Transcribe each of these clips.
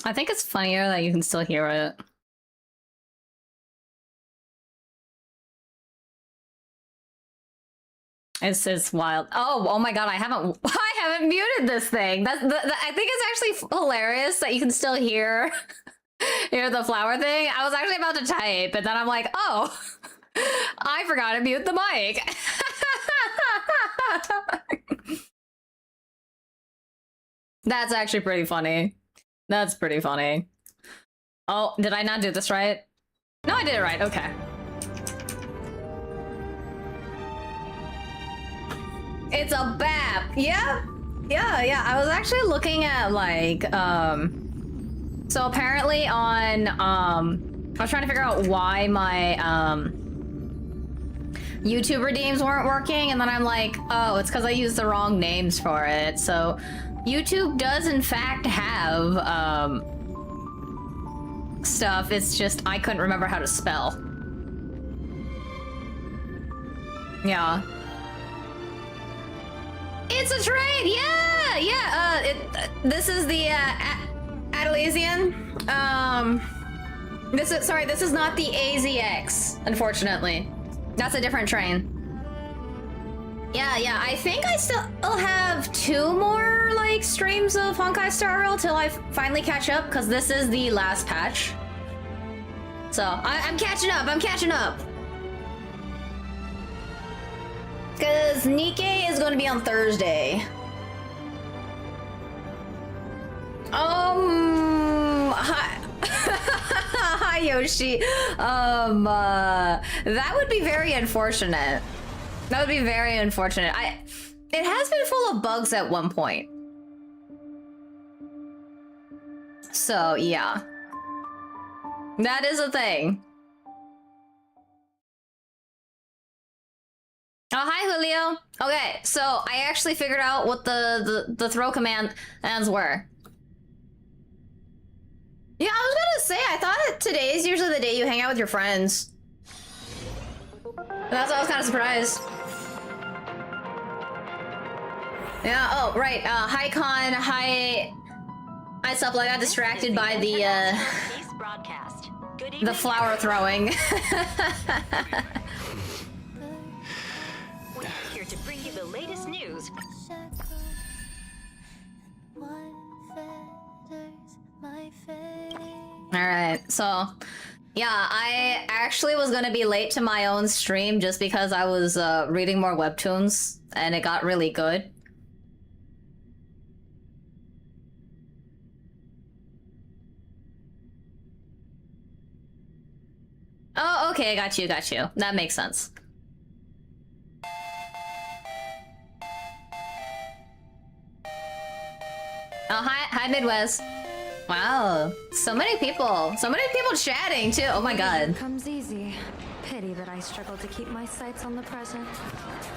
I think it's funnier that you can still hear it. It's wild. Oh my god! I haven't muted this thing. I think it's actually hilarious that you can still hear the flower thing. I was actually about to type, and then I'm like, oh, I forgot to mute the mic. That's actually pretty funny. That's pretty funny. Oh, did I not do this right? No, I did it right. Okay. It's a BAP. Yeah. I was actually looking at like so apparently on I was trying to figure out why my YouTube redeems weren't working, and then I'm like, oh, it's because I used the wrong names for it. So YouTube does in fact have stuff. It's just I couldn't remember how to spell. Yeah. It's a train! Yeah! This is the, Adelaisian. This is not the AZX, unfortunately. That's a different train. Yeah, I think I still have 2 more, like, streams of Honkai Star Rail till I finally catch up, because this is the last patch. So, I'm catching up! Because Nikkei is going to be on Thursday. Hi. Hi, Yoshi. That would be very unfortunate. That would be very unfortunate. It has been full of bugs at one point. So, yeah. That is a thing. Oh, hi, Julio. Okay, so I actually figured out what the throw commands were. Yeah, I was gonna say, I thought that today's usually the day you hang out with your friends. And that's why I was kind of surprised. Yeah, oh, right, hi, Con, hi Supple, I got distracted by the flower throwing. Here to bring you the latest news. Alright, so yeah, I actually was gonna be late to my own stream just because I was reading more webtoons and it got really good. Oh, okay, got you. That makes sense. Oh, hi Midwest. Wow, so many people chatting too. Oh my god. Comes easy. Pity that I struggle to keep my sights on the present.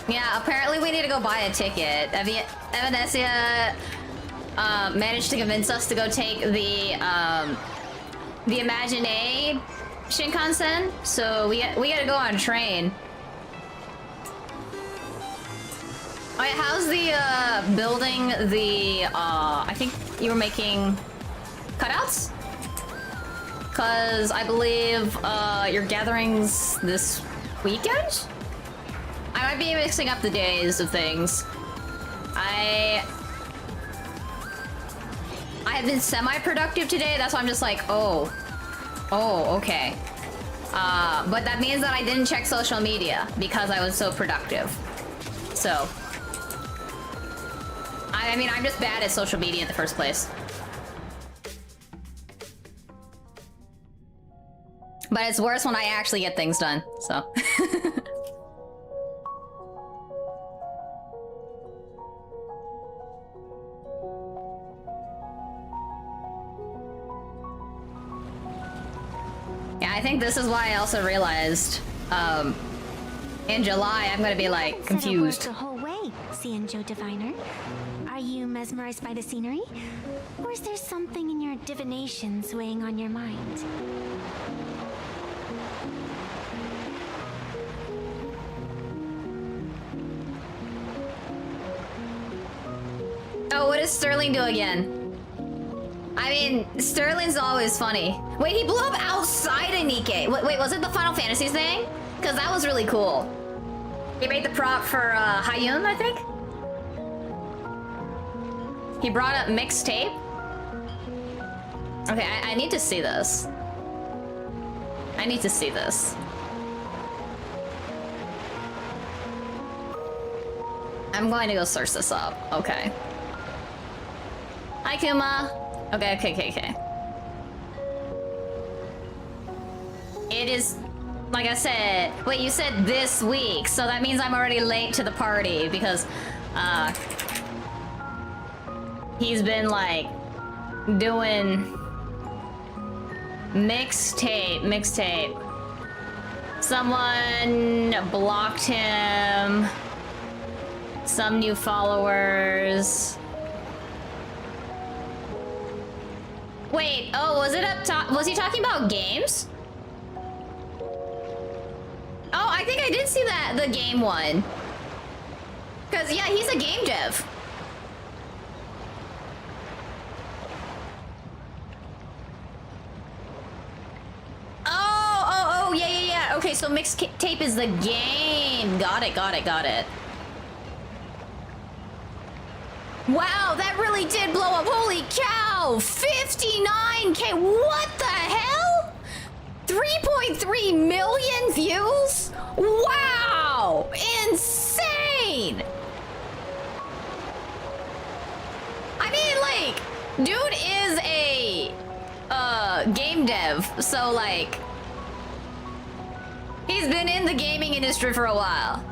Yeah, apparently we need to go buy a ticket. Evanescia managed to convince us to go take the the Imagine Shinkansen, so we gotta go on a train. Oh yeah, how's the building the I think you were making cutouts? Cause I believe your gatherings this weekend? I might be mixing up the days of things. I have been semi-productive today, that's why I'm just like, oh, okay. But that means that I didn't check social media because I was so productive. So, I mean, I'm just bad at social media in the first place. But it's worse when I actually get things done, so. Yeah, I think this is why I also realized, in July I'm gonna be like confused. The whole way, Cianjo Diviner. Are you mesmerized by the scenery? Or is there something in your divinations weighing on your mind? Oh, what does Sterling do again? I mean, Sterling's always funny. Wait, he blew up outside of Nikkei. Wait, was it the Final Fantasy thing? Because that was really cool. He made the prop for Hayun, I think? He brought up mixtape. Okay, I need to see this. I need to see this. I'm going to go search this up. Okay. Hi, Kuma. Okay. It is, like I said, wait, you said this week, so that means I'm already late to the party because, he's been, like, doing mixtape. Someone blocked him. Some new followers. Wait, oh, was it up top? Was he talking about games? Oh, I think I did see that, the game one. Cause yeah, he's a game dev. Oh, yeah. Okay, so mixtape is the game. Got it. Wow, that really did blow up. Holy cow! 59K. What the hell? 3.3 million views? Wow! Insane! I mean, like, dude is a game dev, so like he's been in the gaming industry for a while.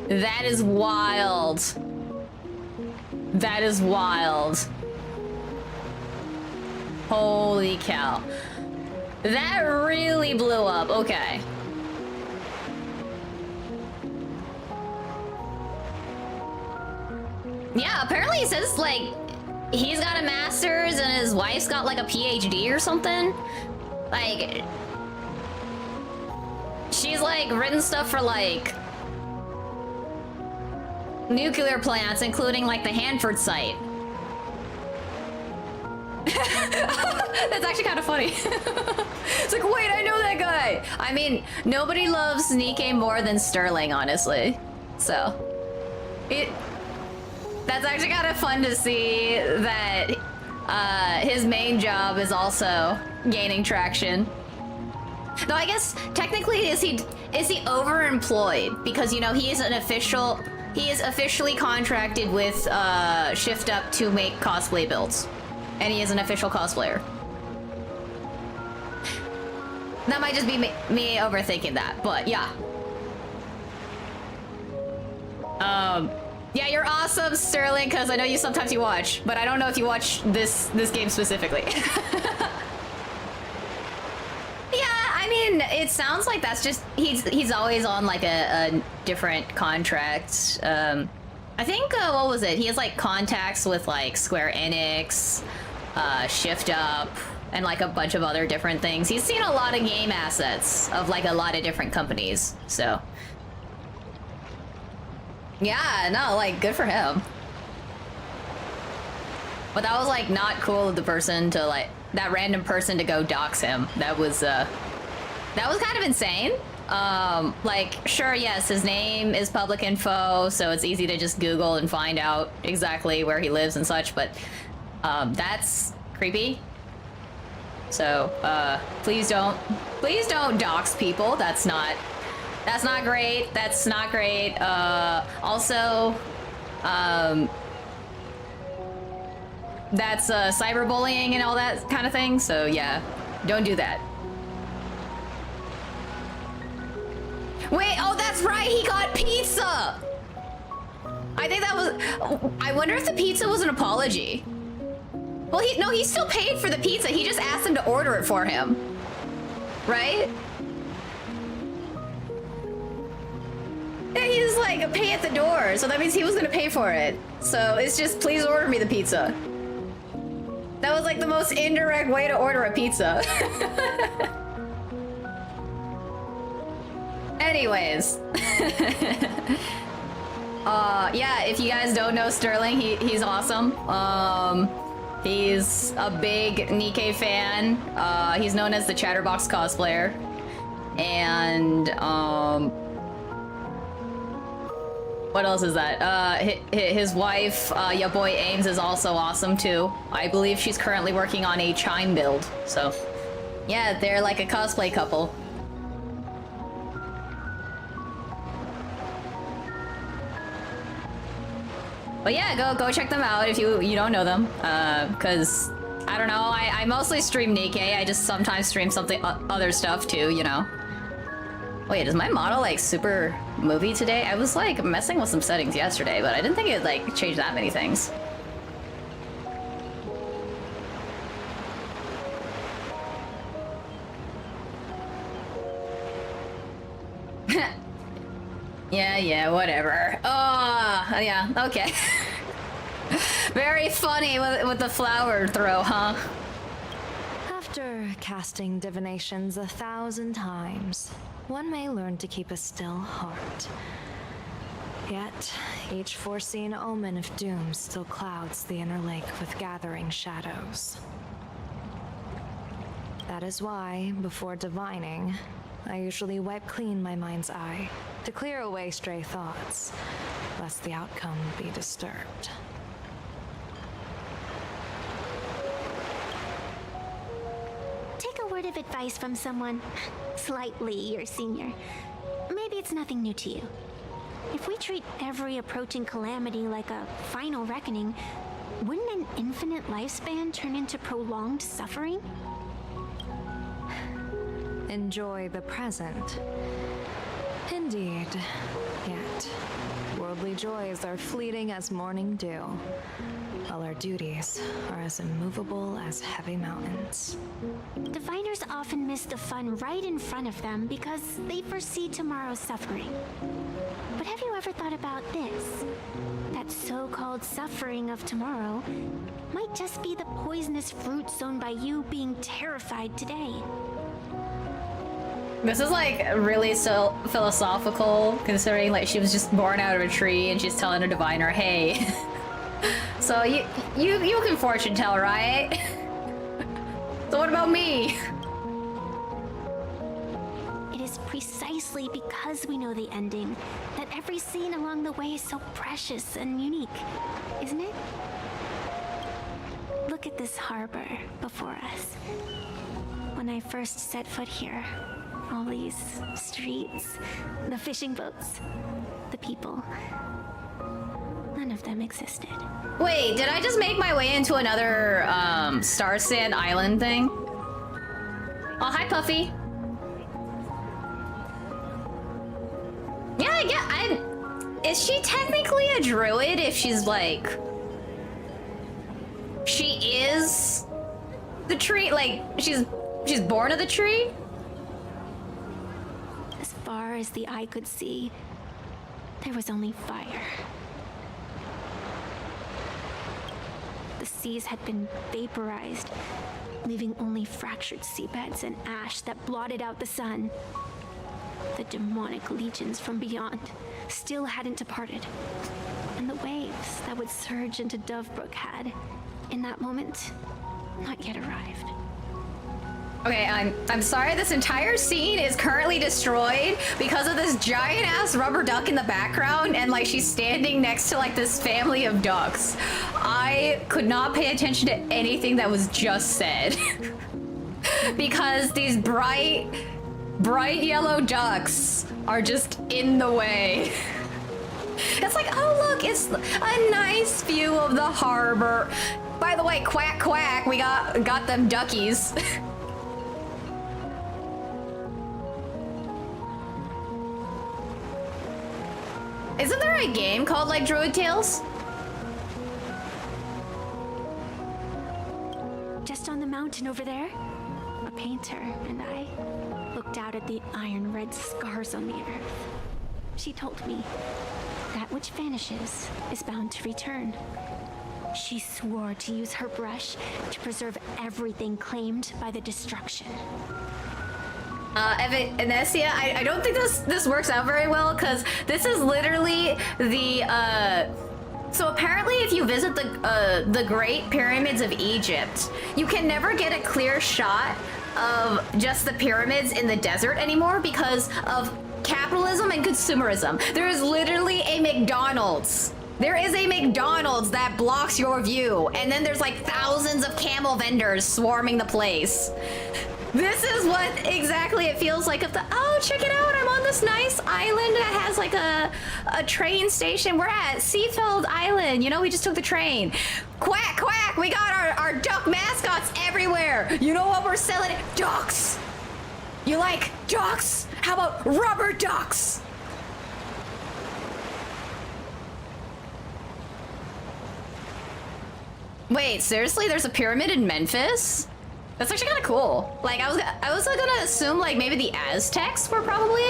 That is wild. That is wild. Holy cow. That really blew up. Okay. Yeah, apparently it says, like, he's got a master's and his wife's got, like, a PhD or something. Like, she's, like, written stuff for, like, nuclear plants, including, like, the Hanford site. That's actually kind of funny. It's like, wait, I know that guy. I mean, nobody loves Nikkei more than Sterling, honestly. So, that's actually kind of fun to see that his main job is also gaining traction. Though I guess technically is he overemployed because, you know, he is officially contracted with Shift Up to make cosplay builds. And he is an official cosplayer. That might just be me overthinking that, but yeah. Yeah, you're awesome, Sterling, because I know you sometimes you watch, but I don't know if you watch this game specifically. Yeah, I mean, it sounds like that's just he's always on like a different contract. I think what was it? He has like contacts with like Square Enix, Shift Up, and like a bunch of other different things. He's seen a lot of game assets of like a lot of different companies. So yeah, no, like good for him. But that was like not cool of the person to like that random person to go dox him. That was kind of insane. Like, sure, yes, his name is public info, so it's easy to just Google and find out exactly where he lives and such, but that's creepy. So, please don't dox people. That's not great. That's not great. Also, that's cyberbullying and all that kind of thing, so yeah, don't do that. Wait, oh, that's right, he got pizza! I think that was... I wonder if the pizza was an apology. Well, he still paid for the pizza, he just asked him to order it for him. Right? Yeah, he just like, pay at the door, so that means he was gonna pay for it. So it's just, please order me the pizza. That was like the most indirect way to order a pizza. Anyways. Yeah, if you guys don't know Sterling, he's awesome. He's a big Nikkei fan. He's known as the Chatterbox cosplayer. And, what else is that? His wife, ya boy Ames, is also awesome too. I believe she's currently working on a Chime build. So, yeah, they're like a cosplay couple. But yeah, go check them out if you don't know them. Cause I don't know, I mostly stream Nikkei. I just sometimes stream something other stuff too, you know. Wait, is my model like super movie today? I was like messing with some settings yesterday, but I didn't think it like changed that many things. Yeah, whatever. Oh, yeah, okay. Very funny with the flower throw, huh? After casting divinations 1,000 times, one may learn to keep a still heart. Yet, each foreseen omen of doom still clouds the inner lake with gathering shadows. That is why, before divining, I usually wipe clean my mind's eye to clear away stray thoughts, lest the outcome be disturbed. Take a word of advice from someone slightly your senior. Maybe it's nothing new to you. If we treat every approaching calamity like a final reckoning, wouldn't an infinite lifespan turn into prolonged suffering? Enjoy the present. Indeed. Yet, worldly joys are fleeting as morning dew, while our duties are as immovable as heavy mountains. Diviners often miss the fun right in front of them because they foresee tomorrow's suffering. But have you ever thought about this? That so-called suffering of tomorrow might just be the poisonous fruit sown by you being terrified today. This is like really so philosophical, considering like she was just born out of a tree and she's telling a diviner, hey, so you can fortune tell, right? So what about me? It is precisely because we know the ending that every scene along the way is so precious and unique, isn't it? Look at this harbor before us. When I first set foot here, all these streets, the fishing boats, the people, none of them existed. Wait, did I just make my way into another Star Sand Island thing? Oh, hi, Puffy. Yeah, is she technically a druid if she's like... She is the tree, like, she's born of the tree? far as the eye could see, there was only fire. The seas had been vaporized, leaving only fractured seabeds and ash that blotted out the sun. The demonic legions from beyond still hadn't departed, and the waves that would surge into Dovebrook had, in that moment, not yet arrived. Okay, I'm sorry, this entire scene is currently destroyed because of this giant ass rubber duck in the background, and like she's standing next to like this family of ducks. I could not pay attention to anything that was just said because these bright yellow ducks are just in the way. It's like, oh look, it's a nice view of the harbor. By the way, quack quack, we got them duckies. Isn't there a game called like Druid Tales? Just on the mountain over there, a painter and I looked out at the iron red scars on the earth. She told me that which vanishes is bound to return. She swore to use her brush to preserve everything claimed by the destruction. Evanescia, I don't think this works out very well because this is literally the so apparently if you visit the Great Pyramids of Egypt, you can never get a clear shot of just the pyramids in the desert anymore because of capitalism and consumerism. There is literally a McDonald's. There is a McDonald's that blocks your view, and then there's like thousands of camel vendors swarming the place. This is what exactly it feels like. Oh, check it out! I'm on this nice island that has like a train station. We're at Seafeld Island. You know, we just took the train. Quack quack! We got our duck mascots everywhere. You know what we're selling? Ducks. You like ducks? How about rubber ducks? Wait, seriously? There's a pyramid in Memphis? That's actually kind of cool. Like, I was like, gonna assume like maybe the Aztecs were probably.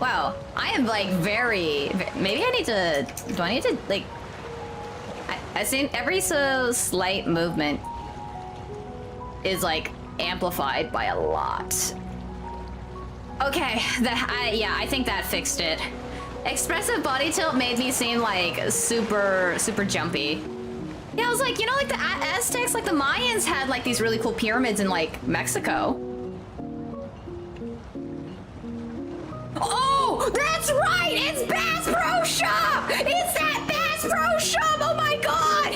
Wow, I am like maybe I need to. Do I need to like? I seen every so slight movement is like amplified by a lot. Okay, yeah, I think that fixed it. Expressive body tilt made me seem like super jumpy. Yeah, I was like, you know, like the Aztecs, like the Mayans had like these really cool pyramids in like Mexico. Oh, that's right! It's Bass Pro Shop! It's that Bass Pro Shop! Oh my god!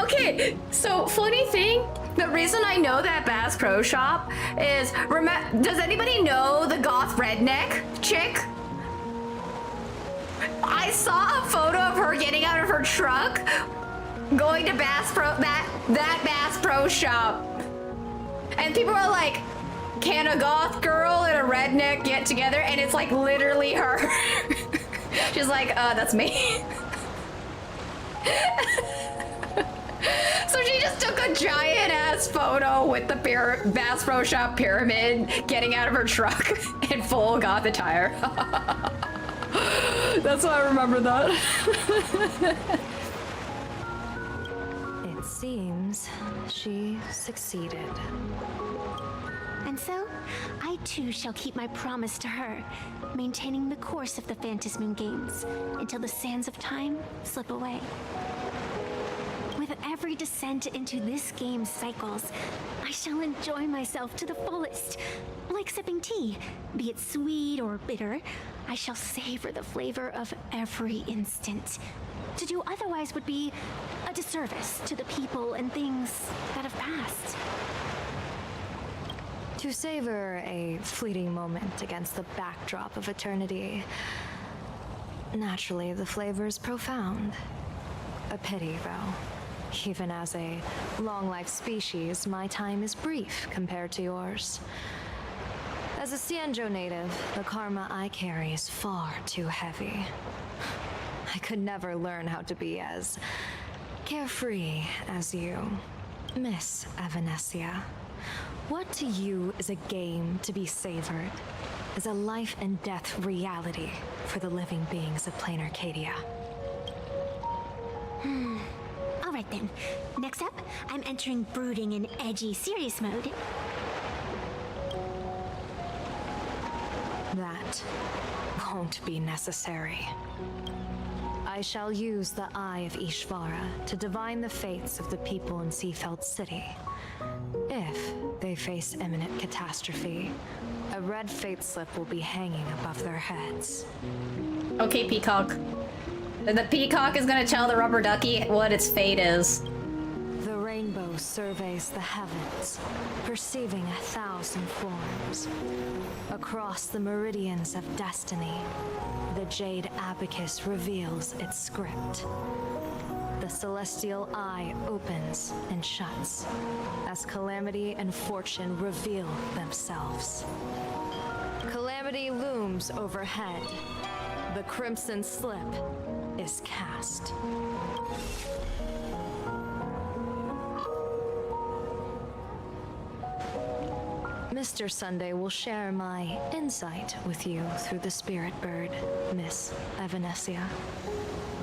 Okay, so funny thing, the reason I know that Bass Pro Shop is, does anybody know the goth redneck chick? I saw a photo of her getting out of her truck, going to Bass Pro, that Bass Pro Shop. And people are like, can a goth girl and a redneck get together? And it's like literally her. She's like, that's me. So she just took a giant ass photo with the Bass Pro Shop pyramid getting out of her truck in full goth attire. That's why I remember that. It seems she succeeded. And so, I too shall keep my promise to her, maintaining the course of the Phantasmoon Games until the sands of time slip away. With every descent into this game's cycles, I shall enjoy myself to the fullest. Like sipping tea, be it sweet or bitter, I shall savor the flavor of every instant. To do otherwise would be a disservice to the people and things that have passed. To savor a fleeting moment against the backdrop of eternity, naturally the flavor is profound. A pity, though. Even as a long-life species, my time is brief compared to yours. As a Cienjo native, the karma I carry is far too heavy. I could never learn how to be as carefree as you. Miss Evanescia, what to you is a game to be savored, is a life and death reality for the living beings of Plain Arcadia. Alright then. Next up, I'm entering brooding and edgy serious mode. That won't be necessary. I shall use the Eye of Ishvara to divine the fates of the people in Seafeld City. If they face imminent catastrophe, a red fate slip will be hanging above their heads. Okay, Peacock. The peacock is gonna tell the rubber ducky what its fate is. The rainbow surveys the heavens, perceiving 1,000 forms. Across the meridians of destiny, the jade abacus reveals its script. The celestial eye opens and shuts as calamity and fortune reveal themselves. Calamity looms overhead. The crimson slip is cast. Mr. Sunday will share my insight with you through the spirit bird, Miss Evanescia.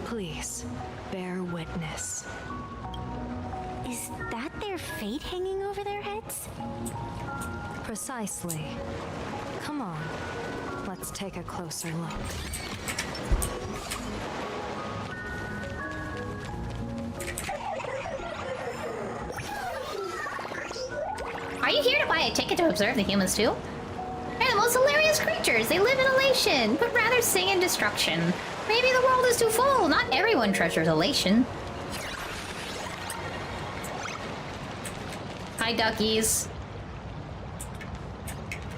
Please, bear witness. Is that their fate hanging over their heads? Precisely. Come on, let's take a closer look. Are you here to buy a ticket to observe the humans too? They're the most hilarious creatures. They live in elation, but rather sing in destruction. Maybe the world is too full. Not everyone treasures elation. Hi, duckies.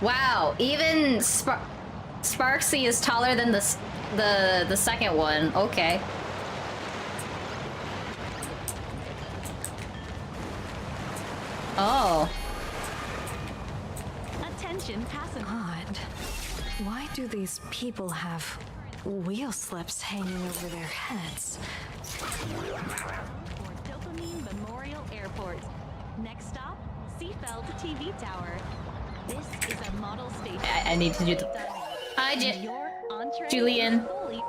Wow, even Sparksy is taller than the second one. Okay. Oh. Attention, passenger. Odd. Why do these people have wheel slips hanging over their heads? Dopamine Memorial Airport. Next stop, Seafeld TV Tower. This is a model station. I need to do the... Hi, Your entree Julian. is fully-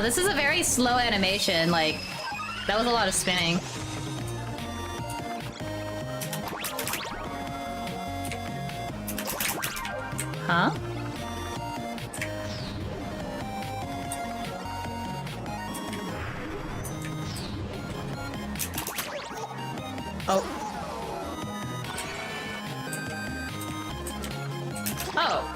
This is a very slow animation, like, that was a lot of spinning. Huh? Oh. Oh.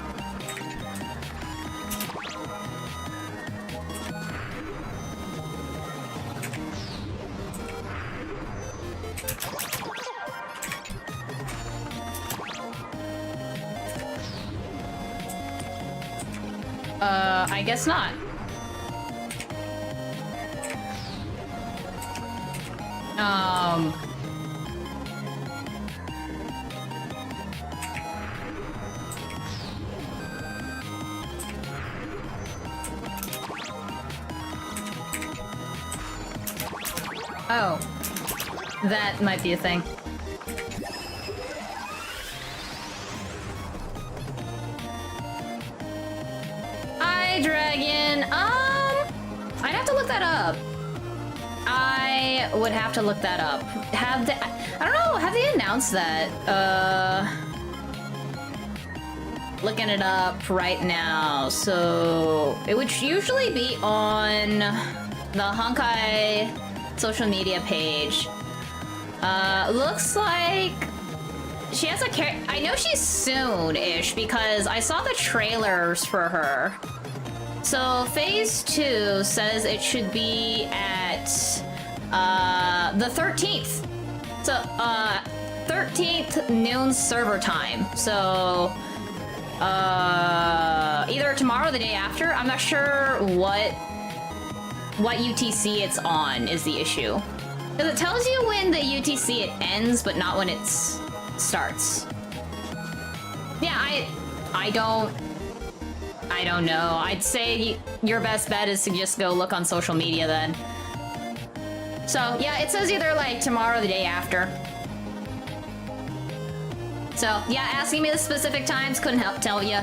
I guess not. Oh. That might be a thing. Dragon. I'd have to look that up. I would have to look that up. I don't know, have they announced that? Looking it up right now. So it would usually be on the Honkai social media page. Looks like she has a I know she's soon-ish because I saw the trailers for her. So phase 2 says it should be at the 13th. So 13th noon server time. So either tomorrow or the day after. I'm not sure what UTC it's on is the issue. Because it tells you when the UTC it ends, but not when it starts. Yeah, I don't know. I'd say your best bet is to just go look on social media then. So, yeah, it says either like tomorrow or the day after. So, yeah, asking me the specific times couldn't help tell you.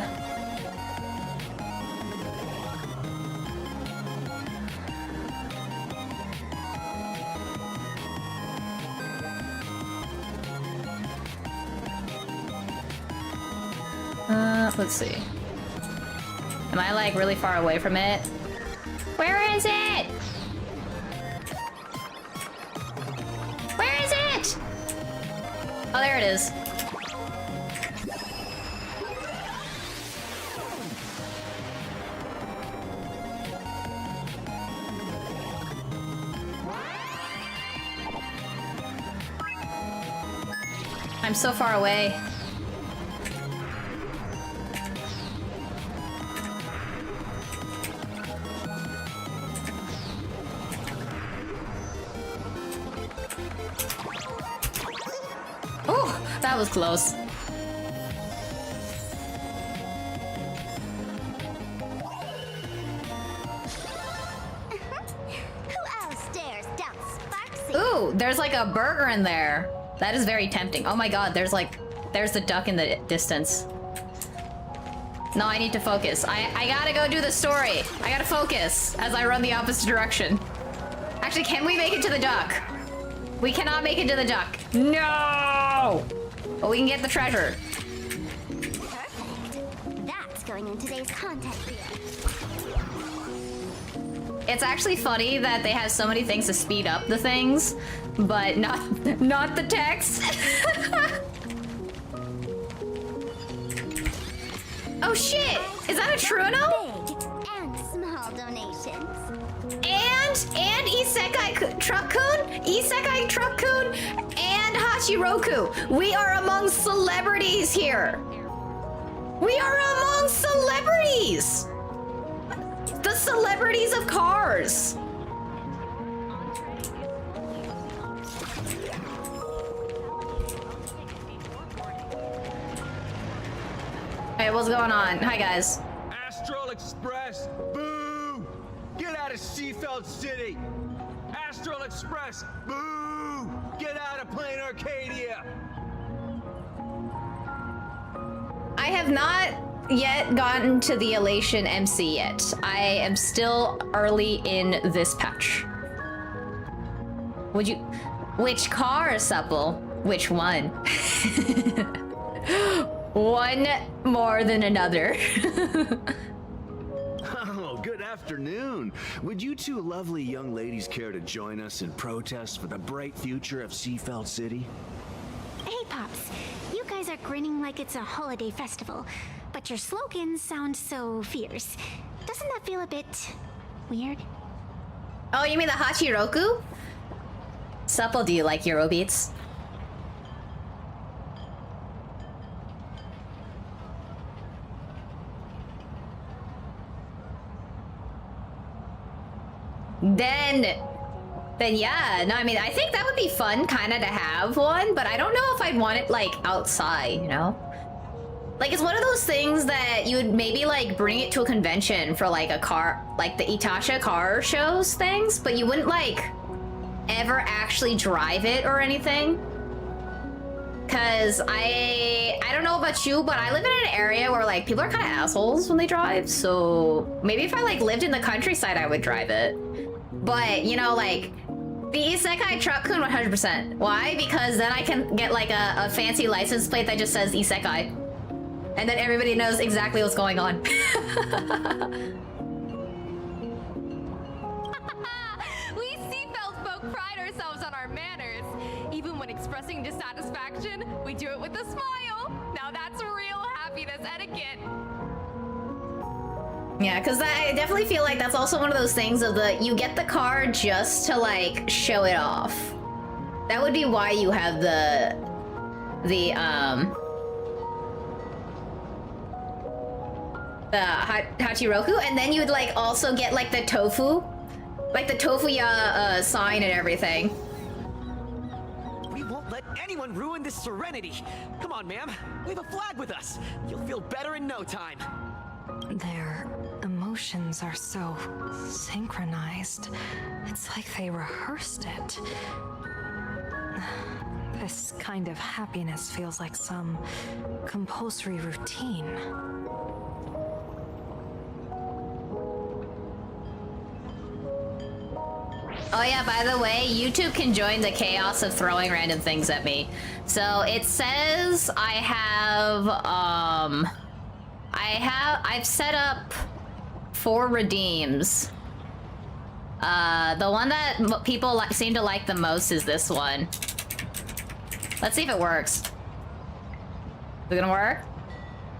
Let's see. Am I like really far away from it? Where is it? Where is it? Oh, there it is. I'm so far away. Oh, that was close. Who else dares doubt Sparksy? Ooh, there's like a burger in there. That is very tempting. Oh my god, there's the duck in the distance. No, I need to focus. I gotta go do the story. I gotta focus as I run the opposite direction. Actually, can we make it to the duck? We cannot make it to the duck. No! But we can get the treasure. Perfect. That's going in today's content reel. It's actually funny that they have so many things to speed up the things, but not the text. Oh shit! Is that a Truno? Big and small donations. And Isekai Truck-kun, and Hachiroku. We are among celebrities here. We are among celebrities. The celebrities of cars. Hey, what's going on? Hi, guys. Astral Express, boo! Get out of Seafeld City! Astral Express, boo! Get out of Plain Arcadia! I have not yet gotten to the Elation MC yet. I am still early in this patch. Which car, Supple? Which one? One more than another. Oh, good afternoon. Would you two lovely young ladies care to join us in protest for the bright future of Seafeld City? Hey, Pops. You guys are grinning like it's a holiday festival, but your slogans sound so fierce. Doesn't that feel a bit weird? Oh, you mean the Hachiroku? Supple, do you like Eurobeats? Then yeah, no, I mean, I think that would be fun kind of to have one, but I don't know if I'd want it like outside, you know? Like, it's one of those things that you would maybe like bring it to a convention for like a car, like the Itasha car shows things, but you wouldn't like ever actually drive it or anything. Cause I don't know about you, but I live in an area where like people are kind of assholes when they drive. So maybe if I like lived in the countryside, I would drive it. But you know, like the Isekai Truck-kun 100%. Why? Because then I can get like a fancy license plate that just says Isekai. And then everybody knows exactly what's going on. We Seafeld folk pride ourselves on our manners. Even when expressing dissatisfaction, we do it with a smile. Now that's real happiness etiquette. Yeah, because I definitely feel like that's also one of those things of you get the car just to like show it off. That would be why you have the Hachiroku, and then you would like also get like the tofu, like the tofu sign and everything. We won't let anyone anyone ruin this serenity? Come on, ma'am. We have a flag with us. You'll feel better in no time. Their emotions are so synchronized. It's like they rehearsed it. This kind of happiness feels like some compulsory routine. Oh yeah, by the way, YouTube can join the chaos of throwing random things at me. So it says I've set up 4 redeems. The one that people seem to like the most is this one. Let's see if it works. Is it gonna work?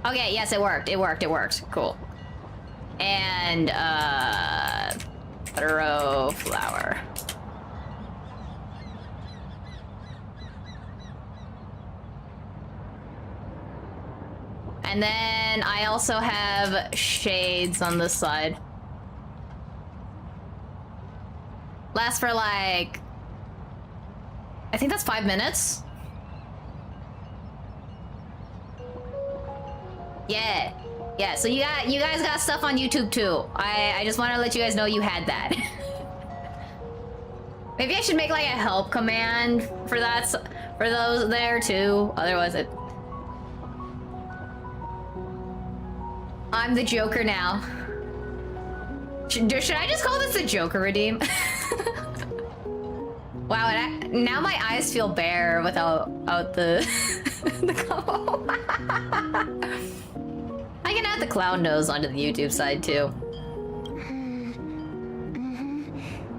Okay, yes, it worked. It worked. Cool. And throw flower. And then I also have shades on this side. Lasts for like, I think that's 5 minutes. Yeah. Yeah, so you guys got stuff on YouTube too. I just want to let you guys know you had that. Maybe I should make like a help command for that, for those there too. Otherwise I'm the Joker now. Should I just call this the Joker redeem? Wow, now my eyes feel bare without the the combo. I can add the clown nose onto the YouTube side too.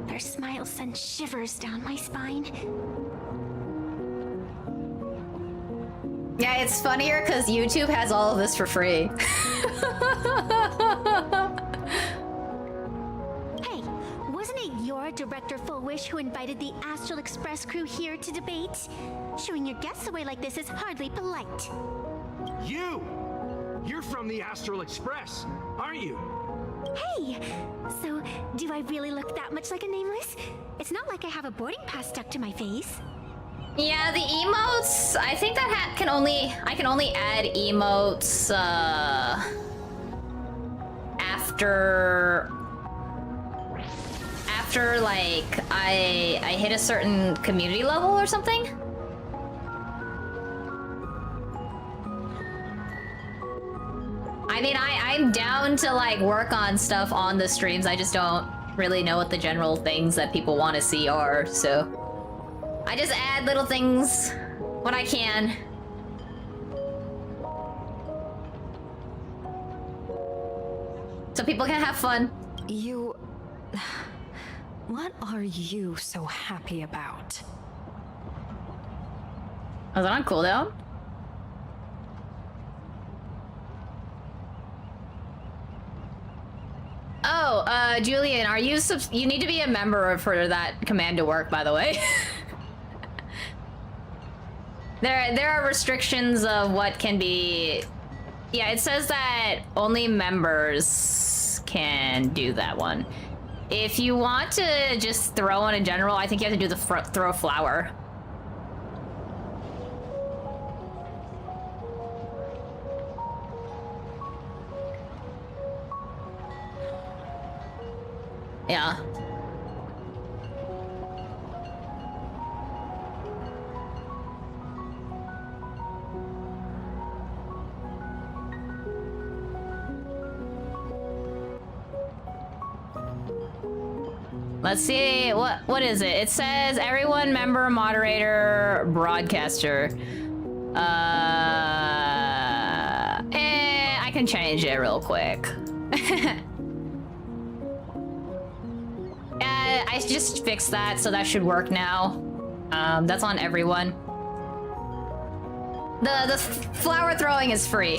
Their smile sends shivers down my spine. Yeah, it's funnier because YouTube has all of this for free. Hey, wasn't it your director Full Wish who invited the Astral Express crew here to debate? Showing your guests away like this is hardly polite. You're from the Astral Express, aren't you? Hey, so do I really look that much like a nameless? It's not like I have a boarding pass stuck to my face. Yeah, the emotes. I think that I can only add emotes after like I hit a certain community level or something. I mean, I'm down to like work on stuff on the streams. I just don't really know what the general things that people want to see are, so I just add little things when I can. So people can have fun. What are you so happy about? Was that on cooldown? Oh, Julian, are you you need to be a member for that command to work, by the way. There are restrictions of what can be. Yeah, it says that only members can do that one. If you want to just throw one in general, I think you have to do the throw flower. Yeah. Let's see, what is it? It says everyone, member, moderator, broadcaster. I can change it real quick. I just fixed that, so that should work now. That's on everyone. The flower throwing is free.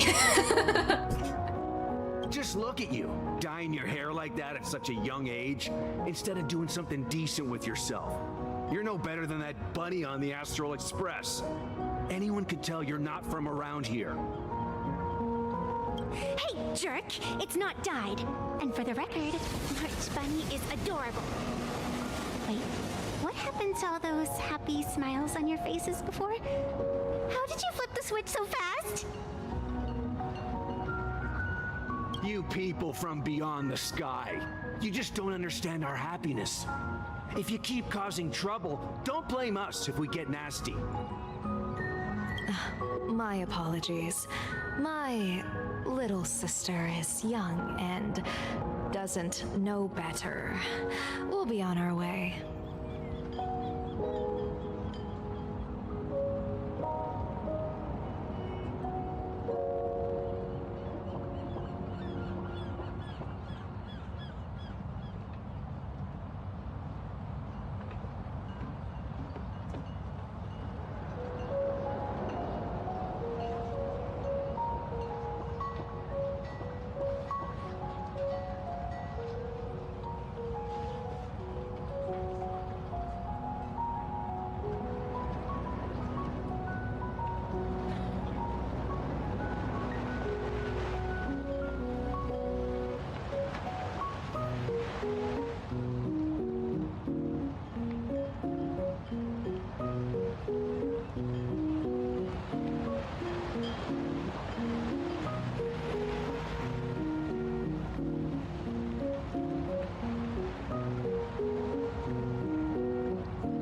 Just look at you, dyeing your hair like that at such a young age, instead of doing something decent with yourself. You're no better than that bunny on the Astral Express. Anyone could tell you're not from around here. Hey, jerk! It's not dyed. And for the record, March Bunny is adorable. Wait, what happened to all those happy smiles on your faces before? How did you flip the switch so fast? You people from beyond the sky. You just don't understand our happiness. If you keep causing trouble, don't blame us if we get nasty. My apologies. My little sister is young and doesn't know better. We'll be on our way.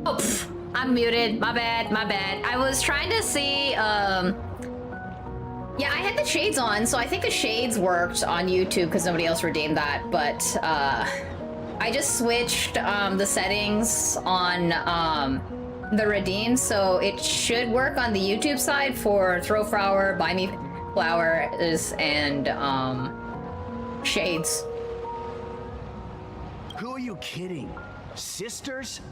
Oh, I'm muted. My bad, my bad. I was trying to see, yeah, I had the shades on, so I think the shades worked on YouTube because nobody else redeemed that, but, I just switched, the settings on, the redeem, so it should work on the YouTube side for Throw Flower, Buy Me Flowers, and, shades. Who are you kidding? Sisters?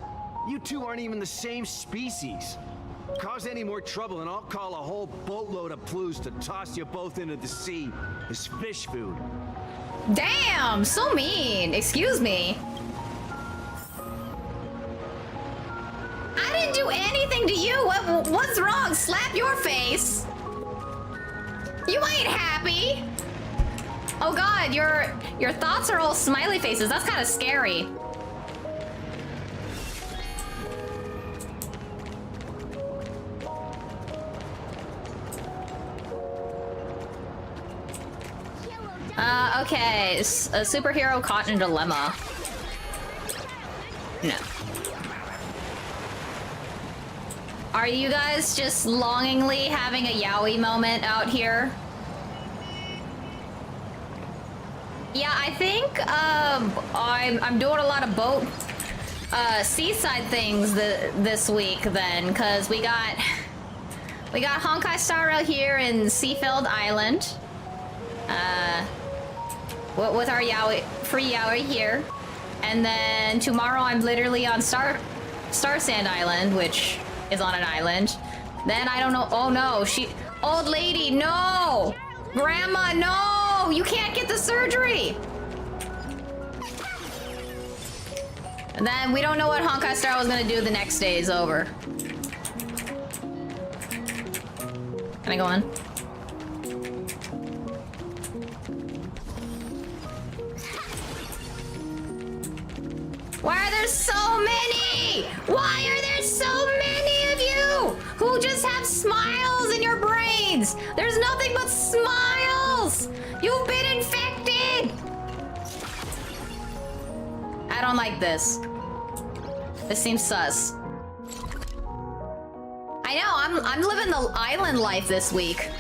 You two aren't even the same species. Cause any more trouble and I'll call a whole boatload of Ploos to toss you both into the sea as fish food. Damn, so mean. Excuse me. I didn't do anything to you. What's wrong? Slap your face. You ain't happy. Oh God, your thoughts are all smiley faces. That's kind of scary. Okay, a superhero caught in a dilemma. No. Are you guys just longingly having a yaoi moment out here? Yeah, I think I'm doing a lot of boat seaside things this week then, cause we got Honkai Star Rail here in Seafeld Island. With our free yaoi here, and then tomorrow I'm literally on Star Sand Island, which is on an island. Then I don't know. Oh no, old lady, no, grandma, no, you can't get the surgery. And then we don't know what Honkai Star was gonna do the next day is over. Can I go on? Why are there so many? Why are there so many of you who just have smiles in your brains? There's nothing but smiles. You've been infected. I don't like this. This seems sus. I know, I'm living the island life this week.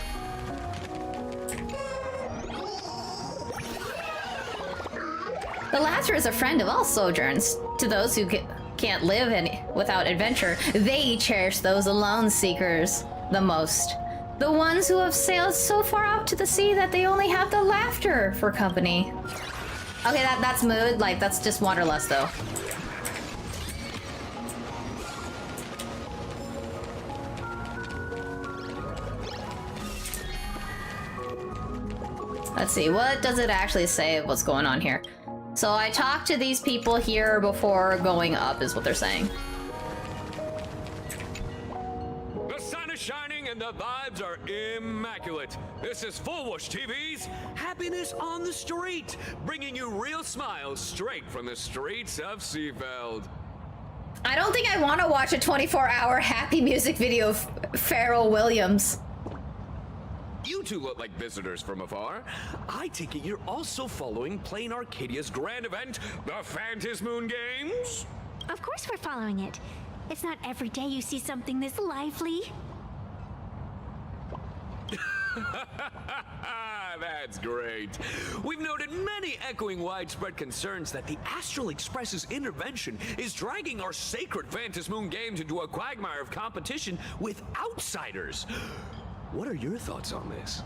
The latter is a friend of all sojourns. To those who can't live without adventure, they cherish those alone seekers the most. The ones who have sailed so far out to the sea that they only have the laughter for company. Okay, that's mood. Like, that's just wanderlust, though. Let's see, what does it actually say of what's going on here? So I talked to these people here before going up, is what they're saying. The sun is shining and the vibes are immaculate. This is Full Whoosh TV's Happiness on the Street, bringing you real smiles straight from the streets of Seafeld. I don't think I want to watch a 24-hour happy music video of Pharrell Williams. You two look like visitors from afar. I take it you're also following Plain Arcadia's grand event, the Phantasmoon Games? Of course we're following it. It's not every day you see something this lively. That's great. We've noted many echoing widespread concerns that the Astral Express's intervention is dragging our sacred Phantasmoon Games into a quagmire of competition with outsiders. What are your thoughts on this?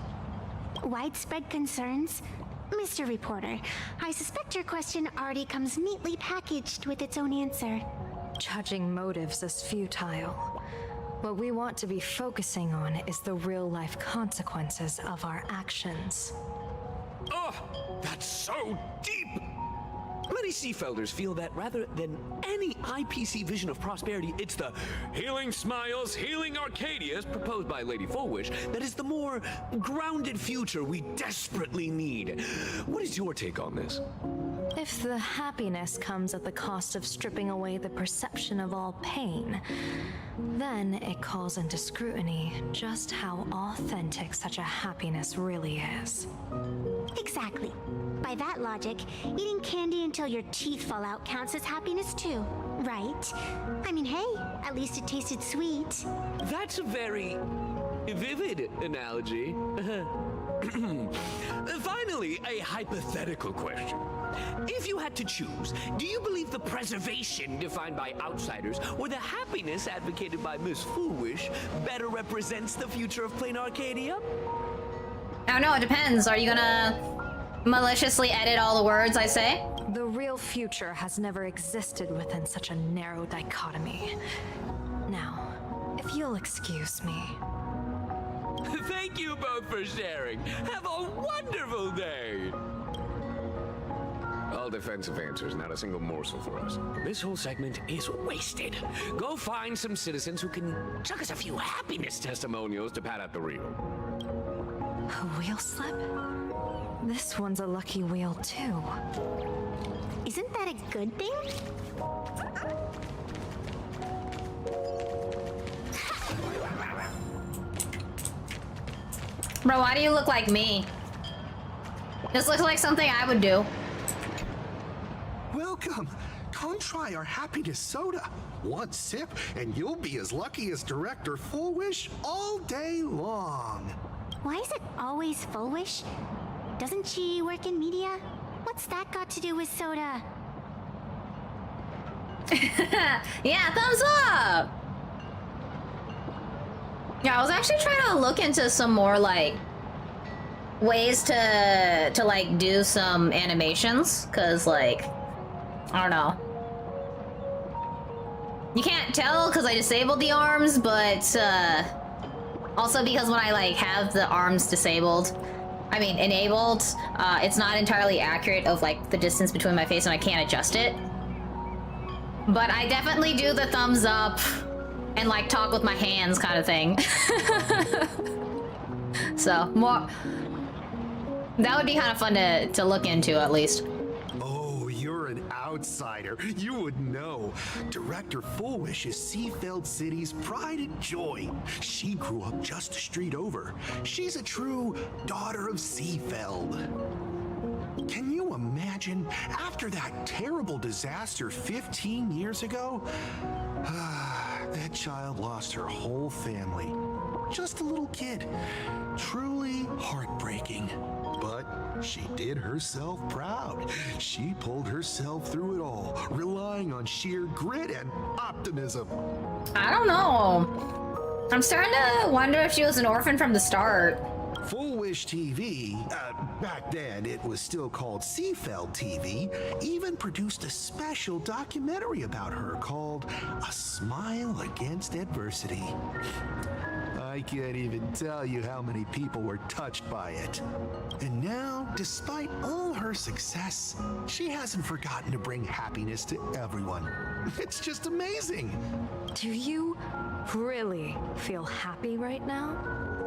Widespread concerns? Mr. Reporter, I suspect your question already comes neatly packaged with its own answer. Judging motives is futile. What we want to be focusing on is the real-life consequences of our actions. Oh, that's so deep! Many Seafelders feel that rather than any IPC vision of prosperity, it's the healing smiles, healing Arcadias proposed by Lady Fullwish that is the more grounded future we desperately need. What is your take on this? If the happiness comes at the cost of stripping away the perception of all pain, then it calls into scrutiny just how authentic such a happiness really is. Exactly. By that logic, eating candy until your teeth fall out counts as happiness too, right? I mean, hey, at least it tasted sweet. That's a very vivid analogy. Finally, a hypothetical question. If you had to choose, do you believe the preservation defined by outsiders or the happiness advocated by Miss Foolish better represents the future of Plain Arcadia? I don't know, it depends. Are you gonna maliciously edit all the words I say? The real future has never existed within such a narrow dichotomy. Now, if you'll excuse me. Thank you both for sharing. Have a wonderful day. All defensive answers, not a single morsel for us. This whole segment is wasted. Go find some citizens who can chuck us a few happiness testimonials to pad out the reel. A wheel slip? This one's a lucky wheel too. Isn't that a good thing? Bro, why do you look like me? This looks like something I would do. Welcome. Come try our happiness soda. One sip, and you'll be as lucky as Director Fullwish all day long. Why is it always Fullwish? Doesn't she work in media? What's that got to do with soda? Yeah, thumbs up! Yeah, I was actually trying to look into some more, like, ways to like, do some animations, because, like, I don't know. You can't tell because I disabled the arms, but, also because when I, like, have the arms enabled, it's not entirely accurate of, like, the distance between my face and I can't adjust it. But I definitely do the thumbs up and, like, talk with my hands kind of thing. So, more... That would be kind of fun to look into, at least. Oh, you're an outsider. You would know. Director Fullwish is Seafeld City's pride and joy. She grew up just a street over. She's a true daughter of Seafeld. Can you imagine, after that terrible disaster 15 years ago, that child lost her whole family. Just a little kid. Truly heartbreaking. But she did herself proud. She pulled herself through it all, relying on sheer grit and optimism. I don't know. I'm starting to wonder if she was an orphan from the start. Fullwish TV, back then it was still called Seafeld TV, even produced a special documentary about her called A Smile Against Adversity. I can't even tell you how many people were touched by it. And now, despite all her success, she hasn't forgotten to bring happiness to everyone. It's just amazing. Do you really feel happy right now?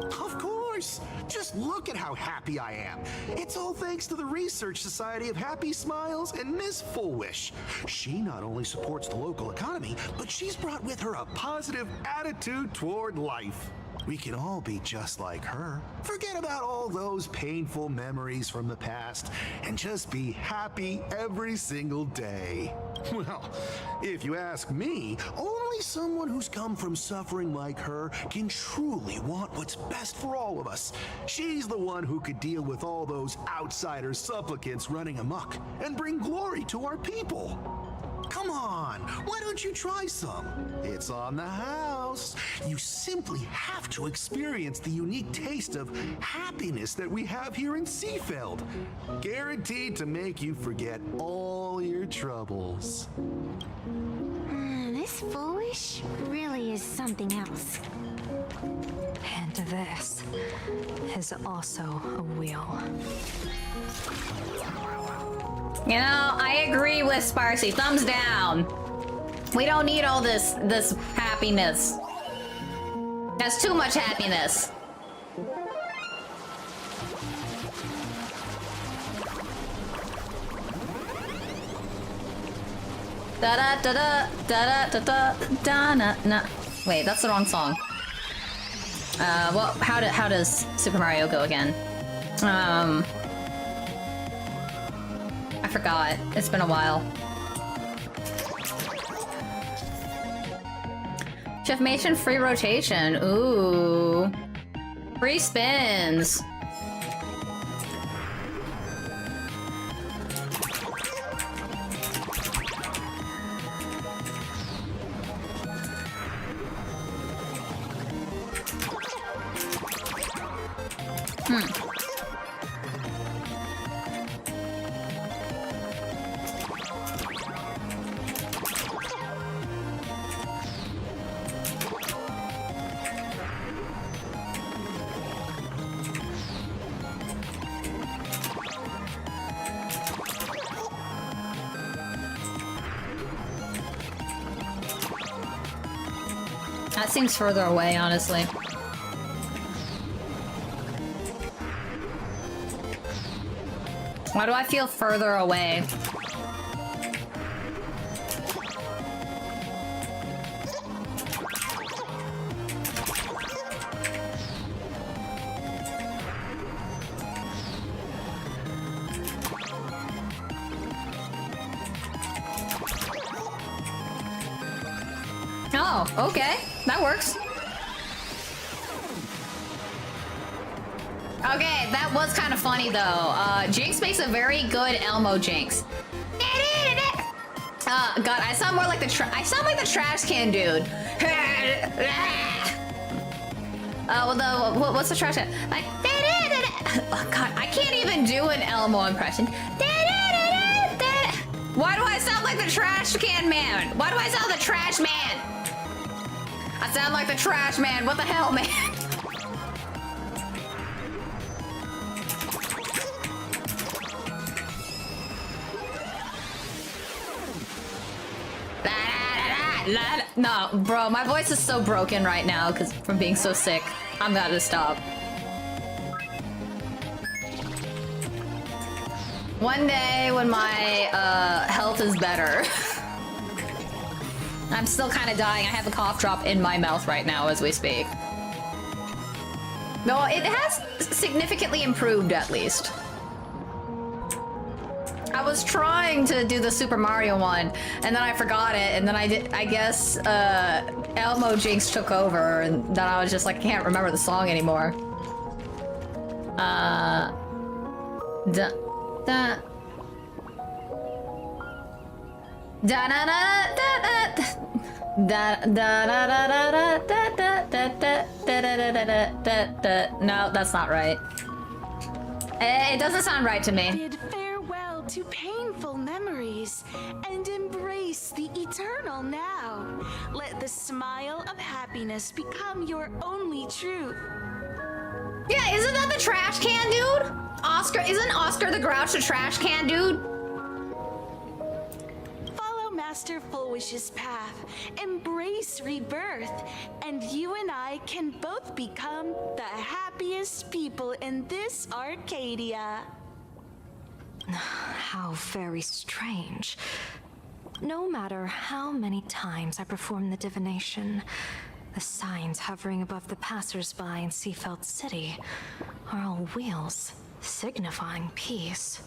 Of course. course. Just look at how happy I am. It's all thanks to the Research Society of Happy Smiles and Miss Fullwish. She not only supports the local economy, but she's brought with her a positive attitude toward life. We can all be just like her. Forget about all those painful memories from the past and just be happy every single day. Well, if you ask me, only someone who's come from suffering like her can truly want what's best for all of us. She's the one who could deal with all those outsider supplicants running amok and bring glory to our people. Come on, why don't you try some? It's on the house. You simply have to experience the unique taste of happiness that we have here in Seafeld. Guaranteed to make you forget all your troubles. This Foolish really is something else. And this is also a wheel. You know, I agree with Sparsy. Thumbs down. We don't need all this happiness. That's too much happiness. Da da da da da da da da na na. Wait, that's the wrong song. Well, how does Super Mario go again? I forgot. It's been a while. Chefmation free rotation. Ooh. Free spins. That seems further away, honestly. Why do I feel further away? Oh, okay. That works. Okay, that was kind of funny though. Jinx makes a very good Elmo Jinx. God, I sound more like the trash can dude. What's the trash can? Like, oh God, I can't even do an Elmo impression. Why do I sound like the trash can man? Why do I sound like the trash man? I sound like the trash man. What the hell, man? No, bro, my voice is so broken right now because from being so sick. I'm gonna stop. One day when my health is better. I'm still kind of dying. I have a cough drop in my mouth right now as we speak. No, it has significantly improved at least. I was trying to do the Super Mario one, and then I forgot it, and then I guess Elmo Jinx took over, and then I was just like, I can't remember the song anymore. Da da da da da da. No, that's not right. It doesn't sound right to me. Bid farewell to painful memories and embrace the eternal now. Let the smile of happiness become your only truth. Yeah, isn't that the trash can dude? Isn't Oscar the Grouch the trash can dude? Follow Master Master Fulwish's path, embrace rebirth, and you and I can both become the happiest people in this Arcadia. How very strange. No matter how many times I perform the divination, the signs hovering above the passers-by in Seafeld City are all wheels, signifying peace.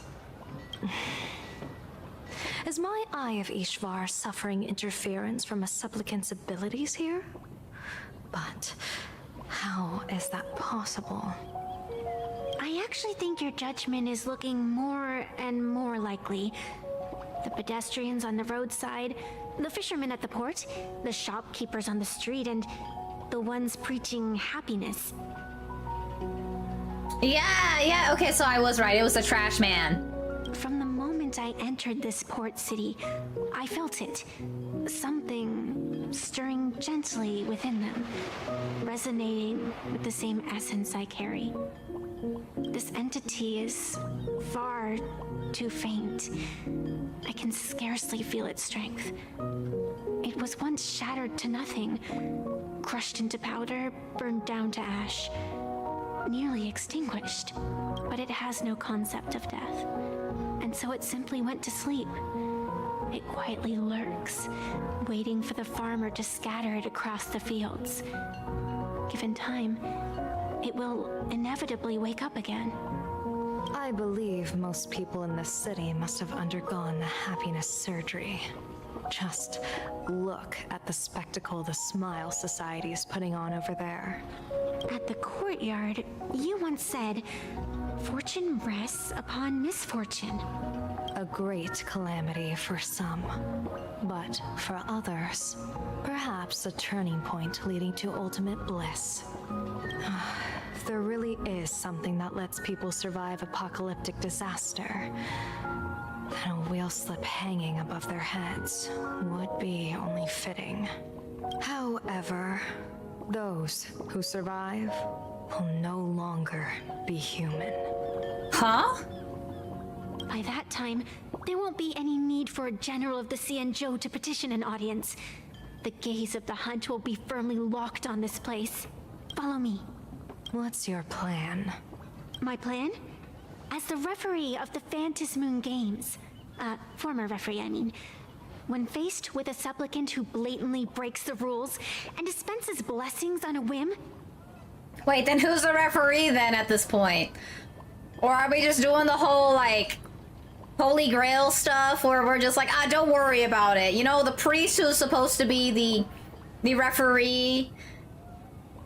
Is my Eye of Ishvar suffering interference from a supplicant's abilities here? But how is that possible? I actually think your judgment is looking more and more likely. The pedestrians on the roadside, the fishermen at the port, the shopkeepers on the street, and the ones preaching happiness. Yeah, okay, so I was right. It was the trash man. From the moment I entered this port city, I felt it. Something stirring gently within them, resonating with the same essence I carry. This entity is far too faint. I can scarcely feel its strength. It was once shattered to nothing, crushed into powder, burned down to ash, nearly extinguished. But it has no concept of death, and so it simply went to sleep. It quietly lurks, waiting for the farmer to scatter it across the fields. Given time, it will inevitably wake up again. I believe most people in this city must have undergone the happiness surgery. Just look at the spectacle the Smile Society is putting on over there. At the courtyard, you once said, "Fortune rests upon misfortune." A great calamity for some, but for others, perhaps a turning point leading to ultimate bliss. If there really is something that lets people survive apocalyptic disaster, then a wheel slip hanging above their heads would be only fitting. However, those who survive will no longer be human. Huh? By that time, there won't be any need for a general of the Xianzhou to petition an audience. The gaze of the hunt will be firmly locked on this place. Follow me. What's your plan? My plan? As the referee of the Phantasmoon Games, former referee, I mean, when faced with a supplicant who blatantly breaks the rules and dispenses blessings on a whim. Wait, then who's the referee then at this point? Or are we just doing the whole, like, Holy Grail stuff where we're just like, don't worry about it. You know, the priest who's supposed to be the referee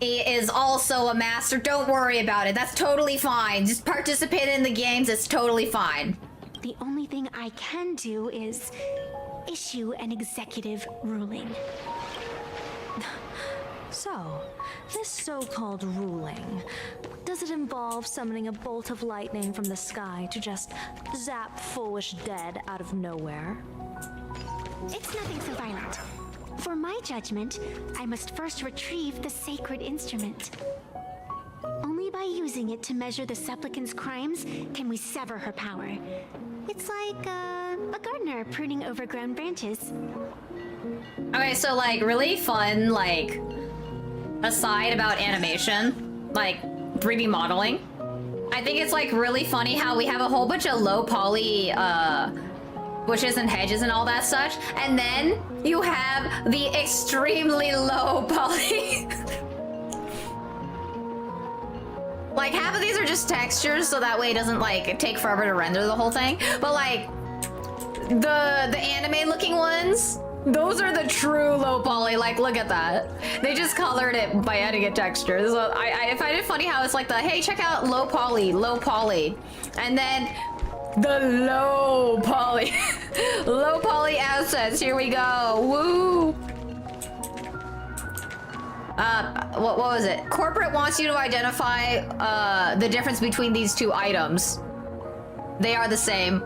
is also a master. Don't worry about it. That's totally fine. Just participate in the games. It's totally fine. The only thing I can do is issue an executive ruling. So, this so-called ruling, does it involve summoning a bolt of lightning from the sky to just zap Foolish dead out of nowhere? It's nothing so violent. For my judgment, I must first retrieve the sacred instrument. Only by using it to measure the supplicant's crimes can we sever her power. It's like a gardener pruning overgrown branches. Okay, so like really fun, like aside about animation, like 3D modeling. I think it's like really funny how we have a whole bunch of low poly bushes and hedges and all that such, and then you have the extremely low poly. Like half of these are just textures, so that way it doesn't like take forever to render the whole thing. But like the anime looking ones, those are the true low poly. Like look at that. They just colored it by adding a texture. So I find it funny how it's like the hey, check out low poly, and then the low poly low poly assets. Here we go. Woo. What was it? Corporate wants you to identify the difference between these two items. They are the same.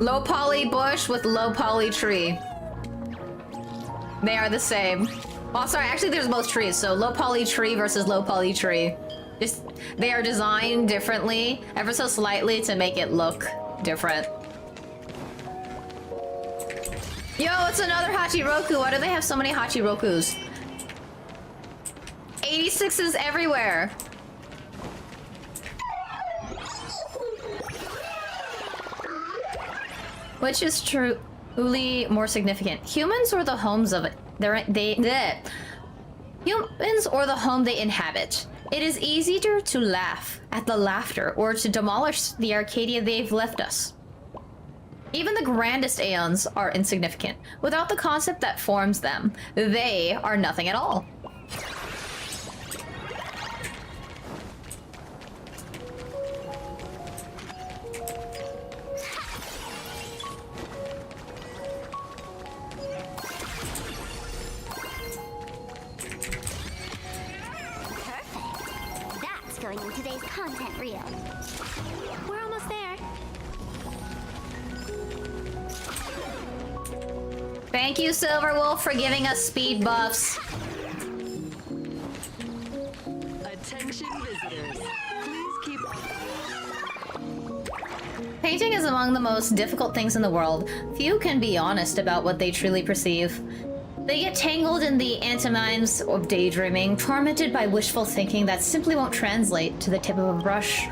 Low poly bush with low poly tree. They are the same. Oh, sorry, actually there's both trees, so low poly tree versus low poly tree. Just, they are designed differently, ever so slightly to make it look different. Yo, it's another Hachiroku. Why do they have so many Hachirokus? 86s everywhere. Which is truly more significant? Humans or the homes of it? Humans or the home they inhabit. It is easier to laugh at the laughter or to demolish the Arcadia they've left us. Even the grandest aeons are insignificant. Without the concept that forms them, they are nothing at all. Perfect. That's going in today's content reel. We're almost there. Thank you, Silverwolf, for giving us speed buffs. Attention visitors. Please keep... Painting is among the most difficult things in the world. Few can be honest about what they truly perceive. They get tangled in the antonyms of daydreaming, tormented by wishful thinking that simply won't translate to the tip of a brush.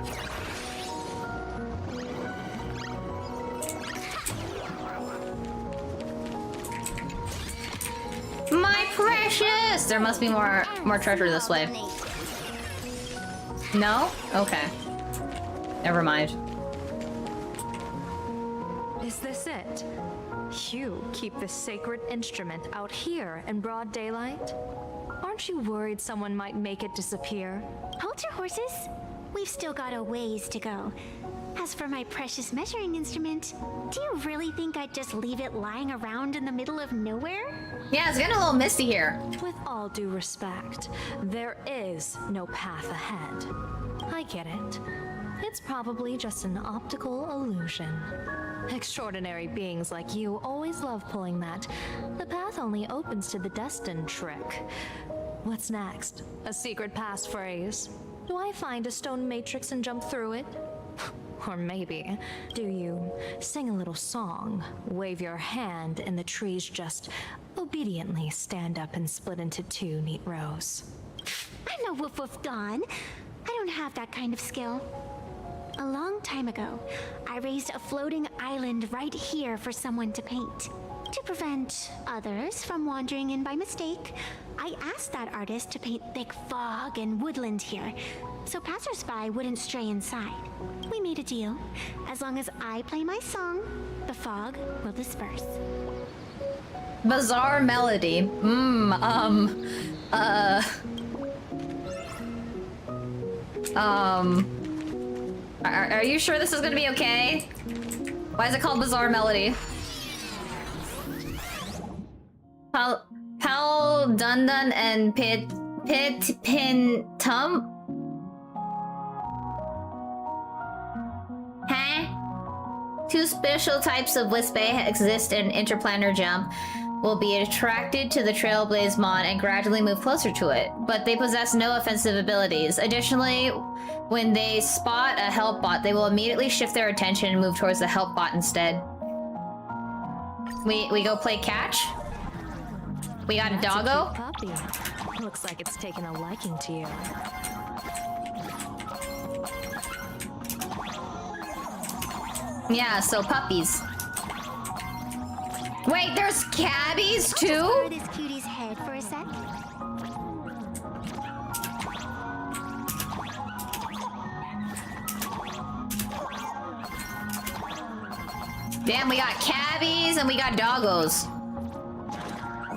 My precious! There must be more treasure this way. No? Okay. Never mind. Is this it? You keep this sacred instrument out here in broad daylight? Aren't you worried someone might make it disappear? Hold your horses. We've still got a ways to go. As for my precious measuring instrument, do you really think I'd just leave it lying around in the middle of nowhere? Yeah, it's getting a little misty here. With all due respect, there is no path ahead. I get it. It's probably just an optical illusion. Extraordinary beings like you always love pulling that. The path only opens to the destined trick. What's next? A secret passphrase? Do I find a stone matrix and jump through it? Or maybe, do you sing a little song, wave your hand, and the trees just obediently stand up and split into two neat rows? I'm no woof woof Dawn. I don't have that kind of skill. A long time ago, I raised a floating island right here for someone to paint. To prevent others from wandering in by mistake, I asked that artist to paint thick fog and woodland here, so passersby wouldn't stray inside. We made a deal. As long as I play my song, the fog will disperse. Bizarre melody. Are you sure this is gonna be okay? Why is it called Bizarre Melody? Pal Dundun and Pit Pin Tum? Huh? Two special types of Wispy exist in Interplanar Jump. Will be attracted to the Trailblaze mod and gradually move closer to it, but they possess no offensive abilities. Additionally, when they spot a help bot, they will immediately shift their attention and move towards the help bot instead. We go play catch? We got a doggo? That's a cute puppy. Looks like it's taken a liking to you. Yeah, so puppies. Wait, there's cabbies too? Borrow this cutie's head for a sec. Damn, we got cabbies and we got doggos.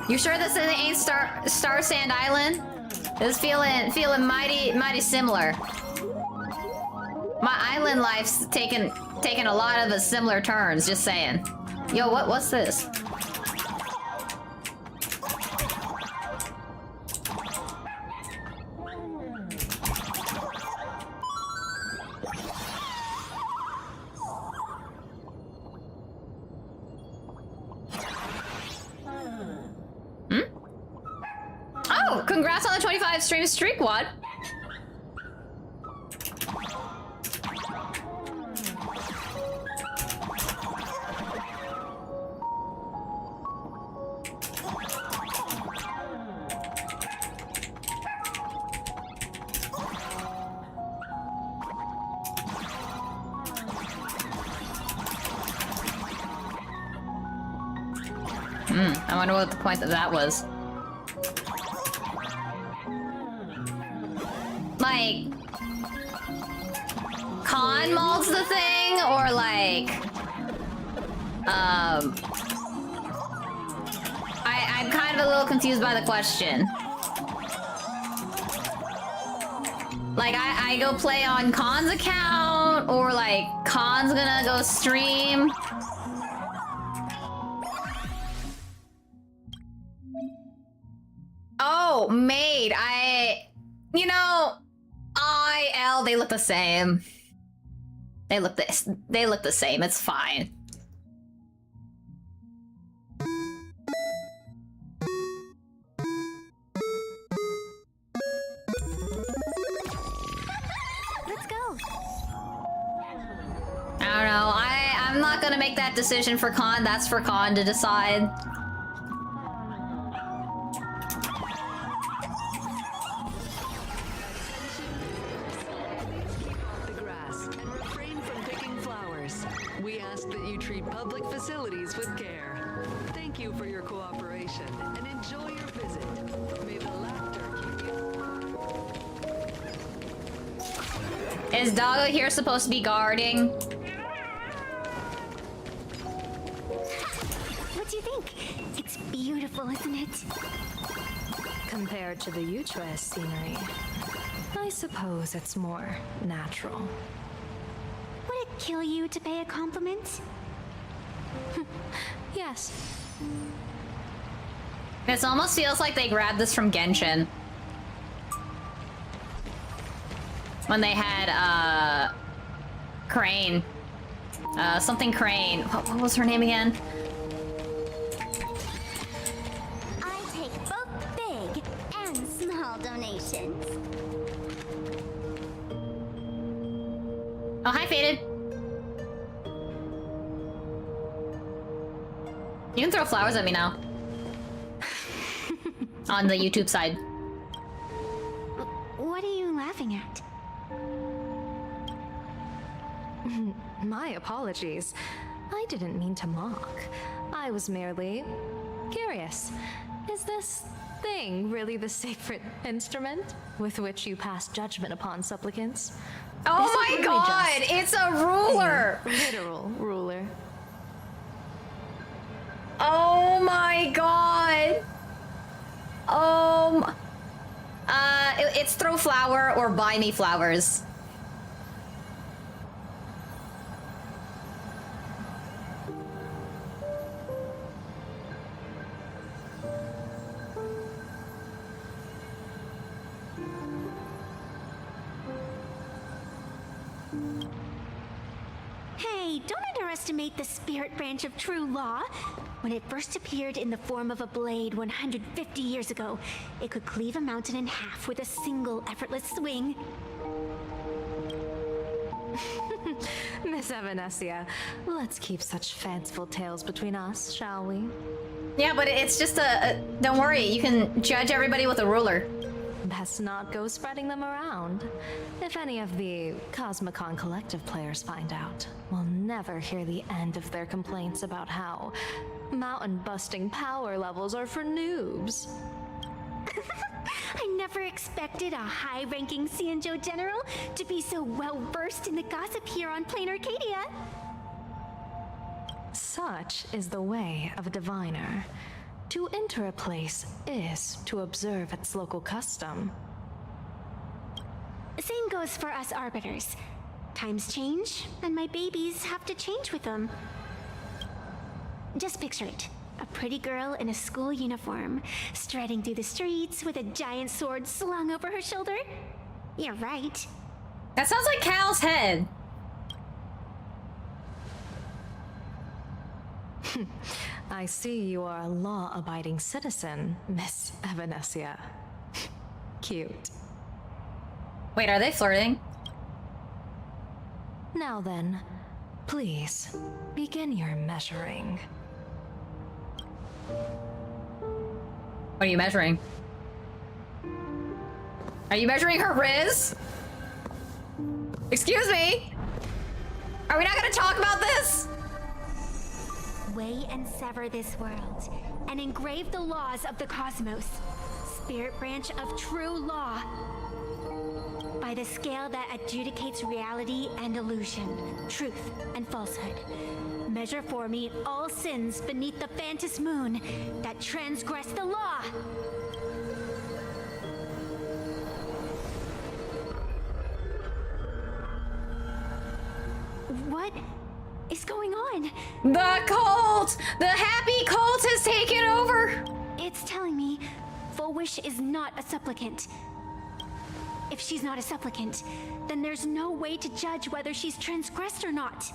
You sure this ain't Star Sand Island? It's feeling mighty similar. My island life's taking a lot of similar turns, just saying. Yo, what's this? Oh, congrats on the 25 stream streak, Wad. I wonder what the point of that was. Like, con molds the thing, or like, I'm kind of a little confused by the question. Like, I go play on Khan's account, or like, Khan's gonna go stream. Oh, maid, you know, L, they look the same. They look the same, it's fine. Let's go. I don't know, I'm not gonna make that decision for Khan, that's for Khan to decide. The grass and refrain from picking flowers. We ask that you treat public facilities with care. Thank you for your cooperation and enjoy your visit. May the laughter keep you. Is Doggo here supposed to be guarding? What do you think? It's beautiful, isn't it? Compared to the Utrecht scenery, I suppose it's more natural. Would it kill you to pay a compliment? Yes. This almost feels like they grabbed this from Genshin. When they had, Crane. Something Crane. What was her name again? I take both big and small donations. Oh, hi, Faded. You can throw flowers at me now. On the YouTube side. What are you laughing at? My apologies. I didn't mean to mock. I was merely curious. Is this thing really the sacred instrument with which you pass judgment upon supplicants? Oh Is it my really god! just It's a ruler! a literal ruler. Oh my god! It's throw flower or buy me flowers. Hey, don't underestimate the spirit branch of true law. When it first appeared in the form of a blade 150 years ago, it could cleave a mountain in half with a single effortless swing. Miss Evanescia, let's keep such fanciful tales between us, shall we? Yeah, but it's just don't worry, you can judge everybody with a ruler. Best not go spreading them around. If any of the Cosmicon Collective players find out, we'll never hear the end of their complaints about how mountain-busting power levels are for noobs. I never expected a high-ranking Xianzhou general to be so well-versed in the gossip here on Plain Arcadia. Such is the way of a diviner. To enter a place is to observe its local custom. Same goes for us arbiters. Times change, and my babies have to change with them. Just picture it. A pretty girl in a school uniform, striding through the streets with a giant sword slung over her shoulder. You're right. That sounds like Cal's head. I see you are a law-abiding citizen, Miss Evanescia. Cute. Wait, are they flirting? Now then, please, begin your measuring. What are you measuring? Are you measuring her Riz? Excuse me? Are we not gonna talk about this? sway and sever this world, and engrave the laws of the cosmos, spirit branch of true law, by the scale that adjudicates reality and illusion, truth and falsehood. Measure for me all sins beneath the Phantom moon that transgress the law. What is going on? The cult! The happy cult has taken over! It's telling me Full Wish is not a supplicant. If she's not a supplicant, then there's no way to judge whether she's transgressed or not.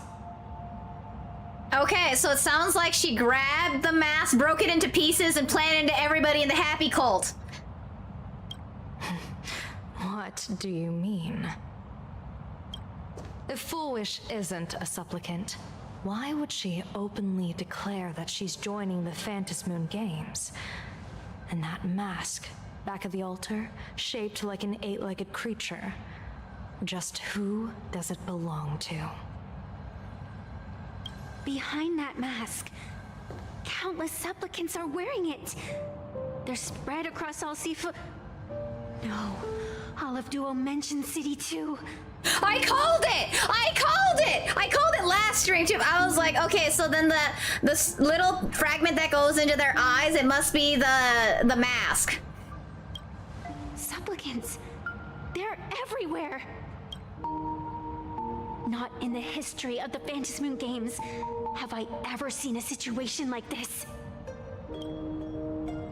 Okay, so it sounds like she grabbed the mask, broke it into pieces, and planted it to everybody in the happy cult. What do you mean? If Full Wish isn't a supplicant, why would she openly declare that she's joining the Phantom Moon Games? And that mask, back of the altar, shaped like an 8-legged creature. Just who does it belong to? Behind that mask, countless supplicants are wearing it. They're spread across all Seafeld. No, all of Duo mentioned City too. I called it! I called it! I called it last stream too. I was like, okay, so then the little fragment that goes into their eyes, it must be the mask. Supplicants, they're everywhere. Not in the history of the Phantom Moon Games have I ever seen a situation like this.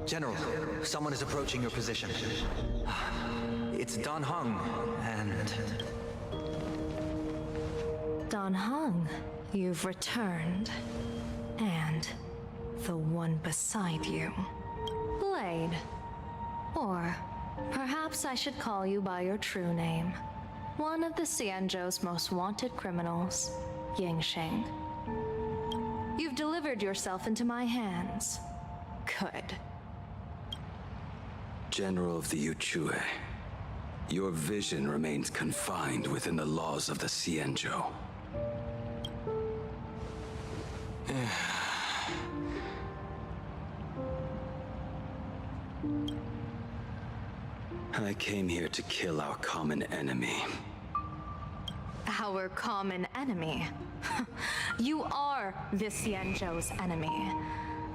General, someone is approaching your position. It's Don Hung, and... Don Hung, you've returned. And the one beside you. Blade. Or perhaps I should call you by your true name. One of the Xianzhou's most wanted criminals, Yingxing. You've delivered yourself into my hands. Good. General of the Yuchue, your vision remains confined within the laws of the Xianzhou. I came here to kill our common enemy. Our common enemy? You are the Xianzhou's enemy.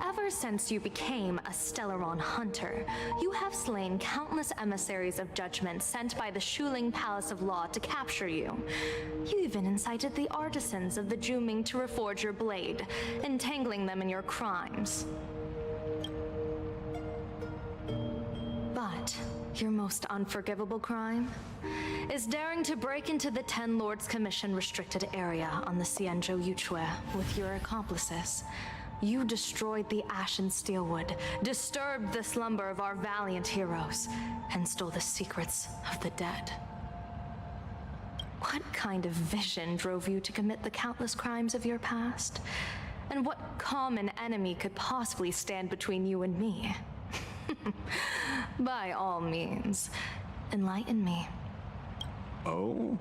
Ever since you became a Stellaron hunter, you have slain countless emissaries of judgment sent by the Shuling Palace of Law to capture you. You even incited the artisans of the Juming to reforge your blade, entangling them in your crimes. But your most unforgivable crime is daring to break into the Ten Lords Commission restricted area on the Xianzhou Yuchue with your accomplices. You destroyed the Ashen Steelwood, disturbed the slumber of our valiant heroes, and stole the secrets of the dead. What kind of vision drove you to commit the countless crimes of your past? And what common enemy could possibly stand between you and me? By all means, enlighten me. Oh?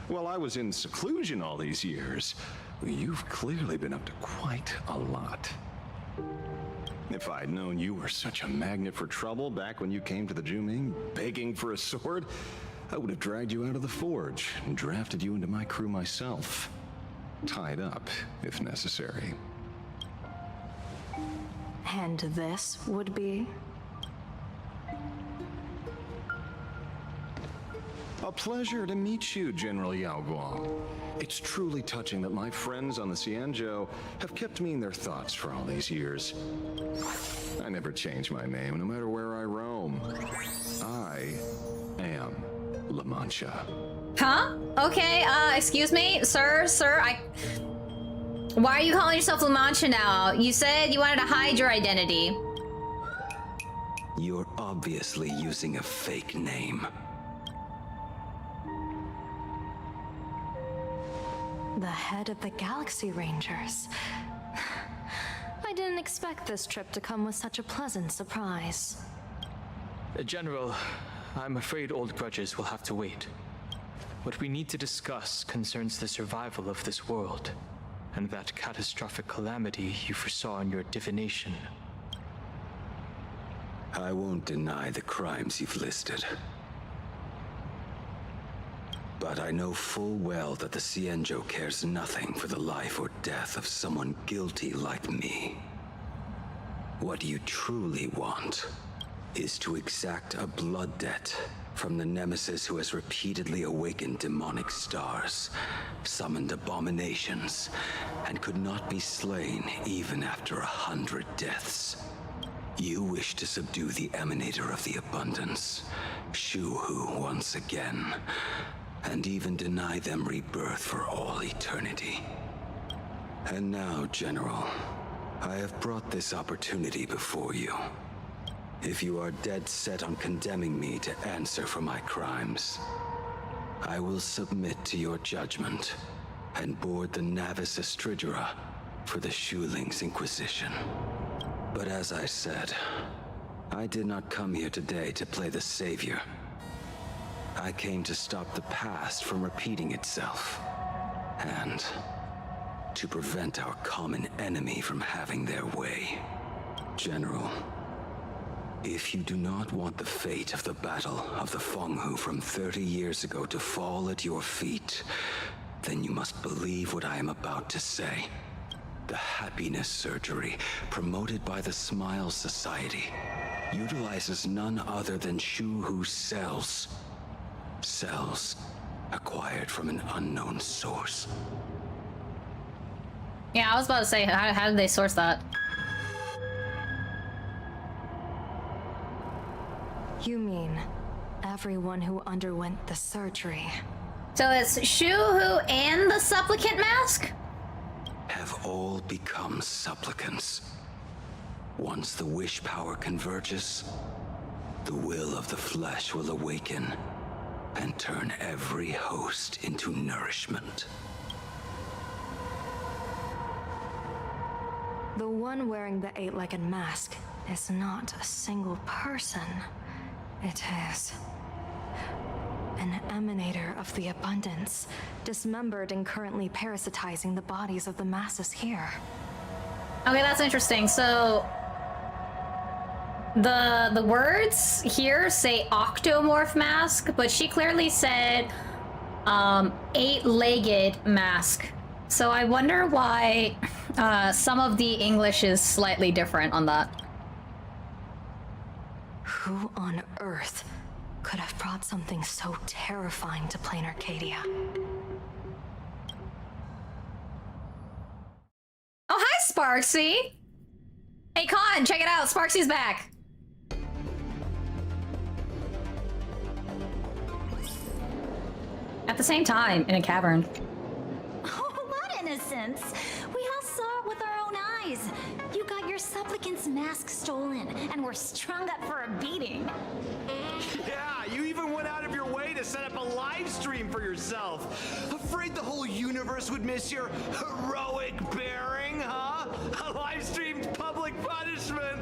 Well, I was in seclusion all these years. You've clearly been up to quite a lot. If I'd known you were such a magnet for trouble back when you came to the Juming, begging for a sword, I would have dragged you out of the forge and drafted you into my crew myself. Tied up, if necessary. And this would be? A pleasure to meet you, General Yao Guang. It's truly touching that my friends on the Xianzhou have kept me in their thoughts for all these years. I never change my name, no matter where I roam. I am La Mancha. Huh? Okay, excuse me? Sir, why are you calling yourself La Mancha now? You said you wanted to hide your identity. You're obviously using a fake name. The head of the Galaxy Rangers. I didn't expect this trip to come with such a pleasant surprise. General, I'm afraid old grudges will have to wait. What we need to discuss concerns the survival of this world. and that catastrophic calamity you foresaw in your divination. I won't deny the crimes you've listed. But I know full well that the Cienjo cares nothing for the life or death of someone guilty like me. What you truly want is to exact a blood debt from the nemesis who has repeatedly awakened demonic stars, summoned abominations, and could not be slain even after 100 deaths. You wish to subdue the Emanator of the Abundance, Shu-Hu once again, and even deny them rebirth for all eternity. And now, General, I have brought this opportunity before you. If you are dead set on condemning me to answer for my crimes, I will submit to your judgment and board the Navis Astridura for the Shuling's Inquisition. But as I said, I did not come here today to play the savior. I came to stop the past from repeating itself, and to prevent our common enemy from having their way. General, if you do not want the fate of the Battle of the Fenghu from 30 years ago to fall at your feet, then you must believe what I am about to say. The happiness surgery, promoted by the Smile Society, utilizes none other than Shu-Hu's cells. Cells acquired from an unknown source. Yeah, I was about to say, how did they source that? You mean everyone who underwent the surgery? So it's Shu-Hu and the supplicant mask? Have all become supplicants. Once the wish power converges, the will of the flesh will awaken and turn every host into nourishment. The one wearing the eight-legged mask is not a single person. It is an emanator of the abundance, dismembered and currently parasitizing the bodies of the masses here. Okay, that's interesting. So the words here say octomorph mask, but she clearly said eight-legged mask. So I wonder why some of the English is slightly different on that. Who on earth could have brought something so terrifying to plain Arcadia? Oh, hi, Sparksy! Hey, Con, check it out. Sparksy's back. At the same time, in a cavern. Oh, what innocence! We all saw it with our own eyes. You got your supplicant's mask stolen, and were strung up for a beating. Yeah, you even went out of your way to set up a live stream for yourself. Afraid the whole universe would miss your heroic bearing, huh? A live streamed public punishment.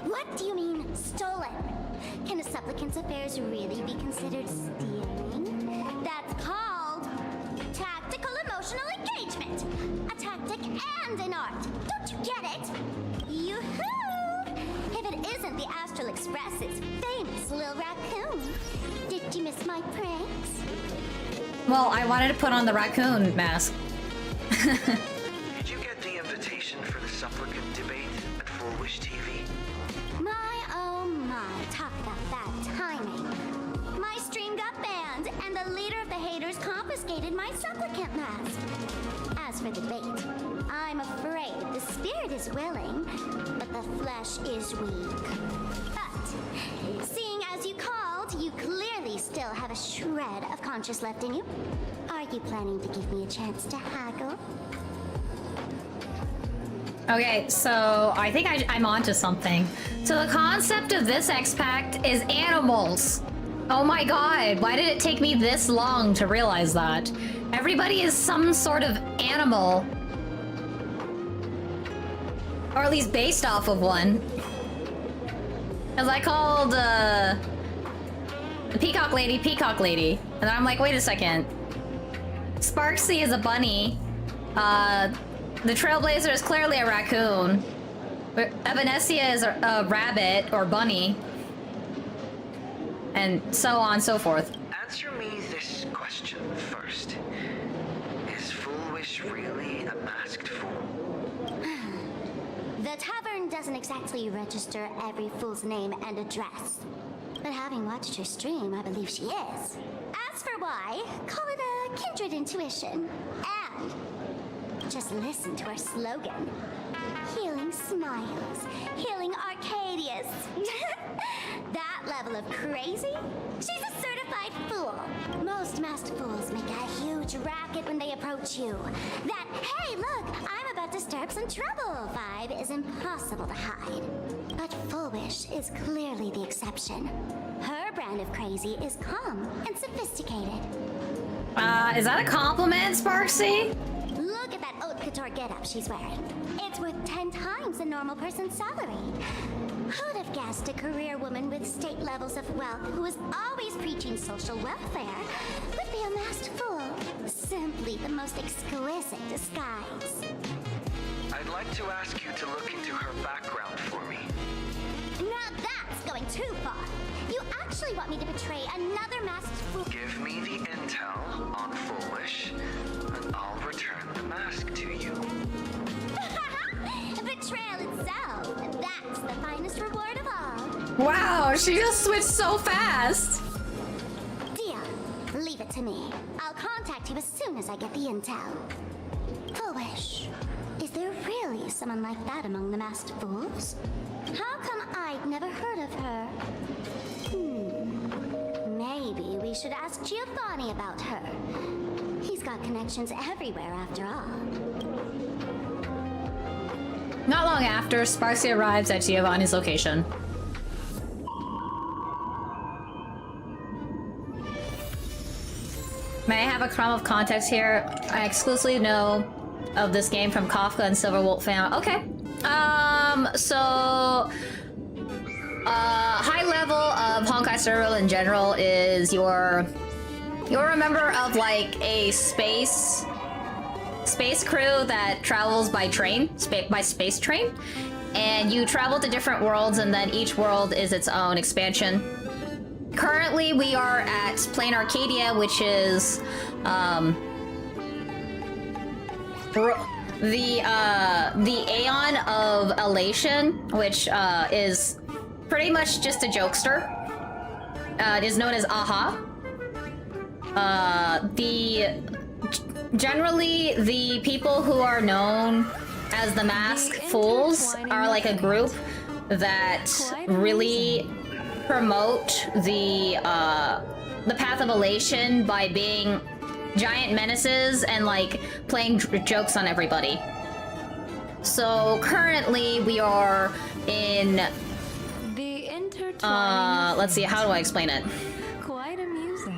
What do you mean, stolen? Can a supplicant's affairs really be considered stealing? That's called tactical emotional engagement. A tactic and an art. Don't you get it? Yoo-hoo! If it isn't the Astral Express's famous Lil Raccoon. Did you miss my pranks? Well, I wanted to put on the raccoon mask. Did you get the invitation for the supplicant debate at Full Wish TV? My, oh my, talk about that timing. My stream got banned, and the leader of the haters confiscated my supplicant mask. As for the debate, I'm afraid the spirit is willing, but the flesh is weak. But, seeing as you called, you clearly still have a shred of conscience left in you. Are you planning to give me a chance to haggle? Okay, so I think I'm onto something. So the concept of this X-Pact is animals. Oh my god, why did it take me this long to realize that? Everybody is some sort of animal. Or at least based off of one. Because I called the Peacock Lady. And then I'm like, wait a second. Sparksy is a bunny. The Trailblazer is clearly a raccoon. Evanescia is a rabbit or bunny. And so on and so forth. Answer me this question first. Is Foolish really a masked fool? The tavern doesn't exactly register every fool's name and address. But having watched her stream, I believe she is. As for why, call it a kindred intuition. And just listen to her slogan. Healing smiles, healing Arcadius. That level of crazy? She's a certified fool. Most masked fools make a huge racket when they approach you. That, hey, look, I'm about to stir up some trouble vibe is impossible to hide. But Foolish is clearly the exception. Her brand of crazy is calm and sophisticated. Is that a compliment, Sparksy? Look at that haute couture getup she's wearing. It's worth 10 times a normal person's salary. Who'd have guessed a career woman with state levels of wealth who was always preaching social welfare would be a masked fool? Simply the most exquisite disguise. I'd like to ask you to look into her background for me. Now that's going too far. You actually want me to betray another masked fool? Give me the intel on Foolish, and I'll return the mask to you. Betrayal itself. That's the finest reward of all. Wow, she just switched so fast. Deal. Leave it to me. I'll contact you as soon as I get the intel. Foolish. Is there really someone like that among the masked fools? How come I'd never heard of her? Maybe we should ask Giovanni about her. He's got connections everywhere after all. Not long after, Sparksy arrives at Giovanni's location. May I have a crumb of context here? I exclusively know of this game from Kafka and Silverwolf fan. Okay. High level of Honkai Star Rail in general is you're a member of like a space crew that travels by train, by space train, and you travel to different worlds, and then each world is its own expansion. Currently, we are at Plain Arcadia, which is the Aeon of Elation, which is pretty much just a jokester. It is known as Aha. Generally, the people who are known as the Masked Fools are like a group that really promote the path of elation by being giant menaces and like playing jokes on everybody. So currently we are in let's see, how do I explain it? Quite amusing.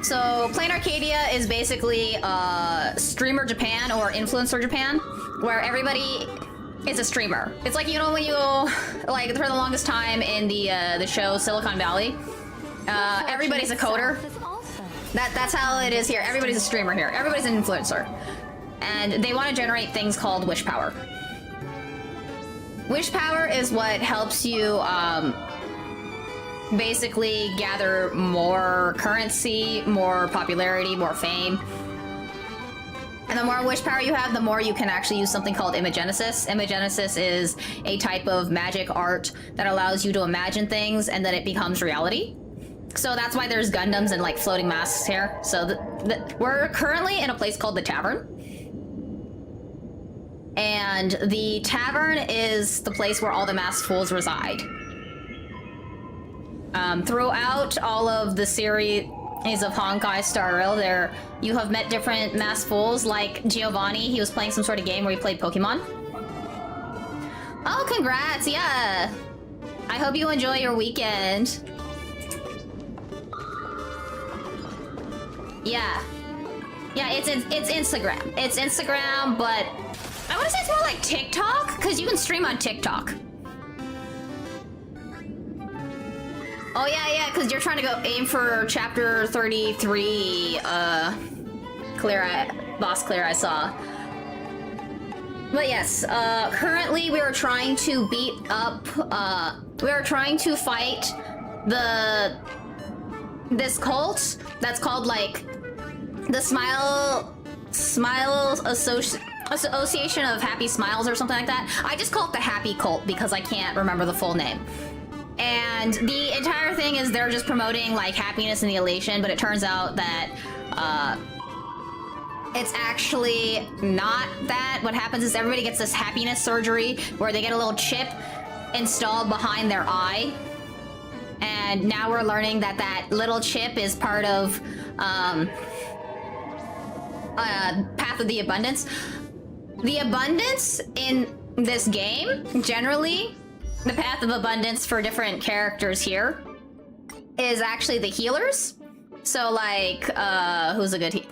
So Plain Arcadia is basically streamer Japan or influencer Japan, where everybody is a streamer. It's like, you know, when you like for the longest time in the show Silicon Valley, everybody's a coder. That's how it is here. Everybody's a streamer here. Everybody's an influencer, and they want to generate things called wish power. Wish power is what helps you basically gather more currency, more popularity, more fame. And the more wish power you have, the more you can actually use something called Imagenesis. Imagenesis is a type of magic art that allows you to imagine things and then it becomes reality. So that's why there's Gundams and like floating masks here. So we're currently in a place called the Tavern. And the Tavern is the place where all the masked fools reside. Throughout all of the series of Honkai Star Rail, you have met different masked fools, like Giovanni. He was playing some sort of game where he played Pokemon. Oh, congrats! Yeah, I hope you enjoy your weekend. Yeah, it's Instagram. It's Instagram, but I want to say it's more like TikTok, because you can stream on TikTok. Oh yeah, because you're trying to go aim for chapter 33, Boss Clear, I saw. But yes, currently we are trying to beat up, we are trying to fight this cult that's called like the Association of Happy Smiles or something like that. I just call it the Happy Cult because I can't remember the full name. And the entire thing is they're just promoting like happiness and the elation, but it turns out that it's actually not that. What happens is everybody gets this happiness surgery where they get a little chip installed behind their eye. And now we're learning that that little chip is part of Path of the Abundance. The abundance in this game, generally, the Path of Abundance for different characters here is actually the healers. So like, who's a good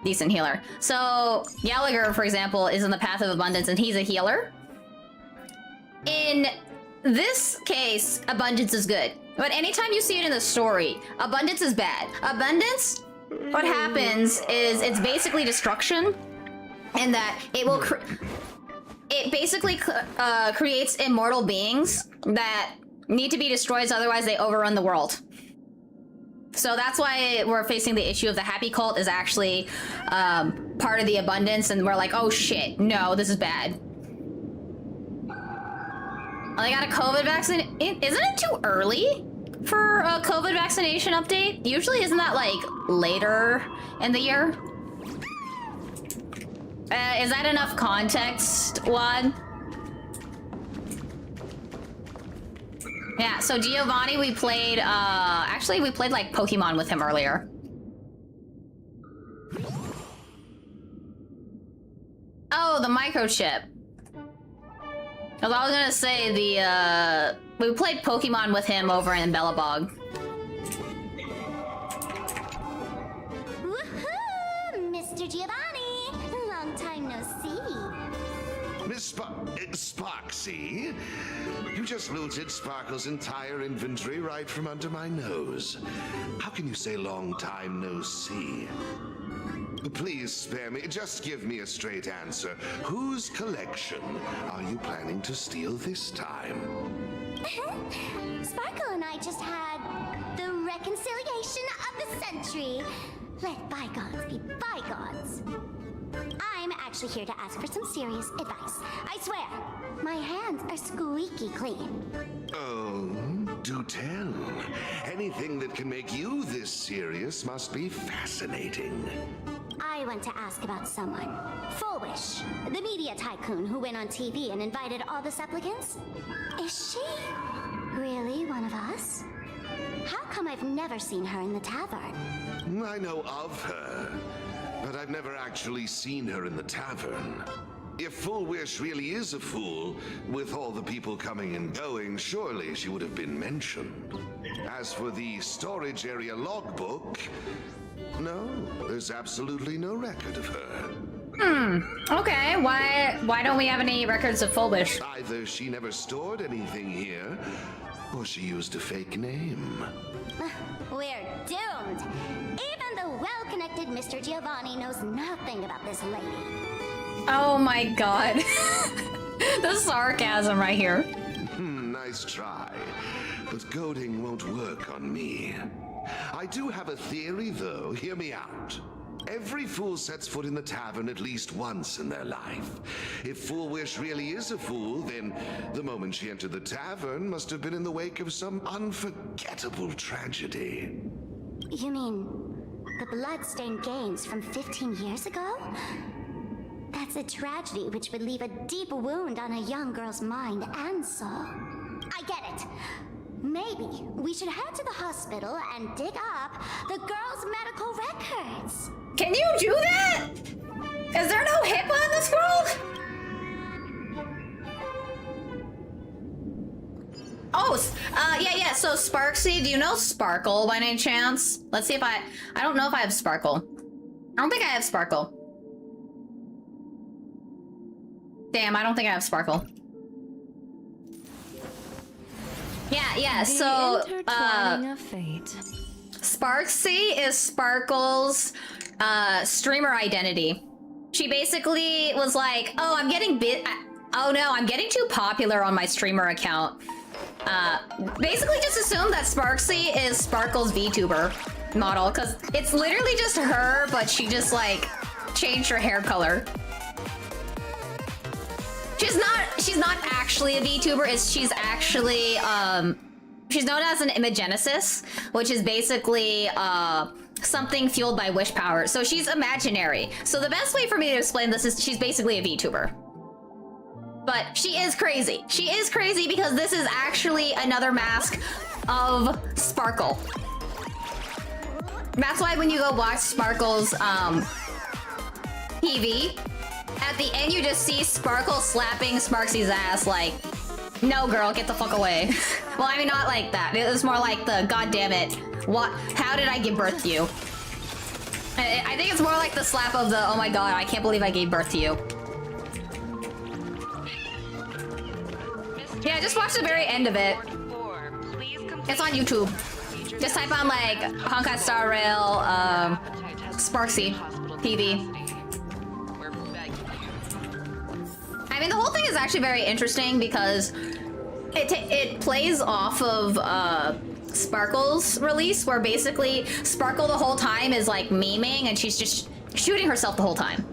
decent healer? So Gallagher, for example, is in the Path of Abundance and he's a healer. In this case, abundance is good. But anytime you see it in the story, abundance is bad. Abundance, what happens is it's basically destruction, in that it will it basically creates immortal beings that need to be destroyed, otherwise they overrun the world. So that's why we're facing the issue of the happy cult is actually part of the abundance, and we're like, oh shit, no, this is bad. They got a COVID vaccine. Isn't it too early for a COVID vaccination update? Usually isn't that like later in the year? Is that enough context, Wad? Yeah, so Giovanni, we played, actually we played like Pokemon with him earlier. Oh, the microchip. Because I was gonna say we played Pokemon with him over in Bellabog. Woohoo! Mr. Giovanni! Long time no see. Miss Sparksy, you just looted Sparkle's entire inventory right from under my nose. How can you say long time no see? Please spare me. Just give me a straight answer. Whose collection are you planning to steal this time? Sparkle and I just had the reconciliation of the century. Let bygones be bygones. I'm actually here to ask for some serious advice. I swear, my hands are squeaky clean. Oh, do tell. Anything that can make you this serious must be fascinating. I want to ask about someone. Full Wish, the media tycoon who went on TV and invited all the supplicants. Is she really one of us? How come I've never seen her in the tavern? I know of her, but I've never actually seen her in the tavern. If Full Wish really is a fool, with all the people coming and going, surely she would have been mentioned. As for the storage area logbook, no, there's absolutely no record of her. Okay, why don't we have any records of Full Wish? Either she never stored anything here, or she used a fake name. We're doomed. Even the well-connected Mr. Giovanni knows nothing about this lady. Oh my god. The sarcasm right here. Nice try. But goading won't work on me. I do have a theory, though. Hear me out. Every fool sets foot in the tavern at least once in their life. If Full Wish really is a fool, then the moment she entered the tavern must have been in the wake of some unforgettable tragedy. You mean the blood-stained games from 15 years ago? That's a tragedy which would leave a deep wound on a young girl's mind and soul. I get it. Maybe we should head to the hospital and dig up the girl's medical records. Can you do that? Is there no HIPAA in this world? Oh, yeah, so Sparksy, do you know Sparkle by any chance? Let's see if I don't know if I have Sparkle. I don't think I have Sparkle. Damn, I don't think I have Sparkle. Yeah, so, of fate. Sparksy is Sparkle's, streamer identity. She basically was like, oh, I'm getting oh no, I'm getting too popular on my streamer account. Basically just assume that Sparksy is Sparkle's VTuber model, because it's literally just her, but she just like changed her hair color. She's not actually a VTuber, she's actually she's known as an imagenesis, which is basically something fueled by wish power. So she's imaginary. So the best way for me to explain this is she's basically a VTuber. But she is crazy. She is crazy because this is actually another mask of Sparkle. That's why when you go watch Sparkle's TV, at the end you just see Sparkle slapping Sparksy's ass like, no girl, get the fuck away. Well, I mean, not like that. It was more like the, god damn it, what, how did I give birth to you? I think it's more like the slap of the, oh my god, I can't believe I gave birth to you. Yeah, just watch the very end of it. It's on YouTube. Just type on like Honkai Star Rail, Sparksy TV. I mean, the whole thing is actually very interesting because it plays off of Sparkle's release, where basically Sparkle the whole time is like memeing and she's just shooting herself the whole time.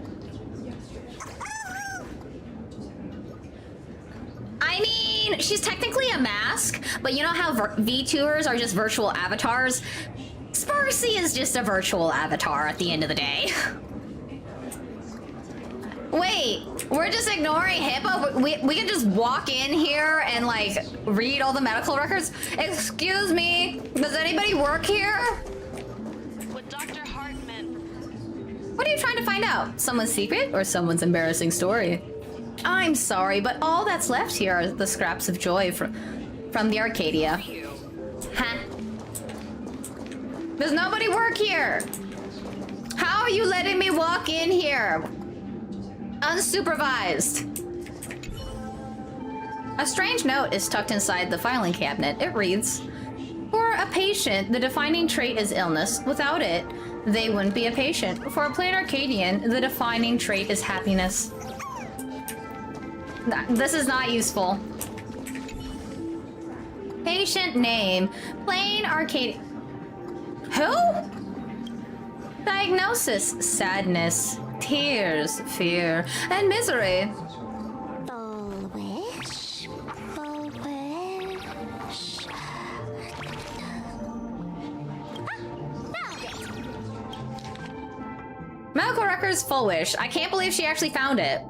I mean, she's technically a mask, but you know how VTubers are just virtual avatars? Sparksy is just a virtual avatar at the end of the day. Wait, we're just ignoring HIPAA? We can just walk in here and like read all the medical records? Excuse me, does anybody work here? With Dr. Hartman. What are you trying to find out? Someone's secret or someone's embarrassing story? I'm sorry, but all that's left here are the scraps of joy from the Arcadia. Huh? Does nobody work here? How are you letting me walk in here? Unsupervised. A strange note is tucked inside the filing cabinet. It reads, for a patient, the defining trait is illness. Without it, they wouldn't be a patient. For a plain Arcadian, the defining trait is happiness. This is not useful. Patient name, plain Arcadian. Who? Diagnosis, sadness, tears, fear, and misery. Full wish. Full wish. Medical records, full wish. I can't believe she actually found it.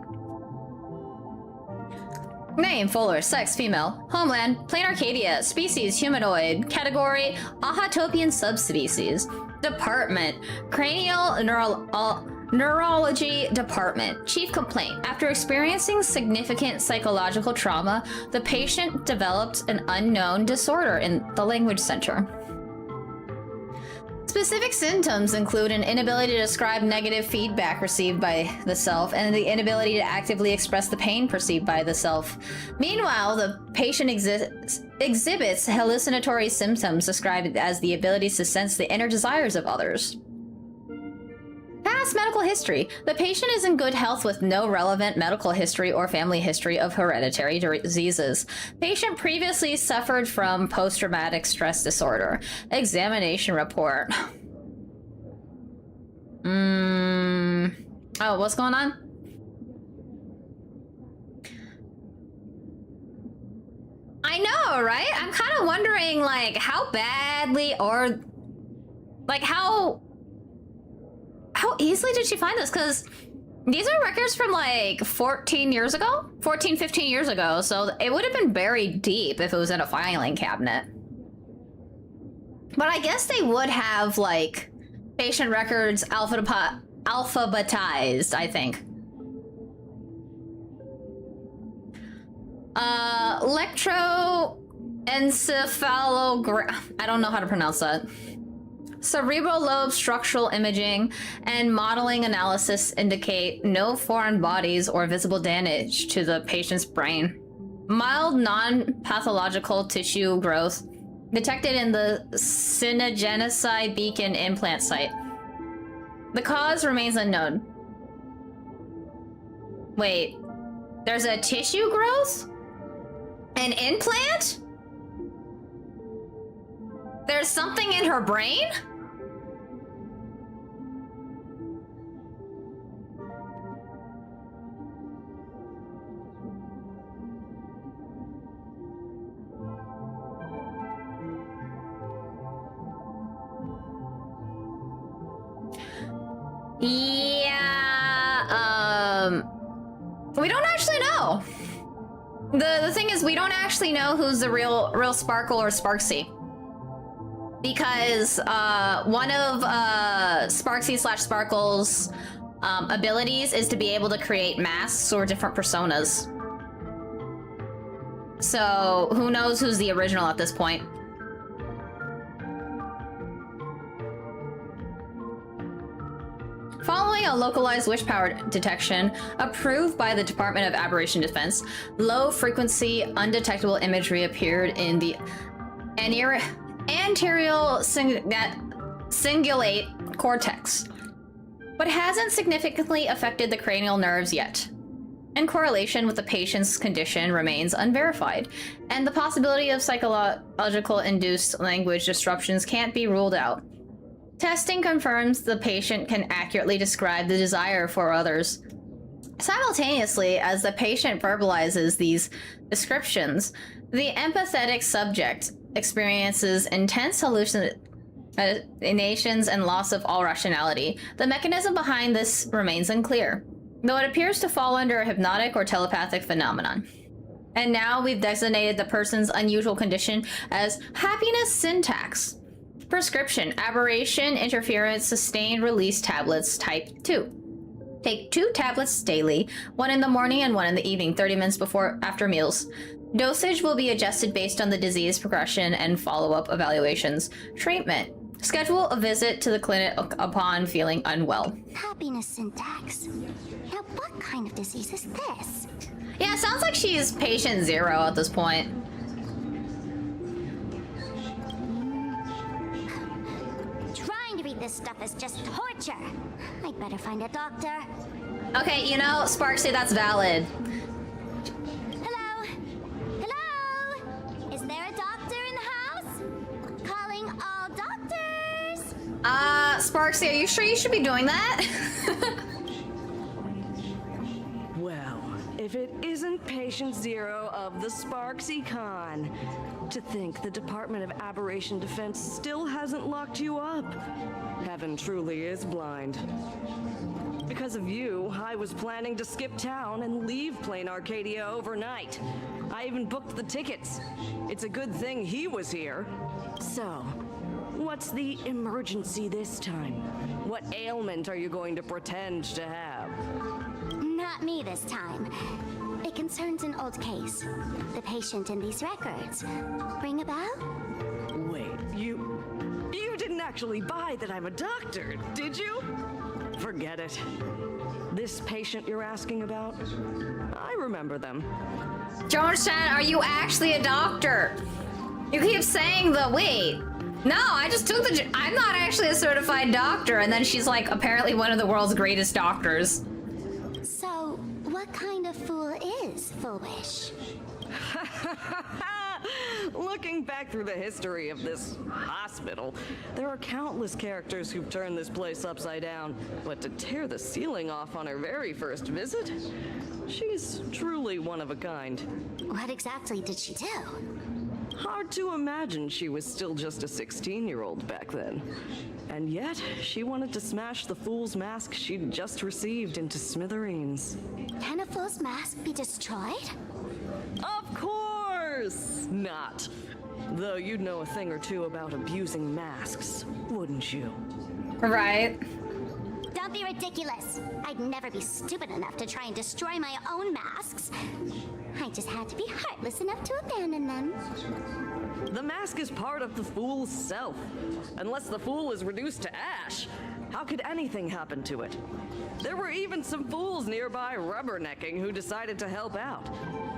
Name, Fuller, sex, female. Homeland, plain Arcadia. Species, humanoid. Category, Ahatopian subspecies. Department, cranial neurology department. Chief complaint, after experiencing significant psychological trauma, the patient developed an unknown disorder in the language center. Specific symptoms include an inability to describe negative feedback received by the self and the inability to actively express the pain perceived by the self. Meanwhile, the patient exhibits hallucinatory symptoms described as the ability to sense the inner desires of others. Past medical history. The patient is in good health with no relevant medical history or family history of hereditary diseases. Patient previously suffered from post-traumatic stress disorder. Examination report. Oh, what's going on? I know, right? I'm kind of wondering, like, how badly or... like, how easily did she find this? Because these are records from like 14 years ago? 14, 15 years ago. So it would have been buried deep if it was in a filing cabinet. But I guess they would have like patient records alphabetized, I think. Electroencephalogram. I don't know how to pronounce that. Cerebral lobe structural imaging and modeling analysis indicate no foreign bodies or visible damage to the patient's brain. Mild non-pathological tissue growth detected in the synogenesis beacon implant site. The cause remains unknown. Wait, there's a tissue growth? An implant? There's something in her brain? Yeah, we don't actually know. The thing is, we don't actually know who's the real Sparkle or Sparksy. Because one of Sparksy/Sparkle's abilities is to be able to create masks or different personas. So who knows who's the original at this point. Following a localized wish power detection approved by the Department of Aberration Defense, low-frequency, undetectable imagery appeared in the anterior cingulate cortex, but hasn't significantly affected the cranial nerves yet. And correlation with the patient's condition remains unverified, and the possibility of psychological-induced language disruptions can't be ruled out. Testing confirms the patient can accurately describe the desire for others. Simultaneously, as the patient verbalizes these descriptions, the empathetic subject experiences intense hallucinations and loss of all rationality. The mechanism behind this remains unclear, though it appears to fall under a hypnotic or telepathic phenomenon. And now we've designated the person's unusual condition as happiness syntax. Prescription: aberration interference sustained release tablets type 2. Take 2 tablets daily, 1 in the morning and 1 in the evening, 30 minutes after meals. Dosage will be adjusted based on the disease progression and follow-up evaluations. Treatment: schedule a visit to the clinic upon feeling unwell. Happiness syntax. Now, what kind of disease is this? Yeah, it sounds like she's patient 0 at this point. Trying to read this stuff is just torture. I'd better find a doctor. Okay, you know, Sparksy, that's valid. Hello? Hello? Is there a doctor in the house? Calling all doctors? Sparksy, are you sure you should be doing that? Well, if it isn't patient 0 of the Sparksy Con. To think the Department of Aberration Defense still hasn't locked you up. Heaven truly is blind. Because of you, I was planning to skip town and leave Plain Arcadia overnight. I even booked the tickets. It's a good thing he was here. So, what's the emergency this time? What ailment are you going to pretend to have? Not me this time. It concerns an old case. The patient in these records. Ring a bell? Wait, you didn't actually buy that I'm a doctor, did you? Forget it. This patient you're asking about? I remember them. Jones-chan, are you actually a doctor? You keep saying wait. No, I just took I'm not actually a certified doctor. And then she's like, apparently one of the world's greatest doctors. So, what kind of fool is Foolish? Looking back through the history of this hospital, there are countless characters who've turned this place upside down. But to tear the ceiling off on her very first visit, she's truly one of a kind. What exactly did she do? Hard to imagine she was still just a 16-year-old back then. And yet, she wanted to smash the fool's mask she'd just received into smithereens. Can a fool's mask be destroyed? Of course not. Though you'd know a thing or two about abusing masks, wouldn't you? Right. Don't be ridiculous. I'd never be stupid enough to try and destroy my own masks. I just had to be heartless enough to abandon them. The mask is part of the fool's self. Unless the fool is reduced to ash, how could anything happen to it? There were even some fools nearby rubbernecking who decided to help out.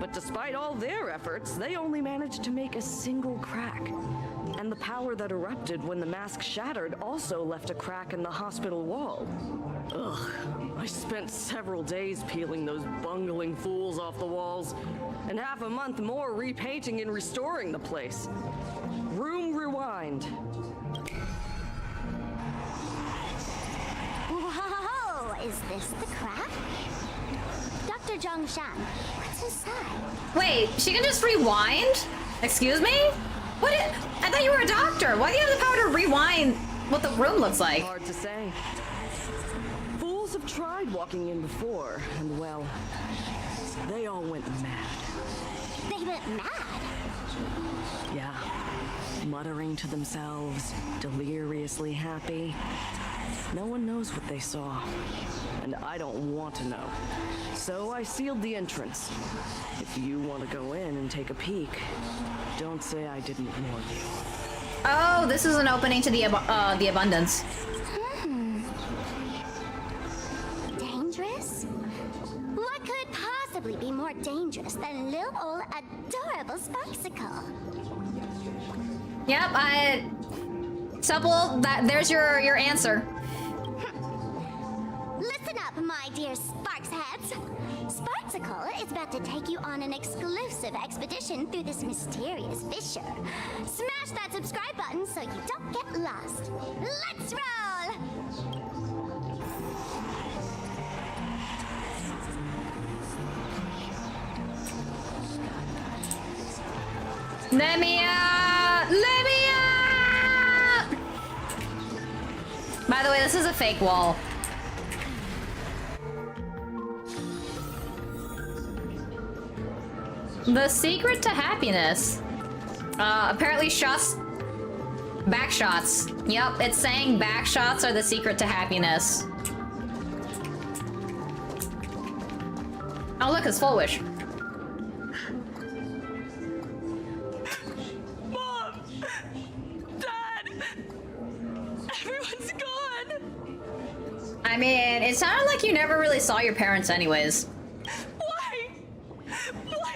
But despite all their efforts, they only managed to make a single crack. And the power that erupted when the mask shattered also left a crack in the hospital wall. Ugh, I spent spent several days peeling those bungling fools off the walls, and half a month more repainting and restoring the place. Room rewind. Whoa! Is this the crack? Dr. Zhongshan, what's inside? Wait, she can just rewind? Excuse me? What? I thought you were a doctor. Why do you have the power to rewind what the room looks like? Hard to say. Fools have tried walking in before, and well, they all went mad. They went mad? Yeah. Muttering to themselves, deliriously happy. No one knows what they saw, and I don't want to know. So I sealed the entrance. If you want to go in and take a peek, don't say I didn't warn you. Oh, this is an opening to the abundance. Dangerous? What could possibly be more dangerous than little old adorable Sparksicle? Yep, Supple, there's your answer. Listen up, my dear Sparks heads. Sparksicle is about to take you on an exclusive expedition through this mysterious fissure. Smash that subscribe button so you don't get lost. Let's roll! Let me out! Let me out! By the way, this is a fake wall. The secret to happiness. Apparently shots... Back shots. Yep, it's saying back shots are the secret to happiness. Oh look, it's Full Wish. Mom! Dad! Everyone's gone! I mean, it sounded like you never really saw your parents anyways. Why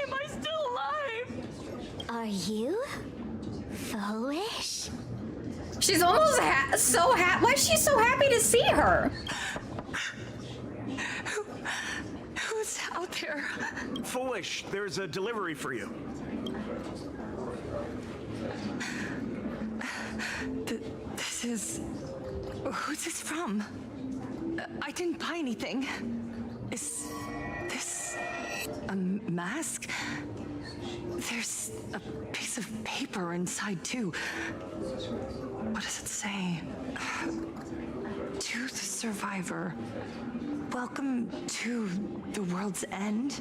am I still alive? Are you foolish? She's almost so happy. Why is she so happy to see her? Who's out there? Foolish, there's a delivery for you. This is... Who's this from? I didn't buy anything. Is this a mask? There's a piece of paper inside too. What does it say? To the survivor. Welcome to the world's end.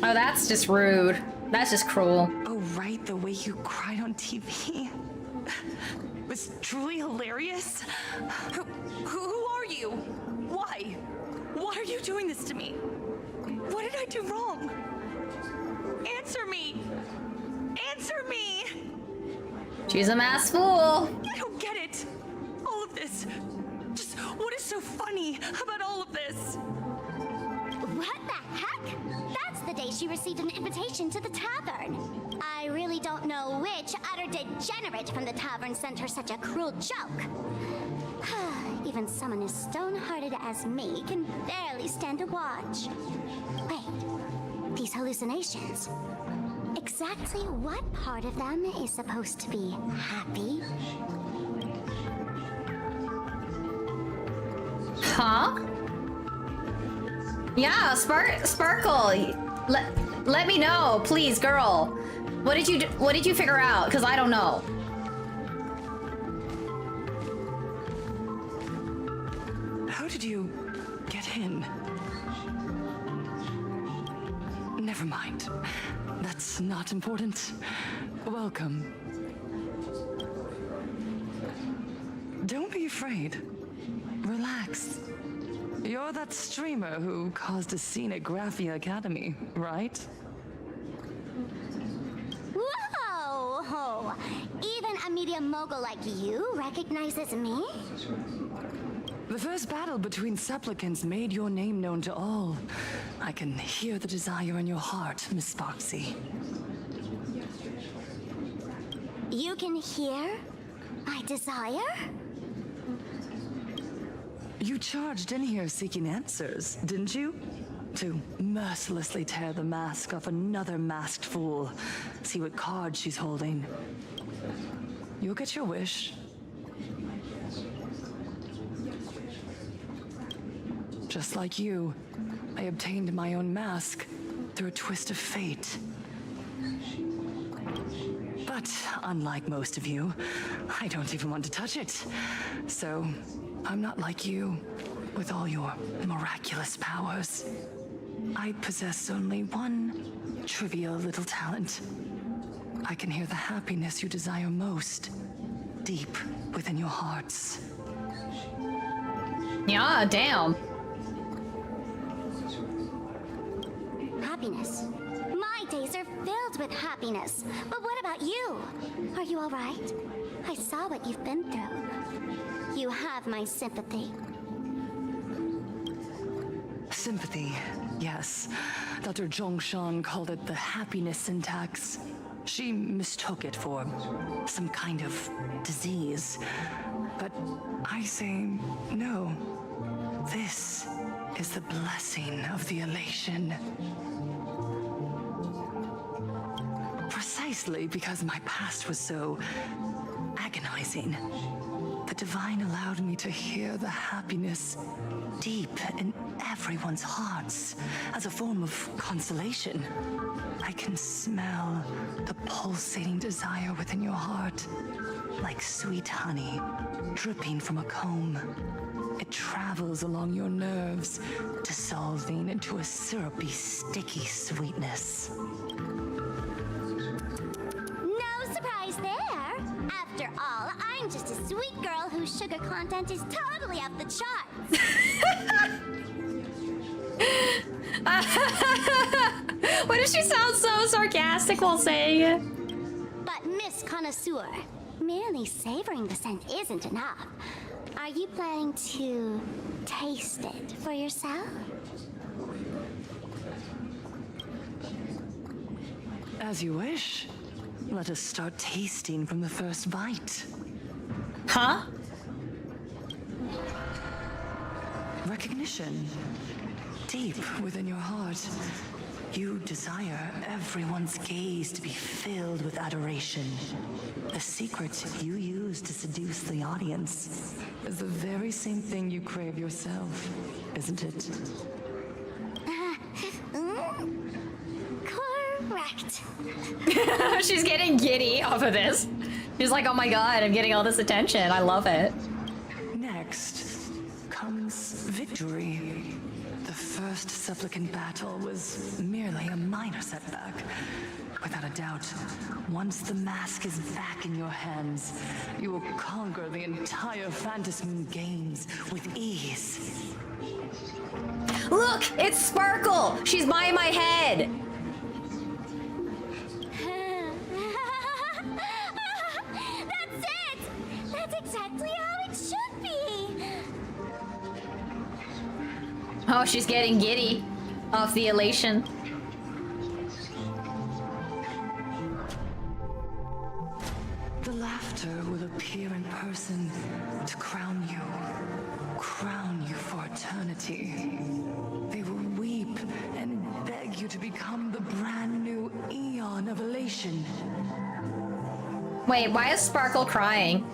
Oh, that's just rude. That's just cruel. Oh, right, the way you cried on TV. Was truly hilarious. Who are you? Why? Why are you doing this to me? What did I do wrong? Answer me! Answer me! She's a masked fool. I don't get it. All of this. Just what is so funny about all of this? What the heck? That's the day she received an invitation to the tavern. I really don't know which utter degenerate from the tavern sent her such a cruel joke. Even someone as stone-hearted as me can barely stand to watch. Wait, these hallucinations. Exactly what part of them is supposed to be happy? Huh? Yeah, Sparkle. Let me know, please, girl. What did you figure out? Because I don't know. How did you get in? Never mind. That's not important. Welcome. Don't be afraid. Relax. You're that streamer who caused a scene at Graphia Academy, right? Whoa! Even a media mogul like you recognizes me? The first battle between supplicants made your name known to all. I can hear the desire in your heart, Miss Sparksy. You can hear my desire? You charged in here seeking answers, didn't you? To mercilessly tear the mask off another masked fool. See what card she's holding. You'll get your wish. Just like you, I obtained my own mask through a twist of fate. But unlike most of you, I don't even want to touch it. So, I'm not like you, with all your miraculous powers. I possess only one trivial little talent. I can hear the happiness you desire most, deep within your hearts. Yeah, damn. Happiness. My days are filled with happiness. But what about you? Are you all right? I saw what you've been through. You have my sympathy. Sympathy, yes. Dr. Zhongshan called it the happiness syntax. She mistook it for some kind of disease. But I say no. This is the blessing of the elation. Precisely because my past was so agonizing, the divine allowed me to hear the happiness deep in everyone's hearts as a form of consolation. I can smell the pulsating desire within your heart, like sweet honey dripping from a comb. It travels along your nerves, dissolving into a syrupy, sticky sweetness. No surprise there. After all, I'm just a sweet girl whose sugar content is totally off the charts. Why does she sound so sarcastic while saying it? But Miss Connoisseur, merely savoring the scent isn't enough. Are you planning to taste it for yourself? As you wish. Let us start tasting from the first bite. Huh? Recognition. Deep within your heart, you desire everyone's gaze to be filled with adoration. The secret you use to seduce the audience is the very same thing you crave yourself, isn't it? Correct. She's getting giddy off of this. She's like, oh my god, I'm getting all this attention. I love it. Next comes victory. The first supplicant battle was merely a minor setback. Without a doubt, once the mask is back in your hands, you will conquer the entire Phantasm Moon games with ease. Look, it's Sparkle. She's by my head. That's it! That's exactly how it should be! Oh, she's getting giddy off the elation. The laughter will appear in person to crown you for eternity. They will weep and beg you to become the brand new eon of elation. Wait, why is Sparkle crying?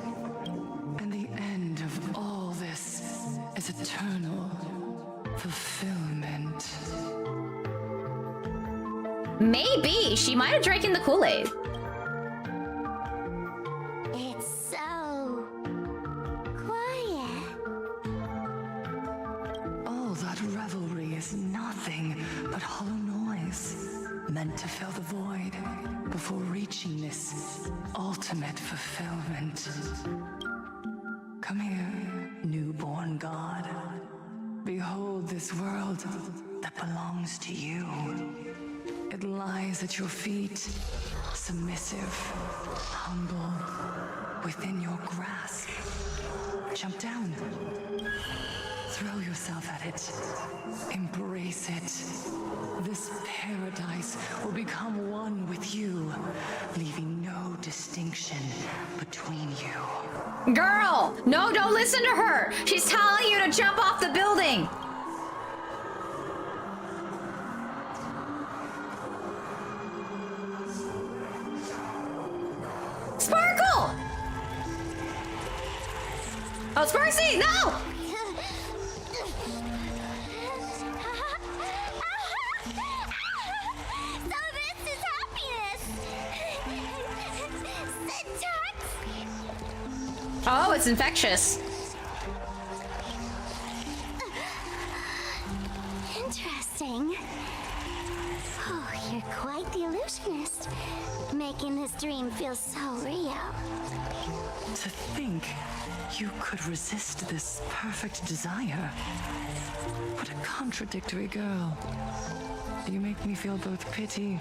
And the end of all this is eternal fulfillment. Maybe she might have drank in the Kool-Aid. It's so quiet. All that revelry is nothing but hollow noise, meant to fill the void before reaching this ultimate fulfillment. Come here, newborn god. Behold this world that belongs to you. It lies at your feet, submissive, humble, within your grasp. Jump down. Throw yourself at it. Embrace it. This paradise will become one with you, leaving no distinction between you. Girl! No, don't listen to her! She's telling you to jump off the building! Sparkle! Oh, Sparksy, no! So this is happiness! Syntax! Oh, it's infectious. Interesting. Oh, you're quite the illusionist, making this dream feel so real. To think you could resist this perfect desire. What a contradictory girl. You make me feel both pity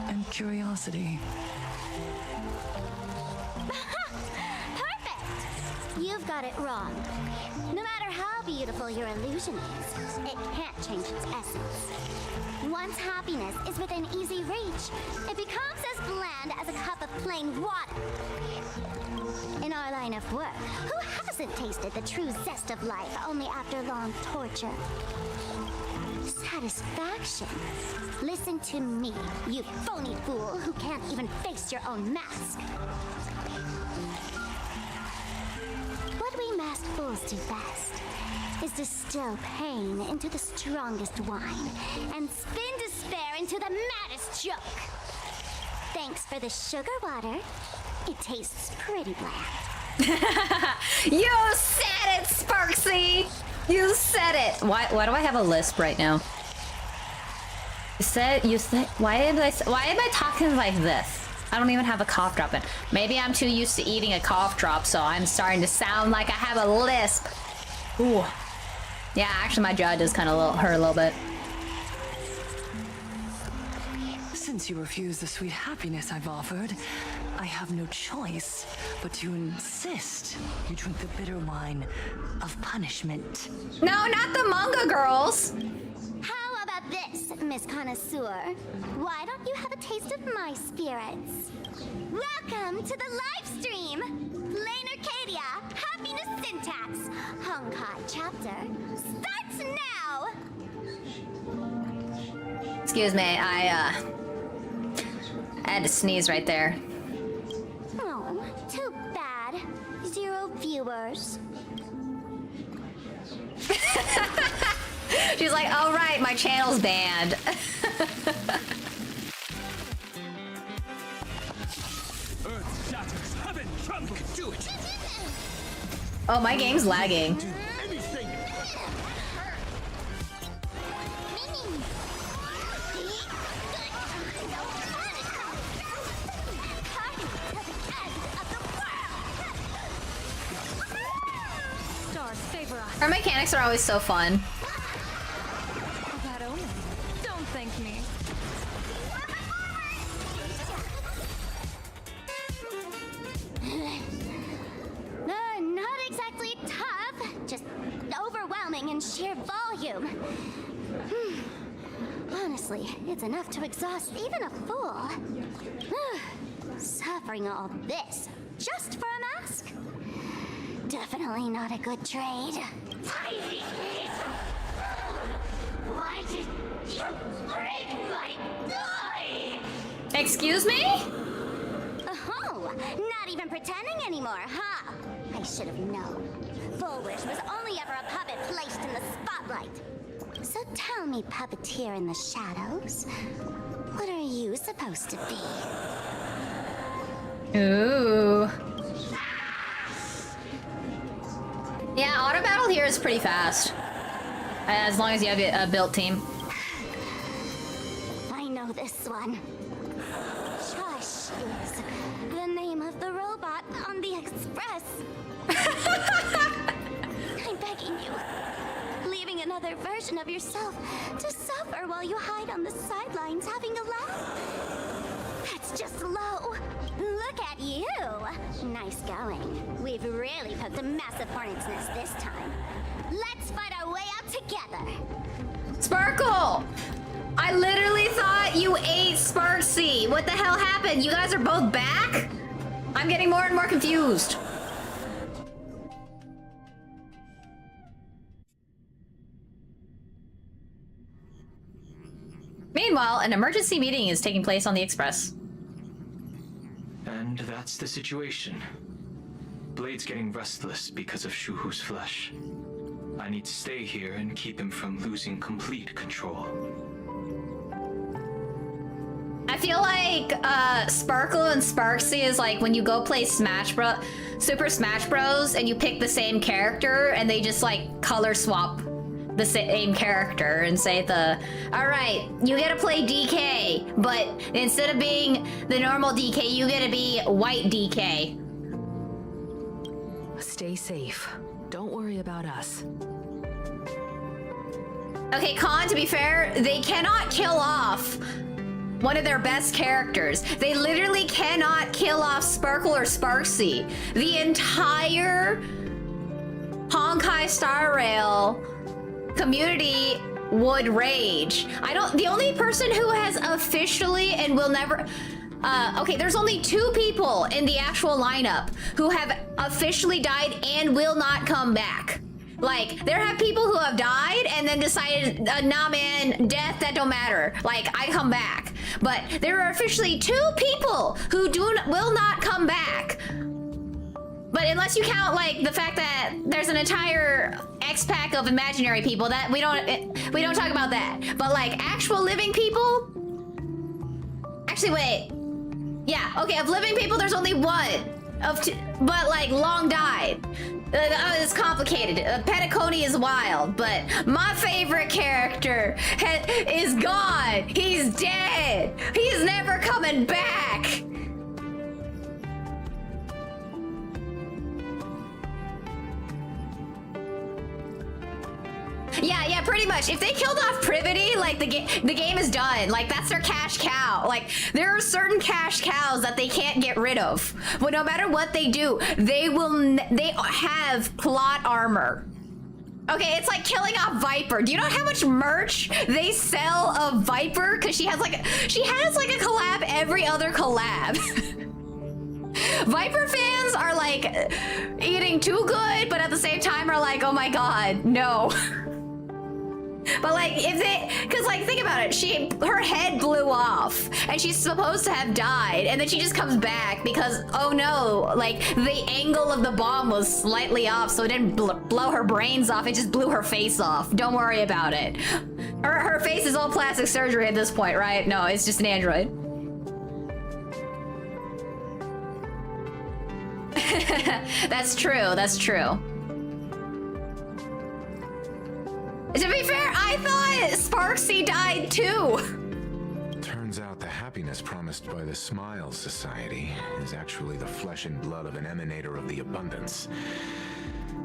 and curiosity. Perfect! You've got it wrong. No matter how beautiful your illusion is, it can't change its essence. Once happiness is within easy reach, it becomes as bland as a cup of plain water. In our line of work, who hasn't tasted the true zest of life only after long torture? Satisfaction. Listen to me, you phony fool who can't even face your own mask. What we masked fools do best is distill pain into the strongest wine and spin despair into the maddest joke. Thanks for the sugar water. It tastes pretty bland. You said it, Sparksy! You said it! Why do I have a lisp right now? You said, why am I talking like this? I don't even have a cough drop in. Maybe I'm too used to eating a cough drop, so I'm starting to sound like I have a lisp. Ooh. Yeah, actually my jaw does kind of hurt a little bit. Since you refuse the sweet happiness I've offered, I have no choice but to insist you drink the bitter wine of punishment. No, not the manga girls! How about this, Miss Connoisseur? Why don't you have a taste of my spirits? Welcome to the live stream! Lane Arcadia, Happiness Syntax, Honkai chapter, starts now! Excuse me, I had to sneeze right there. Oh, too bad. 0 viewers. She's like, oh right, my channel's banned. Earth shatters, heaven trembles. Do it. Oh, my game's lagging. Anything. Stars favor us. Her mechanics are always so fun. That omen. Don't thank me. Not exactly tough, just overwhelming in sheer volume. Honestly, it's enough to exhaust even a fool. Suffering all this just for a mask? Definitely not a good trade. Why did you break my die? Excuse me? Oh, not even pretending anymore, huh? I should have known. Full Wish was only ever a puppet placed in the spotlight. So tell me, puppeteer in the shadows, what are you supposed to be? Ooh. Yeah, auto battle here is pretty fast. As long as you have a built team. I know this one. Shush is the name of the robot on the express. I'm begging you. Leaving another version of yourself to suffer while you hide on the sidelines having a laugh. That's just low. Look at you. Nice going. We've really poked a massive hornet's nest this time. Let's fight our way out together. Sparkle! I literally thought you ate Sparksy. What the hell happened? You guys are both back? I'm getting more and more confused. Meanwhile, an emergency meeting is taking place on the Express. And that's the situation. Blade's getting restless because of Shuhu's flesh. I need to stay here and keep him from losing complete control. I feel like Sparkle and Sparksy is like when you go play Super Smash Bros. And you pick the same character and they just like color swap the same character and say all right, you get to play DK, but instead of being the normal DK, you get to be white DK. Stay safe. Don't worry about us. Okay, Khan, to be fair, they cannot kill off one of their best characters. They literally cannot kill off Sparkle or Sparksy. The entire Honkai Star Rail community would rage. The only person who has officially and will never... okay, there's only 2 people in the actual lineup who have officially died and will not come back. Like, there have people who have died and then decided, nah man, death, that don't matter. Like, I come back. But there are officially 2 people who will not come back. But unless you count, like, the fact that there's an entire X-pack of imaginary people, that we don't talk about that. But, like, actual living people? Actually, wait. Yeah, okay, of living people, there's only 1. But, like, long died. It's complicated. Petticone is wild, but my favorite character is gone. He's dead. He's never coming back. Yeah, pretty much. If they killed off Privity, like the game is done. Like that's their cash cow. Like there are certain cash cows that they can't get rid of. But no matter what they do, they have plot armor. Okay, it's like killing off Viper. Do you know how much merch they sell of Viper? Because she has like a collab every other collab. Viper fans are like eating too good, but at the same time are like, oh my god, no. But like, cause like, think about it. Her head blew off and she's supposed to have died. And then she just comes back because, oh no, like the angle of the bomb was slightly off. So it didn't blow her brains off. It just blew her face off. Don't worry about it. Her face is all plastic surgery at this point, right? No, it's just an android. That's true. That's true. To be fair, I thought Sparksy died too. Turns out the happiness promised by the Smile Society is actually the flesh and blood of an emanator of the abundance.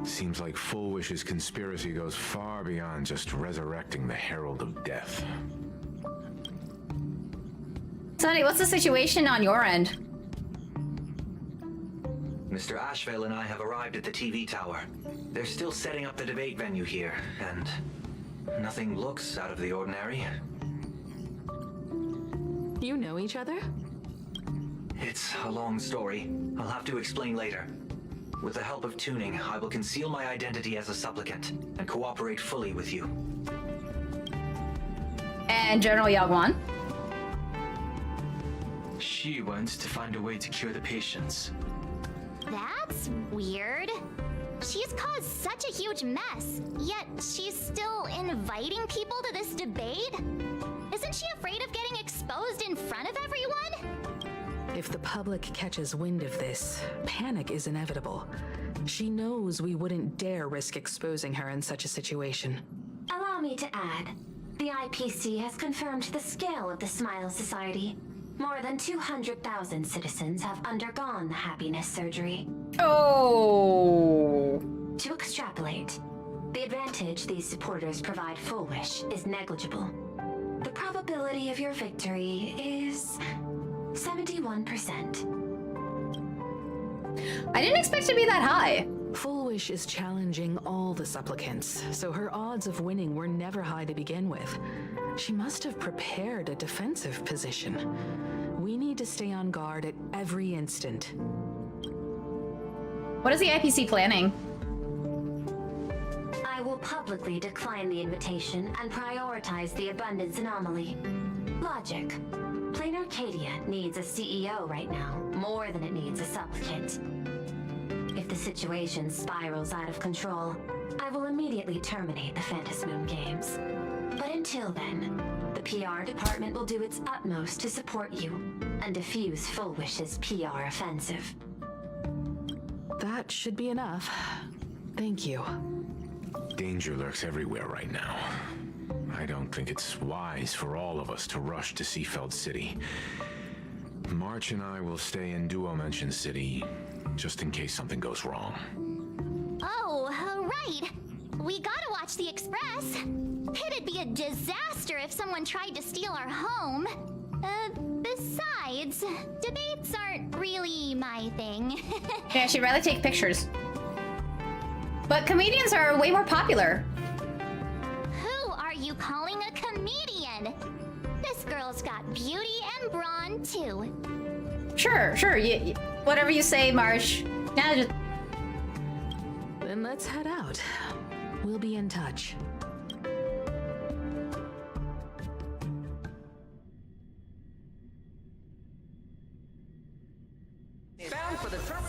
Seems like Full Wish's conspiracy goes far beyond just resurrecting the Herald of Death. Sonny, what's the situation on your end? Mr. Ashvale and I have arrived at the TV tower. They're still setting up the debate venue here, and nothing looks out of the ordinary. You know each other? It's a long story. I'll have to explain later. With the help of tuning, I will conceal my identity as a supplicant and cooperate fully with you. And General Yagwan? She wants to find a way to cure the patients. That's weird. She's caused such a huge mess, yet she's still inviting people to this debate? Isn't she afraid of getting exposed in front of everyone? If the public catches wind of this, panic is inevitable. She knows we wouldn't dare risk exposing her in such a situation. Allow me to add, the IPC has confirmed the scale of the Smile Society. More than 200,000 citizens have undergone the happiness surgery. Oh! To extrapolate, the advantage these supporters provide Full Wish is negligible. The probability of your victory is 71%. I didn't expect it to be that high. Full Wish is challenging all the supplicants, so her odds of winning were never high to begin with. She must have prepared a defensive position. We need to stay on guard at every instant. What is the IPC planning? I will publicly decline the invitation and prioritize the abundance anomaly. Logic. Plain Arcadia needs a CEO right now, more than it needs a supplicant. If the situation spirals out of control, I will immediately terminate the Phantasmoon Games. But until then, the PR department will do its utmost to support you and defuse Full Wish's PR offensive. That should be enough. Thank you. Danger lurks everywhere right now. I don't think it's wise for all of us to rush to Seafeld City. March and I will stay in Duo Mansion City, just in case something goes wrong. Oh, right. We gotta watch the Express. It'd be a disaster if someone tried to steal our home. Besides, debates aren't really my thing. Yeah, she'd rather take pictures. But comedians are way more popular. Who are you calling a comedian? This girl's got beauty and brawn, too. Sure. Whatever you say, Marsh. Now just... Then let's head out. We'll be in touch.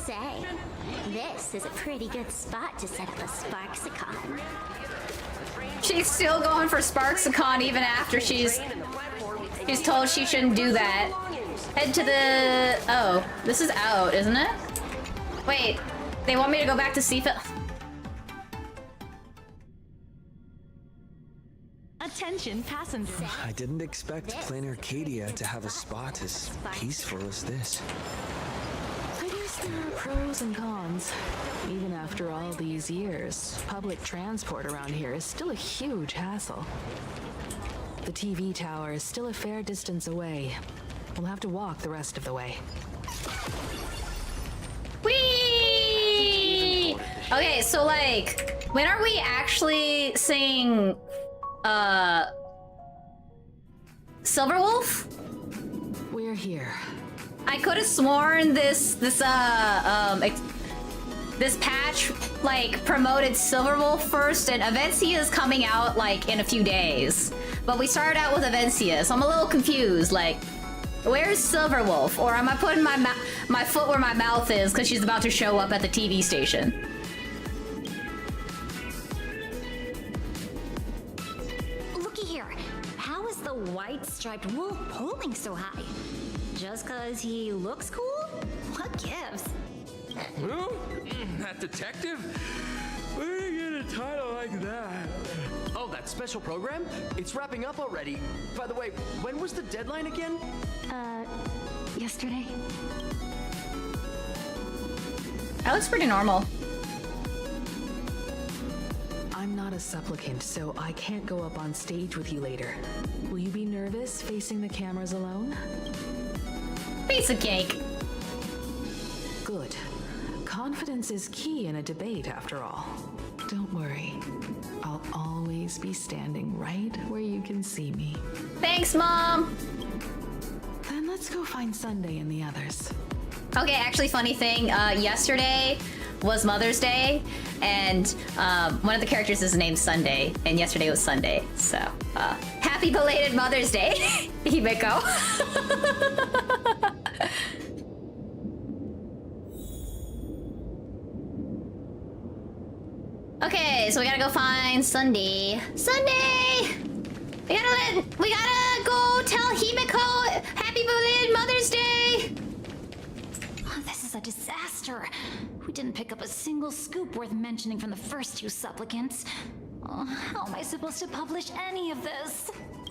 Say, this is a pretty good spot to set up a Sparksicon. She's still going for Sparksicon even after she's told she shouldn't do that. Head to the... Oh, this is out, isn't it? Wait, they want me to go back to Seafeld... Attention passengers. I didn't expect Plain Arcadia to have a spot as peaceful as this. I guess there are pros and cons. Even after all these years, public transport around here is still a huge hassle. The TV tower is still a fair distance away. We'll have to walk the rest of the way. Whee! Okay, so like, when are we actually seeing Silverwolf? We're here. I could have sworn this patch like promoted Silverwolf first, and Evanescia is coming out like in a few days. But we started out with Evanescia, so I'm a little confused. Like, where's Silverwolf? Or am I putting my foot where my mouth is because she's about to show up at the TV station? Looky here. How is the white-striped wolf polling so high? Just because he looks cool? What gives? Who? That detective? Where did you get a title like that? Oh, that special program? It's wrapping up already. By the way, when was the deadline again? Yesterday. That looks pretty normal. I'm not a supplicant, so I can't go up on stage with you later. Will you be nervous facing the cameras alone? Piece of cake. Good. Confidence is key in a debate, after all. Don't worry. I'll always be standing right where you can see me. Thanks, Mom! Then let's go find Sunday and the others. Okay, actually, funny thing, yesterday was Mother's Day, and one of the characters is named Sunday, and yesterday was Sunday, so happy belated Mother's Day, Himeko. Okay, so we gotta go find Sunday. Sunday! We gotta go tell Himeko happy belated Mother's Day! Oh, this is a disaster. We didn't pick up a single scoop worth mentioning from the first two supplicants. Oh, how am I supposed to publish any of this?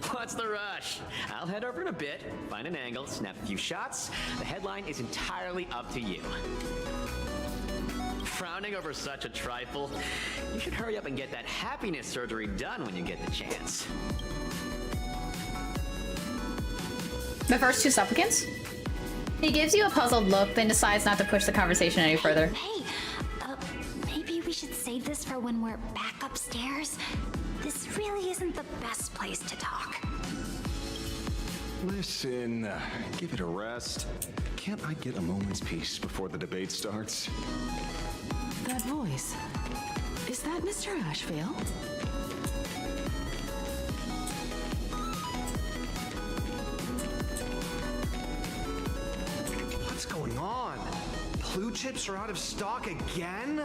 What's the rush? I'll head over in a bit, find an angle, snap a few shots. The headline is entirely up to you. Frowning over such a trifle? You should hurry up and get that happiness surgery done when you get the chance. The first two supplicants? He gives you a puzzled look, then decides not to push the conversation any further. Hey, maybe better when we're back upstairs? This really isn't the best place to talk. Listen, give it a rest. Can't I get a moment's peace before the debate starts? That voice. Is that Mr. Ashvale? What's going on? Blue chips are out of stock again?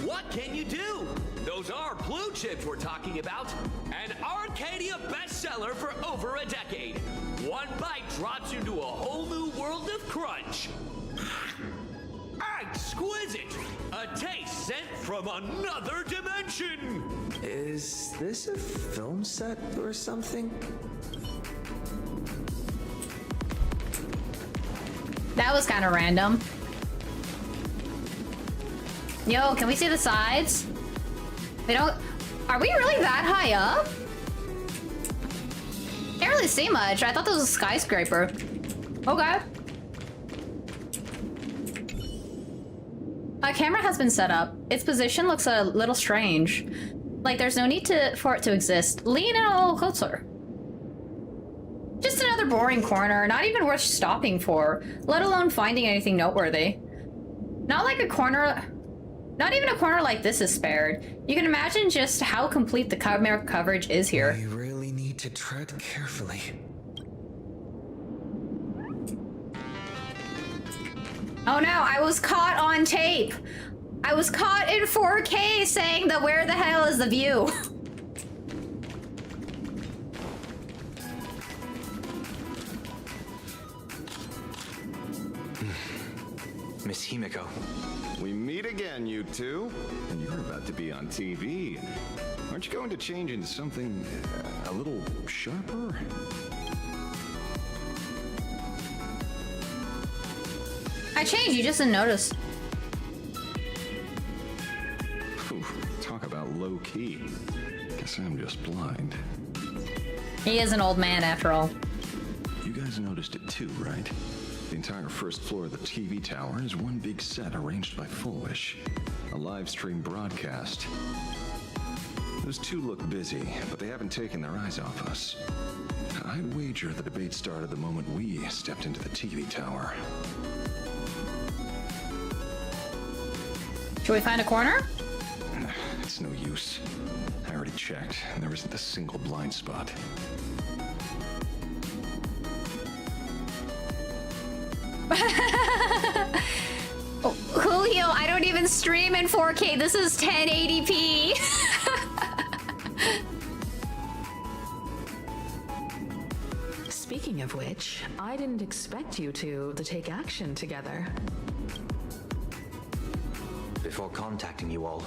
What can you do? Those are blue chips we're talking about. An Arcadia bestseller for over a decade. One bite drops you into a whole new world of crunch. Exquisite! A taste sent from another dimension! Is this a film set or something? That was kind of random. Yo, can we see the sides? They don't... Are we really that high up? Can't really see much. I thought this was a skyscraper. Okay. A camera has been set up. Its position looks a little strange. Like there's no need for it to exist. Lean in a little closer. Just another boring corner, not even worth stopping for, let alone finding anything noteworthy. Not like a corner... Not even a corner like this is spared. You can imagine just how complete the camera coverage is here. We really need to tread carefully. Oh no, I was caught on tape. I was caught in 4K saying that where the hell is the view? Miss Himiko. We meet again, you two. And you're about to be on TV. Aren't you going to change into something a little sharper? I changed, you just didn't notice. Ooh, talk about low key. Guess I'm just blind. He is an old man after all. You guys noticed it too, right? The entire first floor of the TV tower is one big set arranged by Foolish. A live stream broadcast. Those two look busy, but they haven't taken their eyes off us. I'd wager the debate started the moment we stepped into the TV tower. Should we find a corner? It's no use. I already checked, and there isn't a single blind spot. Oh, Julio, I don't even stream in 4K. This is 1080p. Speaking of which, I didn't expect you two to take action together. Before contacting you all,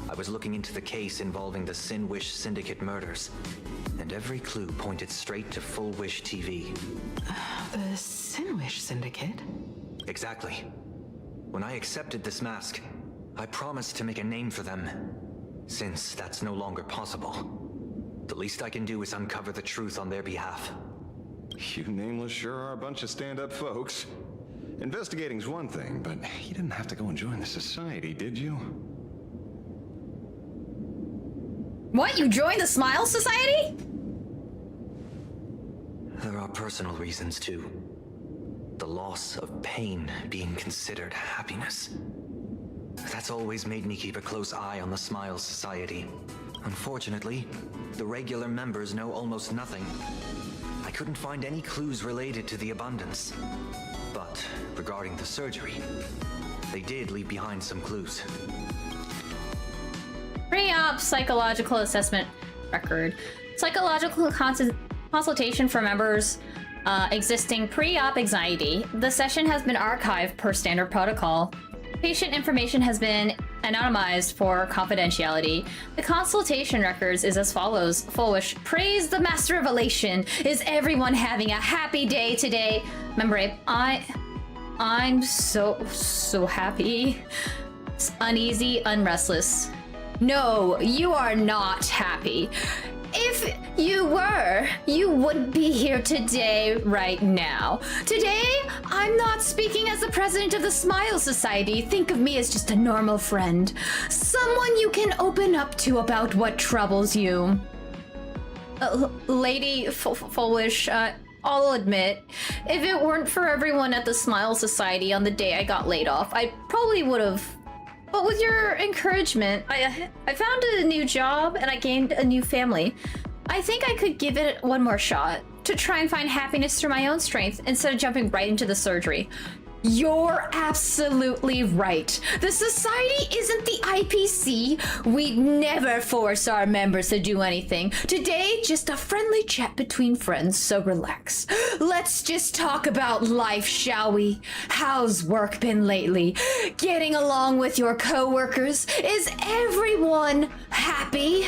I was looking into the case involving the Sin Wish Syndicate murders, and every clue pointed straight to Full Wish TV. The Sin Wish Syndicate? Exactly. When I accepted this mask, I promised to make a name for them. Since that's no longer possible, the least I can do is uncover the truth on their behalf. You nameless sure are a bunch of stand-up folks. Investigating's one thing, but you didn't have to go and join the society, did you? What? You joined the Smile Society? There are personal reasons too. The loss of pain being considered happiness. That's always made me keep a close eye on the Smile Society. Unfortunately, the regular members know almost nothing. I couldn't find any clues related to the abundance. But regarding the surgery, they did leave behind some clues. Pre-op psychological assessment record. Psychological consultation for members existing pre-op anxiety. The session has been archived per standard protocol. Patient information has been anonymized for confidentiality. The consultation records is as follows. Foolish, praise the master of elation. Is everyone having a happy day today? Member Ape, I'm so happy. Uneasy, unrestless. No, you are not happy. If you were, you wouldn't be here today, right now. Today, I'm not speaking as the president of the Smile Society. Think of me as just a normal friend. Someone you can open up to about what troubles you. Lady Foolish, I'll admit, if it weren't for everyone at the Smile Society on the day I got laid off, I probably would have. But with your encouragement, I found a new job and I gained a new family. I think I could give it one more shot to try and find happiness through my own strength instead of jumping right into the surgery. You're absolutely right. The society isn't the IPC. We'd never force our members to do anything. Today, just a friendly chat between friends, so relax. Let's just talk about life, shall we? How's work been lately? Getting along with your coworkers? Is everyone happy?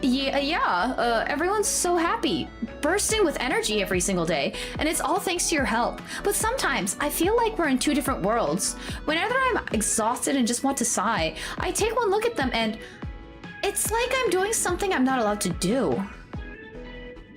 Everyone's so happy, bursting with energy every single day, and it's all thanks to your help. But sometimes I feel like we're in two different worlds. Whenever I'm exhausted and just want to sigh, I take one look at them and it's like I'm doing something I'm not allowed to do.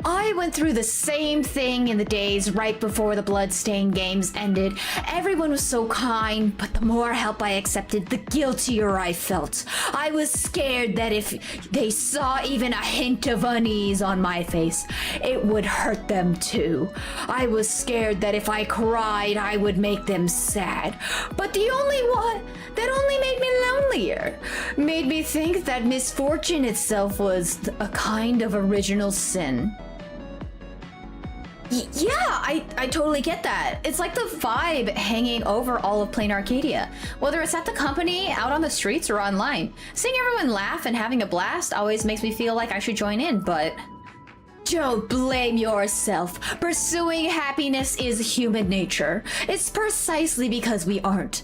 I went through the same thing in the days right before the Bloodstained Games ended. Everyone was so kind, but the more help I accepted, the guiltier I felt. I was scared that if they saw even a hint of unease on my face, it would hurt them too. I was scared that if I cried, I would make them sad. But the only one that only made me lonelier, made me think that misfortune itself was a kind of original sin. Yeah, I totally get that. It's like the vibe hanging over all of Plain Arcadia. Whether it's at the company, out on the streets, or online. Seeing everyone laugh and having a blast always makes me feel like I should join in, but don't blame yourself. Pursuing happiness is human nature. It's precisely because we aren't.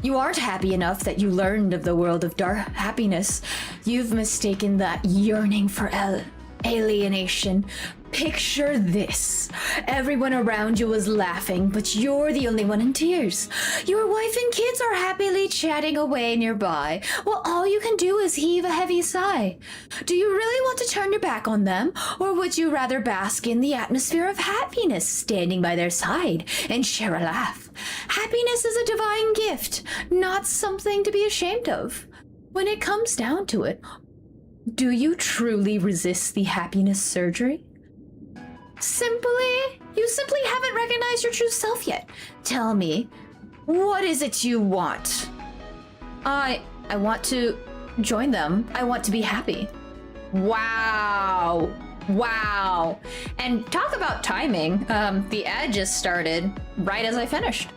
You aren't happy enough that you learned of the world of dark happiness. You've mistaken that yearning for alienation. Picture this. Everyone around you is laughing, but you're the only one in tears. Your wife and kids are happily chatting away nearby, while all you can do is heave a heavy sigh. Do you really want to turn your back on them, or would you rather bask in the atmosphere of happiness, standing by their side and share a laugh? Happiness is a divine gift, not something to be ashamed of. When it comes down to it, do you truly resist the happiness surgery? You simply haven't recognized your true self yet. Tell me, what is it you want? I want to join them. I want to be happy. Wow. And talk about timing. The ad just started right as I finished.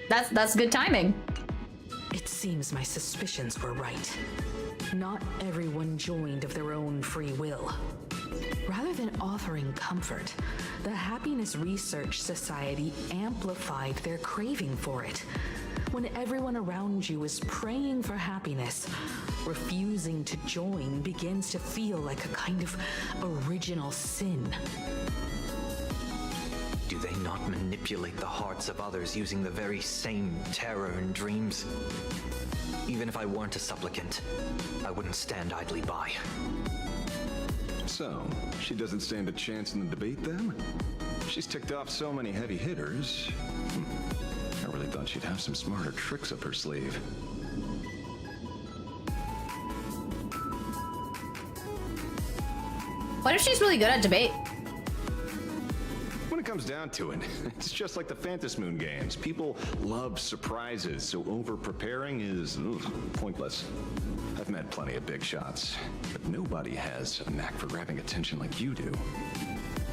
That's good timing. It seems my suspicions were right. Not everyone joined of their own free will. Rather than offering comfort, the Happiness Research Society amplified their craving for it. When everyone around you is praying for happiness, refusing to join begins to feel like a kind of original sin. Do they not manipulate the hearts of others using the very same terror and dreams? Even if I weren't a supplicant, I wouldn't stand idly by. So, she doesn't stand a chance in the debate then? She's ticked off so many heavy hitters. I really thought she'd have some smarter tricks up her sleeve. What if she's really good at debate? When it comes down to it, it's just like the Phantasmoon games. People love surprises, so over-preparing is pointless. I've met plenty of big shots, but nobody has a knack for grabbing attention like you do.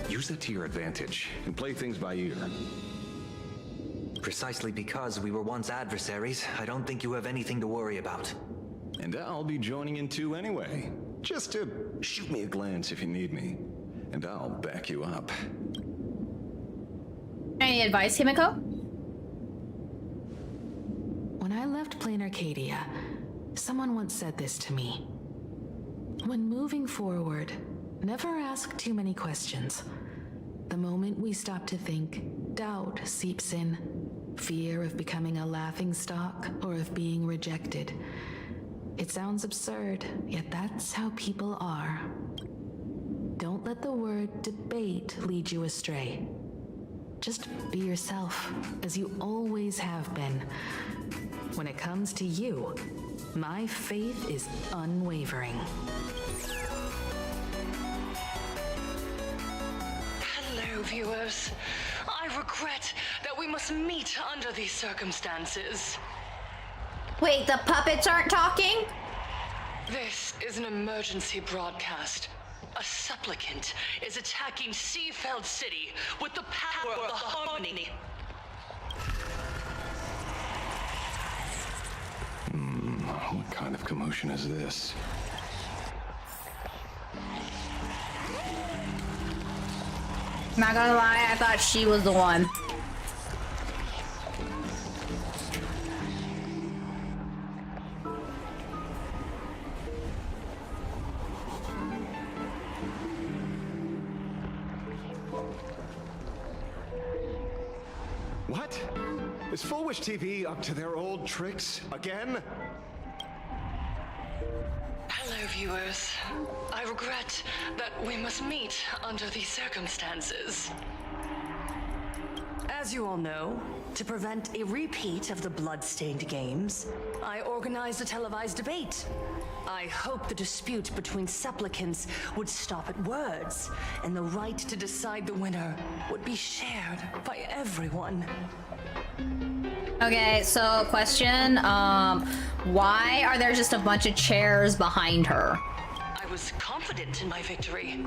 Use that to your advantage and play things by ear. Precisely because we were once adversaries, I don't think you have anything to worry about. And I'll be joining in too anyway. Just to shoot me a glance if you need me, and I'll back you up. Any advice, Himiko? When I left Plain Arcadia, someone once said this to me. When moving forward, never ask too many questions. The moment we stop to think, doubt seeps in. Fear of becoming a laughingstock or of being rejected. It sounds absurd, yet that's how people are. let the word debate lead you astray. Just be yourself, as you always have been. When it comes to you, my faith is unwavering. Hello, viewers. I regret that we must meet under these circumstances. Wait, the puppets aren't talking? This is an emergency broadcast. A supplicant is attacking Seafeld City with the power of the harmony. What kind of commotion is this? Not gonna lie, I thought she was the one. What? Is Full Wish TV up to their old tricks again? Hello, viewers. I regret that we must meet under these circumstances. As you all know, to prevent a repeat of the blood-stained games, I organized a televised debate. I hope the dispute between supplicants would stop at words, and the right to decide the winner would be shared by everyone. Okay, so question, why are there just a bunch of chairs behind her? I was confident in my victory.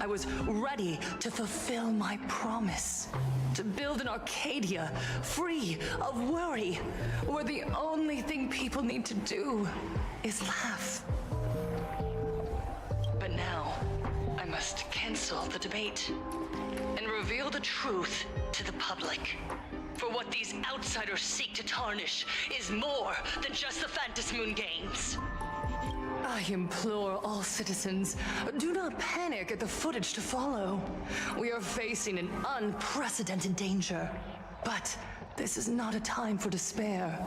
I was ready to fulfill my promise. To build an Arcadia free of worry, where the only thing people need to do is laugh. But now, I must cancel the debate and reveal the truth to the public. For what these outsiders seek to tarnish is more than just the Phantasmoon games. I implore all citizens, do not panic at the footage to follow. We are facing an unprecedented danger. But this is not a time for despair.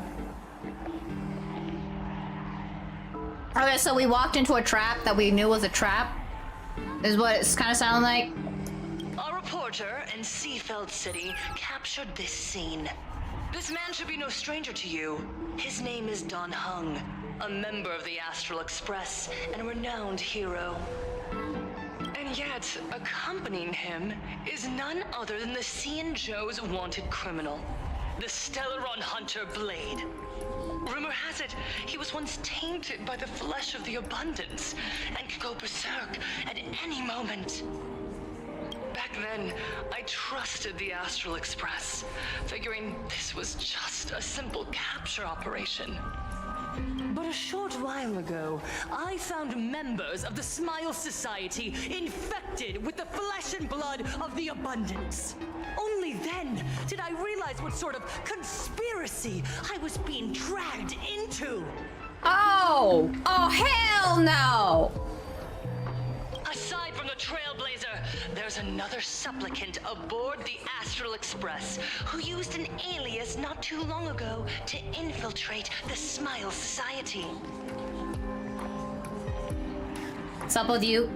Okay, so we walked into a trap that we knew was a trap? Is what it's kind of sounding like? A reporter in Seafeld City captured this scene. This man should be no stranger to you. His name is Don Hung, a member of the Astral Express and a renowned hero. And yet, accompanying him is none other than the Cian Joe's wanted criminal, the Stellaron hunter Blade. Rumor has it, he was once tainted by the flesh of the Abundance and could go berserk at any moment. Back then, I trusted the Astral Express, figuring this was just a simple capture operation. But a short while ago, I found members of the Smile Society infected with the flesh and blood of the Abundance. Only then did I realize what sort of conspiracy I was being dragged into. Oh! Oh, hell no! Aside from the Trailblazer, there's another supplicant aboard the Astral Express who used an alias not too long ago to infiltrate the Smile Society. What's up with you?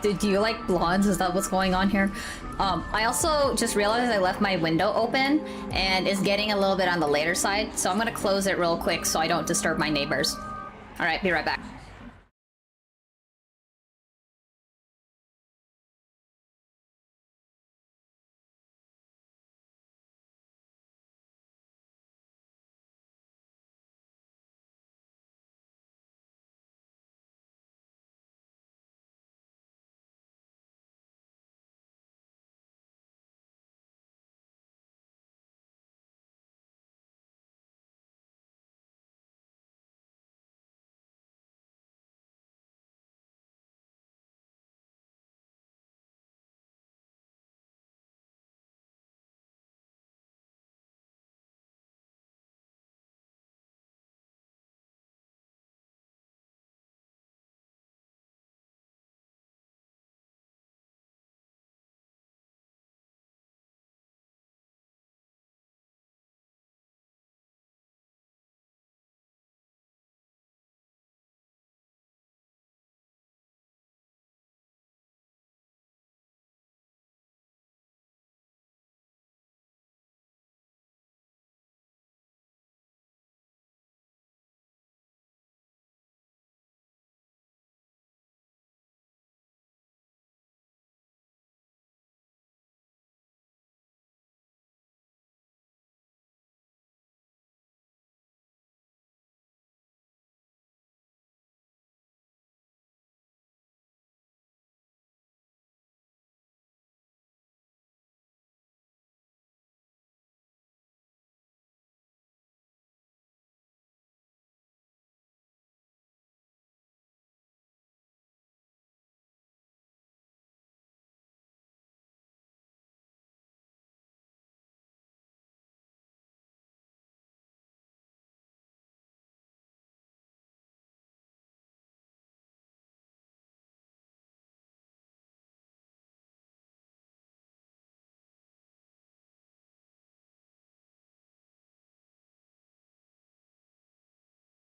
Do you like blondes? Is that what's going on here? I also just realized I left my window open and it's getting a little bit on the later side, so I'm gonna close it real quick so I don't disturb my neighbors. All right, be right back.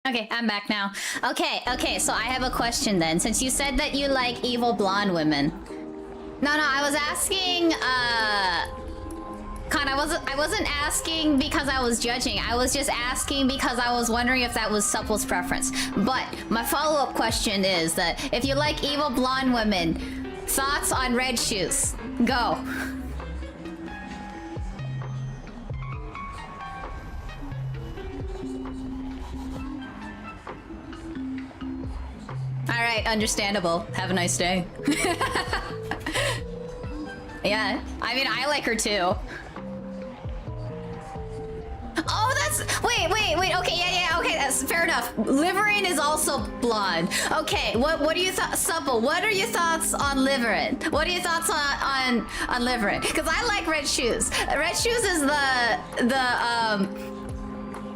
Okay, I'm back now. Okay, so I have a question then. Since you said that you like evil blonde women. No, I was asking, I wasn't asking because I was judging. I was just asking because I was wondering if that was Supple's preference. But my follow-up question is that if you like evil blonde women, thoughts on red shoes? Go. All right, understandable. Have a nice day. Yeah, I mean, I like her too. Oh, that's... Wait. Okay, yeah, okay, that's fair enough. Liverin is also blonde. Okay, what are you Supple, what are your thoughts on Liverin? What are your thoughts on Liverin? Because I like red shoes. Red shoes is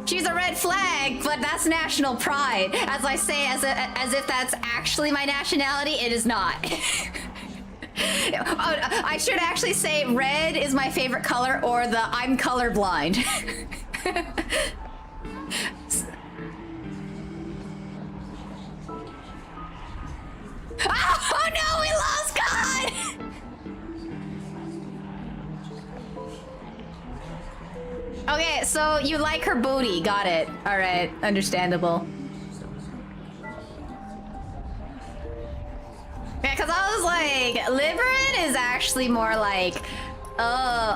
she's a red flag, but that's national pride. As I say, as if that's actually my nationality, it is not. I should actually say red is my favorite color, or the I'm colorblind. Oh no, we lost God! Okay, so you like her booty. Got it. All right, understandable. Yeah, because I was like, Liverin is actually more like,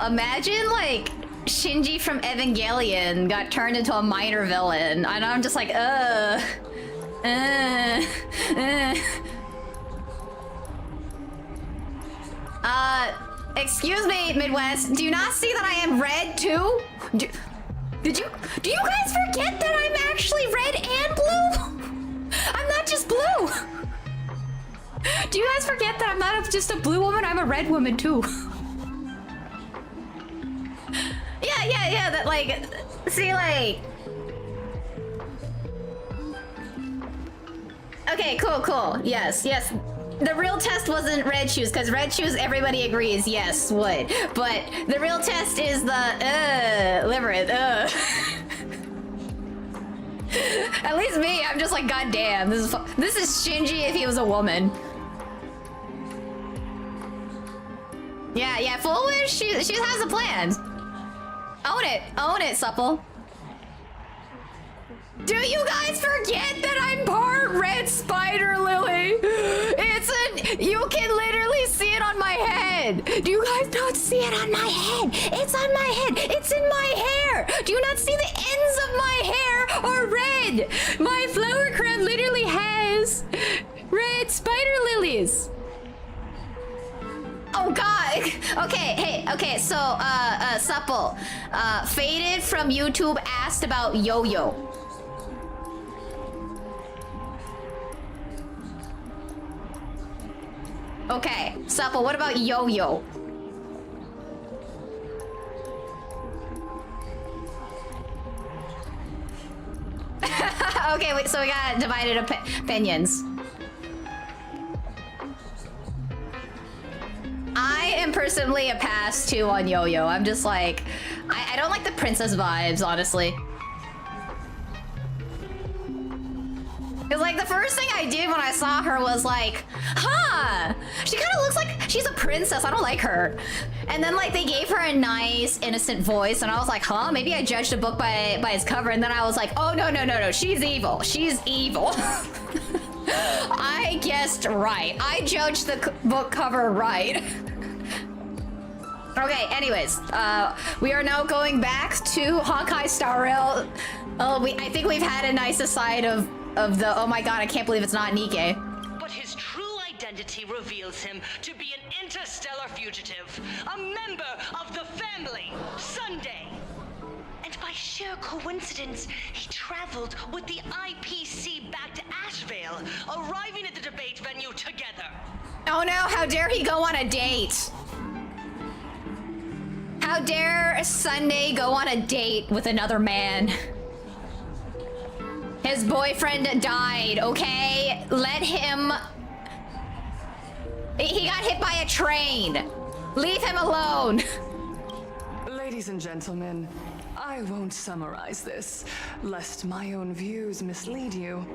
imagine like Shinji from Evangelion got turned into a minor villain. And I'm just like, excuse me, Midwest. Do you not see that I am red too? Do you guys forget that I'm actually red and blue? I'm not just blue. Do you guys forget that I'm not just a blue woman? I'm a red woman too. Yeah. That like, see like. Okay, cool. Yes. The real test wasn't red shoes, because red shoes, everybody agrees, yes, would. But the real test is the, Liverin, At least me, I'm just like, goddamn, this is Shinji if he was a woman. Yeah, Full Wish, she has a plan. Own it, Supple. Do you guys forget that I'm part red spider lily? You can literally see it on my head. Do you guys not see it on my head? It's on my head. It's in my hair. Do you not see the ends of my hair are red? My flower crown literally has red spider lilies. Oh god. Okay, so Supple. Faded from YouTube asked about Yo-Yo. Okay, Supple, what about Yo-Yo? Okay, so we got divided opinions. I am personally a pass too on Yo-Yo. I'm just like, I don't like the princess vibes, honestly. Because like the first thing I did when I saw her was like, huh, she kind of looks like she's a princess. I don't like her. And then like they gave her a nice innocent voice and I was like, huh, maybe I judged a book by its cover. And then I was like, oh no, she's evil. She's evil. I guessed right. I judged the book cover right. Okay, anyways, we are now going back to Honkai Star Rail. I think we've had a nice aside of the, oh my god, I can't believe it's not Nikke. But his true identity reveals him to be an interstellar fugitive, a member of the family, Sunday. And by sheer coincidence, he traveled with the IPC back to Ashvale, arriving at the debate venue together. Oh no, how dare he go on a date? How dare Sunday go on a date with another man? His boyfriend died, okay? Let him... He got hit by a train. Leave him alone. Ladies and gentlemen, I I won't summarize this, lest my own views mislead you.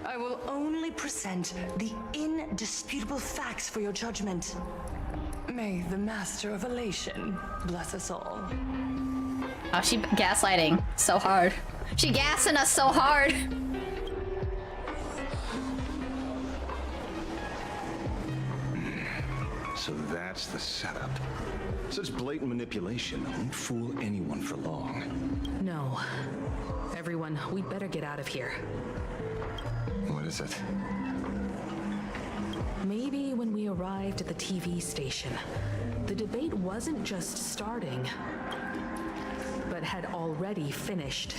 I will only present the indisputable facts for your judgment. May the Master of Elation bless us all. Oh, she gaslighting so hard. She gassing us so hard. So that's the setup. Such blatant manipulation won't fool anyone for long. No. Everyone, we'd better get out of here. What is it? Maybe when we arrived at the TV station, the debate wasn't just starting, but had already finished.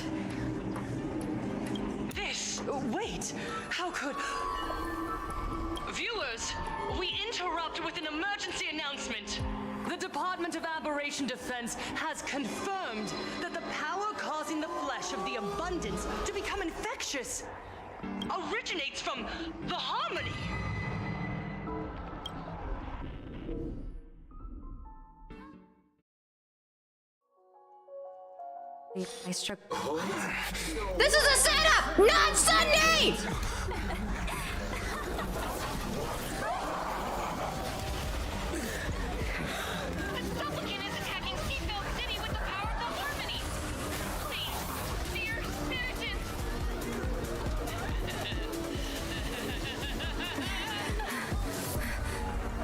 This! Wait! How could... Viewers, we interrupt with an emergency announcement. The Department of Aberration Defense has confirmed that the power causing the flesh of the abundance to become infectious originates from the harmony. I struck. This is a setup, not Sunday!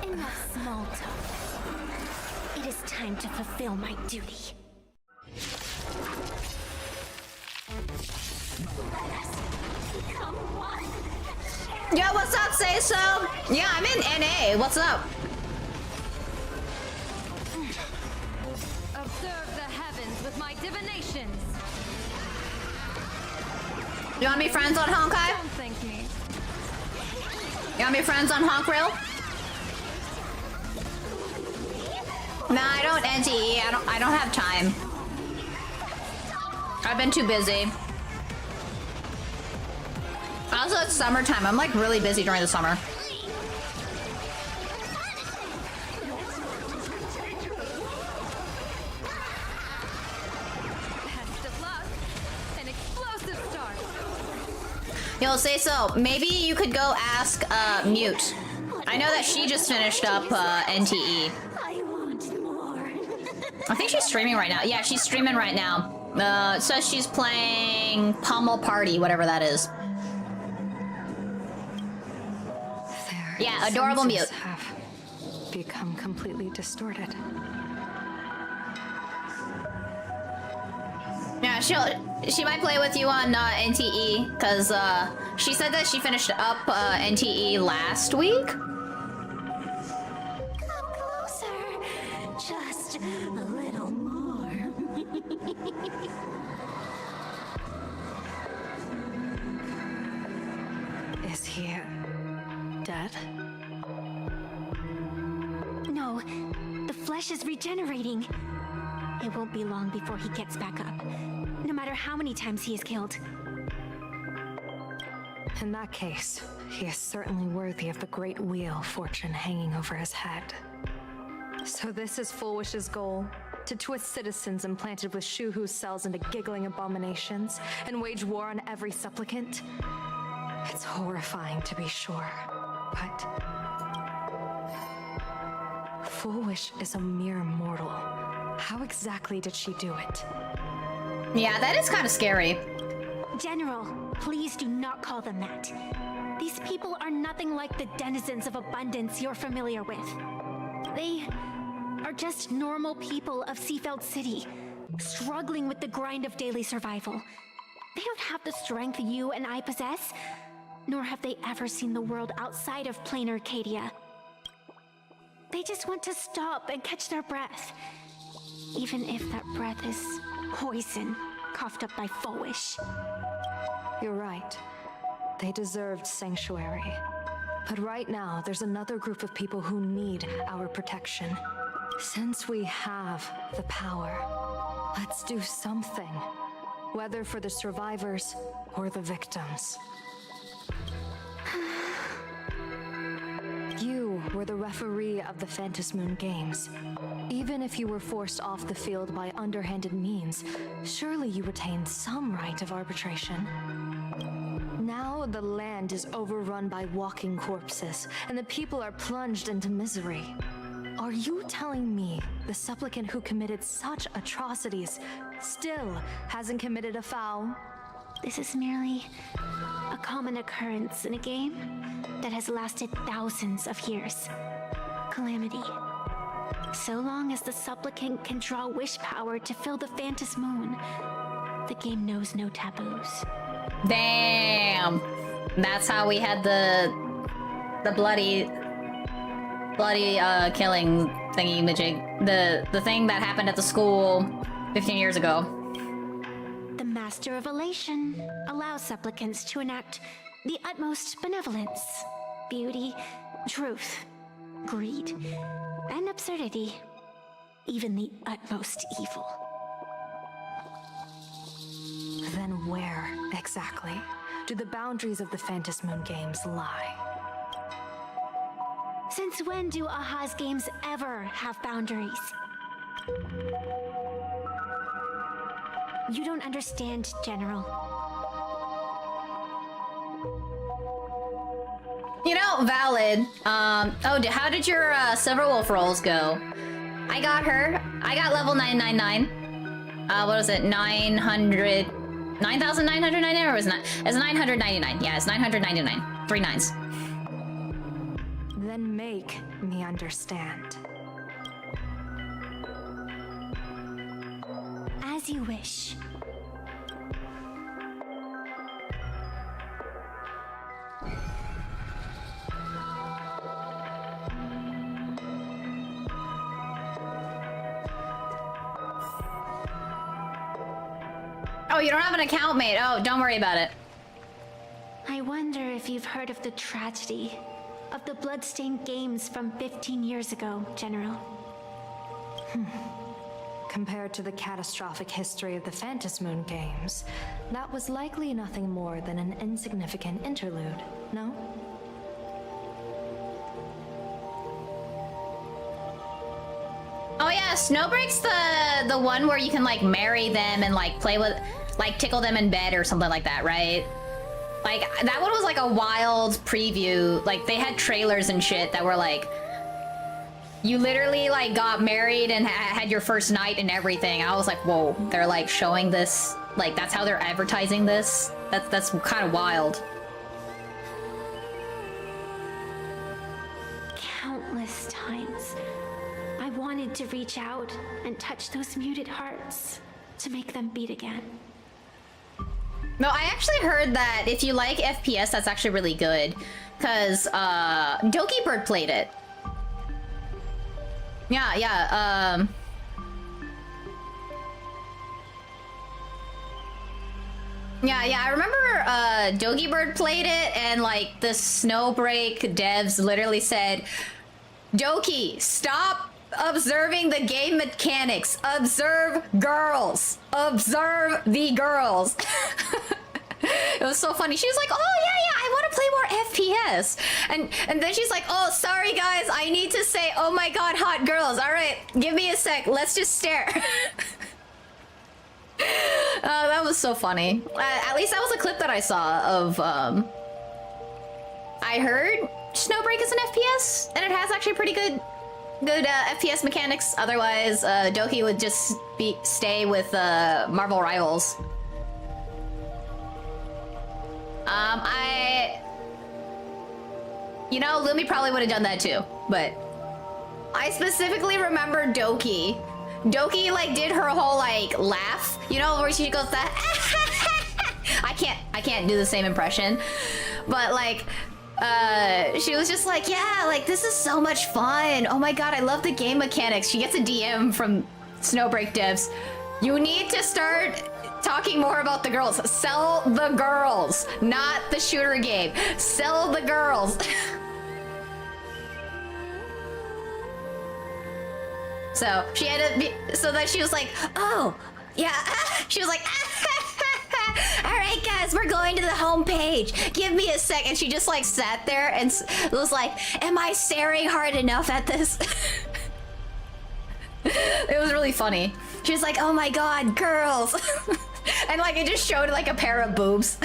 Enough small talk. It is time to fulfill my duty. Let us become one. Yo, what's up, Say So? Yeah, I'm in NA. What's up? Observe the heavens with my divinations. You wanna be friends on Honkai? Don't thank me. You wanna be friends on Honk Rail? Nah, I don't NTE. I don't have time. I've been too busy. Also, it's summertime. I'm like really busy during the summer. Best of luck. An explosive start. Yo, Say So, maybe you could go ask Mute. I know that she just finished up NTE. I want more. I think she's streaming right now. Yeah, she's streaming right now. It says she's playing Pummel Party, whatever that is. Yeah, adorable Mute. Have become completely distorted. Yeah, she might play with you on NTE, because she said that she finished up NTE last week. Come closer. Just a little more. Is he dead? No, the flesh is regenerating. It won't be long before he gets back up, no matter how many times he is killed. In that case, he is certainly worthy of the great wheel fortune hanging over his head. So this is Full Wish's goal? To twist citizens implanted with Shuhu's cells into giggling abominations and wage war on every supplicant? It's horrifying to be sure, but Full Wish is a mere mortal. How exactly did she do it? Yeah, that is kind of scary. General, please do not call them that. These people are nothing like the denizens of abundance you're familiar with. They are just normal people of Seafeld City, struggling with the grind of daily survival. They don't have the strength you and I possess, nor have they ever seen the world outside of plain Arcadia. They just want to stop and catch their breath, even if that breath is poison coughed up by Fowish. You're right. They deserved sanctuary. But right now, there's another group of people who need our protection. Since we have the power, let's do something. Whether for the survivors or the victims. You were the referee of the Phantom Moon Games. Even if you were forced off the field by underhanded means, surely you retained some right of arbitration. Now the land is overrun by walking corpses, and the people are plunged into misery. Are you telling me the supplicant who committed such atrocities still hasn't committed a foul? This is merely a common occurrence in a game that has lasted thousands of years. Calamity. So long as the supplicant can draw wish power to fill the Phantom Moon, the game knows no taboos. Damn. That's how we had the bloody killing thingy majig. The thing that happened at the school 15 years ago. The Master of Elation allows supplicants to enact the utmost benevolence, beauty, truth, greed, and absurdity, even the utmost evil. Then where, exactly, do the boundaries of the Phantom Moon Games lie? Since when do Aha's games ever have boundaries? You don't understand, General. You know, valid. How did your Silver Wolf rolls go? I got her. I got level 999. What was it? 9,999 or was it not? It's 999. Yeah, it's 999. 3 nines. Then make me understand. As you wish. Oh, you don't have an account mate. Oh, don't worry about it. I wonder if you've heard of the tragedy of the Bloodstained Games from 15 years ago, General. Compared to the catastrophic history of the Phantom Moon Games, that was likely nothing more than an insignificant interlude, no? Oh yeah, Snowbreak's the one where you can like marry them and like play with, like tickle them in bed or something like that, right? Like that one was like a wild preview. Like they had trailers and shit that were like, you literally like got married and had your first night and everything. I was like, whoa, they're like showing this, like that's how they're advertising this. That's kind of wild. Countless times, I wanted to reach out and touch those muted hearts to make them beat again. No, I actually heard that if you like FPS, that's actually really good. Because Doki Bird played it. Yeah, yeah, Yeah, I remember Dogi Bird played it, and like the Snowbreak devs literally said, Doki, stop observing the game mechanics. Observe girls. Observe the girls. It was so funny. She was like, oh yeah, I want to play more FPS. And then she's like, oh, sorry guys, I need to say, oh my god, hot girls. All right, give me a sec. Let's just stare. That was so funny. At least that was a clip that I saw of, I heard Snowbreak is an FPS, and it has actually pretty good FPS mechanics. Otherwise, Doki would just stay with Marvel Rivals. You know, Lumi probably would have done that too, but I specifically remember Doki. Doki like did her whole like laugh, you know, where she goes that. I can't do the same impression, but like, she was just like, yeah, like this is so much fun. Oh my god, I love the game mechanics. She gets a DM from Snowbreak devs. You need to start talking more about the girls. Sell the girls, not the shooter game. Sell the girls. So she had to be, so that she was like, oh, yeah. She was like, All right, guys, we're going to the homepage. Give me a sec. And she just like sat there and was like, "Am I staring hard enough at this?" It was really funny. She was like, "Oh my god, girls," and like it just showed like a pair of boobs.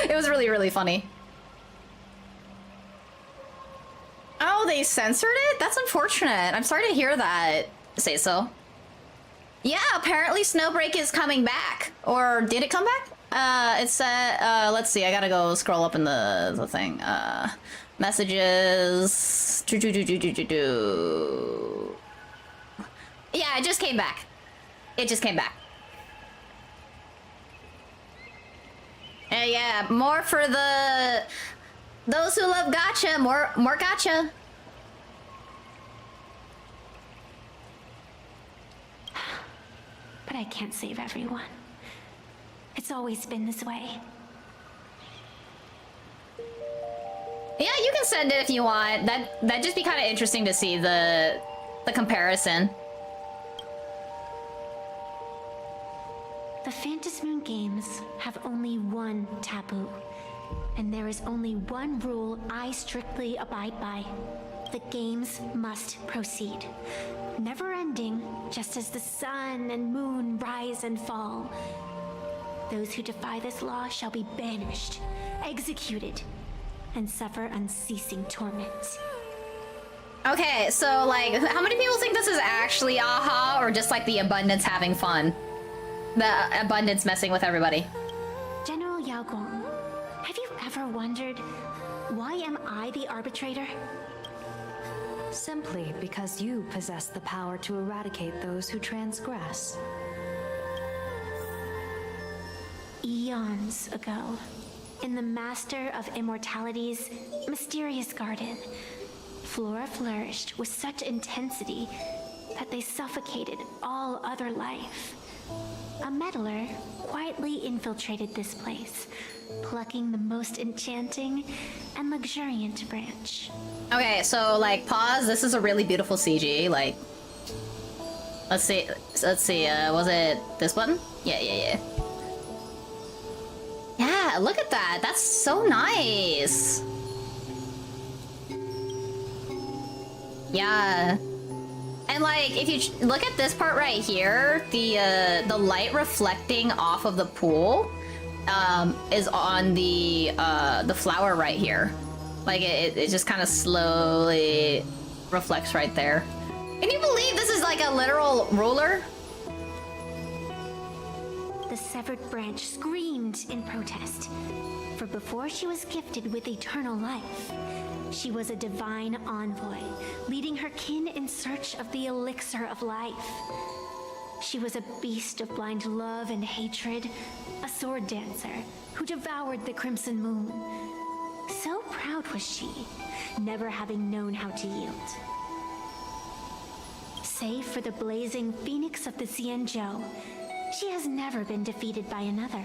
It was really, really funny. Oh, they censored it? That's unfortunate. I'm sorry to hear that. Say so. Yeah, apparently Snowbreak is coming back. Or did it come back? It said, let's see, I gotta go scroll up in the thing. Messages. Yeah, it just came back. It just came back. Yeah, more for those who love gacha, more gacha. But I can't save everyone. It's always been this way. Yeah, you can send it if you want. That'd just be kind of interesting to see the comparison. The Phantasmoon Games have only one taboo. And there is only one rule I strictly abide by. The games must proceed. Never ending, just as the sun and moon rise and fall. Those who defy this law shall be banished, executed, and suffer unceasing torment. Okay, so like, how many people think this is actually AHA or just like the Abundance having fun? The Abundance messing with everybody. General Yao Guang, have you ever wondered, why am I the arbitrator? Simply because you possess the power to eradicate those who transgress. Eons ago, in the Master of Immortality's mysterious garden, flora flourished with such intensity that they suffocated all other life. A meddler quietly infiltrated this place, plucking the most enchanting and luxuriant branch. Okay, so like pause. This is a really beautiful CG. Like, let's see. Was it this button? Yeah. Yeah, look at that. That's so nice. Yeah. And like, if you look at this part right here, the light reflecting off of the pool is on the flower right here. Like it just kind of slowly reflects right there. Can you believe this is like a literal ruler? The severed branch screamed in protest, for before she was gifted with eternal life, she was a divine envoy, leading her kin in search of the elixir of life. She was a beast of blind love and hatred, a sword dancer who devoured the crimson moon. So proud was she, never having known how to yield. Save for the blazing phoenix of the Xianzhou, she has never been defeated by another.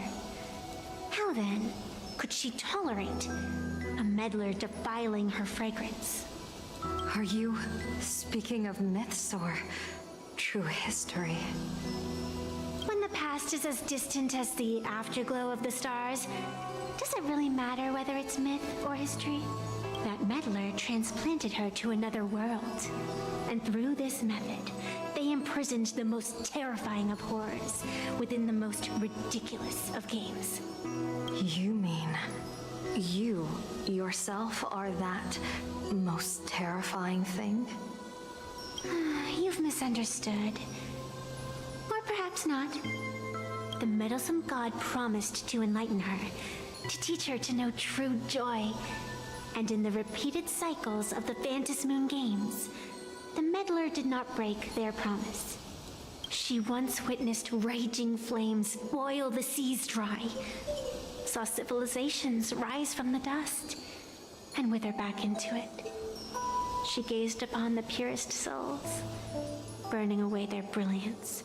How then could she tolerate a meddler defiling her fragrance? Are you speaking of myths or true history? When the past is as distant as the afterglow of the stars, does it really matter whether it's myth or history? That meddler transplanted her to another world. And through this method, they imprisoned the most terrifying of horrors within the most ridiculous of games. You mean you yourself are that most terrifying thing? You've misunderstood. Or perhaps not. The meddlesome god promised to enlighten her, to teach her to know true joy. And in the repeated cycles of the Phantasmoon Games, the meddler did not break their promise. She once witnessed raging flames boil the seas dry, saw civilizations rise from the dust and wither back into it. She gazed upon the purest souls, burning away their brilliance,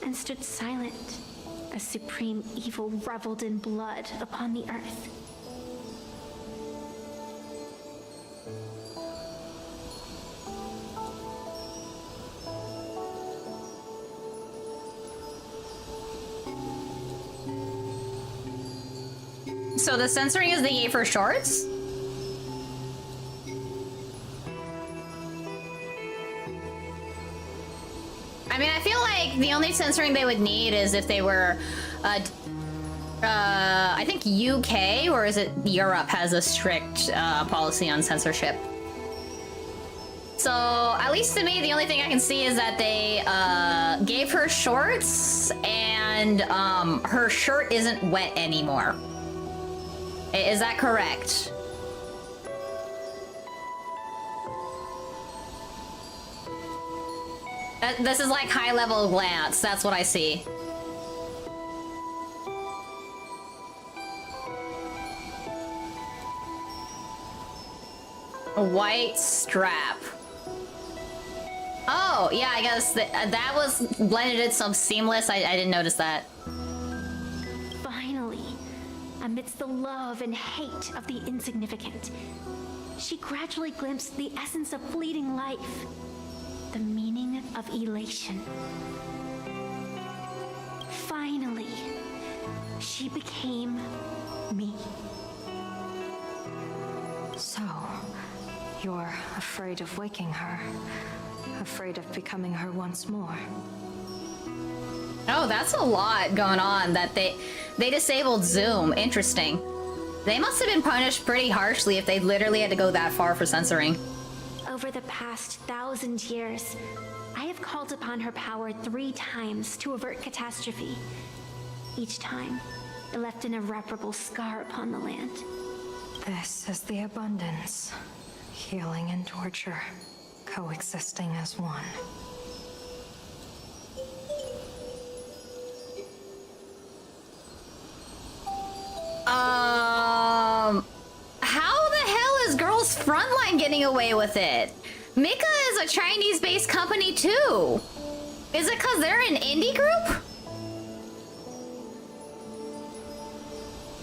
and stood silent as supreme evil reveled in blood upon the earth. So the censoring is they gave her shorts? I mean, I feel like the only censoring they would need is if they were, I think UK, or is it Europe, has a strict policy on censorship. So, at least to me, the only thing I can see is that they gave her shorts and her shirt isn't wet anymore. Is that correct? This is like high-level glance. That's what I see. A white strap. Oh, yeah, I guess that was blended in some seamless. I didn't notice that. Finally, amidst the love and hate of the insignificant, she gradually glimpsed the essence of fleeting life, the meaning of elation. Finally, she became me. So, you're afraid of waking her, afraid of becoming her once more. Oh, that's a lot going on, that they disabled Zoom. Interesting. They must have been punished pretty harshly if they literally had to go that far for censoring. Over the past 1,000 years, I have called upon her power 3 times to avert catastrophe. Each time, it left an irreparable scar upon the land. This is the abundance. Healing and torture, coexisting as one. How the hell is Girls Frontline getting away with it? Mika is a Chinese-based company too. Is it because they're an indie group?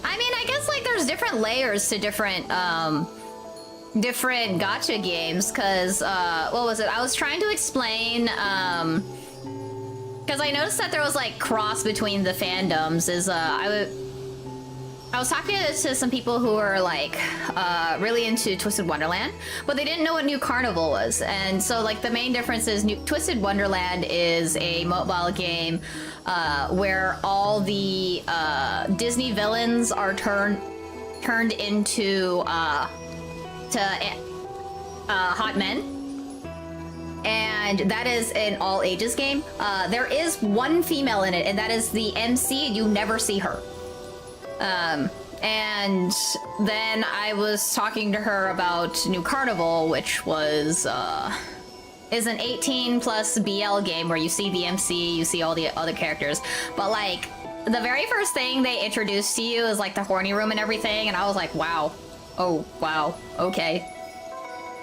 I mean, I guess like there's different layers to different gacha games, because what was it? I was trying to explain because I noticed that there was like cross between the fandoms. I was talking to some people who were like really into Twisted Wonderland, but they didn't know what New Carnival was. And so like the main difference is Twisted Wonderland is a mobile game where all the Disney villains are turned into hot men. And that is an all ages game. There is one female in it, and that is the MC. You never see her. And then I was talking to her about New Carnival, which was is an 18 plus BL game where you see the MC, you see all the other characters, but like the very first thing they introduced to you is like the horny room and everything, and I was like, wow, oh wow, okay.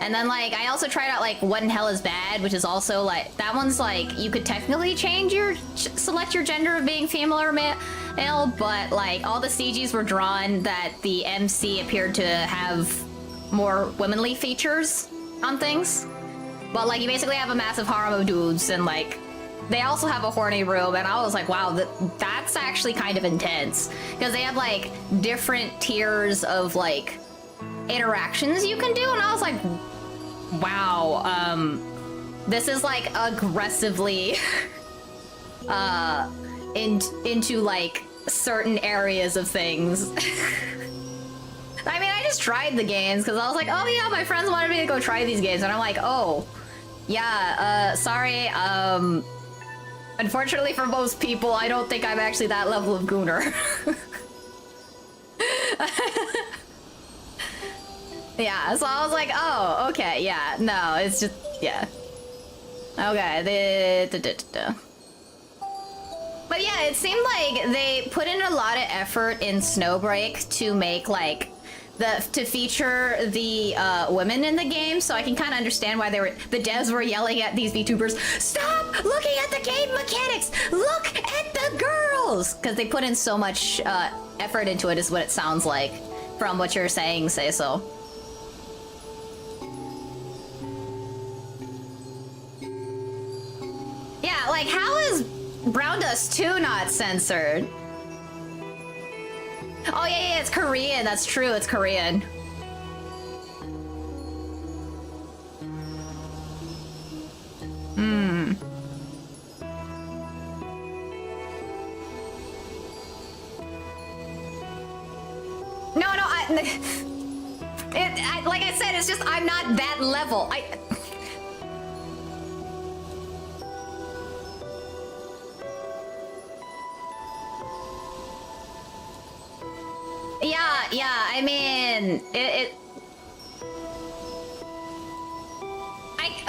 And then like I also tried out like What in Hell is Bad, which is also like, that one's like you could technically select your gender of being female or male, but like all the CGs were drawn that the MC appeared to have more womanly features on things. But like you basically have a massive harem of dudes, and like they also have a horny room, and I was like, wow, that's actually kind of intense, because they have like different tiers of like interactions you can do, and I was like, wow, this is like aggressively into like certain areas of things. I mean, I just tried the games because I was like, oh yeah, my friends wanted me to go try these games, and I'm like, oh yeah, sorry, unfortunately for most people, I don't think I'm actually that level of gooner. Yeah, so I was like, oh, okay, yeah, no, it's just, yeah. Okay, but yeah, it seemed like they put in a lot of effort in Snowbreak to make like to feature the women in the game, so I can kind of understand why the devs were yelling at these VTubers, stop looking at the game mechanics, look at the girls, because they put in so much effort into it, is what it sounds like from what you're saying, Say So. Yeah, like how is Brown Dust 2 not censored? Oh yeah, it's Korean. That's true. It's Korean. Hmm. No, like I said, it's just I'm not that level. Yeah, I mean,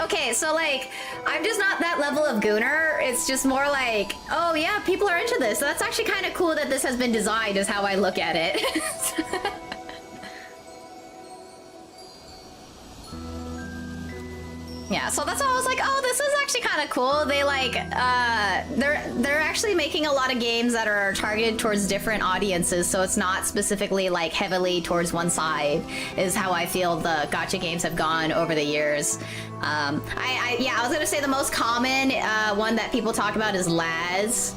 okay, so like, I'm just not that level of gooner. It's just more like, oh yeah, people are into this. So that's actually kind of cool that this has been designed, is how I look at it. Yeah, so that's why I was like, oh, this is actually kind of cool. They like, they're actually making a lot of games that are targeted towards different audiences, so it's not specifically like heavily towards one side, is how I feel the gacha games have gone over the years. Yeah, I was gonna say the most common one that people talk about is Laz.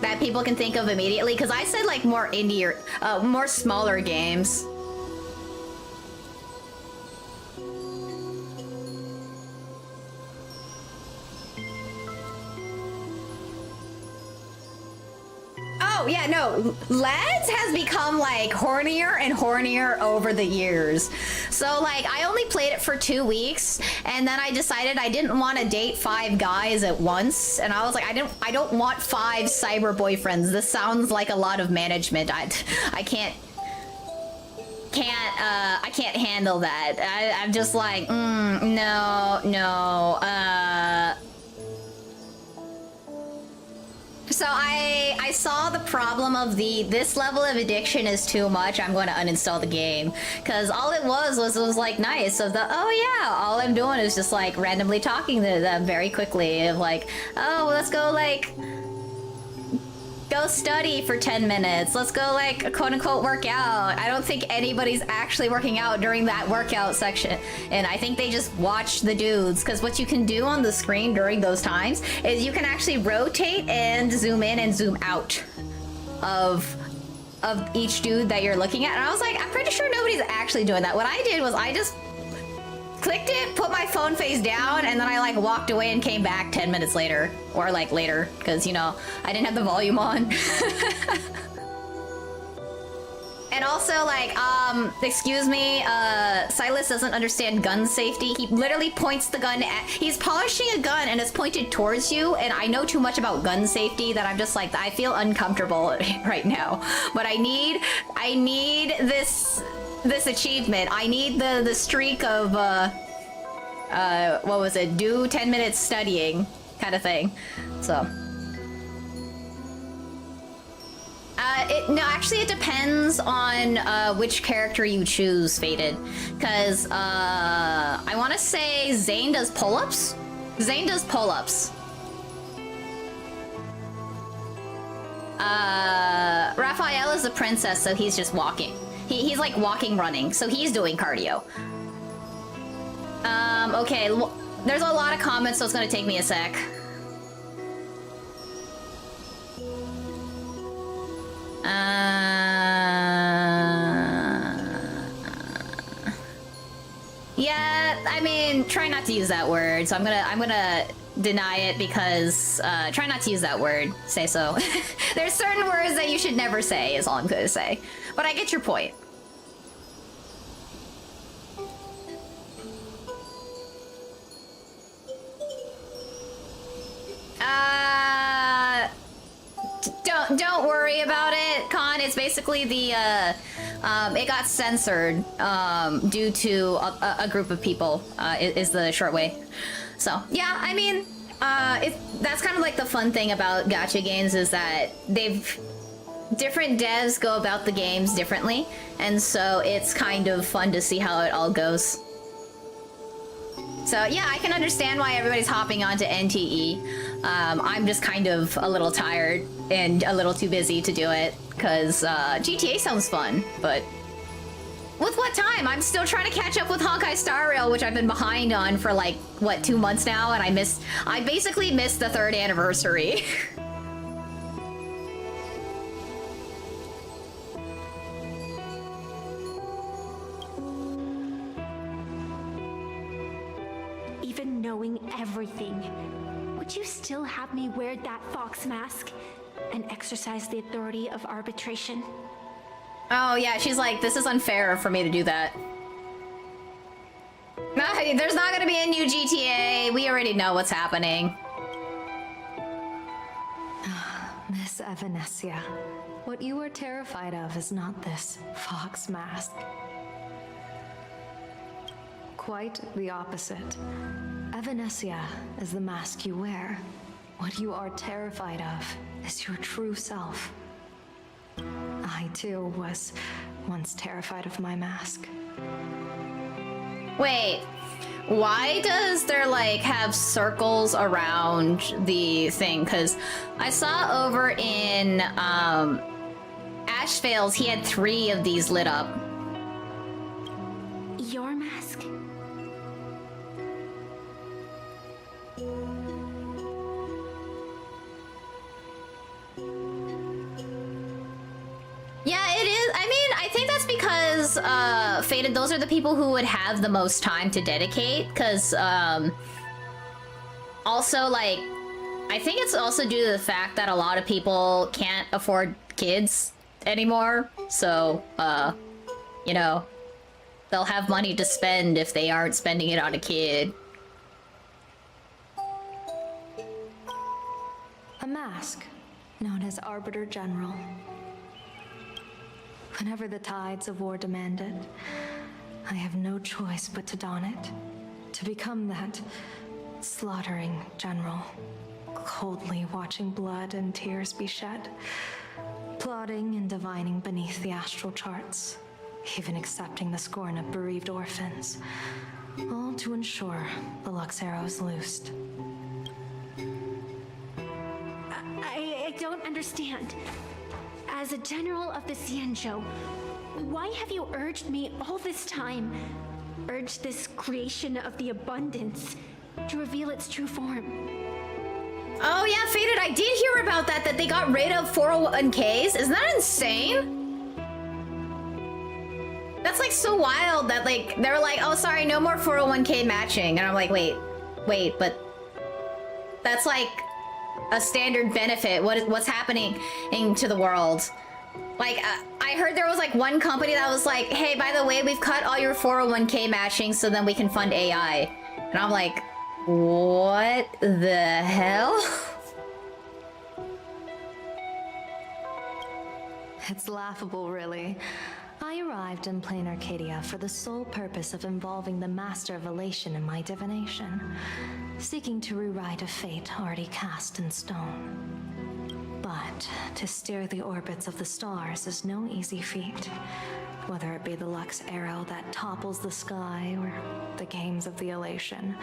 That people can think of immediately, because I said like more indie or more smaller games. Oh yeah, no, Lads has become like hornier and hornier over the years. So like I only played it for 2 weeks, and then I decided I didn't want to date 5 guys at once, and I was like, I don't want 5 cyber boyfriends. This sounds like a lot of management. I can't handle that. I'm just like, no. So I saw the problem of this level of addiction is too much. I'm going to uninstall the game, because all it was like nice. So oh yeah, all I'm doing is just like randomly talking to them very quickly of like, oh, let's go like go study for 10 minutes. Let's go like quote unquote work out. I don't think anybody's actually working out during that workout section. And I think they just watch the dudes, because what you can do on the screen during those times is you can actually rotate and zoom in and zoom out of each dude that you're looking at. And I was like, I'm pretty sure nobody's actually doing that. What I did was I just clicked it, put my phone face down, and then I like walked away and came back 10 minutes later, or like later, because you know I didn't have the volume on. And also like, excuse me, Silas doesn't understand gun safety. He literally points the gun at, he's polishing a gun and it's pointed towards you, and I know too much about gun safety that I'm just like, I feel uncomfortable right now. But I need this achievement. I need the streak of what was it? Do 10 minutes studying kind of thing. So no, actually it depends on which character you choose, Fated, because I want to say Zane does pull-ups. Zane does pull-ups. Raphael is a princess, so he's just walking. He's like walking, running, so he's doing cardio. Okay, there's a lot of comments, so it's gonna take me a sec. Yeah, I mean, try not to use that word, so I'm gonna deny it, because try not to use that word. Say so. There's certain words that you should never say, is all I'm gonna say. But I get your point. Don't worry about it, Khan. It's basically the it got censored due to a group of people is the short way. So yeah, I mean, that's kind of like the fun thing about gacha games, is that different devs go about the games differently, and so it's kind of fun to see how it all goes. So yeah, I can understand why everybody's hopping onto NTE. I'm just kind of a little tired and a little too busy to do it, because GTA sounds fun, but With what time? I'm still trying to catch up with Honkai Star Rail, which I've been behind on for like, what, 2 months now? And I basically missed the 3rd anniversary. Even knowing everything, would you still have me wear that fox mask and exercise the authority of arbitration? Oh yeah, she's like, this is unfair for me to do that. No, there's not gonna be a new GTA. We already know what's happening. Miss Evanescia, what you are terrified of is not this fox mask. Quite the opposite. Evanescia is the mask you wear. What you are terrified of is your true self. I too was once terrified of my mask. Wait, why does there like have circles around the thing? Because I saw over in Ashvale's he had 3 of these lit up. Your mask? Yeah, it is. I mean, I think that's because Faded, those are the people who would have the most time to dedicate, because also, like, I think it's also due to the fact that a lot of people can't afford kids anymore, so, you know, they'll have money to spend if they aren't spending it on a kid. A mask, known as Arbiter General. Whenever the tides of war demand it, I have no choice but to don it. To become that slaughtering general, coldly watching blood and tears be shed, plotting and divining beneath the astral charts, even accepting the scorn of bereaved orphans, all to ensure the Luxero is loosed. I don't understand. As a general of the Cienjo, why have you urged me all this time? Urged this creation of the abundance to reveal its true form? Oh yeah, Faded, I did hear about that they got rid of 401ks. Isn't that insane? That's like so wild that like, they're like, oh sorry, no more 401k matching. And I'm like, wait, but that's like a standard benefit. What's happening to the world? Like, I heard there was like one company that was like, hey, by the way, we've cut all your 401k matching so then we can fund AI. And I'm like, what the hell? It's laughable, really. I arrived in plain Arcadia for the sole purpose of involving the Master of Elation in my divination, seeking to rewrite a fate already cast in stone. But to steer the orbits of the stars is no easy feat, whether it be the Lux arrow that topples the sky or the games of the Elation.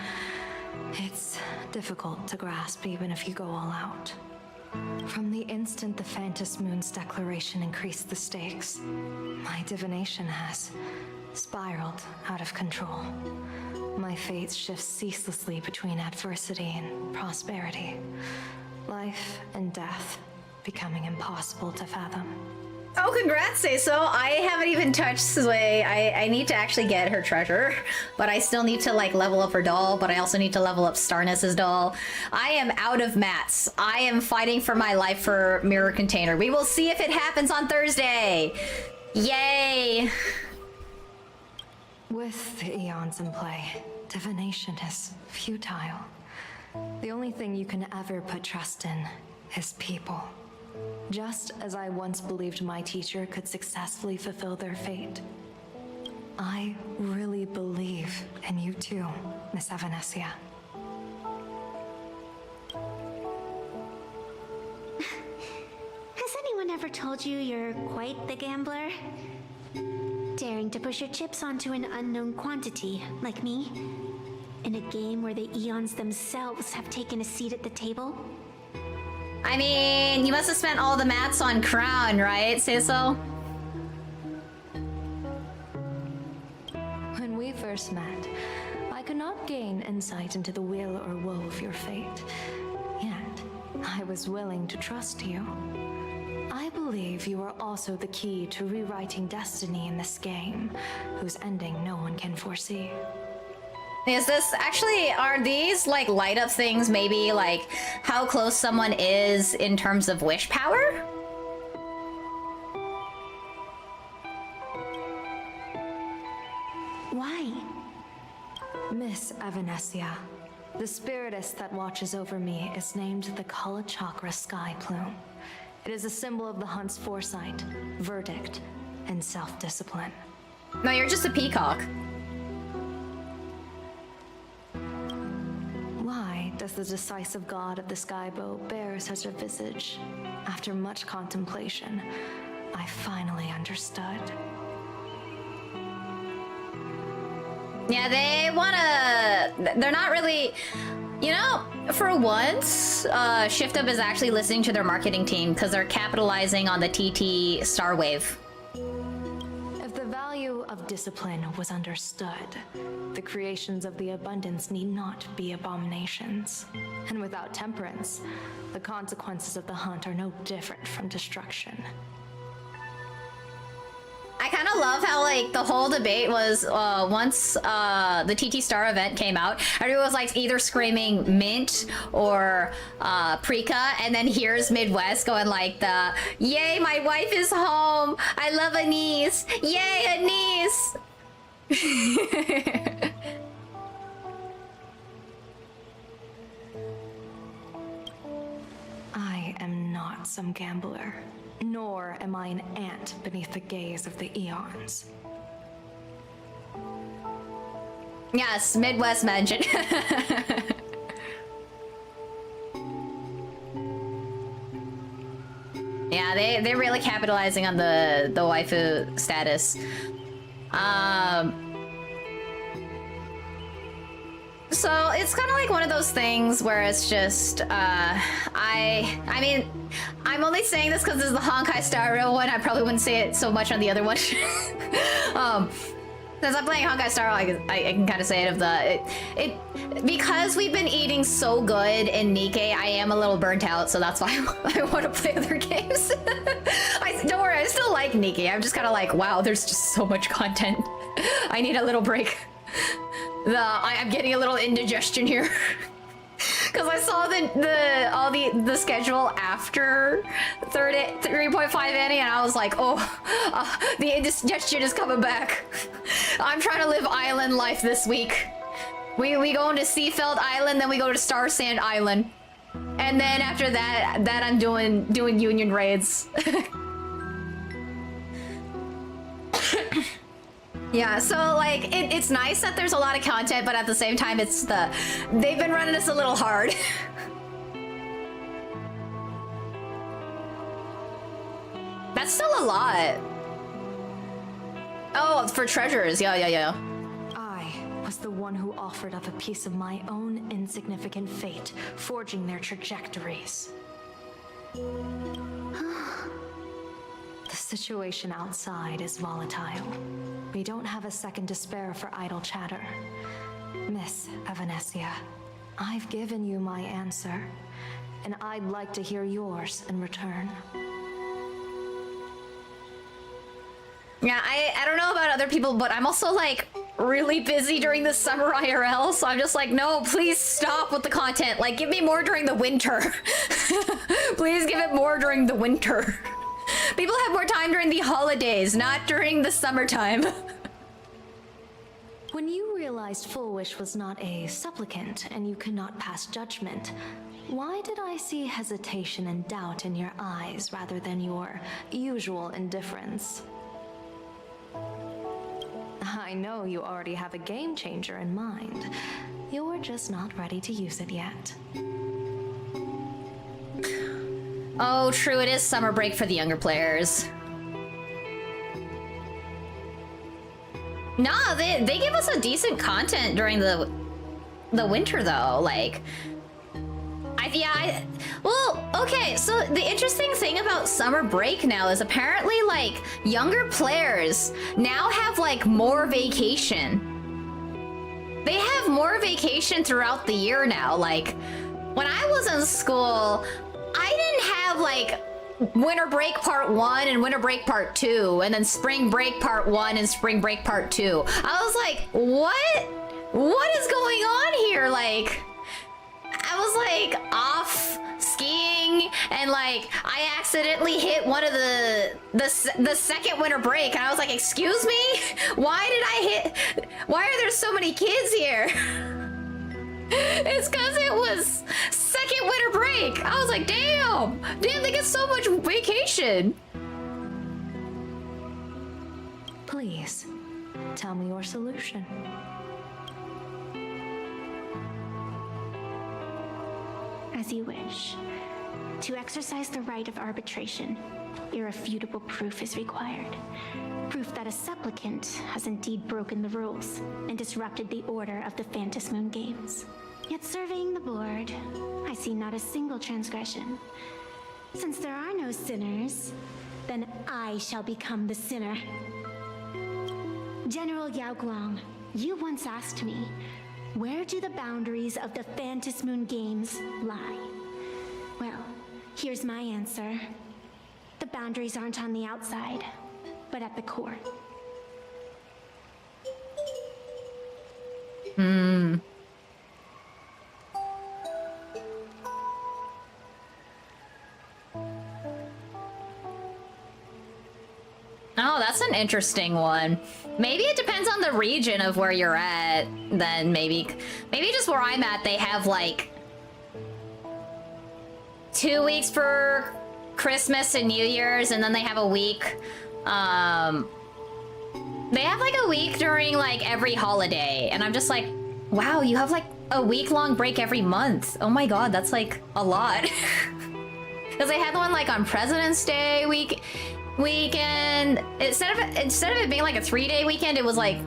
It's difficult to grasp even if you go all out. From the instant the Phantom Moon's declaration increased the stakes, my divination has spiraled out of control. My fate shifts ceaselessly between adversity and prosperity. Life and death becoming impossible to fathom. Oh, congrats, Say So. I haven't even touched Sway. I need to actually get her treasure, but I still need to like level up her doll, but I also need to level up Starness's doll. I am out of mats. I am fighting for my life for Mirror Container. We will see if it happens on Thursday. Yay! With the eons in play, divination is futile. The only thing you can ever put trust in is people. Just as I once believed my teacher could successfully fulfill their fate, I really believe in you too, Miss Evanescia. Has anyone ever told you you're quite the gambler? Daring to push your chips onto an unknown quantity, like me? In a game where the eons themselves have taken a seat at the table? I mean, you must have spent all the mats on Crown, right, Say So? we first met, I could not gain insight into the will or woe of your fate. Yet, I was willing to trust you. I believe you are also the key to rewriting destiny in this game, whose ending no one can foresee. Is this actually, are these like light up things maybe like how close someone is in terms of wish power? Why? Miss Evanescia, the spiritess that watches over me is named the Kala Chakra Sky Plume. It is a symbol of the hunt's foresight, verdict, and self-discipline. No, you're just a peacock. Why does the decisive god of the skybow bear such a visage? After much contemplation, I finally understood. Yeah, they wanna... They're not really... You know, for once, Shift Up is actually listening to their marketing team because they're capitalizing on the TT Star Wave. If the value of discipline was understood, the creations of the abundance need not be abominations. And without temperance, the consequences of the hunt are no different from destruction. I kind of love how like the whole debate was once the TT Star event came out, everyone was like either screaming Mint or Prika, and then here's Midwest going like the "Yay, my wife is home! I love a niece! Yay, a niece!" I am not some gambler, nor am I an ant beneath the gaze of the eons. Yes, Midwest mentioned. Yeah, they're really capitalizing on the waifu status. So it's kind of like one of those things where it's just, I mean, I'm only saying this because this is the Honkai Star Rail one. I probably wouldn't say it so much on the other one. Since I'm playing Honkai Star Rail, I can kind of say it of the, because we've been eating so good in Nikkei, I am a little burnt out, so that's why I want to play other games. Don't worry, I still like Nikkei. I'm just kind of like, wow, there's just so much content. I need a little break. I'm getting a little indigestion here. Because I saw the schedule after 3.5 Annie, and I was like, oh, the indigestion is coming back. I'm trying to live island life this week. We go into Seafeld Island, then we go to Star Sand Island, and then after that I'm doing Union raids. Yeah, so like it's nice that there's a lot of content, but at the same time they've been running us a little hard. That's still a lot. Oh, it's for treasures. Yeah. I was the one who offered up a piece of my own insignificant fate, forging their trajectories. The situation outside is volatile. We don't have a second to spare for idle chatter. Miss Evanescia, I've given you my answer, and I'd like to hear yours in return. Yeah, I don't know about other people, but I'm also like really busy during the summer IRL, so I'm just like, no, please stop with the content. Like, give me more during the winter. Please give it more during the winter. People have more time during the holidays, not during the summertime. When you realized Full Wish was not a supplicant and you could not pass judgment, why did I see hesitation and doubt in your eyes rather than your usual indifference? I know you already have a game changer in mind. You're just not ready to use it yet. Oh, true, it is summer break for the younger players. Nah, they give us a decent content during the winter though. Like, well, okay, so the interesting thing about summer break now is apparently like younger players now have like more vacation. they have more vacation throughout the year now. Like, when I was in school, I didn't have like winter break part 1 and winter break part 2, and then spring break part 1 and spring break part 2. I was like, what is going on here? Like, I was like off skiing, and like I accidentally hit one of the second winter break, and I was like, excuse me, why are there so many kids here? It's because it was second winter break. I was like, damn, they get so much vacation. Please, tell me your solution. As you wish. To exercise the right of arbitration, irrefutable proof is required. Proof that a supplicant has indeed broken the rules and disrupted the order of the Phantom Moon Games. Yet surveying the board, I see not a single transgression. Since there are no sinners, then I shall become the sinner. General Yao Guang, you once asked me, where do the boundaries of the Phantom Moon Games lie? Well, here's my answer. The boundaries aren't on the outside, but at the core. Oh, that's an interesting one. Maybe it depends on the region of where you're at. Then maybe just where I'm at, they have like 2 weeks for Christmas and New Year's, and then they have a week. They have like a week during like every holiday, and I'm just like, wow, you have like a week-long break every month. Oh my god, that's like a lot. Because they had one like on President's Day weekend. Instead of it being like a 3-day weekend, it was like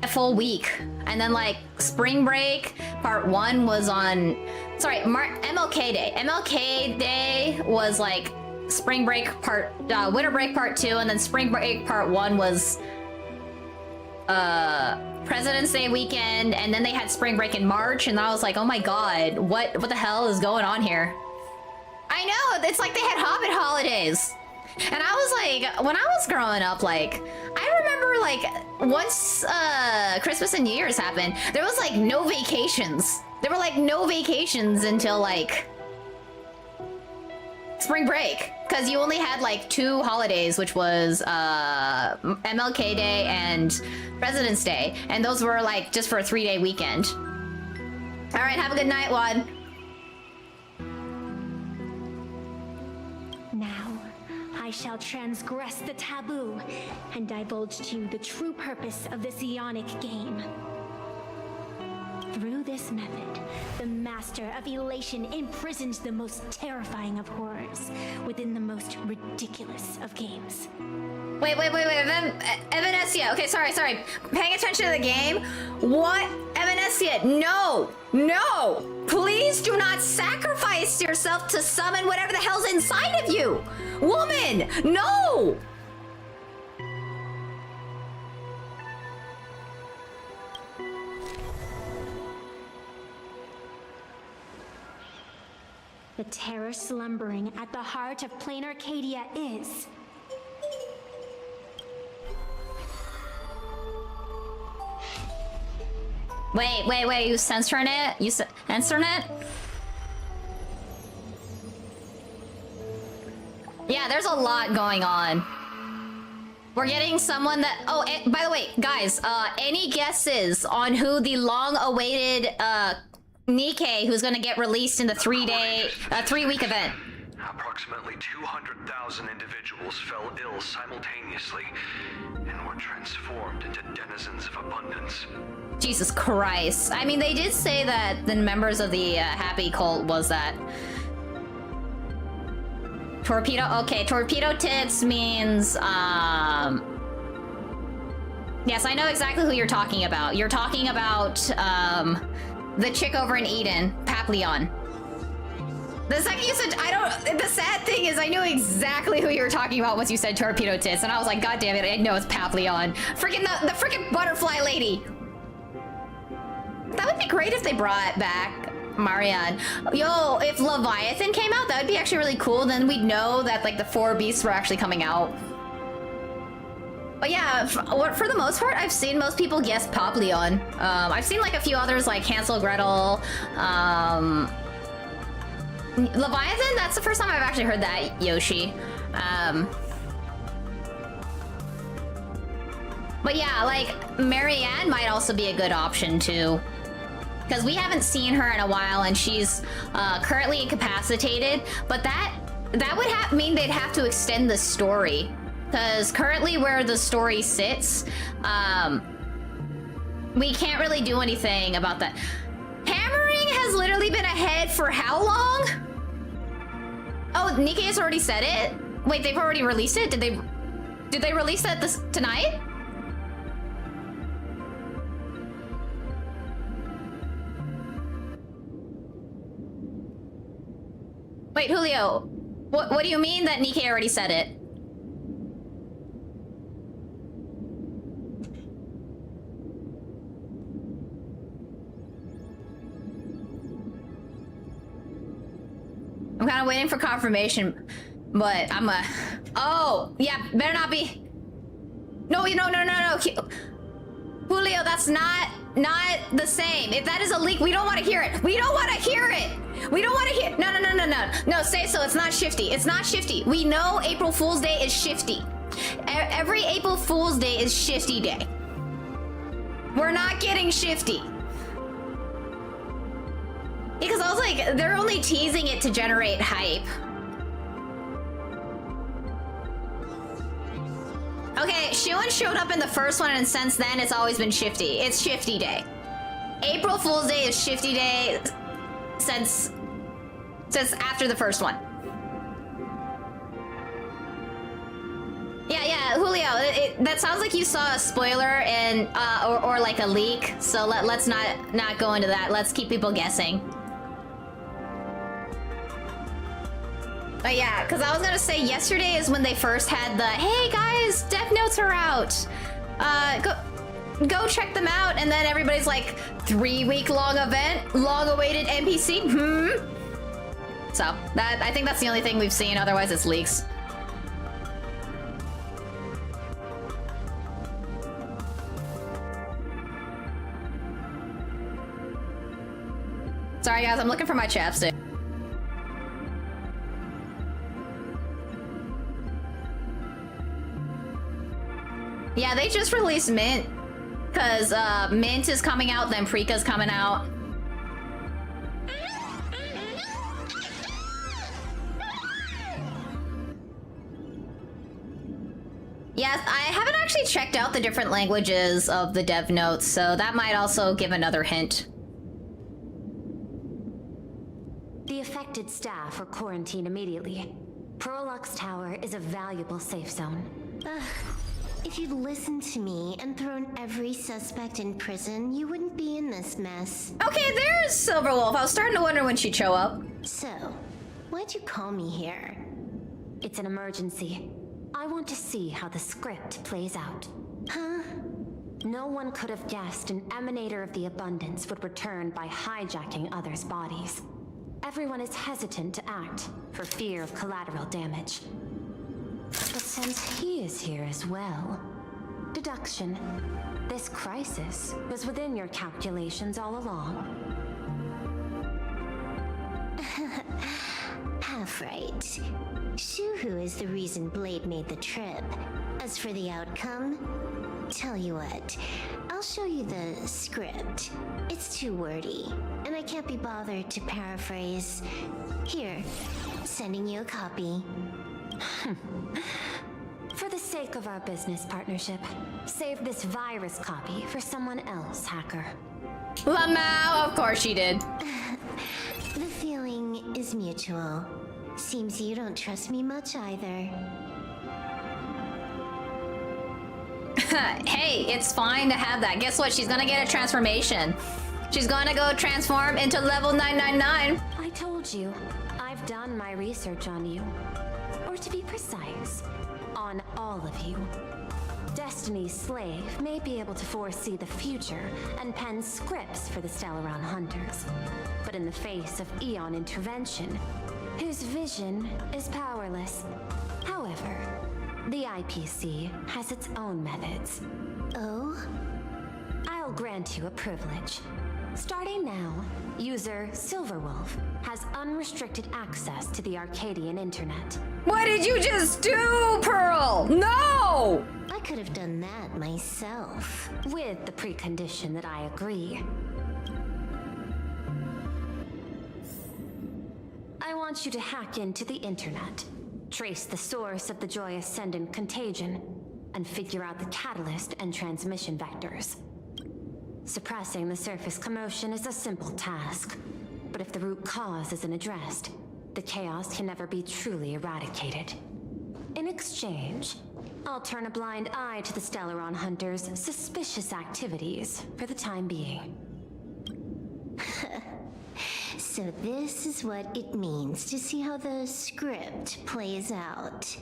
a full week. And then like spring break part 1 was on, sorry, MLK Day. MLK Day was like spring break winter break part 2, and then spring break part 1 was President's Day weekend, and then they had spring break in March, and I was like, oh my god, what the hell is going on here? I know, it's like they had Hobbit holidays. And I was like, when I was growing up, like, I remember like once Christmas and New Year's happened, there was like no vacations. There were like no vacations until like spring break, because you only had like 2 holidays, which was MLK Day and President's Day, and those were like just for a 3-day weekend. All right, have a good night, Wad. Now, I shall transgress the taboo and divulge to you the true purpose of this Ionic game. Through this method, the Master of Elation imprisons the most terrifying of horrors within the most ridiculous of games. Wait, Evanescia. Okay, sorry. Paying attention to the game. What? Evanescia, no! Please do not sacrifice yourself to summon whatever the hell's inside of you! Woman, no! The terror slumbering at the heart of Plain Arcadia is... Wait, you censoring it? You censoring it? Yeah, there's a lot going on. We're getting someone that... Oh, by the way, guys, any guesses on who the long-awaited Nikkei who's gonna get released in the 3-week event? Approximately 200,000 individuals fell ill simultaneously and were transformed into denizens of abundance. Jesus Christ. I mean, they did say that the members of the Happy Cult was that. Torpedo, okay, torpedo tits means, yes, I know exactly who you're talking about. You're talking about, the chick over in Eden, Papillon. The second you said, the sad thing is I knew exactly who you were talking about once you said torpedo tits, and I was like, god damn it, I know it's Papillon. Freaking the freaking butterfly lady. That would be great if they brought back Marianne. Yo, if Leviathan came out, that would be actually really cool. Then we'd know that like the 4 beasts were actually coming out. But yeah, for the most part, I've seen most people guess Papillon. I've seen like a few others like Hansel, Gretel, Leviathan. That's the first time I've actually heard that, Yoshi. But yeah, like Marianne might also be a good option too. Because we haven't seen her in a while and she's currently incapacitated. But that would mean they'd have to extend the story. Because currently where the story sits, we can't really do anything about that. Hammering has literally been ahead for how long? Oh, Nikkei has already said it? Wait, they've already released it? Did they release that tonight? Wait, Julio, what do you mean that Nikkei already said it? I'm kind of waiting for confirmation, but I'm a... Oh, yeah, better not be... No. Julio, that's not the same. If that is a leak, we don't want to hear it. We don't want to hear it. We don't want to hear... No, say so. It's not shifty. It's not shifty. We know April Fool's Day is shifty. Every April Fool's Day is shifty day. We're not getting shifty. Because I was like, they're only teasing it to generate hype. Okay, Shuan showed up in the first one, and since then, it's always been shifty. It's shifty day. April Fool's Day is shifty day since after the first one. Yeah, Julio, that sounds like you saw a spoiler and or like a leak. So let's not go into that. Let's keep people guessing. But yeah, because I was gonna say yesterday is when they first had the, hey guys, Death Notes are out. Go check them out, and then everybody's like, 3-week-long event, long-awaited NPC. So I think that's the only thing we've seen. Otherwise, it's leaks. Sorry guys, I'm looking for my chapstick. Yeah, they just released Mint, because Mint is coming out, then Prika's coming out. Yes, I haven't actually checked out the different languages of the dev notes, so that might also give another hint. The affected staff are quarantined immediately. Prolux Tower is a valuable safe zone. If you'd listened to me and thrown every suspect in prison, you wouldn't be in this mess. Okay, there's Silverwolf. I was starting to wonder when she'd show up. So, why'd you call me here? It's an emergency. I want to see how the script plays out. Huh? No one could have guessed an emanator of the abundance would return by hijacking others' bodies. Everyone is hesitant to act for fear of collateral damage. But since he is here as well, deduction. This crisis was within your calculations all along. Half right. Shuhu is the reason Blade made the trip. As for the outcome, tell you what, I'll show you the script. It's too wordy, and I can't be bothered to paraphrase. Here, sending you a copy. For the sake of our business partnership, save this virus copy for someone else, hacker. Lamau, of course she did. The feeling is mutual. Seems you don't trust me much either. Hey, it's fine to have that. Guess what? She's gonna get a transformation. She's gonna go transform into level 999. I told you, I've done my research on you. Or to be precise, on all of you. Destiny's slave may be able to foresee the future and pen scripts for the Stellaron hunters. But in the face of Eon intervention, his vision is powerless. However, the IPC has its own methods. Oh? I'll grant you a privilege. Starting now, user Silverwolf has unrestricted access to the Arcadian internet. What did you just do, Pearl? No! I could have done that myself. With the precondition that I agree. I want you to hack into the internet, trace the source of the Joy Ascendant contagion, and figure out the catalyst and transmission vectors. Suppressing the surface commotion is a simple task, but if the root cause isn't addressed, the chaos can never be truly eradicated. In exchange, I'll turn a blind eye to the Stellaron hunters' suspicious activities for the time being. So this is what it means to see how the script plays out.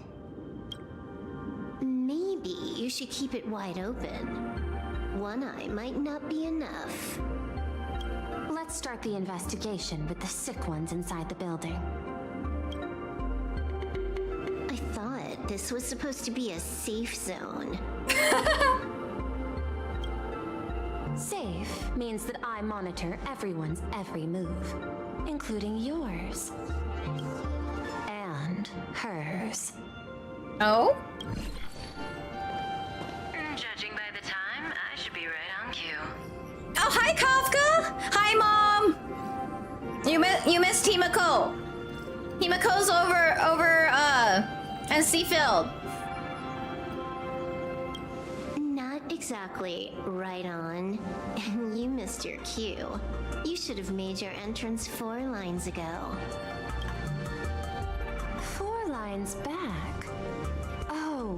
Maybe you should keep it wide open. One eye might not be enough. Let's start the investigation with the sick ones inside the building. I thought this was supposed to be a safe zone. Safe means that I monitor everyone's every move, including yours. And hers. Oh? Judging by the time, I should be right on cue. Oh, hi, Kafka! Hi, Mom! You missed Himiko. Himiko's over, and Seafeld. Not exactly right on. And you missed your cue. You should have made your entrance 4 lines ago. 4 lines back? Oh,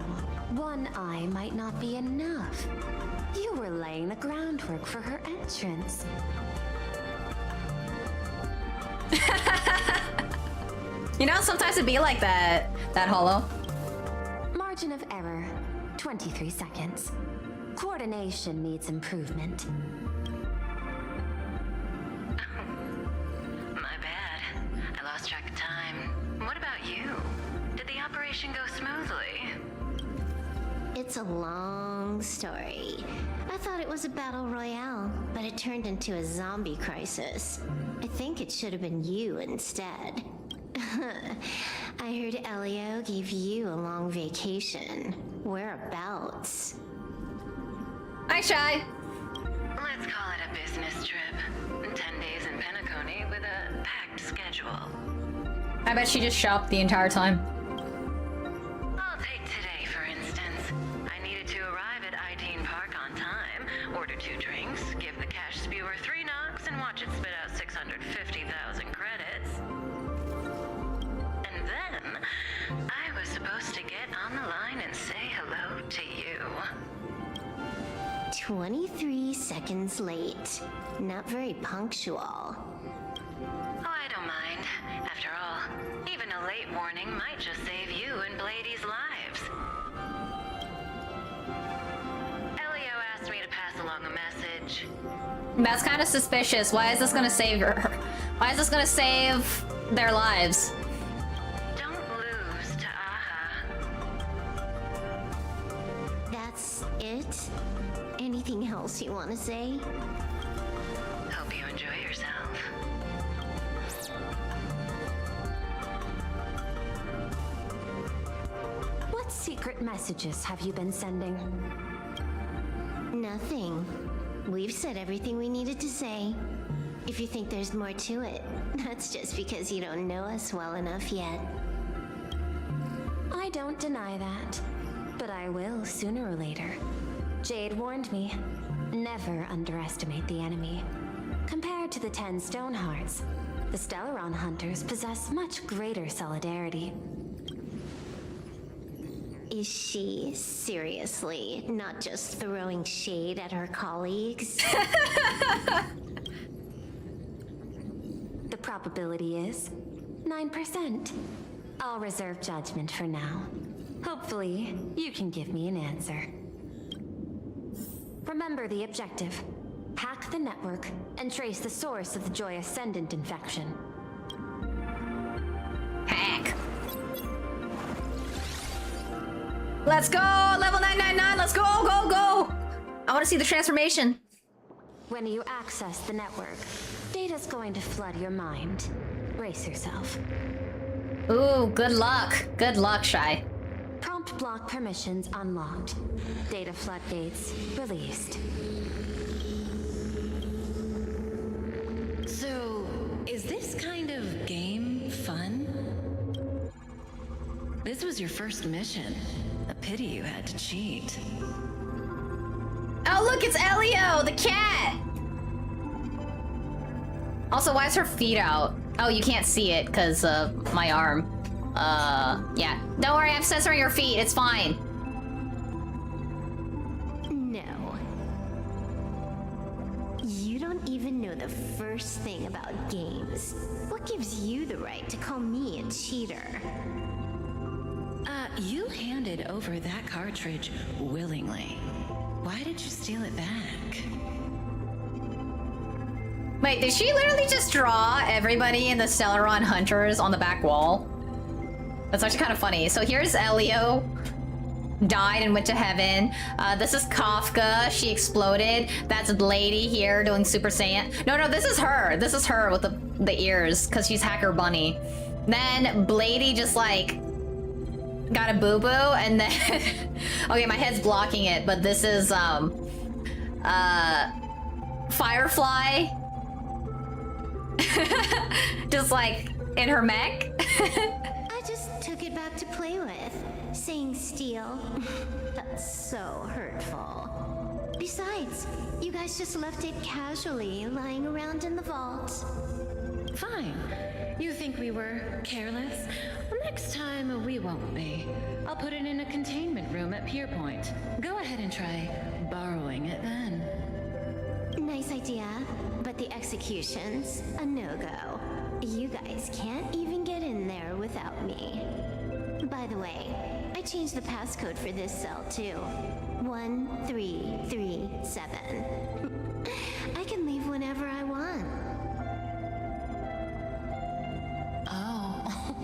one eye might not be enough. You were laying the groundwork for her entrance. You know, sometimes it be like that Hollow. Margin of error, 23 seconds. Coordination needs improvement. My bad. I lost track of time. What about you? Did the operation go smoothly? It's a long story. I thought it was a battle royale, but it turned into a zombie crisis. I think it should have been you instead. I heard Elio gave you a long vacation. Whereabouts? Hi, Shy. Let's call it a business trip. 10 days in Penacony with a packed schedule. I bet she just shopped the entire time. I'll take today, for instance. I needed to arrive at Ideen Park on time, order 2 drinks, give the cash spewer 3 knocks, and watch it spit out 650,000 credits. And then, I was supposed to get on the line and say hello to you. 23 seconds late. Not very punctual. Oh, I don't mind. After all, even a late warning might just save you and Blady's lives. Elio asked me to pass along a message. That's kind of suspicious. Why is this gonna save her? Why is this gonna save their lives? Don't lose to Aha. That's it? Anything else you want to say? Hope you enjoy yourself. What secret messages have you been sending? Nothing. We've said everything we needed to say. If you think there's more to it, that's just because you don't know us well enough yet. I don't deny that, but I will sooner or later. Jade warned me, never underestimate the enemy. Compared to the 10 Stonehearts, the Stellaron hunters possess much greater solidarity. Is she seriously not just throwing shade at her colleagues? The probability is 9%. I'll reserve judgment for now. Hopefully, you can give me an answer. Remember the objective. Hack the network and trace the source of the Joy Ascendant infection. Hack. Let's go! Level 999! Let's go! Go! Go! I want to see the transformation. When you access the network, data's going to flood your mind. Brace yourself. Ooh, good luck. Good luck, Shy. Prompt block permissions unlocked. Data floodgates released. So, is this kind of game fun? This was your first mission. A pity you had to cheat. Oh, look, it's Elio, the cat! Also, why is her feet out? Oh, you can't see it because of my arm. Yeah. Don't worry, I'm censoring your feet. It's fine. No. You don't even know the first thing about games. What gives you the right to call me a cheater? You handed over that cartridge willingly. Why did you steal it back? Wait, did she literally just draw everybody in the Stellaron Hunters on the back wall? That's actually kind of funny. So here's Elio. Died and went to heaven. This is Kafka. She exploded. That's Lady here doing Super Saiyan. No, this is her. This is her with the ears because she's Hacker Bunny. Then Blady just like got a boo-boo and then okay, my head's blocking it, but this is Firefly. Just like in her mech. I just took it back to play with. Saying steal. That's so hurtful. Besides, you guys just left it casually lying around in the vault. Fine. You think we were careless? Well, next time we won't be. I'll put it in a containment room at Pier Point. Go ahead and try borrowing it then. Nice idea, but the execution's a no-go. You guys can't even get in there without me. By the way, I changed the passcode for this cell too. 1337. I can leave whenever I want. Oh.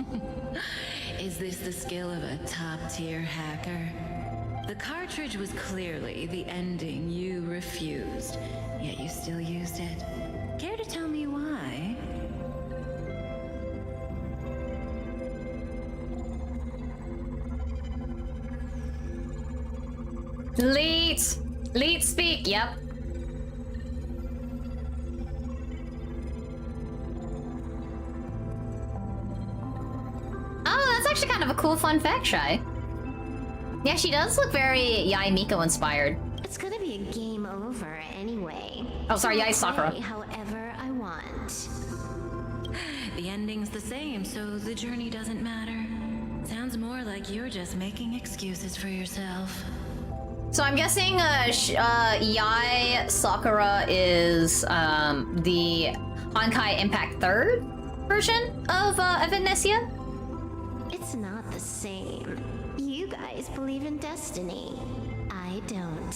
Is this the skill of a top-tier hacker? The cartridge was clearly the ending you refused, yet you still used it. Care to tell me why? Leet speak, yep. Oh, that's actually kind of a cool fun fact, Shy. Yeah, she does look very Yai Miko inspired. It's gonna be a game over anyway. Oh, sorry, Yai I'll Sakura. play however I want. The ending's the same, so the journey doesn't matter. Sounds more like you're just making excuses for yourself. So I'm guessing Yai Sakura is the Honkai Impact 3rd version of Evanescia? It's not the same. You guys believe in destiny. I don't.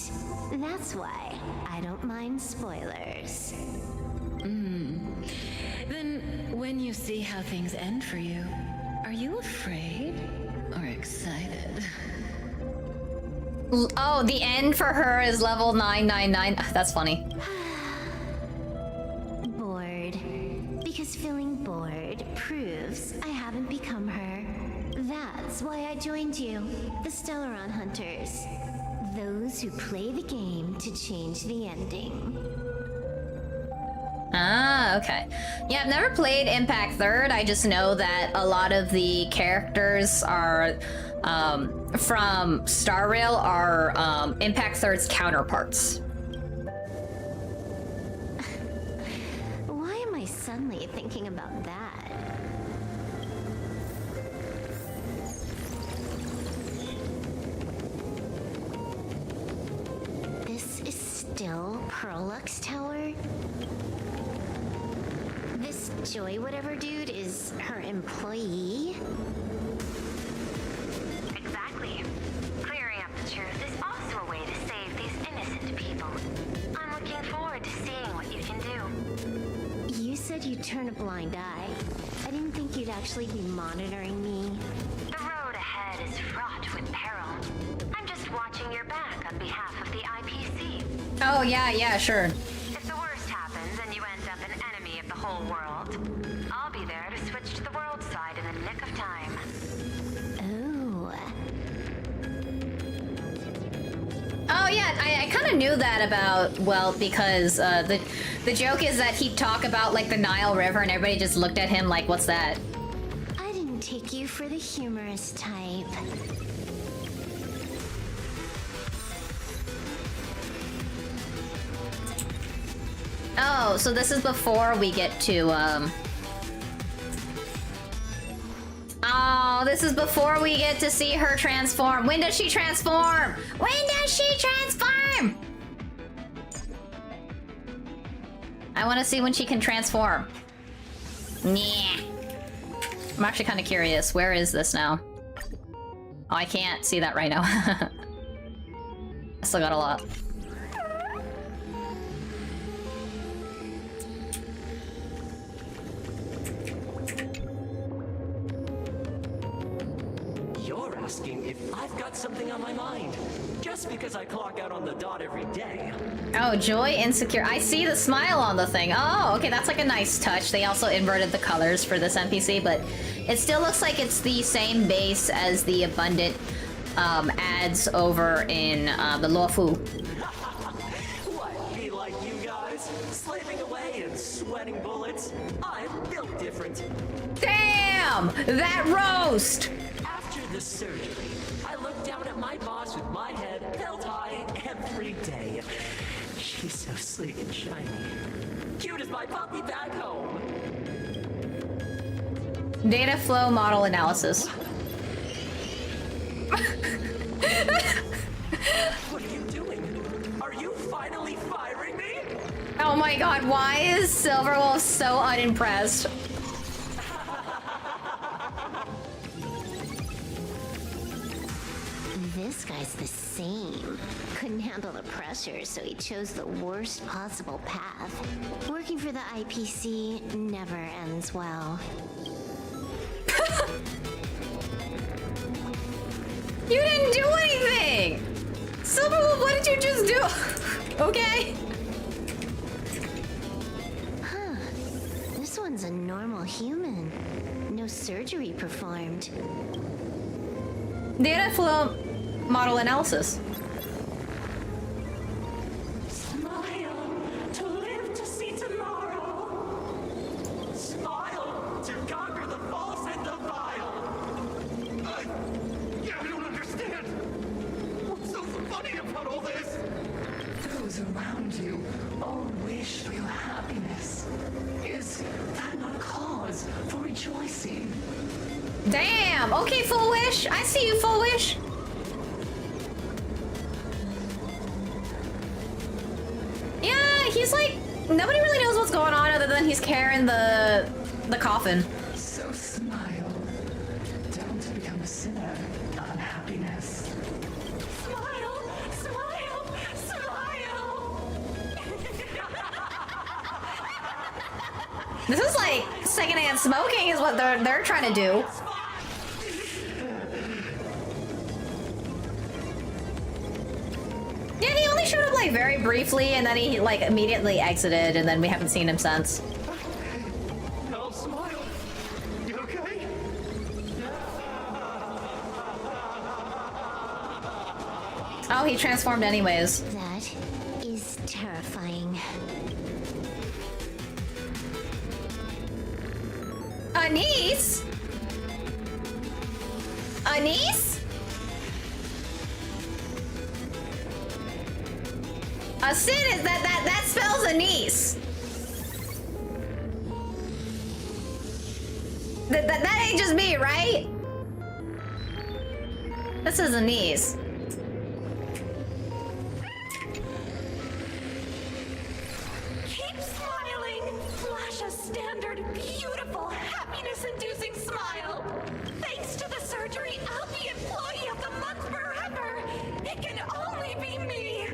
That's why I don't mind spoilers. Then, when you see how things end for you, are you afraid or excited? Oh, the end for her is level 999. That's funny. Bored. Because feeling bored proves I haven't become her. That's why I joined you, the Stellaron Hunters. Those who play the game to change the ending. Ah, okay. Yeah, I've never played Impact 3rd. I just know that a lot of the characters are from Star Rail are Impact 3rd's counterparts. Why am I suddenly thinking about that? This is still Pearlux Tower? This Joy whatever dude is her employee? Exactly. Clearing up the truth is also a way to save these innocent people said you'd turn a blind eye. I didn't think you'd actually be monitoring me. The road ahead is fraught with peril. I'm just watching your back on behalf of the IPC. Oh, yeah, sure. If the worst happens and you end up an enemy of the whole world, I'll be there to switch to the world side in the nick of time. Oh yeah, I kind of knew that about, well, because the joke is that he'd talk about like the Nile River and everybody just looked at him like, what's that? I didn't take you for the humorous type. Oh, so this is before we get to, Oh, this is before we get to see her transform. When does she transform? When does she transform? I want to see when she can transform. Yeah. I'm actually kind of curious. Where is this now? Oh, I can't see that right now. I still got a lot. You're asking if I've got something on my mind, just because I clock out on the dot every day. Oh, joy, insecure. I see the smile on the thing. Oh, okay, that's like a nice touch. They also inverted the colors for this NPC, but it still looks like it's the same base as the abundant ads over in the Luofu. What, be like you guys? Slaving away and sweating bullets? I'm built different. Damn! That roast! After the surgery, I look down at my boss with my head held high every day. She's so sleek and shiny. Cute as my puppy back home. Data flow model analysis. What are you doing? Are you finally firing me? Oh my god, why is Silverwolf so unimpressed? This guy's the same. Couldn't handle the pressure, so he chose the worst possible path. Working for the IPC never ends well. You didn't do anything! Silverwolf, what did you just do? Okay. Huh. This one's a normal human. No surgery performed. Data flow model analysis. Smile to live to see tomorrow. Smile to conquer the false and the vile. I don't understand. What's so funny about all this? Those around you all wish for your happiness. Is that not cause for rejoicing? Damn! Okay, Full Wish! I see you, Full Wish! Yeah, he's like... Nobody really knows what's going on other than he's carrying the coffin. So smile. Don't become a sinner of unhappiness. Smile, smile, smile. This is like secondhand smoking is what they're trying to do. Yeah, he only showed up like very briefly and then he like immediately exited and then we haven't seen him since. No, smile. You okay? Oh, he transformed anyways. That is terrifying. Anise? Anise? A sin is that spells anise. That ain't just me, right? This is anise. Keep smiling. Flash a standard, beautiful, happiness-inducing smile. Thanks to the surgery, I'll be employee of the month forever. It can only be me.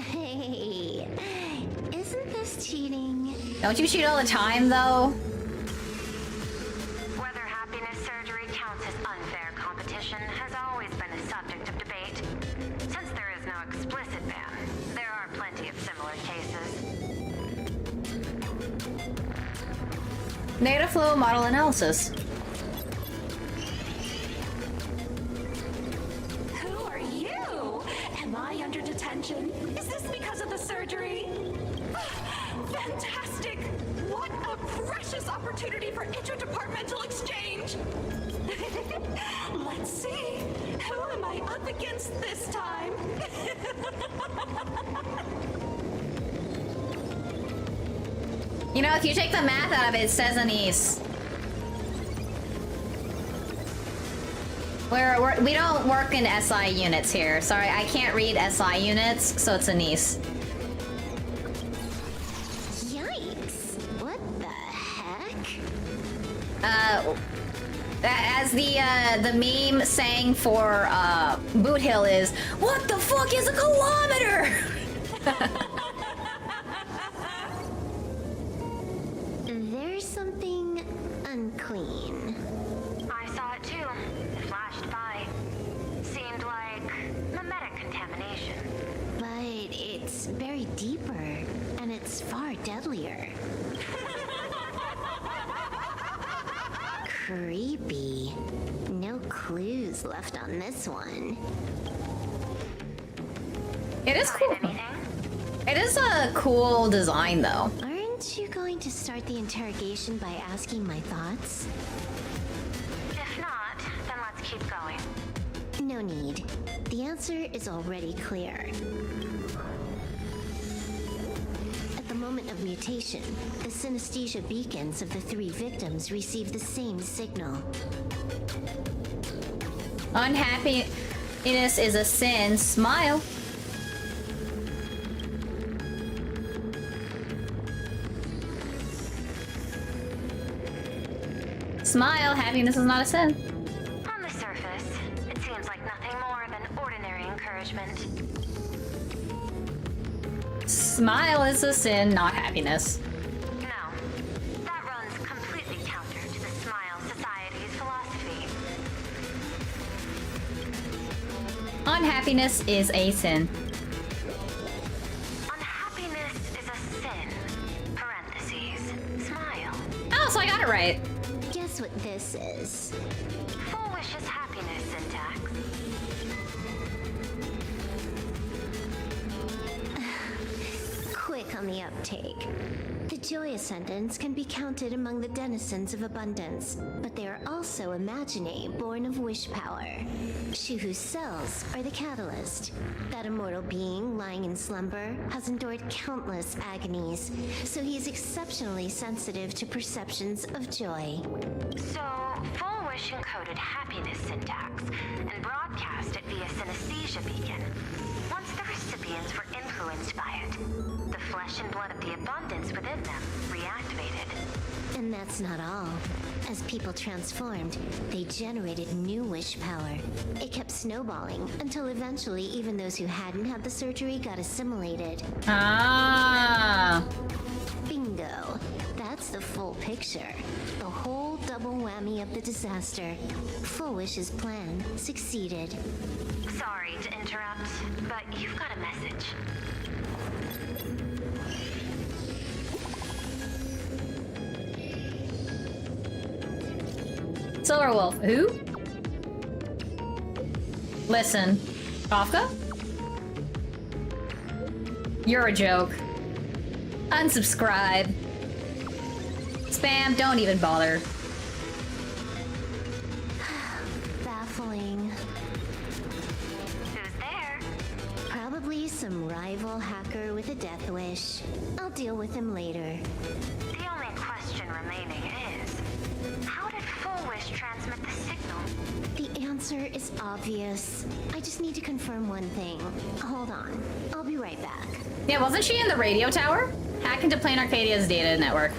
Hey, isn't this cheating? Don't you cheat all the time, though? Whether happiness surgery counts as unfair competition has always been a subject of debate. Since there is no explicit ban, there are plenty of similar cases. Data flow model analysis. Who are you? Am I under detention? Is this because of the surgery? Fantastic! What a precious opportunity for interdepartmental exchange! Let's see. Who am I up against this time? You know, if you take the math out of it, it says anise. We don't work in SI units here. Sorry, I can't read SI units, so it's anise. Yikes! What the heck? As the meme saying for Boot Hill is, "What the fuck is a kilometer?" There's something unclean. I saw it too. It flashed by. Seemed like mimetic contamination. But it's buried deeper, and it's far deadlier. Creepy. No clues left on this one. It is cool. It is a cool design, though. Aren't you going to start the interrogation by asking my thoughts? If not, then let's keep going. No need. The answer is already clear. At the moment of mutation, the synesthesia beacons of the 3 victims receive the same signal. Unhappiness is a sin. Smile. Smile. Happiness is not a sin. On the surface, it seems like nothing more than ordinary encouragement. Smile is a sin, not happiness. No, that runs completely counter to the Smile Society's philosophy. Unhappiness is a sin. Unhappiness is a sin. Parentheses. Smile. Oh, so I got it right. Guess what this is? Full wish is happiness syntax. Quick on the uptake. The Joy Ascendants can be counted among the denizens of abundance, but they are also Imaginae, born of wish power. She whose cells are the catalyst. That immortal being lying in slumber has endured countless agonies, so he is exceptionally sensitive to perceptions of joy. So, Full Wish encoded happiness syntax and broadcast it via synesthesia beacon. Once the recipients were influenced by it, the flesh and blood of the abundance within them reactivated. And that's not all. As people transformed, they generated new wish power. It kept snowballing until eventually even those who hadn't had the surgery got assimilated. Ah. Bingo. That's the full picture. The whole double whammy of the disaster. Full Wish's plan succeeded. Sorry to interrupt, but you've got a message. Silver Wolf. Who? Listen. Kafka? You're a joke. Unsubscribe. Spam, don't even bother. Baffling. Who's there? Probably some rival hacker with a death wish. I'll deal with him later. The only question remaining is, how did Full Wish transmit the signal? The answer is obvious. I just need to confirm one thing. Hold on. I'll be right back. Yeah, wasn't she in the radio tower? Hack into Plain Arcadia's data network.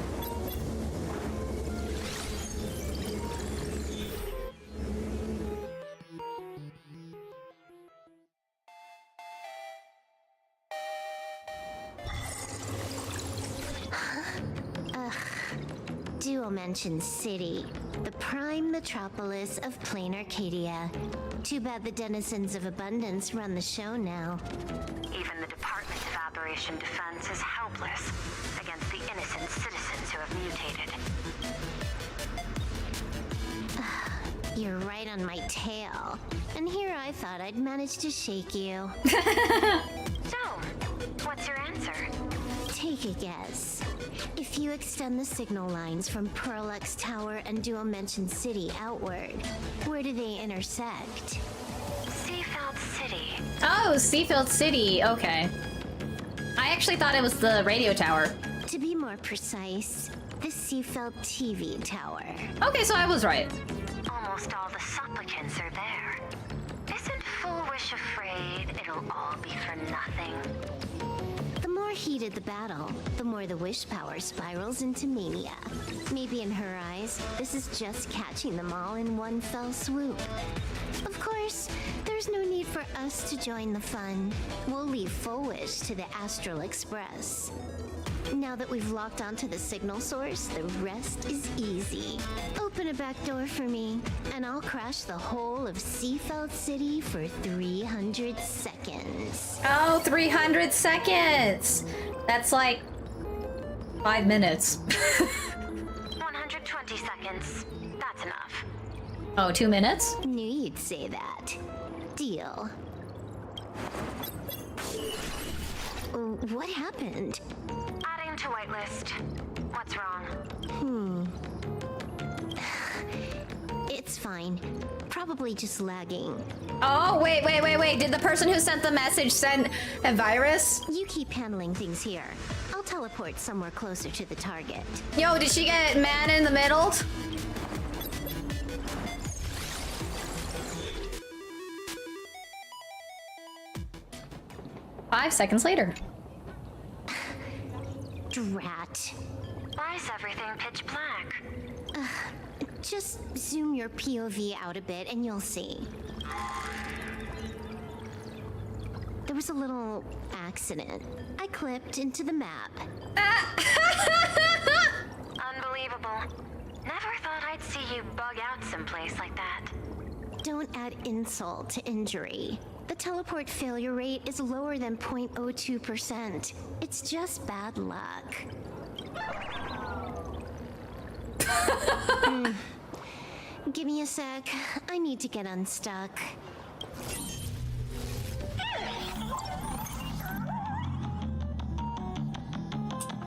Dual-Mention City, the prime metropolis of plain Arcadia. Too bad the denizens of Abundance run the show now. Even the Department of Aberration Defense is helpless against the innocent citizens who have mutated. You're right on my tail. And here I thought I'd manage to shake you. So, what's your answer? Take a guess. If you extend the signal lines from Parallax Tower and Dual-Mention City outward, where do they intersect? Seafeld City. Oh, Seafeld City. Okay. I actually thought it was the radio tower. To be more precise, the Seafeld TV tower. Okay, so I was right. Almost all the supplicants are there. Isn't Foolish afraid it'll all be for nothing? The more heated the battle, the more the wish power spirals into mania. Maybe in her eyes, this is just catching them all in one fell swoop. Of course, there's no need for us to join the fun. We'll leave Full Wish to the Astral Express. Now that we've locked onto the signal source, the rest is easy. Open a back door for me, and I'll crash the whole of Seafeld City for 300 seconds. Oh, 300 seconds! That's like 5 minutes. 120 seconds. That's enough. Oh, 2 minutes? Knew you'd say that. Deal. What happened? Adding to whitelist. What's wrong? It's fine. Probably just lagging. Oh, wait. Did the person who sent the message send a virus? You keep handling things here. I'll teleport somewhere closer to the target. Yo, did she get man in the middle? Five seconds later. Drat. Why is everything pitch black? Just zoom your POV out a bit and you'll see. There was a little accident. I clipped into the map. Unbelievable. Never thought I'd see you bug out someplace like that. Don't add insult to injury. The teleport failure rate is lower than 0.02%. It's just bad luck. Give me a sec. I need to get unstuck.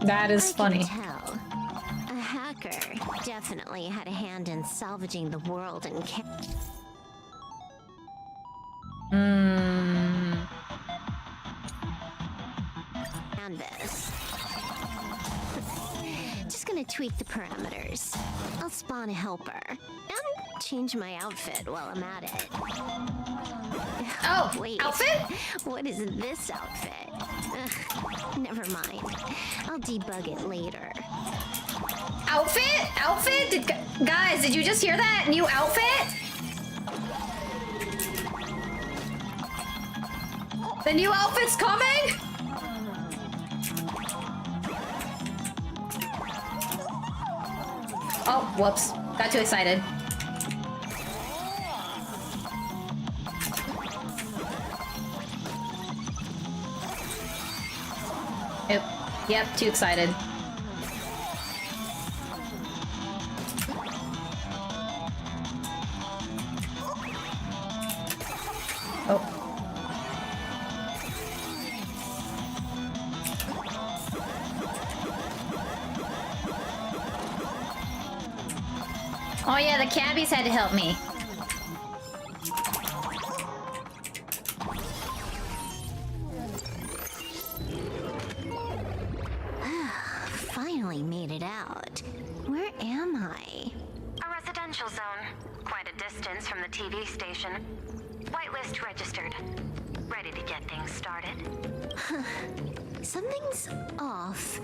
That is funny. I can tell. A hacker definitely had a hand in salvaging the world and canvas. Just gonna tweak the parameters. I'll spawn a helper and change my outfit while I'm at it. Oh, wait. outfit? What is this outfit? Ugh, never mind. I'll debug it later. Outfit? Guys, did you just hear that? New outfit? The new outfit's coming? Oh, whoops. Got too excited. Yep, too excited. Oh. Oh yeah, the cabbies had to help me. Finally made it out. Where am I? A residential zone. Quite a distance from the TV station. Whitelist registered. Ready to get things started. Something's off.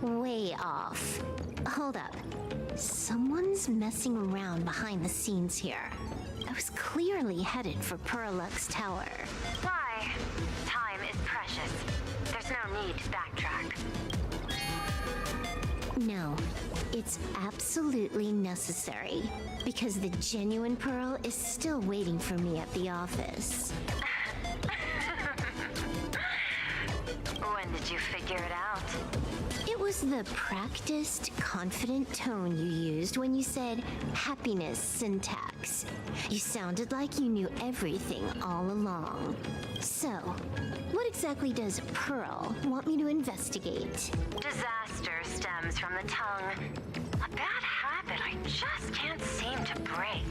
Way off. Hold up. Someone's messing around behind the scenes here. I was clearly headed for Parallax Tower. Why? Time is precious. There's no need to backtrack. No. It's absolutely necessary, because the genuine Pearl is still waiting for me at the office. When did you figure it out? It was the practiced, confident tone you used when you said happiness syntax. You sounded like you knew everything all along. So, what exactly does Pearl want me to investigate? Disaster stems from the tongue. A bad habit I just can't seem to break.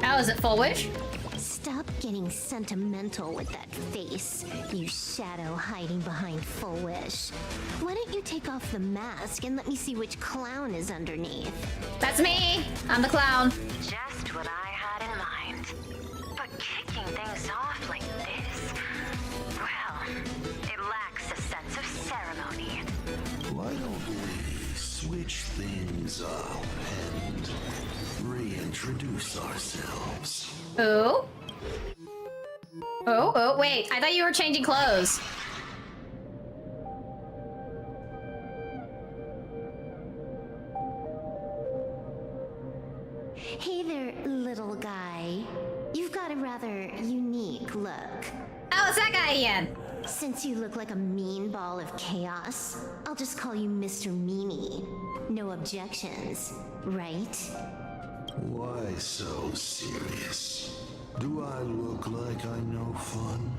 Oh, is it Full Wish? Stop getting sentimental with that face, you shadow hiding behind Full Wish. Why don't you take off the mask and let me see which clown is underneath? That's me! I'm the clown. Just what I had in mind. But kicking things off like this, well, it lacks a sense of ceremony. Why don't we switch things up and reintroduce ourselves? Ooh. Oh, wait. I thought you were changing clothes. Hey there, little guy. You've got a rather unique look. Oh, it's that guy again. Since you look like a mean ball of chaos, I'll just call you Mr. Meanie. No objections, right? Why so serious? Do I look like I'm no fun?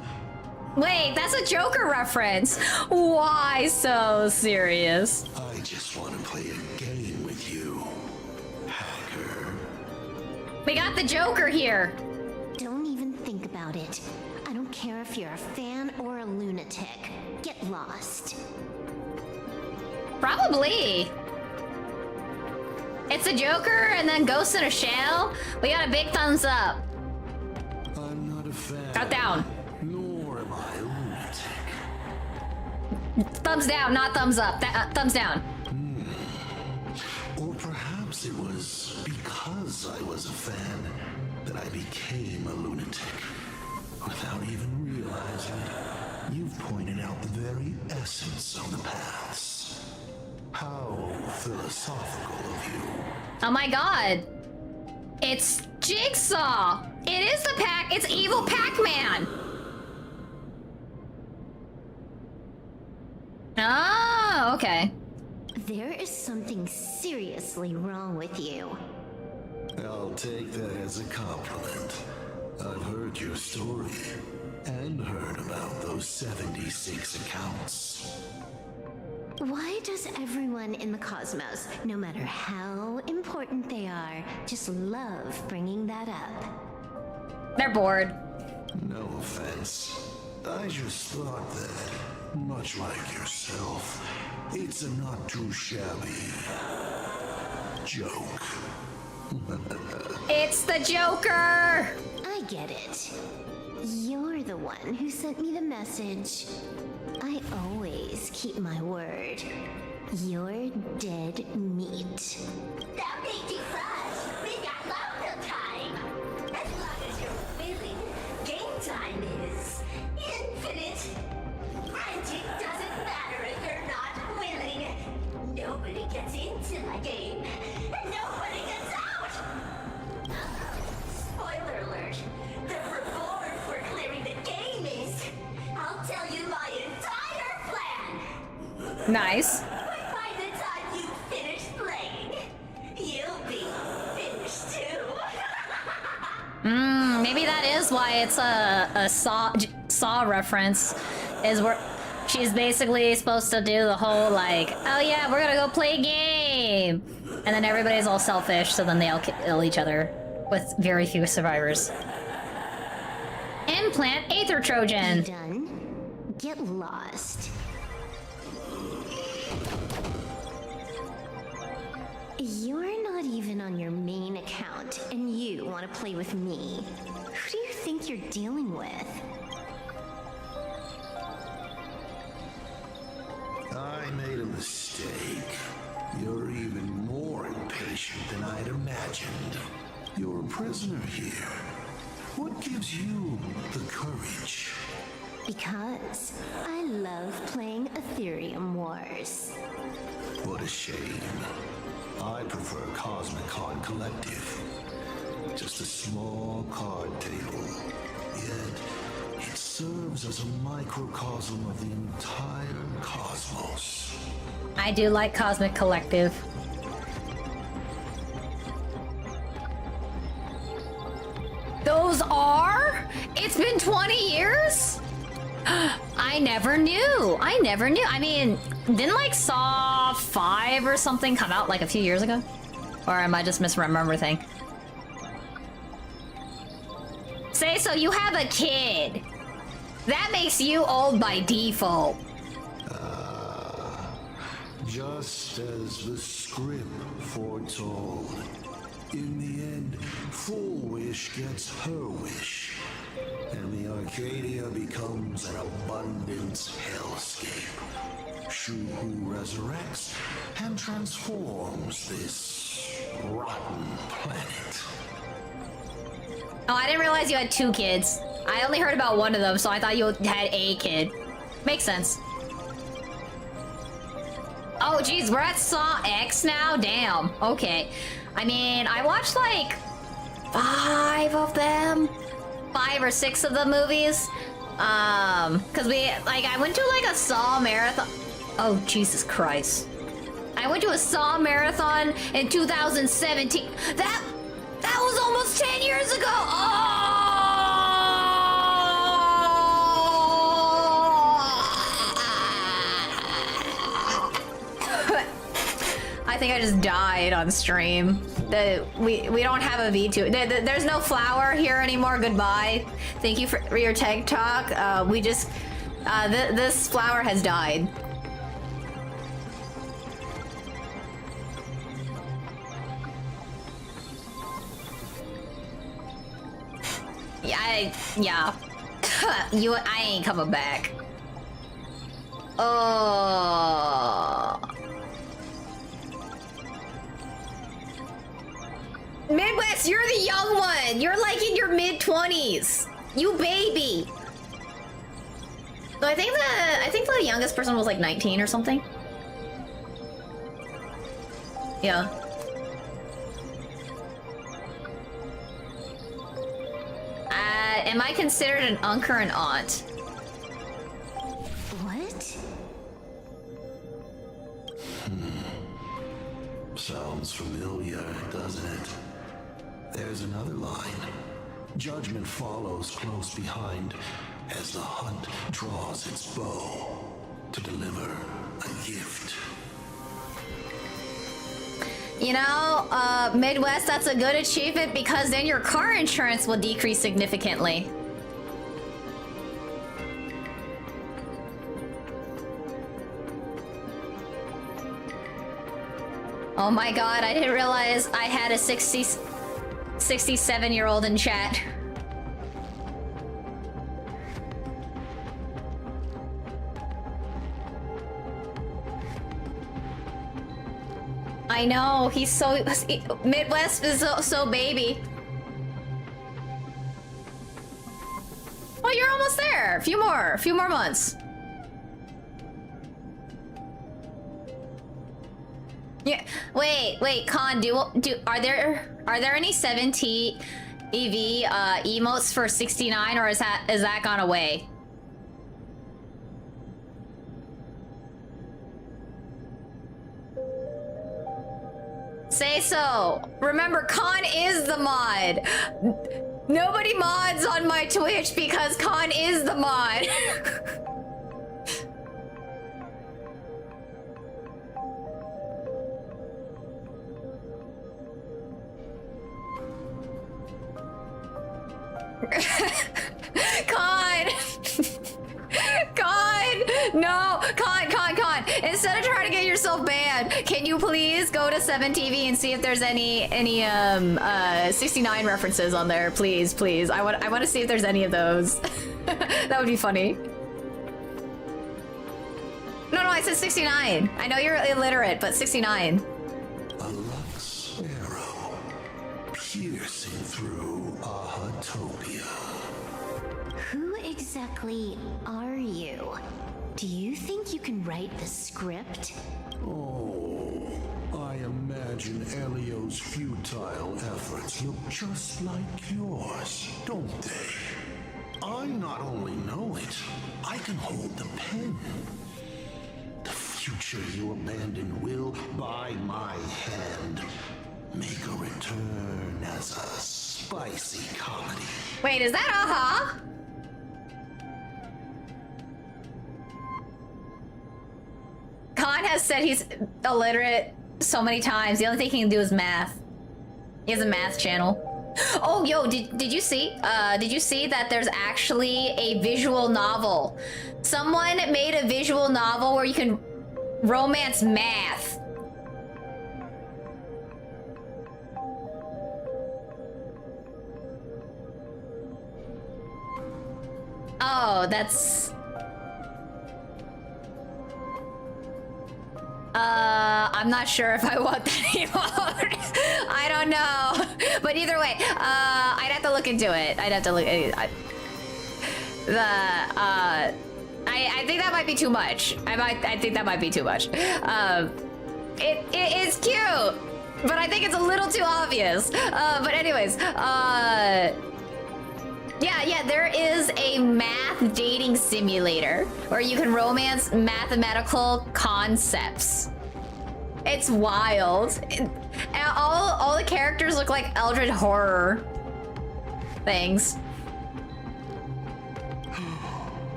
Wait, that's a Joker reference. Why so serious? I just want to play a game with you, hacker. We got the Joker here. Don't even think about it. I don't care if you're a fan or a lunatic. Get lost. Probably. It's a Joker and then Ghost in a Shell. We got a big thumbs up. I'm not a fan. Out down. Nor am I a lunatic. Thumbs down, not thumbs up. Thumbs down. Or perhaps it was because I was a fan that I became a lunatic. Without even realizing, you've pointed out the very essence of the paths. How philosophical of you. Oh my god. It's Jigsaw. It is the Pac. It's evil Pac-Man. Oh, okay. There is something seriously wrong with you. I'll take that as a compliment. I've heard your story and heard about those 76 accounts. Why does everyone in the cosmos, no matter how important they are, just love bringing that up? They're bored. No offense. I just thought that, much like yourself, it's a not too shabby joke. It's the Joker! I get it. You're the one who sent me the message. I always keep my word. You're dead meat. Don't be too fast. We got loads of time. As long as you're willing, game time is infinite. Granted, doesn't matter if you're not willing. Nobody gets into my game, and nobody gets out. Spoiler alert. The reward for clearing the game is, I'll tell you my entire plan. Nice. By the time you finish playing, you'll be finished too. Maybe that is why it's a Saw reference. Is where she's basically supposed to do the whole like, oh yeah, we're gonna go play a game, and then everybody's all selfish, so then they all kill each other with very few survivors. Implant Aether Trojan. Done. Get lost. You're not even on your main account, and you want to play with me. Who do you think you're dealing with? I made a mistake. You're even more impatient than I'd imagined. You're a prisoner here. What gives you the courage? Because I love playing Ethereum Wars. What a shame. Cosmic Card Collective. Just a small card table. Yet, it serves as a microcosm of the entire cosmos. I do like Cosmic Collective. Those are? It's been 20 years? I never knew. I mean, didn't like Saw 5 or something come out like a few years ago? Or am I just misremembering? Say so you have a kid. That makes you old by default. Just as the script foretold. In the end, Full Wish gets her wish. And the Arcadia becomes an abundance hellscape. Shuhu resurrects and transforms this rotten planet. Oh, I didn't realize you had 2 kids. I only heard about one of them, so I thought you had a kid. Makes sense. Oh, geez, we're at Saw X now? Damn. Okay. I mean, I watched like 5 of them. 5 or 6 of the movies. Cause I went to like a Saw marathon. Oh, Jesus Christ. I went to a Saw marathon in 2017. That was almost 10 years ago. Oh! I think I just died on stream. We don't have a V2. There's no flower here anymore. Goodbye. Thank you for your tech talk. We just this flower has died. Yeah. I ain't coming back. Oh. Midwest, you're the young one. You're like in your mid-20s. You baby. So I think the youngest person was like 19 or something. Yeah. Am I considered an uncle or an aunt? What? Sounds familiar, doesn't it? There's another line. Judgment follows close behind as the hunt draws its bow to deliver a gift. You know, Midwest, that's a good achievement because then your car insurance will decrease significantly. Oh my god, I didn't realize I had a 67-year-old in chat. I know, he's so... Midwest is so baby. Well, you're almost there. A few more months. Yeah. Wait, Con, are there any 7T EV emotes for 69, or is that gone away? Say so. Remember, Con is the mod. Nobody mods on my Twitch because Con is the mod. No, Con. Instead of trying to get yourself banned, can you please go to 7TV and see if there's any 69 references on there, please. I want to see if there's any of those. That would be funny. No, I said 69. I know you're illiterate, but 69. A Lux arrow piercing through Ahatopia. Who exactly are you? Do you think you can write the script? Oh, I imagine Elio's futile efforts look just like yours, don't they? I not only know it, I can hold the pen. The future you abandoned will, by my hand, make a return as a spicy comedy. Wait, is that aha? Khan has said he's illiterate so many times. The only thing he can do is math. He has a math channel. Oh, yo, did you see? Did you see that there's actually a visual novel? Someone made a visual novel where you can romance math. Oh, that's... I'm not sure if I want that emote. I don't know. But either way, I'd have to look into it. I'd have to look... I think that might be too much. I think that might be too much. It is cute, but I think it's a little too obvious. But anyways, yeah, there is a math dating simulator where you can romance mathematical concepts. It's wild. And all the characters look like eldritch horror things.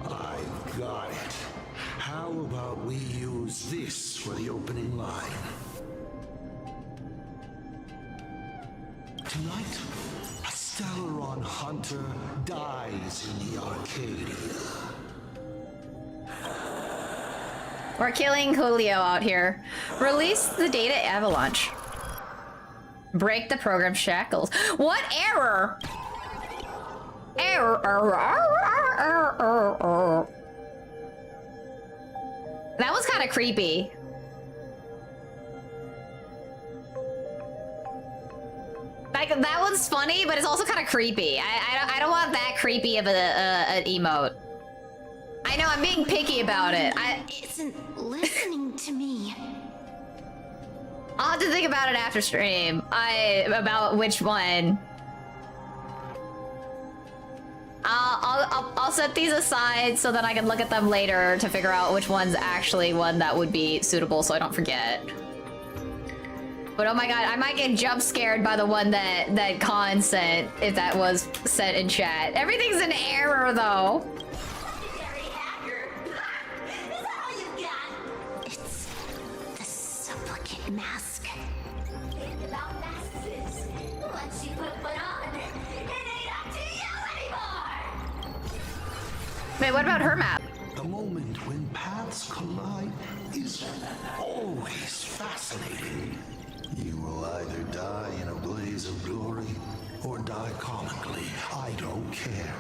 I've got it. How about we use this for the opening line? Tonight, a Stellaron hunter dies in the Arcadia. We're killing Julio out here. Release the data avalanche. Break the program shackles. What error? Error. That was kind of creepy. Like, that one's funny, but it's also kind of creepy. I don't want that creepy of an emote. I know, I'm being picky about it. Isn't listening to me. I'll have to think about it after stream. About which one. I'll set these aside so that I can look at them later to figure out which one's actually one that would be suitable so I don't forget. But oh my god, I might get jump scared by the one that Khan sent if that was sent in chat. Everything's an error though. Mask. Think about masks. Once you put one on, it ain't up to you anymore. Wait, what about her map? The moment when paths collide is always fascinating. You will either die in a blaze of glory or die comically. I don't care.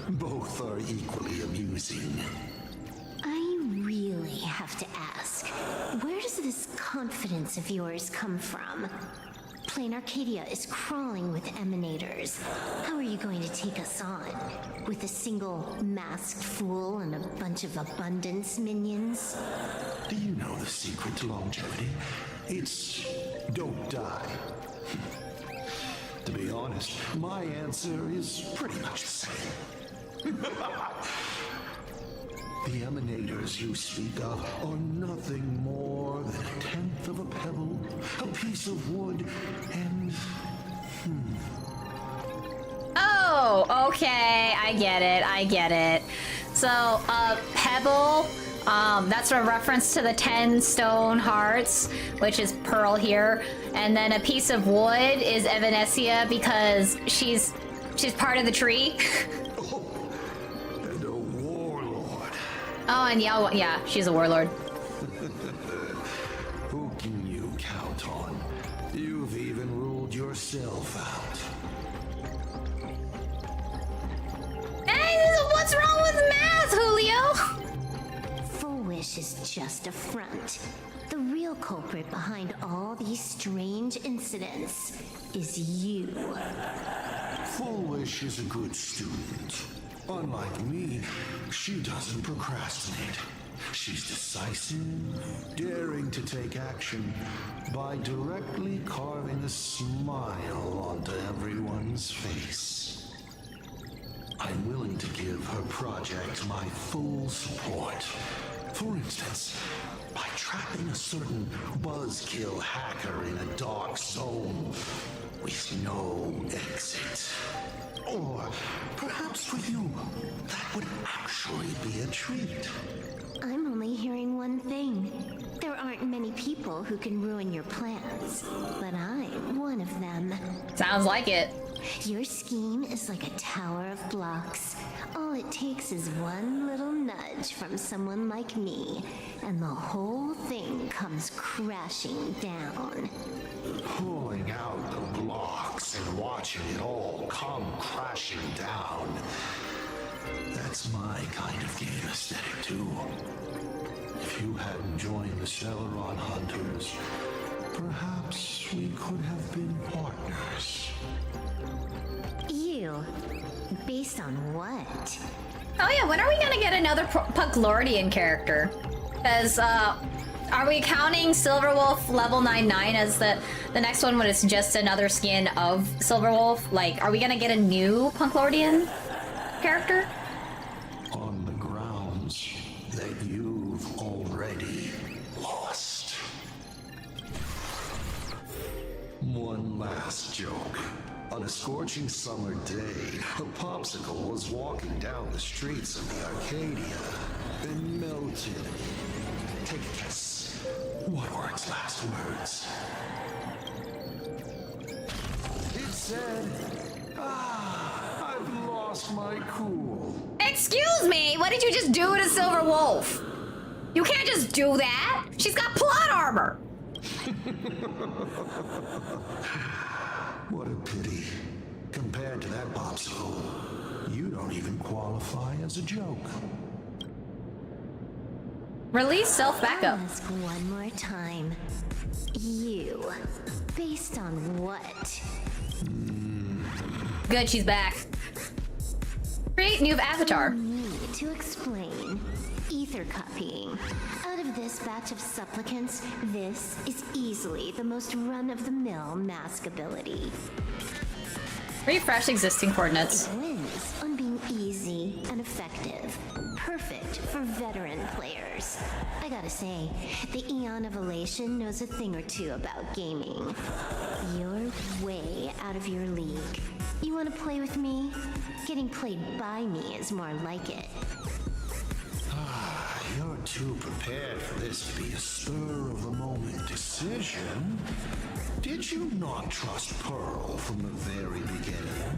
Both are equally amusing. I really have to ask, where does this confidence of yours come from? Plain Arcadia is crawling with emanators. How are you going to take us on? With a single masked fool and a bunch of abundance minions? Do you know the secret to longevity? It's don't die. To be honest, my answer is pretty much the same. The emanators you speak of are nothing more than a tenth of a pebble, a piece of wood, and... Oh, okay, I get it. So, pebble, that's a reference to the 10 stone hearts, which is Pearl here. And then a piece of wood is Evanescia because she's part of the tree. Oh, and yeah, she's a warlord. Who can you count on? You've even ruled yourself out. Hey, what's wrong with math, Julio? Full Wish is just a front. The real culprit behind all these strange incidents is you. Full Wish is a good student. Unlike me, she doesn't procrastinate. She's decisive, daring to take action by directly carving a smile onto everyone's face. I'm willing to give her project my full support. For instance, by trapping a certain buzzkill hacker in a dark zone with no exit. Or perhaps for you, that would actually be a treat. I'm only hearing one thing. There aren't many people who can ruin your plans, but I'm one of them. Sounds like it. Your scheme is like a tower of blocks. All it takes is one little nudge from someone like me, and the whole thing comes crashing down. Pulling out the blocks and watching it all come crashing down. That's my kind of game aesthetic, too. If you hadn't joined the Celeron Hunters, perhaps we could have been partners. You? Based on what? Oh yeah, when are we gonna get another Pucklordian character? Because, are we counting Silverwolf level 99 as the next one when it's just another skin of Silverwolf? Like, are we gonna get a new Pucklordian character? On the grounds that you've already lost. One last joke. On a scorching summer day, a popsicle was walking down the streets of the Arcadia and melted. Take a guess. What were its last words? It said, I've lost my cool. Excuse me, what did you just do to Silverwolf? You can't just do that. She's got plot armor. What a pity. Compared to that popsicle, you don't even qualify as a joke. Release self-backup. I'll ask one more time. You. Based on what? Good, she's back. Create new avatar. Me to explain. Ether copying. Out of this batch of supplicants, this is easily the most run-of-the-mill mask ability. Refresh existing coordinates. It wins on being easy and effective. Perfect for veteran players. I gotta say, the Eon of Elation knows a thing or two about gaming. You're way out of your league. You wanna play with me? Getting played by me is more like it. You're too prepared for this to be a spur-of-the-moment decision. Did you not trust Pearl from the very beginning?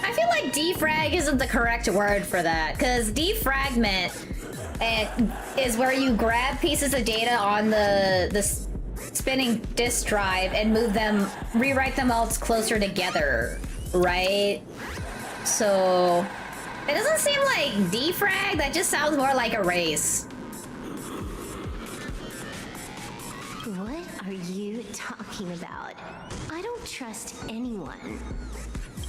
I feel like defrag isn't the correct word for that, because defragment is where you grab pieces of data on the spinning disk drive and move them, rewrite them all closer together, right? So it doesn't seem like defrag, that just sounds more like erase. What are you talking about? I don't trust anyone.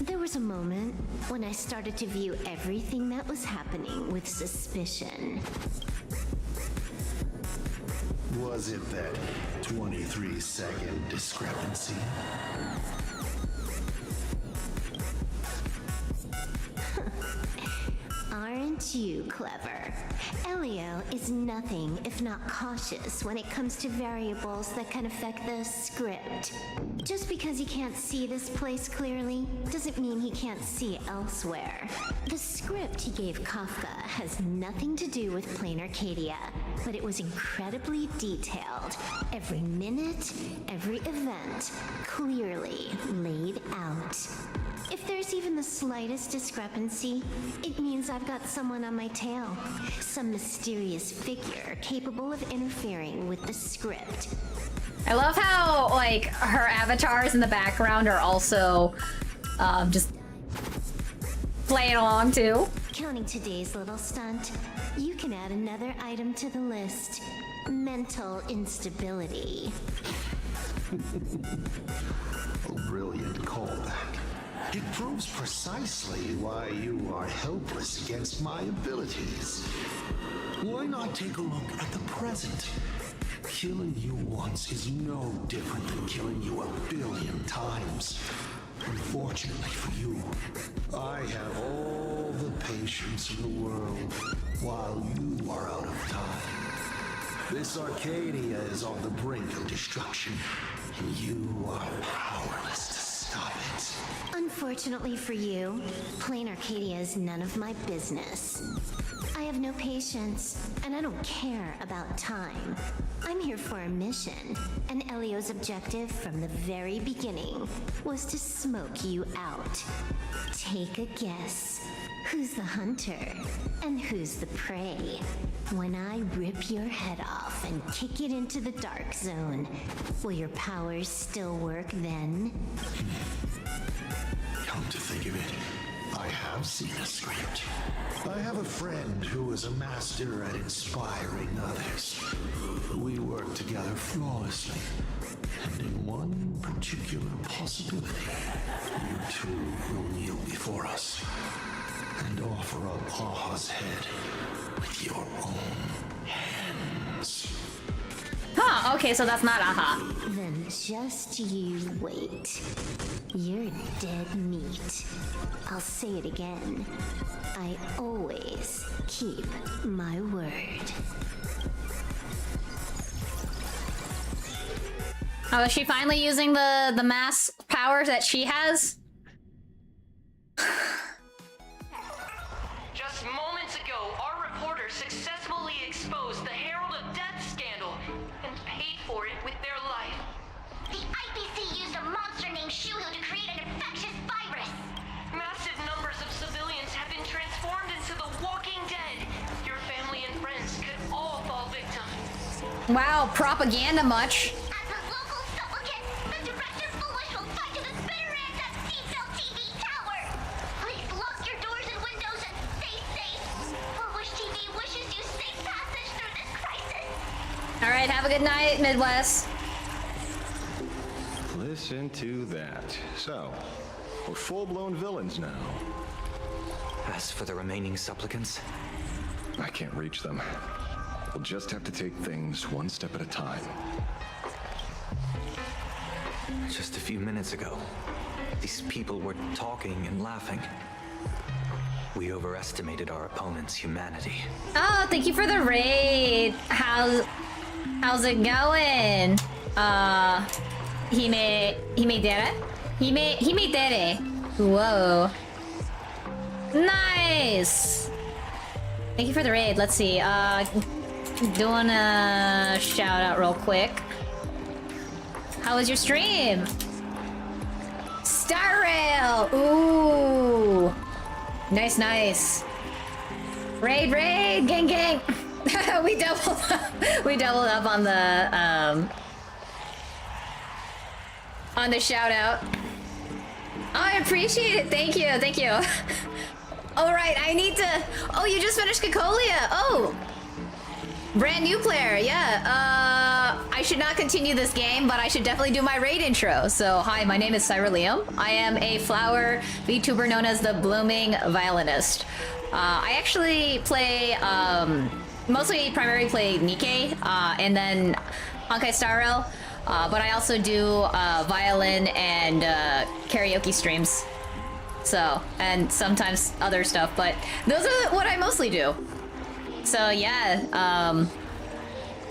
There was a moment when I started to view everything that was happening with suspicion. Was it that 23-second discrepancy? Aren't you clever? Elio is nothing if not cautious when it comes to variables that can affect the script. Just because he can't see this place clearly doesn't mean he can't see elsewhere. The script he gave Kafka has nothing to do with Plain Arcadia, but it was incredibly detailed. Every minute, every event, clearly laid out. If there's even the slightest discrepancy, it means I've got someone on my tail. Some mysterious figure capable of interfering with the script. I love how, like, her avatars in the background are also just playing along too. Counting today's little stunt, you can add another item to the list. Mental instability. A brilliant callback. It proves precisely why you are helpless against my abilities. Why not take a look at the present? Killing you once is no different than killing you 1,000,000,000 times. Unfortunately for you, I have all the patience in the world, while you are out of time. This Arcadia is on the brink of destruction, and you are powerless to stop it. Unfortunately for you, plain Arcadia is none of my business. I have no patience, and I don't care about time. I'm here for a mission, and Elio's objective from the very beginning was to smoke you out. Take a guess. Who's the hunter, and who's the prey? When I rip your head off and kick it into the dark zone, will your powers still work then? Come to think of it, I have seen a script. I have a friend who is a master at inspiring others. We work together flawlessly. And in one particular possibility, you two will kneel before us and offer up Aha's head with your own hands. Huh, okay, so that's not Aha. Then just you wait. You're dead meat. I'll say it again. I always keep my word. Oh, is she finally using the mass powers that she has? Just moments ago, our reporter successfully exposed the Herald of Death scandal and paid for it with their life. The IPC used a monster named Shuhu to create an infectious virus. Massive numbers of civilians have been transformed into the Walking Dead. Your family and friends could all fall victim. Wow, propaganda much. As a local supplicant, the Director Foolish will fight to the bitter end at Seafeld TV Tower. Please lock your doors and windows and stay safe. Foolish TV wishes you safe passage through this crisis. All right, have a good night, Midwest. Listen to that. So, we're full-blown villains now. As for the remaining supplicants, I can't reach them. We'll just have to take things one step at a time. just a few minutes ago, these people were talking and laughing. We overestimated our opponent's humanity. Oh, thank you for the raid. How's it going? Himedere. Whoa. Nice. Thank you for the raid. Let's see. Doing a shout out real quick. How was your stream? Star Rail. Ooh. Nice, nice. Raid, gang, gang. we doubled up on the shout out. Oh, I appreciate it. Thank you. All right, I need to. Oh, you just finished Cacolia. Oh, brand new player. Yeah. I should not continue this game, but I should definitely do my raid intro. So, hi, my name is Cyrilium. I am a flower VTuber known as the Blooming Violinist. I actually play primarily play Nikkei, and then Honkai Star Rail. But I also do violin and karaoke streams. So, and sometimes other stuff, but those are what I mostly do. So yeah,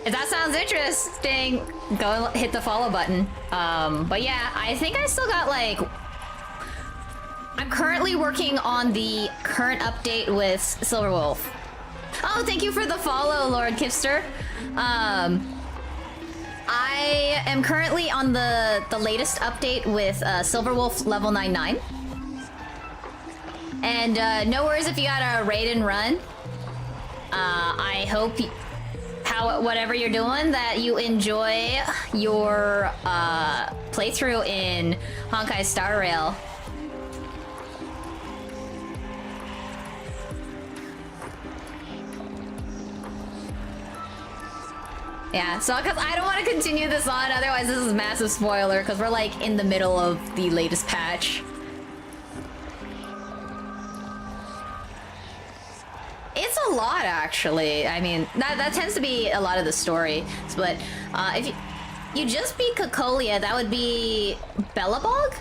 if that sounds interesting, go hit the follow button. But yeah, I think I still got like... I'm currently working on the current update with Silverwolf. Oh, thank you for the follow, Lord Kipster. I am currently on the latest update with Silverwolf level 99. And no worries if you gotta raid and run. I hope whatever you're doing, that you enjoy your playthrough in Honkai Star Rail. Yeah, so because I don't want to continue this on, otherwise this is a massive spoiler, because we're like in the middle of the latest patch. It's a lot, actually. I mean, that tends to be a lot of the story. But if you just beat Cocolia, that would be Bellabog?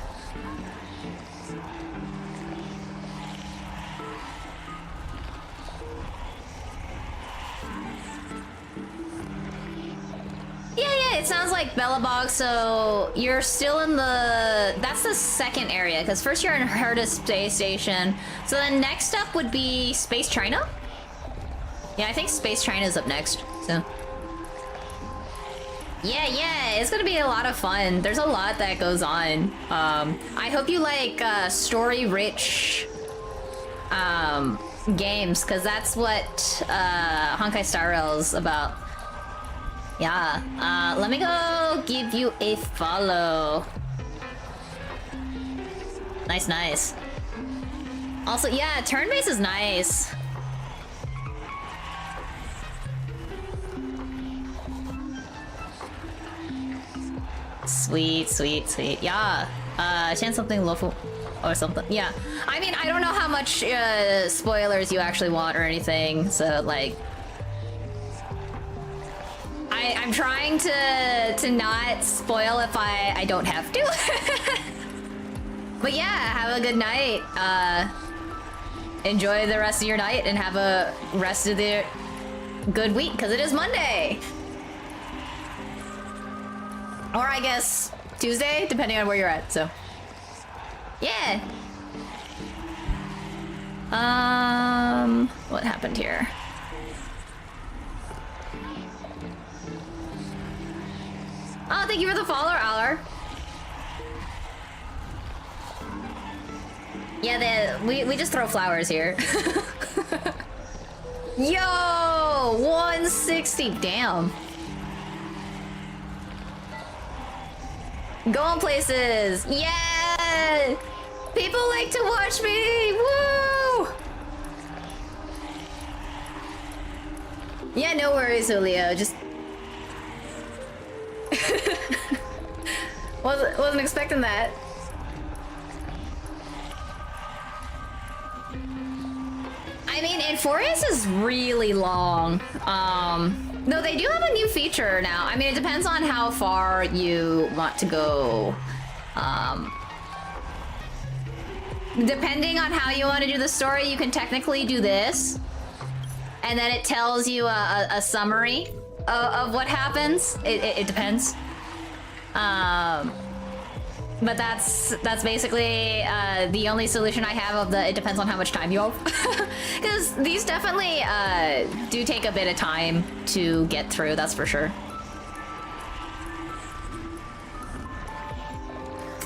Yeah, it sounds like Bellabog, so you're still in that's the second area, because first you're in Herta Space Station, so then next up would be Space China? Yeah, I think Space China is up next, so. Yeah, it's gonna be a lot of fun. There's a lot that goes on. I hope you like story-rich games, because that's what Honkai Star Rail is about. Yeah, let me go give you a follow. Nice. Also, yeah, turn-based is nice. Sweet. Yeah, chance something lawful or something. Yeah, I mean, I don't know how much spoilers you actually want or anything, so like, I'm trying to not spoil if I don't have to. But yeah, have a good night. Enjoy the rest of your night and have a rest of the good week, because it is Monday. Or I guess Tuesday, depending on where you're at, so. Yeah. What happened here? Oh, thank you for the follower, Aller. Yeah, we just throw flowers here. Yo, 160, damn. Going places, yeah! People like to watch me, woo! Yeah, no worries, Julio, just... wasn't expecting that. I mean, Inforius is really long. No, they do have a new feature now. I mean, it depends on how far you want to go. Depending on how you want to do the story, you can technically do this. And then it tells you a summary of what happens. It depends. But that's basically the only solution I have of the it depends on how much time you have. Because these definitely do take a bit of time to get through, that's for sure.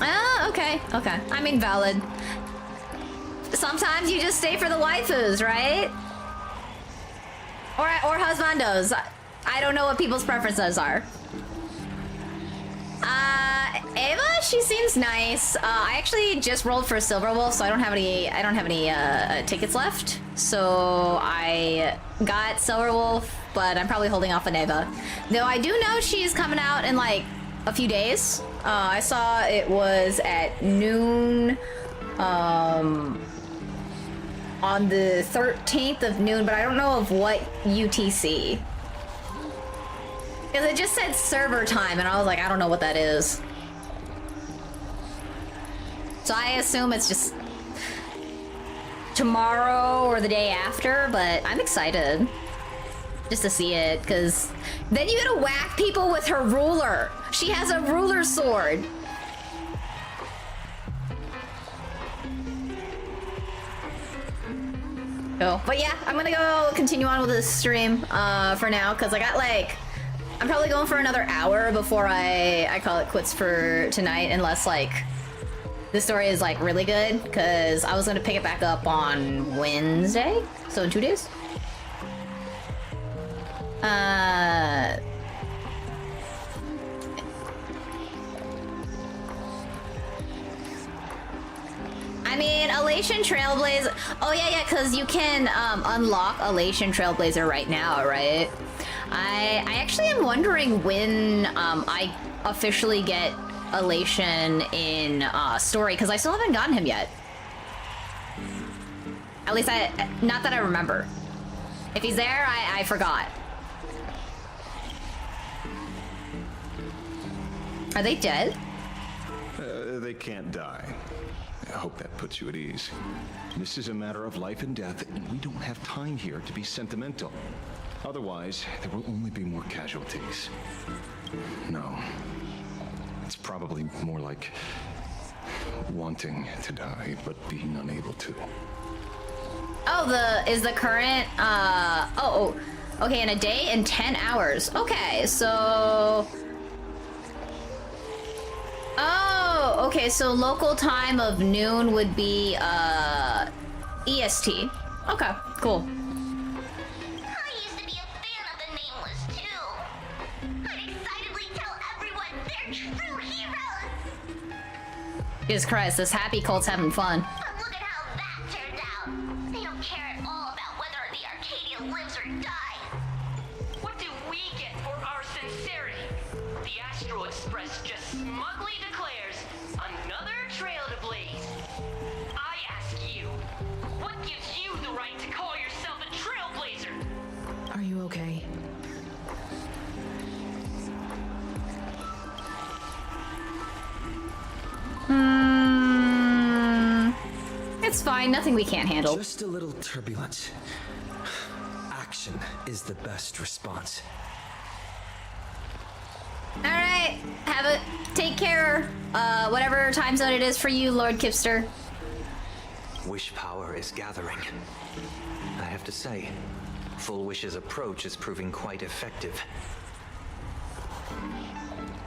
Ah, okay. I mean, valid. Sometimes you just stay for the waifus, right? Or husbandos. I don't know what people's preferences are. Ava, she seems nice. I actually just rolled for Silver Wolf, so I don't have any tickets left. So I got Silver Wolf, but I'm probably holding off on Ava. Though I do know she's coming out in like a few days. I saw it was at noon on the 13th of noon, but I don't know of what UTC. Because it just said server time, and I was like, I don't know what that is. So I assume it's just tomorrow or the day after, but I'm excited just to see it, because then you gotta whack people with her ruler. She has a ruler sword. Oh, but yeah, I'm gonna go continue on with this stream for now, because I got like, I'm probably going for another hour before I call it quits for tonight, unless like the story is like really good, because I was gonna pick it back up on Wednesday, so in 2 days. I mean, Elation Trailblazer. Oh yeah, because you can unlock Elation Trailblazer right now, right? I actually am wondering when I officially get Elation in story, because I still haven't gotten him yet. At least not that I remember. If he's there, I forgot. Are they dead? They can't die. I hope that puts you at ease. This is a matter of life and death, and we don't have time here to be sentimental. Otherwise, there will only be more casualties. No. It's probably more like wanting to die, but being unable to. Oh, is the current, okay, in a day and 10 hours. Okay, so... Oh, okay, so local time of noon would be, EST. Okay, cool. I used to be a fan of the Nameless, too. I'd excitedly tell everyone they're true heroes. Jesus Christ, this happy cult's having fun. But look at how that turned out. They don't care at all about whether the Arcadia lives or dies. What do we get for our sincerity? The Astral Express just smugly declares another trail to blaze. I ask you, what gives you the right to call yourself a trailblazer? Are you okay? It's fine, nothing we can't handle. Just a little turbulence. Action is the best response. Alright, take care, whatever time zone it is for you, Lord Kipster. Wish power is gathering. I have to say, Full Wish's approach is proving quite effective.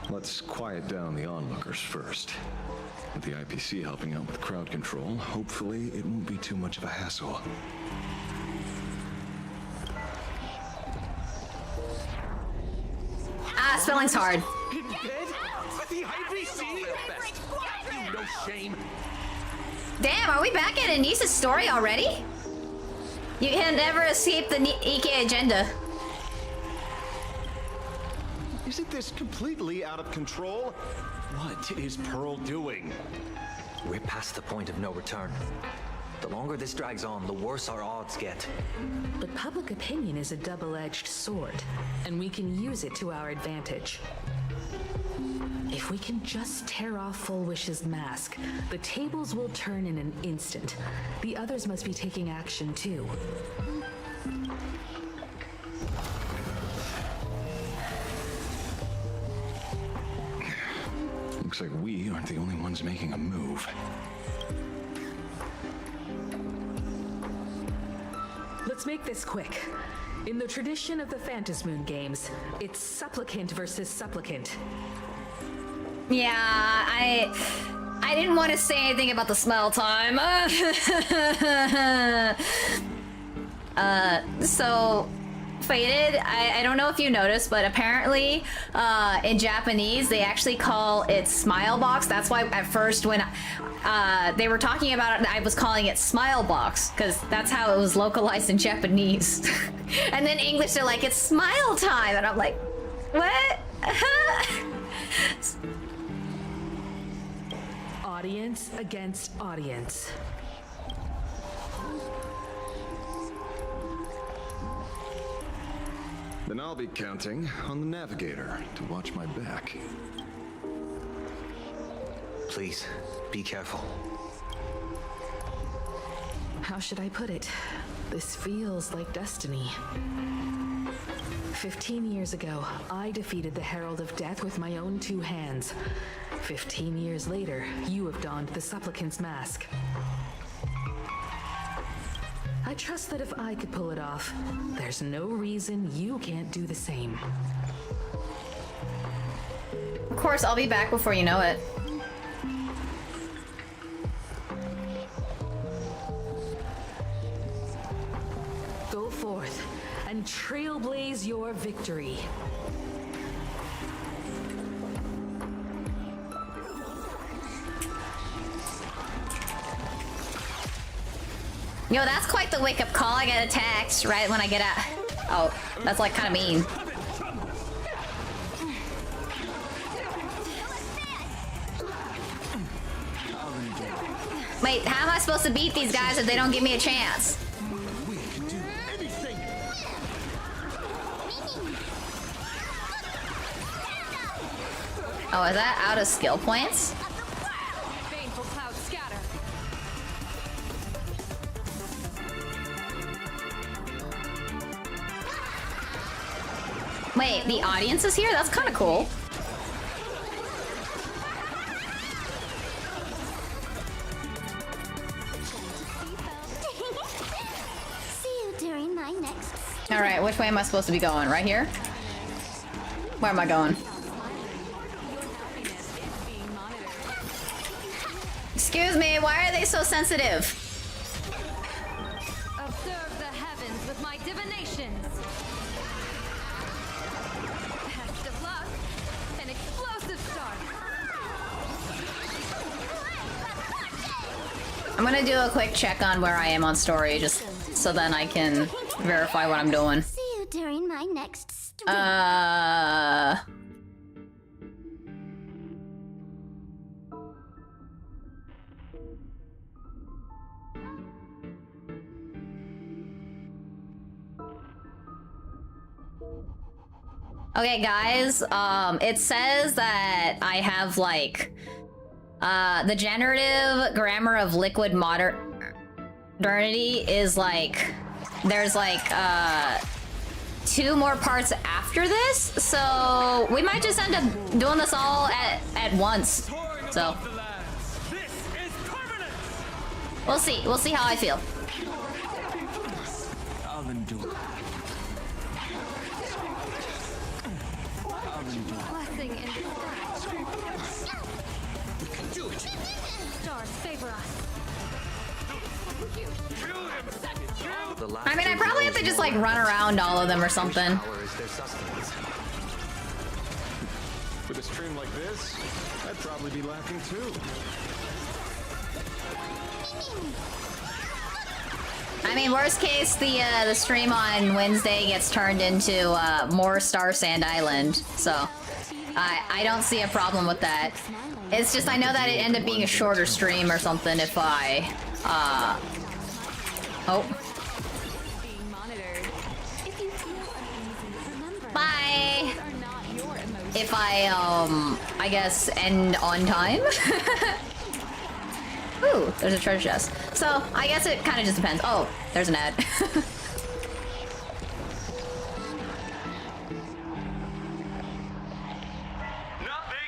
Let's quiet down the onlookers first. With the IPC helping out with crowd control, hopefully it won't be too much of a hassle. Ah, spelling's hard. In bed? With the IPC? You no shame. Damn, are we back at Anissa's story already? You can never escape the EK agenda. Isn't this completely out of control? What is Pearl doing? We're past the point of no return. The longer this drags on, the worse our odds get. But public opinion is a double-edged sword, and we can use it to our advantage. If we can just tear off Full Wish's mask, the tables will turn in an instant. The others must be taking action too. Looks like we aren't the only ones making a move. Let's make this quick. In the tradition of the Phantasmoon games, it's supplicant versus supplicant. Yeah, I didn't want to say anything about the smell time. So Faded, I don't know if you noticed, but apparently in Japanese they actually call it smile box. That's why at first when they were talking about it, I was calling it smile box because that's how it was localized in Japanese. And then English, they're like, it's smile time, and I'm like, what? Audience against audience. Then I'll be counting on the navigator to watch my back. Please, be careful. How should I put it? This feels like destiny. 15 years ago, I defeated the Herald of Death with my own two hands. 15 years later, you have donned the Supplicant's mask. I trust that if I could pull it off, there's no reason you can't do the same. Of course, I'll be back before you know it. Go forth and trailblaze your victory. Yo, that's quite the wake-up call. I get attacked right when I get out. Oh, that's like kind of mean. Wait, how am I supposed to beat these guys if they don't give me a chance? We can do anything. Oh, is that out of skill points? Baneful clouds scatter. Wait, the audience is here? That's kind of cool. See you during my next. All right, which way am I supposed to be going? Right here? Where am I going? Excuse me, why are they so sensitive? Observe the heavens with my divinations. Best of luck. An explosive start. I'm gonna do a quick check on where I am on story, just so then I can verify what I'm doing. See you during my next. Okay, guys, it says that I have, like, the generative grammar of liquid modernity is, like, there's, like, 2 more parts after this, so we might just end up doing this all at once, so. We'll see how I feel. I'll endure. Blessing in disguise. Do it. Stars favor us. I mean, I probably have to just, like, run around all of them or something. With a stream like this, I'd probably be laughing too. I mean, worst case, the stream on Wednesday gets turned into more Star Sand Island, so I don't see a problem with that. It's just I know that it ended up being a shorter stream or something if I oh. Bye. If I guess end on time. Ooh, there's a treasure chest. So, I guess it kind of just depends. Oh, there's an ad. Nothing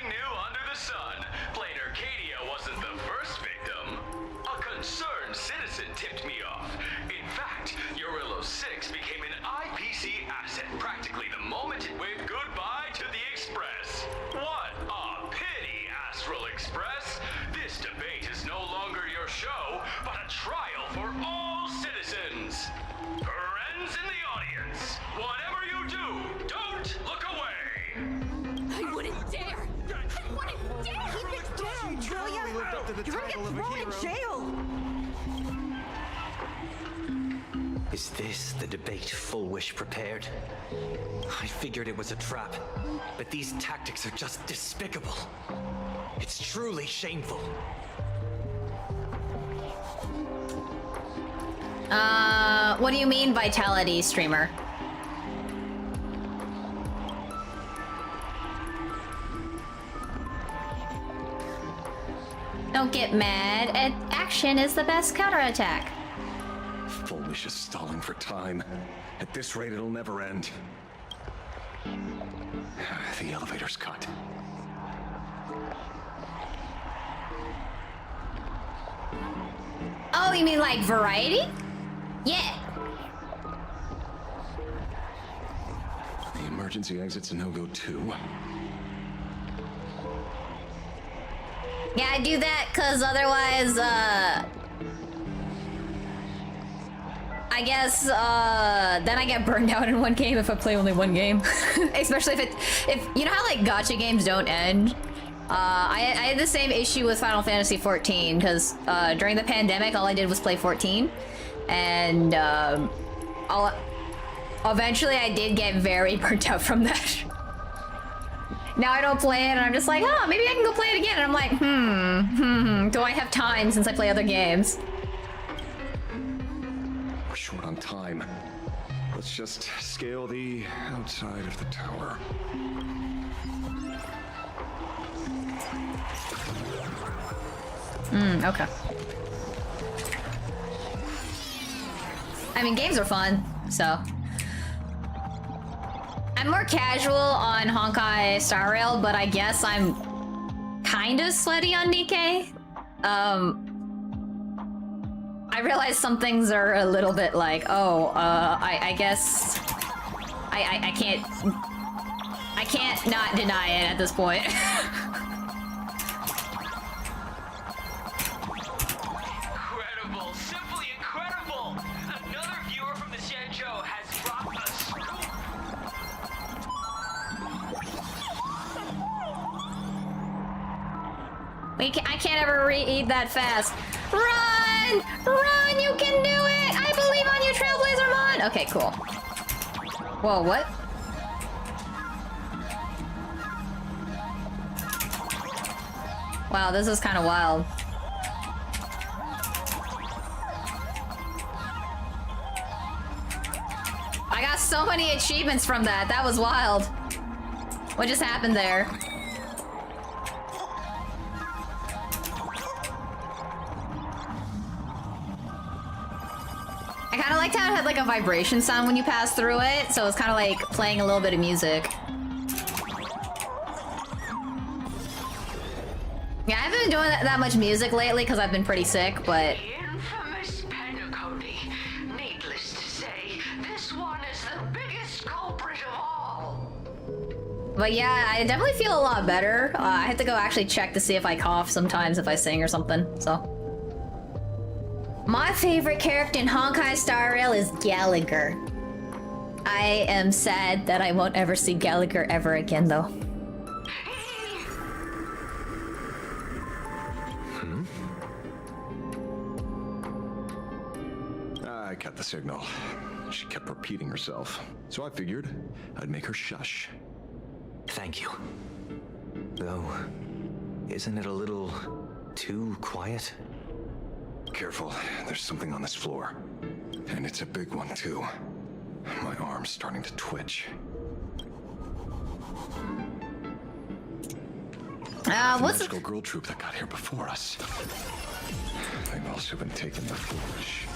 new under the sun. Plain Arcadia wasn't the first victim. A concerned citizen tipped me off. In fact, Eurillo 6 became an IPC asset practically the moment it waved goodbye to the Express. What a pity, Astral Express. This debate is no longer your show, but a trial for all citizens. Friends in the audience, whatever you do, don't look away. I wouldn't dare. I wouldn't dare. Keep it down, will ya? You're gonna get thrown in jail. Is this the debate Full Wish prepared? I figured it was a trap, but these tactics are just despicable. It's truly shameful. What do you mean vitality, streamer? Don't get mad. Action is the best counterattack. Full Wish is stalling for time. At this rate, it'll never end. The elevator's cut. Oh, you mean like variety? Yeah. The emergency exit's a no-go too. Yeah, I do that because otherwise, I guess, then I get burned out in one game if I play only one game. Especially if you know how, like, gacha games don't end? I had the same issue with Final Fantasy 14, because, during the pandemic, all I did was play 14. And, eventually I did get very burnt out from that. Now I don't play it, and I'm just like, oh, maybe I can go play it again. And I'm like, do I have time since I play other games? We're short on time. Let's just scale the outside of the tower. Okay. I mean, games are fun, so. I'm more casual on Honkai Star Rail, but I guess I'm kind of sweaty on Nikkei. I realize some things are a little bit like, oh, I guess I can't not deny it at this point. Incredible, simply incredible! Another viewer from the Xianzhou has dropped a scoop. I can't ever read that fast. Run! Run! You can do it! I believe on you, Trailblazer Mon! Okay, cool. Whoa, what? Wow, this is kind of wild. I got so many achievements from that. That was wild. What just happened there? I kind of liked how it had like a vibration sound when you pass through it, so it's kind of like playing a little bit of music. Yeah, I haven't been doing that much music lately because I've been pretty sick, but... Infamous Penacody. Needless to say, this one is the biggest culprit of all. But yeah, I definitely feel a lot better. I have to go actually check to see if I cough sometimes if I sing or something, so... My favorite character in Honkai Star Rail is Gallagher. I am sad that I won't ever see Gallagher ever again, though. I got the signal. She kept repeating herself, so I figured I'd make her shush. Thank you. Though, isn't it a little too quiet? Careful, there's something on this floor. And it's a big one, too. My arm's starting to twitch. What's the magical girl troop that got here before us? They've also been taken by Foolish.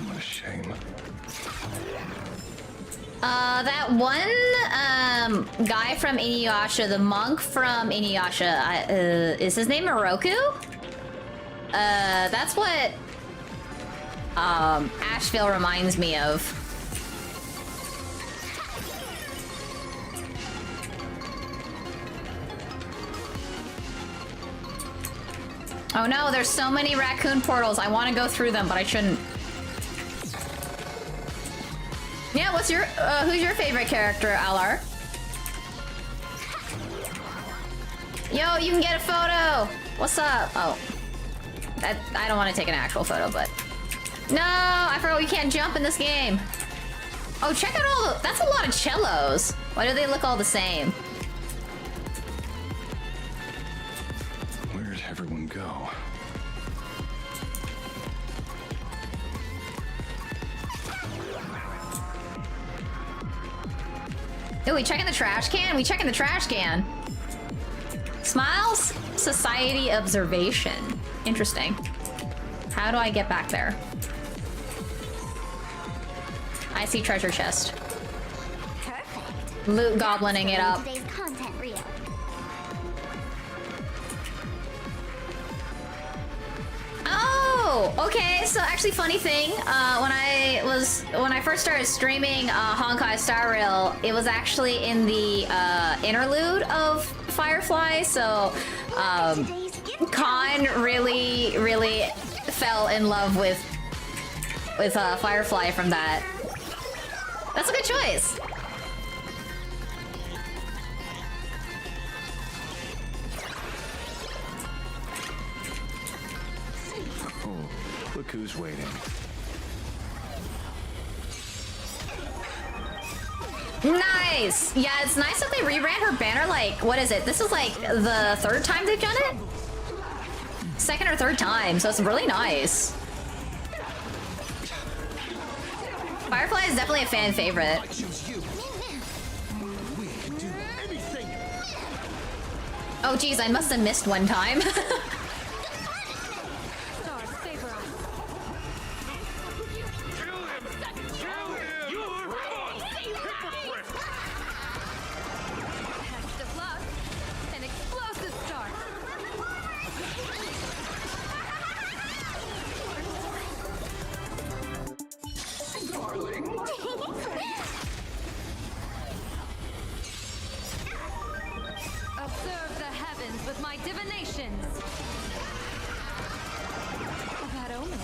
What a shame. That one, guy from Inuyasha, the monk from Inuyasha, is his name Moroku? That's what, Asheville reminds me of. Oh no, there's so many raccoon portals. I want to go through them, but I shouldn't. Yeah, what's your, who's your favorite character, Alar? Yo, you can get a photo! What's up? Oh. I don't want to take an actual photo, but... No! I forgot we can't jump in this game. Oh, check out all the... That's a lot of cellos. Why do they look all the same? Where'd everyone go? Ooh, we checking the trash can? We checking the trash can. Smiles? Society observation. Interesting. How do I get back there? I see treasure chest. Perfect. Loot goblining it up. Today's content reel. Oh, okay. So actually, funny thing, when I first started streaming Honkai Star Rail, it was actually in the interlude of Firefly. So Khan really fell in love with Firefly from that. That's a good choice. Look who's waiting. Nice! Yeah, it's nice that they reran her banner, like, what is it? This is like the third time they've done it? Second or third time, so it's really nice. is definitely a fan favorite. I choose you. We can do anything. Oh geez, I must have missed one time. Stars favor us. Kill him! Kill him! You hypocrite! Test of luck. An explosive start. Observe the heavens with my divinations. Oh, that omen.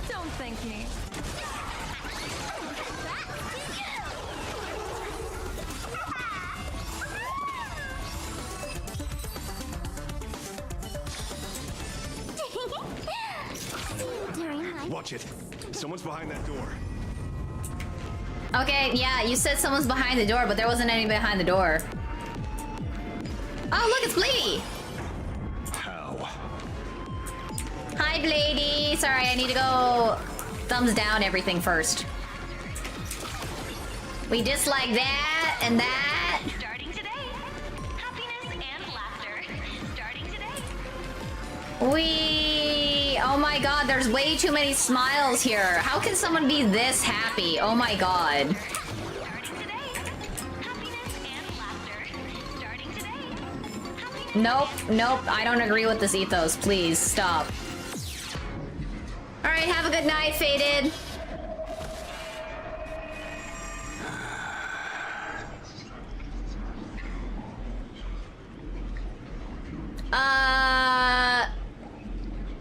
Don't thank me. Watch it. Someone's behind that door. Okay, yeah, you said someone's behind the door, but there wasn't any behind the door. Oh, look, it's Blady! How? Hi, Blady! Sorry, I need to go thumbs down everything first. We dislike that and that. Starting today. Happiness and laughter. Starting today. Oh my god, there's way too many smiles here. How can someone be this happy? Oh my god. Nope, nope, I don't agree with this ethos. Please, stop. Alright, have a good night, Faded.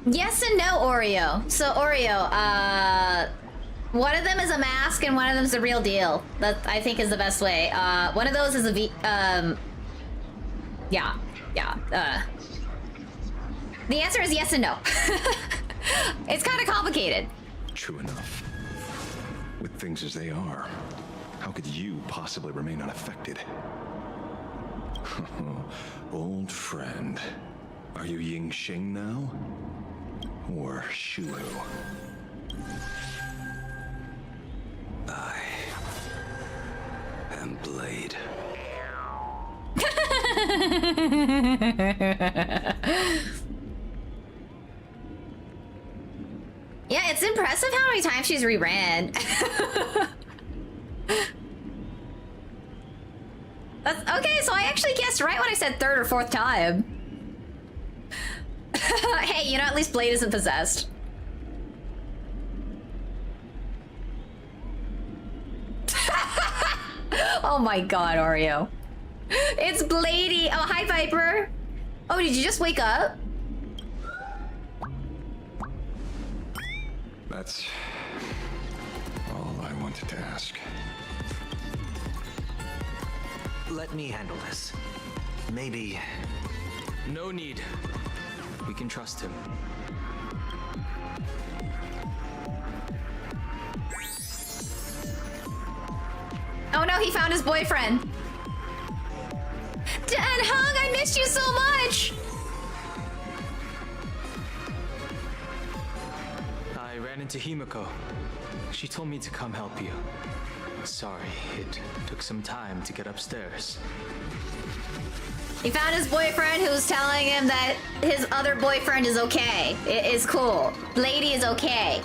Yes and no, Oreo. So, Oreo, one of them is a mask and one of them is the real deal. That, I think, is the best way. One of those is a yeah. The answer is yes and no. It's kind of complicated. True enough. With things as they are, how could you possibly remain unaffected? Old friend. Are you Ying Xing now? Or Shulu? I am Blade. Yeah, it's impressive how many times she's reran. Okay, so I actually guessed right when I said third or fourth time. Hey, you know, at least Blade isn't possessed. Oh my god, Oreo. It's Blady. Oh, hi, Viper. Oh, did you just wake up? That's all I wanted to ask. Let me handle this. Maybe. No need. We can trust him. Oh no, he found his boyfriend. Dan Hung, I missed you so much. I ran into Himiko. She told me to come help you. Sorry, it took some time to get upstairs. He found his boyfriend who's telling him that his other boyfriend is okay. It is cool. Blady is okay.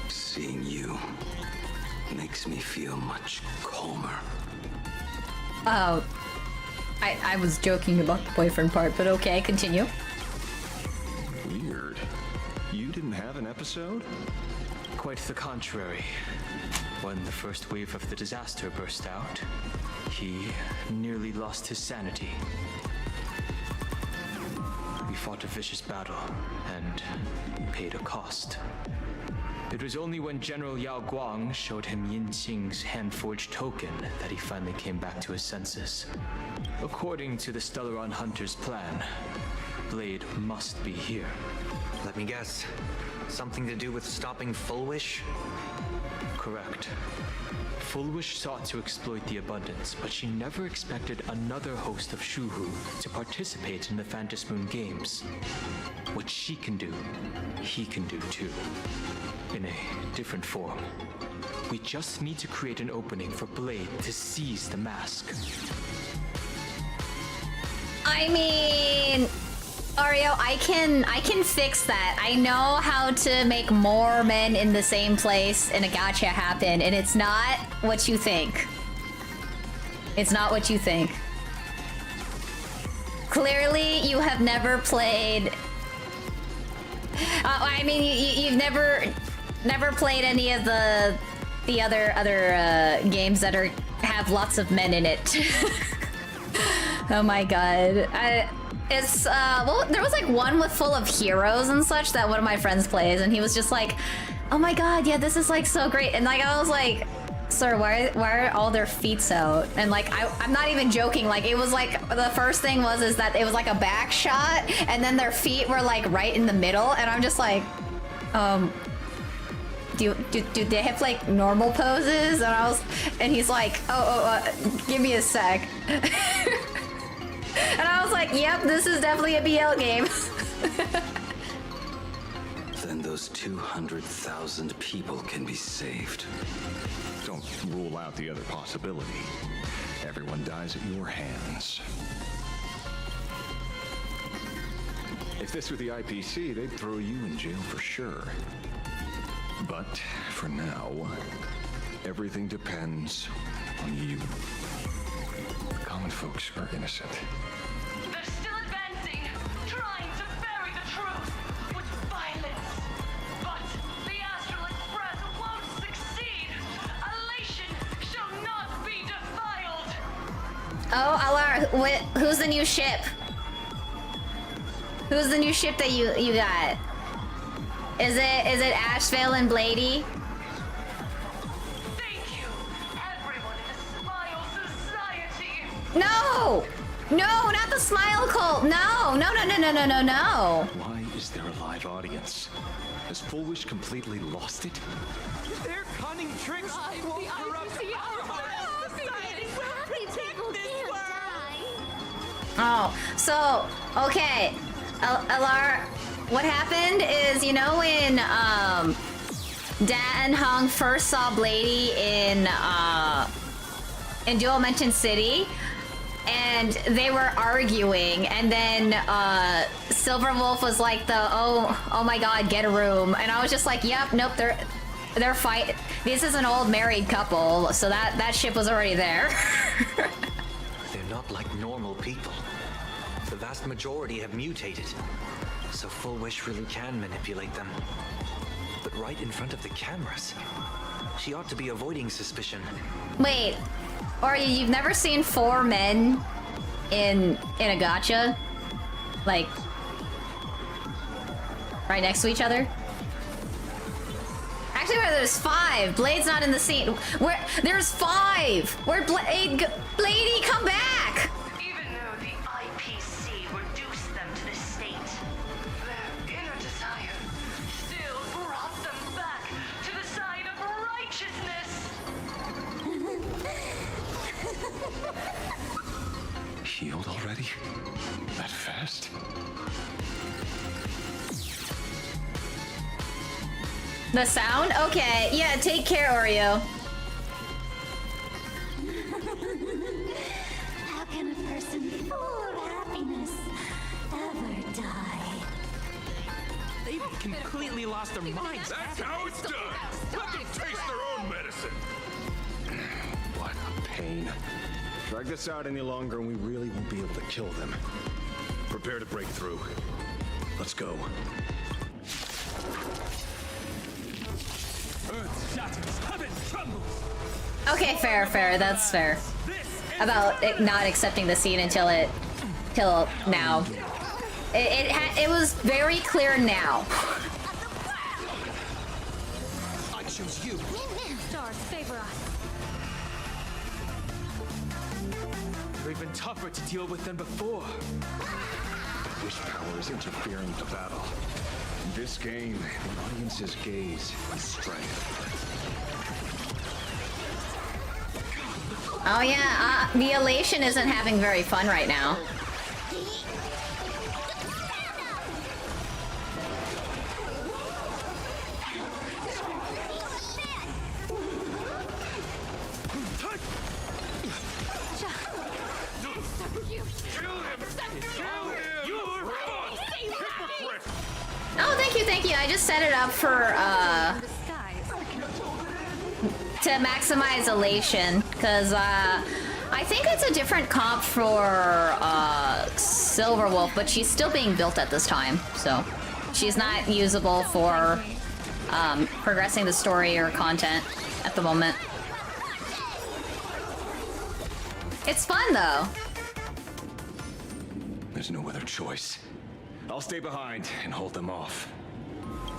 Seeing you makes me feel much calmer. Oh. I was joking about the boyfriend part, but okay, continue. Weird. You didn't have an episode? Quite the contrary. When the first wave of the disaster burst out, he nearly lost his sanity. We fought a vicious battle and paid a cost. It was only when General Yao Guang showed him Yin Qing's hand-forged token that he finally came back to his senses. According to the Stellaron Hunter's plan, Blade must be here. Let me guess. Something to do with stopping Full Wish? correct. Full Wish sought to exploit the abundance, but she never expected another host of Shuhu to participate in the Phantom Moon Games. What she can do, he can do too. In a different form. We just need to create an opening for Blade to seize the mask. I mean, Oreo, I can fix that. I know how to make more men in the same place in a gacha happen, and it's not what you think. It's not what you think. Clearly, you have never played. I mean, you've never played any of the other games that have lots of men in it. Oh my god. It's well, there was like one with full of heroes and such that one of my friends plays, and he was just like, oh my god, yeah, this is like so great. And like I was like, sir, why are all their feet out? And like I'm not even joking, like it was like the first thing is that it was like a back shot, and then their feet were like right in the middle, and I'm just like, do they have like normal poses? And he's like, give me a sec. And I was like, yep, this is definitely a BL game. Then those 200,000 people can be saved. Don't rule out the other possibility. Everyone dies at your hands. If this were the IPC, they'd throw you in jail for sure. But for now, everything depends on you. The common folks are innocent. They're still advancing, trying to bury the truth with violence. But the Astral Express won't succeed. Elation shall not be defiled. Oh, Alar, who's the new ship? Who's the new ship that you got? Is it Ashvale and Blady? Thank you, everyone in the Smile Society. No! No, not the Smile Cult! No! No. Why is there a live audience? Has Full Wish completely lost it? Their cunning tricks won't corrupt our society. Oh, so, okay. Alar, what happened is, you know when Dan and Hung first saw Blady in Dual Mention City, and they were arguing, and then Silverwolf was like oh my god, get a room, and I was just like, yep, nope, they're fight. This is an old married couple, so that ship was already there. They're not like normal people. The vast majority have mutated, so Full Wish really can manipulate them. But right in front of the cameras, she ought to be avoiding suspicion. Wait, or you've never seen 4 men in a gacha? Like, right next to each other? Actually, there's 5. Blade's not in the scene. There's 5. Where Blady, come back! Even though the IPC reduced them to this state, their inner desire still brought them back to the side of righteousness. Healed already? That fast? The sound? Okay, yeah, take care, Oreo. How can a person full of happiness ever die? They've completely lost their minds. That's how it's done. Let them taste their own medicine. What a pain. Drag this out any longer and we really won't be able to kill them. Prepare to break through. Let's go. Earth shatters, heaven trembles. Okay, fair, that's fair. About it not accepting the scene till now. It was very clear now. I choose you. Stars favor us. They've been tougher to deal with than before. Wish power is interfering with the battle. In this game, the audience's gaze is strength. Oh yeah, the Elation isn't having very fun right now. Oh, thank you. I just set it up for, to maximize Elation, because, I think it's a different comp for, Silverwolf, but she's still being built at this time, so she's not usable for, progressing the story or content at the moment. It's fun, though. There's no other choice. I'll stay behind and hold them off.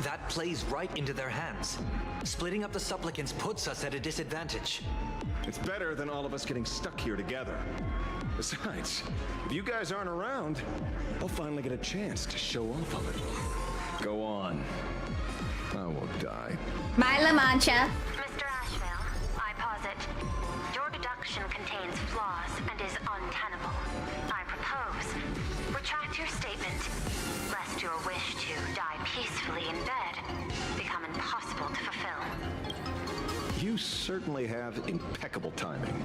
That plays right into their hands. Splitting up the supplicants puts us at a disadvantage. It's better than all of us getting stuck here together. Besides, if you guys aren't around, I'll finally get a chance to show off on it. Go on. I won't die. My La Mancha. Mr. Asheville, I posit, your deduction contains flaws and is untenable. I propose, retract your statement, lest your wish to die peacefully in bed become impossible to fulfill. You certainly have impeccable timing.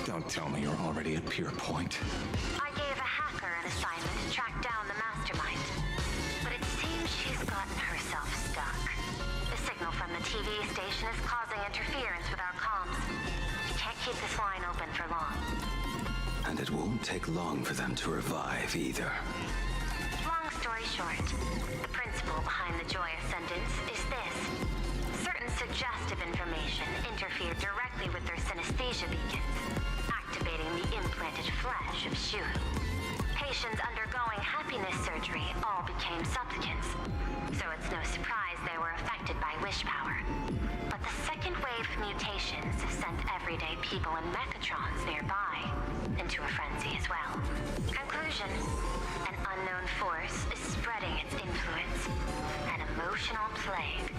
Don't tell me you're already at Pier Point. I gave a hacker an assignment to track down the mastermind, but it seems she's gotten herself stuck. The signal from the TV station is causing interference with our comms. We can't keep this line open for long. And it won't take long for them to revive either. Long story short, the principle behind the Joy Ascendance is this. Certain suggestive information interfered directly with their synesthesia beacons, activating the implanted flesh of Shuru. Patients undergoing happiness surgery all became supplicants, so it's no surprise they were affected by wish power. But the second wave of mutations sent everyday people and mechatrons nearby into a frenzy as well. Conclusion, an unknown force is spreading its influence, an emotional plague.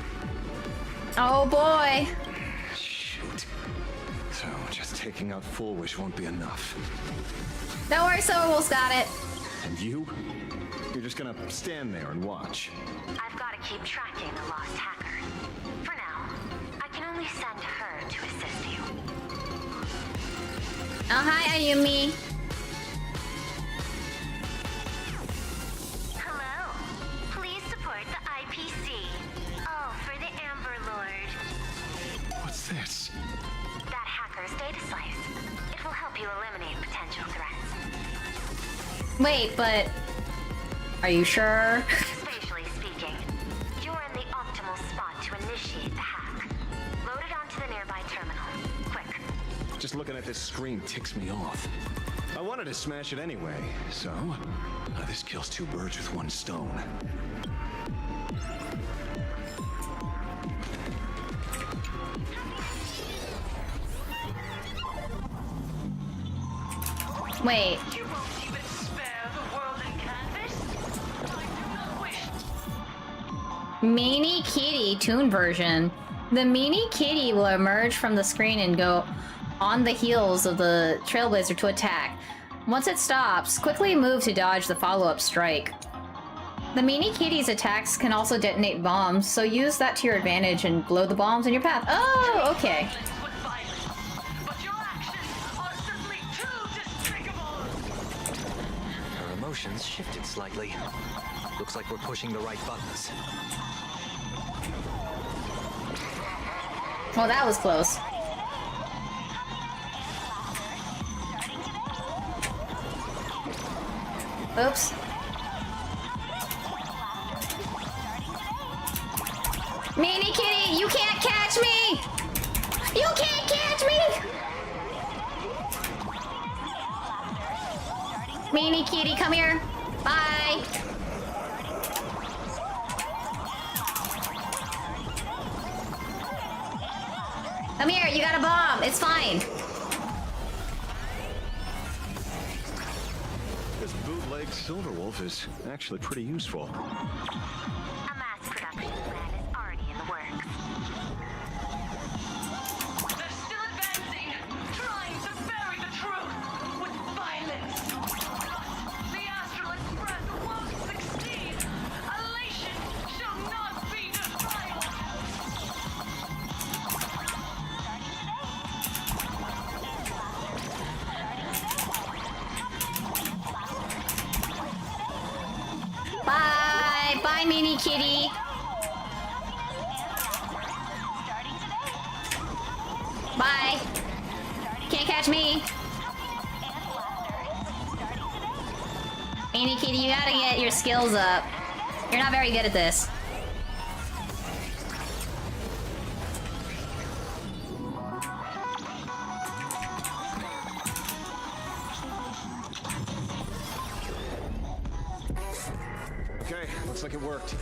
Oh boy. Shoot. So just taking out Full Wish won't be enough. Don't worry, Silverwolf's got it. And you? You're just gonna stand there and watch. I've got to keep tracking the lost hacker. For now, I can only send her to assist you. Oh, hi, Ayumi. Hello. Please support the IPC. Oh, for the Amber Lord. What's this? That hacker's data slice. It will help you eliminate potential threats. Wait, but are you sure? Spatially speaking, you're in the optimal spot to initiate the hack. Load it onto the nearby terminal. Quick. Just looking at this screen ticks me off. I wanted to smash it anyway, so this kills two birds with one stone. Wait. You won't even spare the world and canvas? I do not wish. Meanie Kitty Toon version. The Meanie Kitty will emerge from the screen and go on the heels of the Trailblazer to attack. Once it stops, quickly move to dodge the follow-up strike. The Meanie Kitty's attacks can also detonate bombs, so use that to your advantage and blow the bombs in your path. Oh, okay. Her emotions shifted slightly. Looks like we're pushing the right buttons. Well, that was close. Oops. Meanie Kitty, you can't catch me! You can't catch me! Meanie Kitty, come here. Bye. Come here, you got a bomb. It's fine. This bootleg Silverwolf is actually pretty useful. A mass production plan is already in the works. They're still advancing, trying to Bye, mini kitty. Bye. Can't catch me. Mini kitty, you gotta get your skills up. You're not very good at this. Okay, looks like it worked.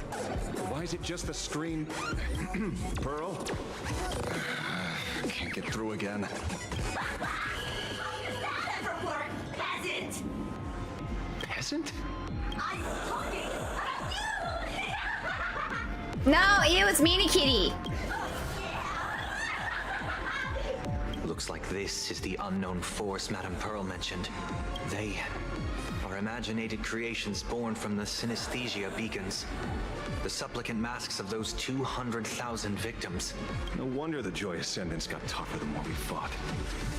Why is it just the screen? Pearl? Can't get through again. Peasant! Peasant? I'm talking about you! No, ew, it's Mini Kitty. Looks like this is the unknown force Madame Pearl mentioned. They are imaginated creations born from the synesthesia beacons. The supplicant masks of those 200,000 victims. No wonder the Joy Ascendants got tougher the more we fought.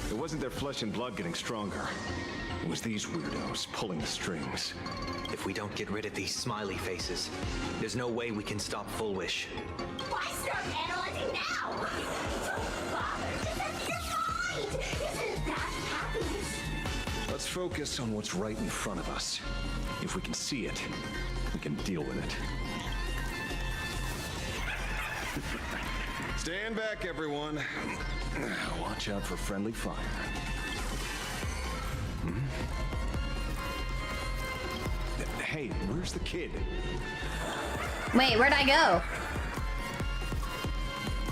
It wasn't their flesh and blood getting stronger. It was these weirdos pulling the strings. If we don't get rid of these smiley faces, there's no way we can stop Full Wish. Why start analyzing now? Don't bother. Just empty your mind. Isn't that happiness? Let's focus on what's right in front of us. If we can see it, we can deal with it. Stand back, everyone. Watch out for friendly fire. Hey, where's the kid? Wait, where'd I go?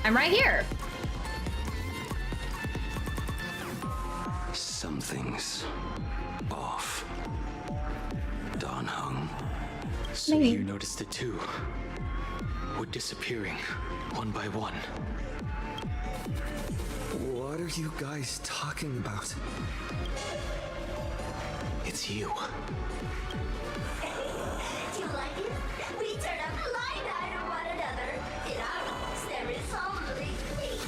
I'm right here. Something's off. Dawn Hung. So you noticed it too. We're disappearing, one by one. What are you guys talking about? It's you. Do you like it? We turn up blind-eyed on one another. In our hearts, there is only peace.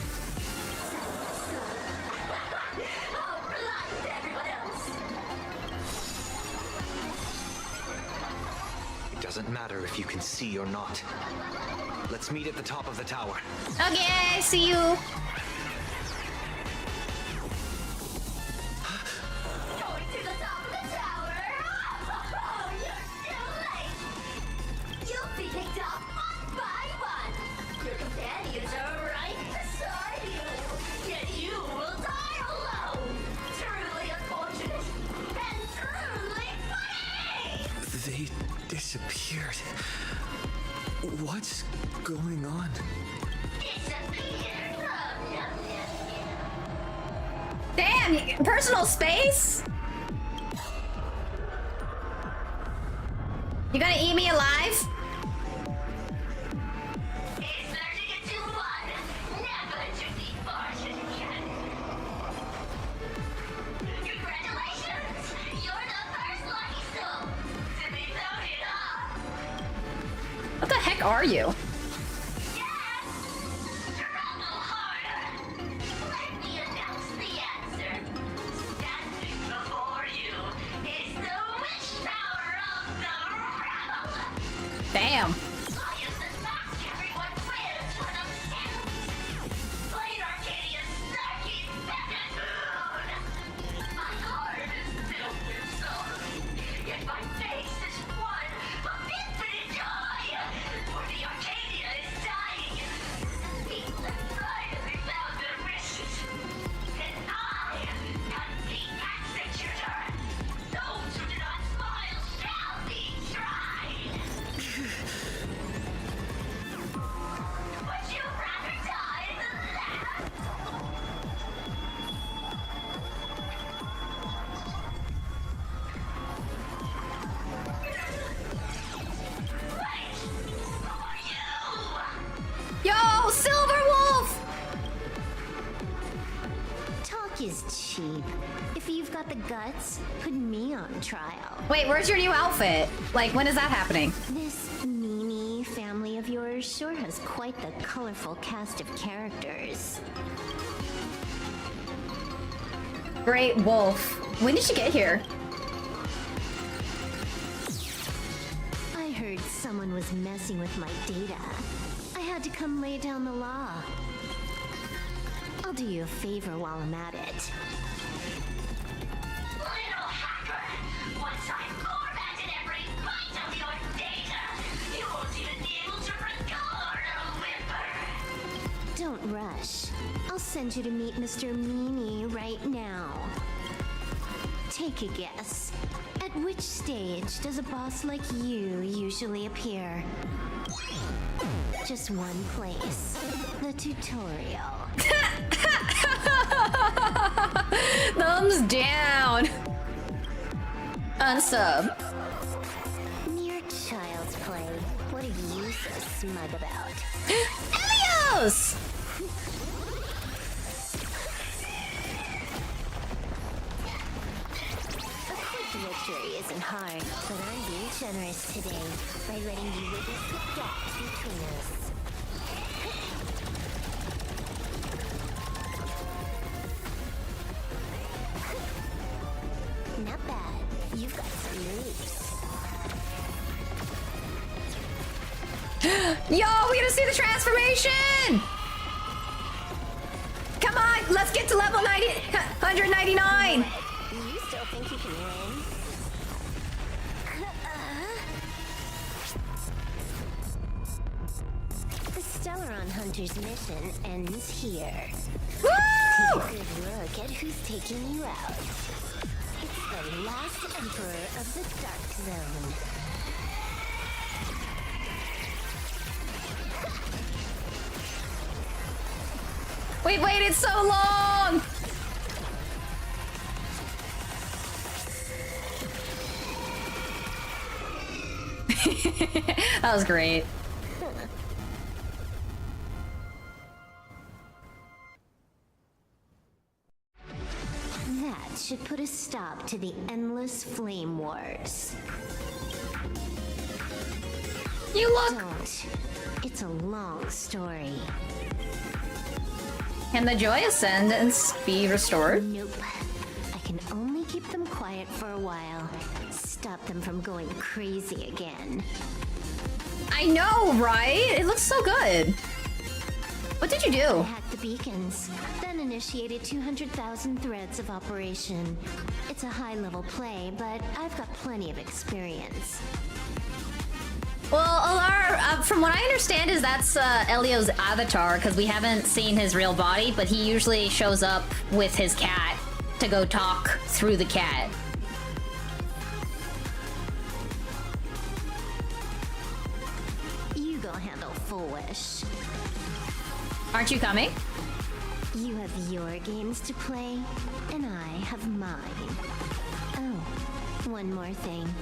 Oh, blind everyone else. It doesn't matter if you can see or not. Let's meet at the top of the tower. Okay, see you. Going to the top of the tower. Oh, you're too late. You'll be picked off one by one. Your companions are right beside you. Yet you will die alone. Truly unfortunate and truly funny. They disappeared. What's going on? Disappeared. Damn, personal space? You gonna eat me alive? It's learning it too fun. Never to be fortune again. Congratulations! You're the first lucky soul to be voted off. What the heck are you? Struggle harder. Let me announce the answer. Standing before you is the wish power of the realm. Damn. Science and math, everyone wins for themselves. Plain Arcadia's snarky second moon. My heart is filled with sorrow, yet my face is one of infinite joy. For the Arcadia is dying. People have finally found their wishes. And I am the executor. Those who do not smile shall be tried. Would you rather die than that? Wait! Who are you? Yo, Silver Wolf! Talk is cheap. If you've got the guts, put me on trial. Wait, where's your new outfit? Like, when is that happening? This Mimi family of yours sure has quite the colorful cast of characters. Great Wolf. When did she get here? I heard some Someone was messing with my data. I had to come lay down the law. I'll do you a favor while I'm at it. Little hacker! Once I've formatted every byte of your data, you won't even be able to record a whimper! Don't rush. I'll send you to meet Mr. Meanie right now. Take a guess. At which stage does a boss like you usually appear? Just one place. The tutorial. Thumbs down. Unsub. Mere child's play. What are you so smug about? Elios! A quick victory isn't hard, but I'm being generous today by letting you witness the gap between us. Not bad. You've got some moves. Yo, we gonna see the transformation! Come on, let's get to level 199! You still think you can win? The Stellaron Hunter's mission ends here. Woo! Take a good look at who's taking you out. It's the last Emperor of the Dark Zone. We waited so long! That was great. That should put a stop to the endless flame wars. You look... Don't. It's a long story. Can the Joy Ascendants be restored? Nope. I can only keep them quiet for a while. Stop them from going crazy again. I know, right? It looks so good. What did you do? I hacked the beacons, then initiated 200,000 threads of operation. It's a high-level play, but I've got plenty of experience. Well, Alar, from what I understand is that's Elio's avatar, because we haven't seen his real body, but he usually shows up with his cat to go talk through the cat. You go handle Full Wish. Aren't you coming? You have your games to play, and I have mine. Oh, one more thing.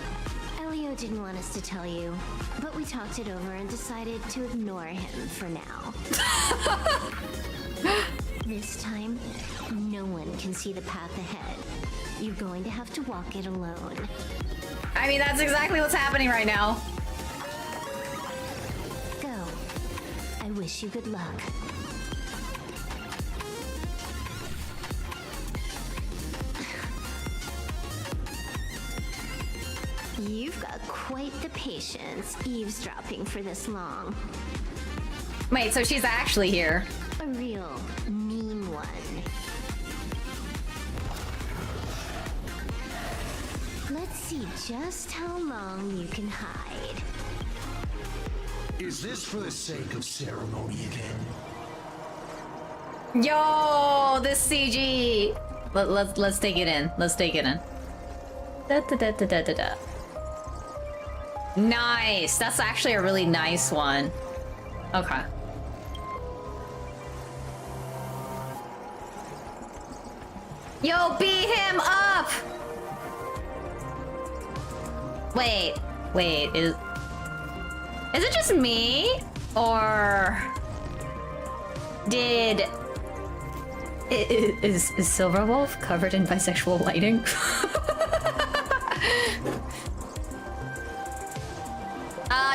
Elio didn't want us to tell you, but we talked it over and decided to ignore him for now. This time, no one can see the path ahead. You're going to have to walk it alone. I mean, that's exactly what's happening right now. Go. I wish you good luck. You've got quite the patience eavesdropping for this long. Wait, so she's actually here. A real mean one. Let's see just how long you can hide. Is this for the sake of ceremony again? Yo, this CG. Let's take it in. Let's take it in. Da da da da da da da. Nice. That's actually a really nice one. Okay. Yo, beat him up! Wait, is it just me? Or did... Is Silverwolf covered in bisexual lighting?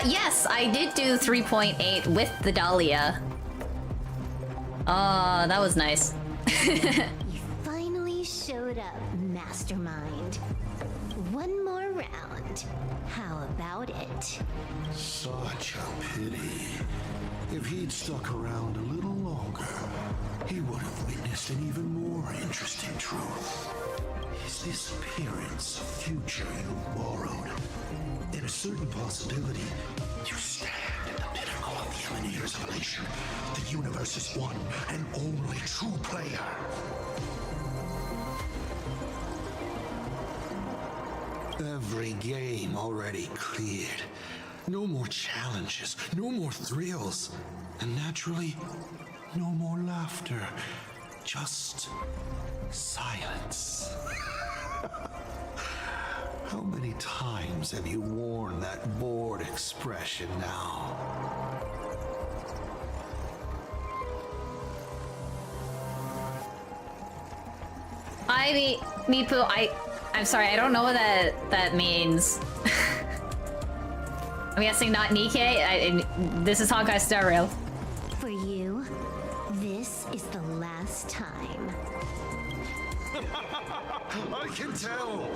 Yes, I did do 3.8 with the Dahlia. That was nice. You finally showed up, Master. mastermind. One more round. How about it? Such a pity. If he'd stuck around a little longer, he would have witnessed an even more interesting truth. Is this appearance a future you borrowed? In a certain possibility, you stand at the pinnacle of the Emanator's evolution. The universe's one and only true player. Every game already cleared. No more challenges, no more thrills, and naturally, no more laughter. Just silence. How many times have you worn that bored expression now? Meepu, I'm sorry, I don't know what that means. I'm guessing not Nikkei. This is Honkai Star Rail. For you, this is the last time. I can tell.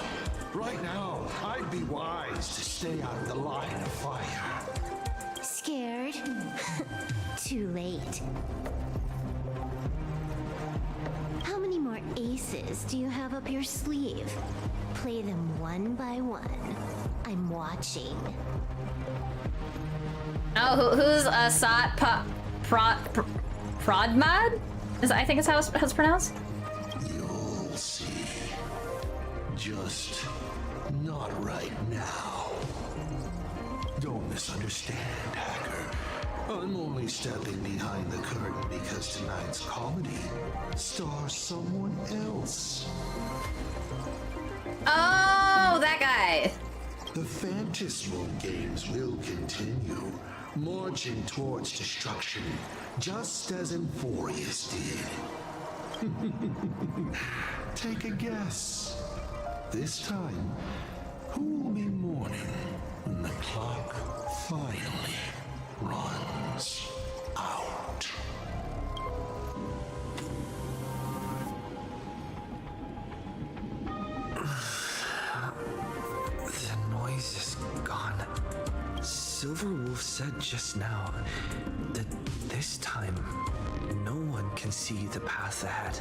Right now, I'd be wise to stay out of the line of fire. Scared? Too late. How many more aces do you have up your sleeve? Play them one by one. I'm watching. Oh, who's Asat Prodmad? I think is how it's pronounced. You'll see. Just not right now. Don't misunderstand, Hacker. I'm only stepping behind the curtain because tonight's comedy stars someone else. Oh, that guy. The Phantasmal games will continue, marching towards destruction, just as Emphorius did. Take a guess. This time, who will be mourning when the clock finally runs out? The noise is gone. Silverwolf said just now that this time no one can see the path ahead.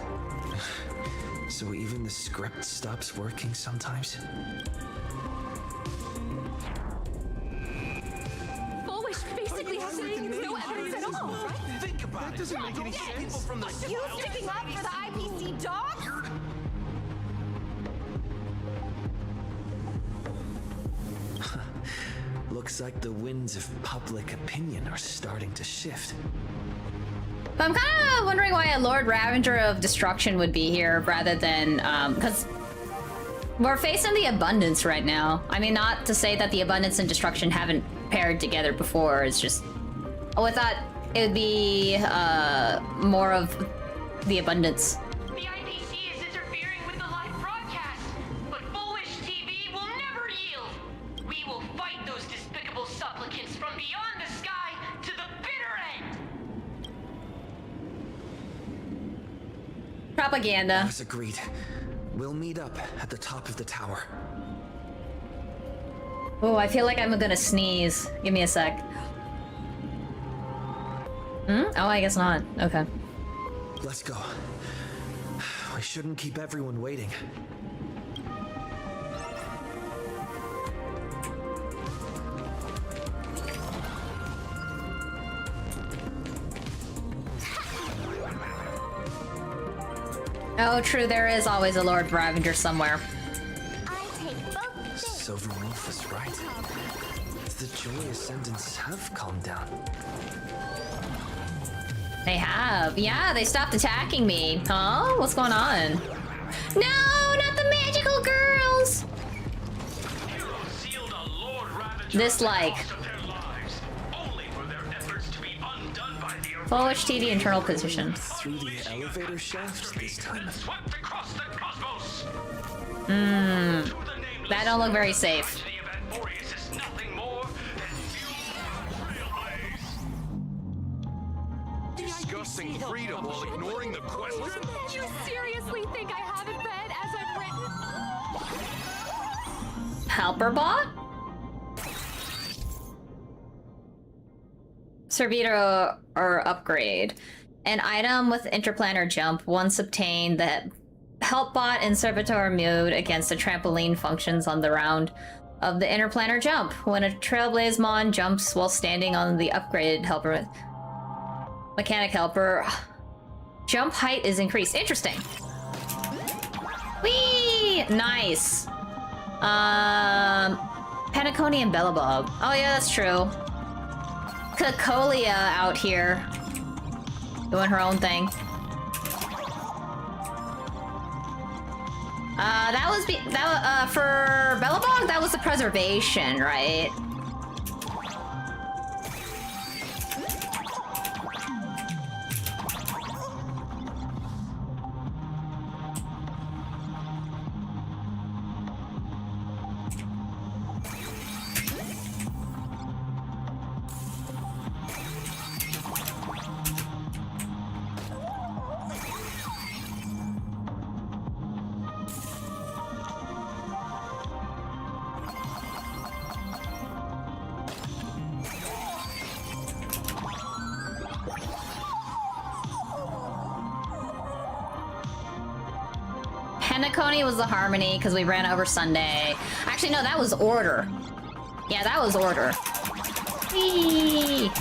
So even the script stops working sometimes. Foolish basically has no evidence at all, right? Think about it. Doesn't make any sense. People from the You sticking up for the IPC dog? Looks like the winds of public opinion are starting to shift. But I'm kind of wondering why a Lord Ravager of Destruction would be here rather than, because we're facing the Abundance right now. I mean, not to say that the Abundance and Destruction haven't paired together before, it's just, I thought it would be more of the Abundance. The IPC is interfering with the live broadcast, but Foolish TV will never yield. We will fight those despicable supplicants from beyond the sky to the bitter end. Propaganda. As agreed. We'll meet up at the top of the tower. Oh, I feel like I'm gonna sneeze. Give me a sec. Oh, I guess not. Okay. Let's go. I shouldn't keep everyone waiting. Oh, true. There is always a Lord Ravager somewhere. Silverwolf is right. The Joy Ascendants have calmed down. They have. Yeah, they stopped attacking me. Huh? What's going on? No, not the magical girls! Dislike. Foolish TV internal position. Through the elevator shaft this time. That don't look very safe. Discussing freedom while ignoring the question? You seriously think I haven't read as I've written? helper bot? Servitor or upgrade. An item with interplanar jump. Once obtained, the help bot in servitor mode against the trampoline functions on the round of the interplanar jump. When a Trailblaze Mon jumps while standing on the upgraded helper mechanic helper, jump height is increased. Interesting. Whee! Nice. Penacony and Bellabog. Oh yeah, that's true. Cacolia out here doing her own thing. That was for Bellabog. That was the preservation, right? Penacony was the harmony because we ran over Sunday. Actually, no, that was order. Yeah, that was order. Whee!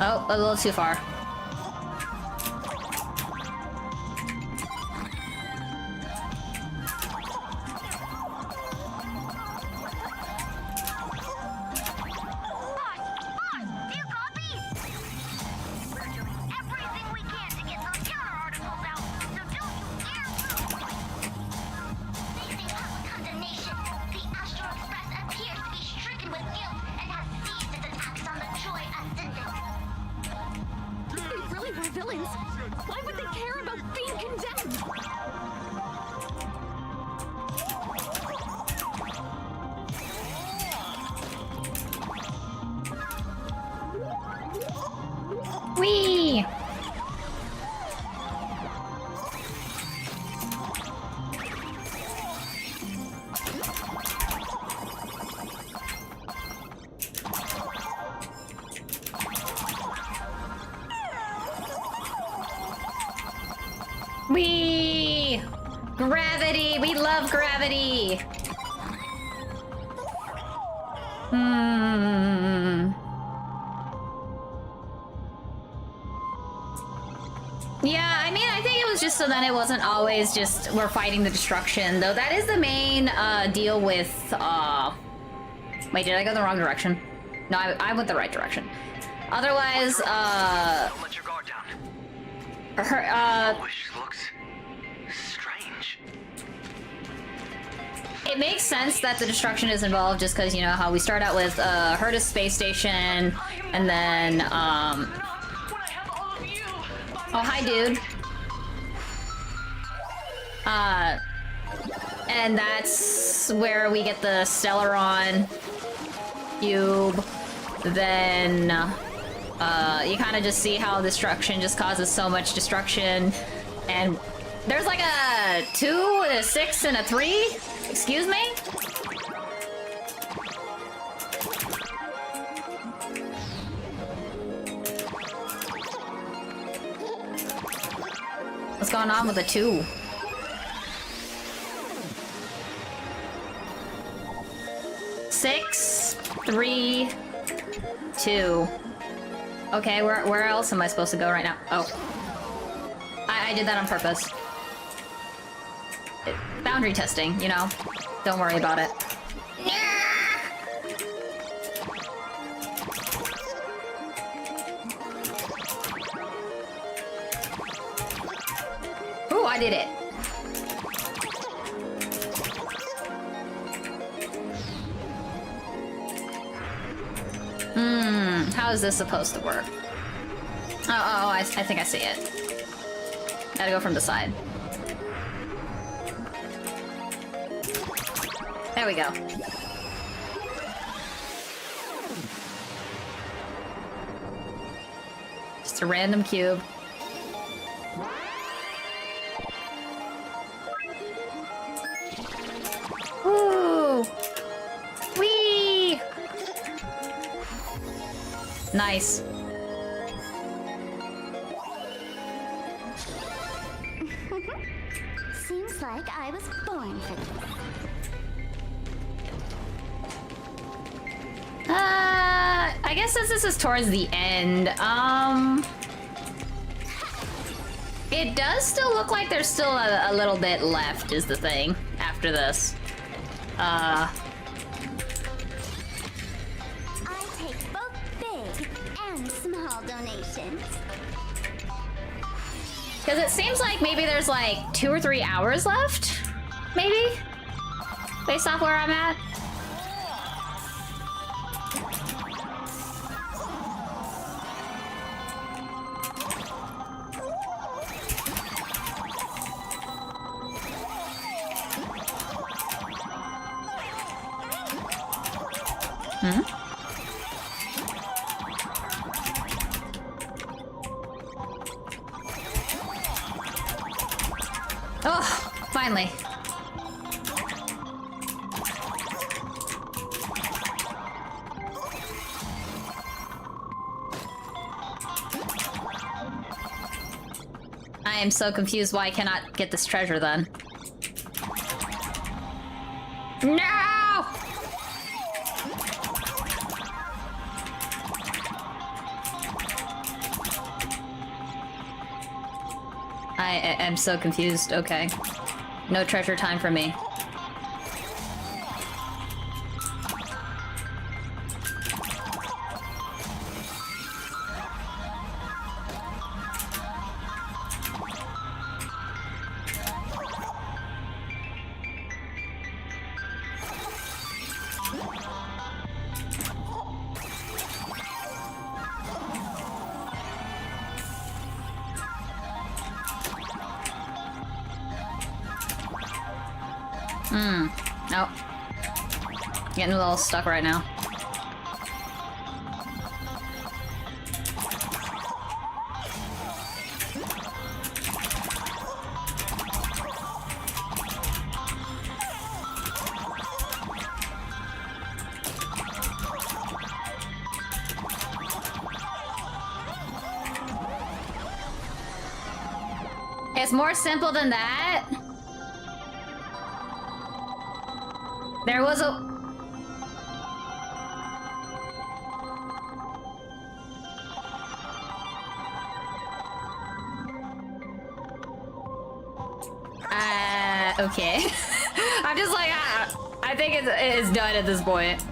Oh, a little too far. Whee! Whee! Gravity! We love gravity! Yeah, I mean, I think it was just so that it wasn't always just we're fighting the destruction, though that is the main deal with, wait, did I go the wrong direction? No, I went the right direction. Otherwise, Let your guard down. Which looks strange. It makes sense that the destruction is involved just because, you know, how we start out with Herta's space station, and then, oh, hi, dude. And that's where we get the Stellaron cube. Then, you kind of just see how destruction just causes so much destruction. And there's like a 2, a 6, and a 3? Excuse me? What's going on with the 2? Six, 3, 2. Okay, where else am I supposed to go right now? Oh. I did that on purpose. Boundary testing, you know. Don't worry about it. Ooh, I did it. How is this supposed to work? Oh, I think I see it. Gotta go from the side. There we go. Just a random cube. Woo! Whee! Nice. Seems like I was born for this. I guess since this is towards the end, it does still look like there's still a little bit left, is the thing, after this. I take both big and small donations. Because it seems like maybe there's like 2 or 3 hours left, maybe? Based off where I'm at. Hmm? Oh, finally. I am so confused why I cannot get this treasure then. No! I am so confused. Okay. No treasure time for me. Nope. Getting a little stuck right now. It's more simple than that. There was a... okay. I'm just like, I think it's done at this point.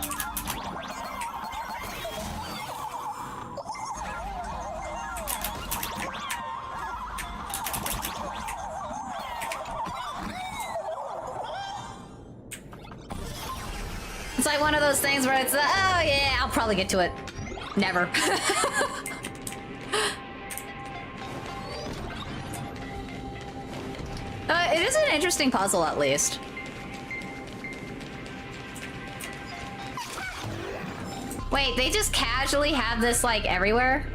It's like one of those things where it's, oh yeah, I'll probably get to it. Never. It is an interesting puzzle, at least. Wait, they just casually have this, like, everywhere?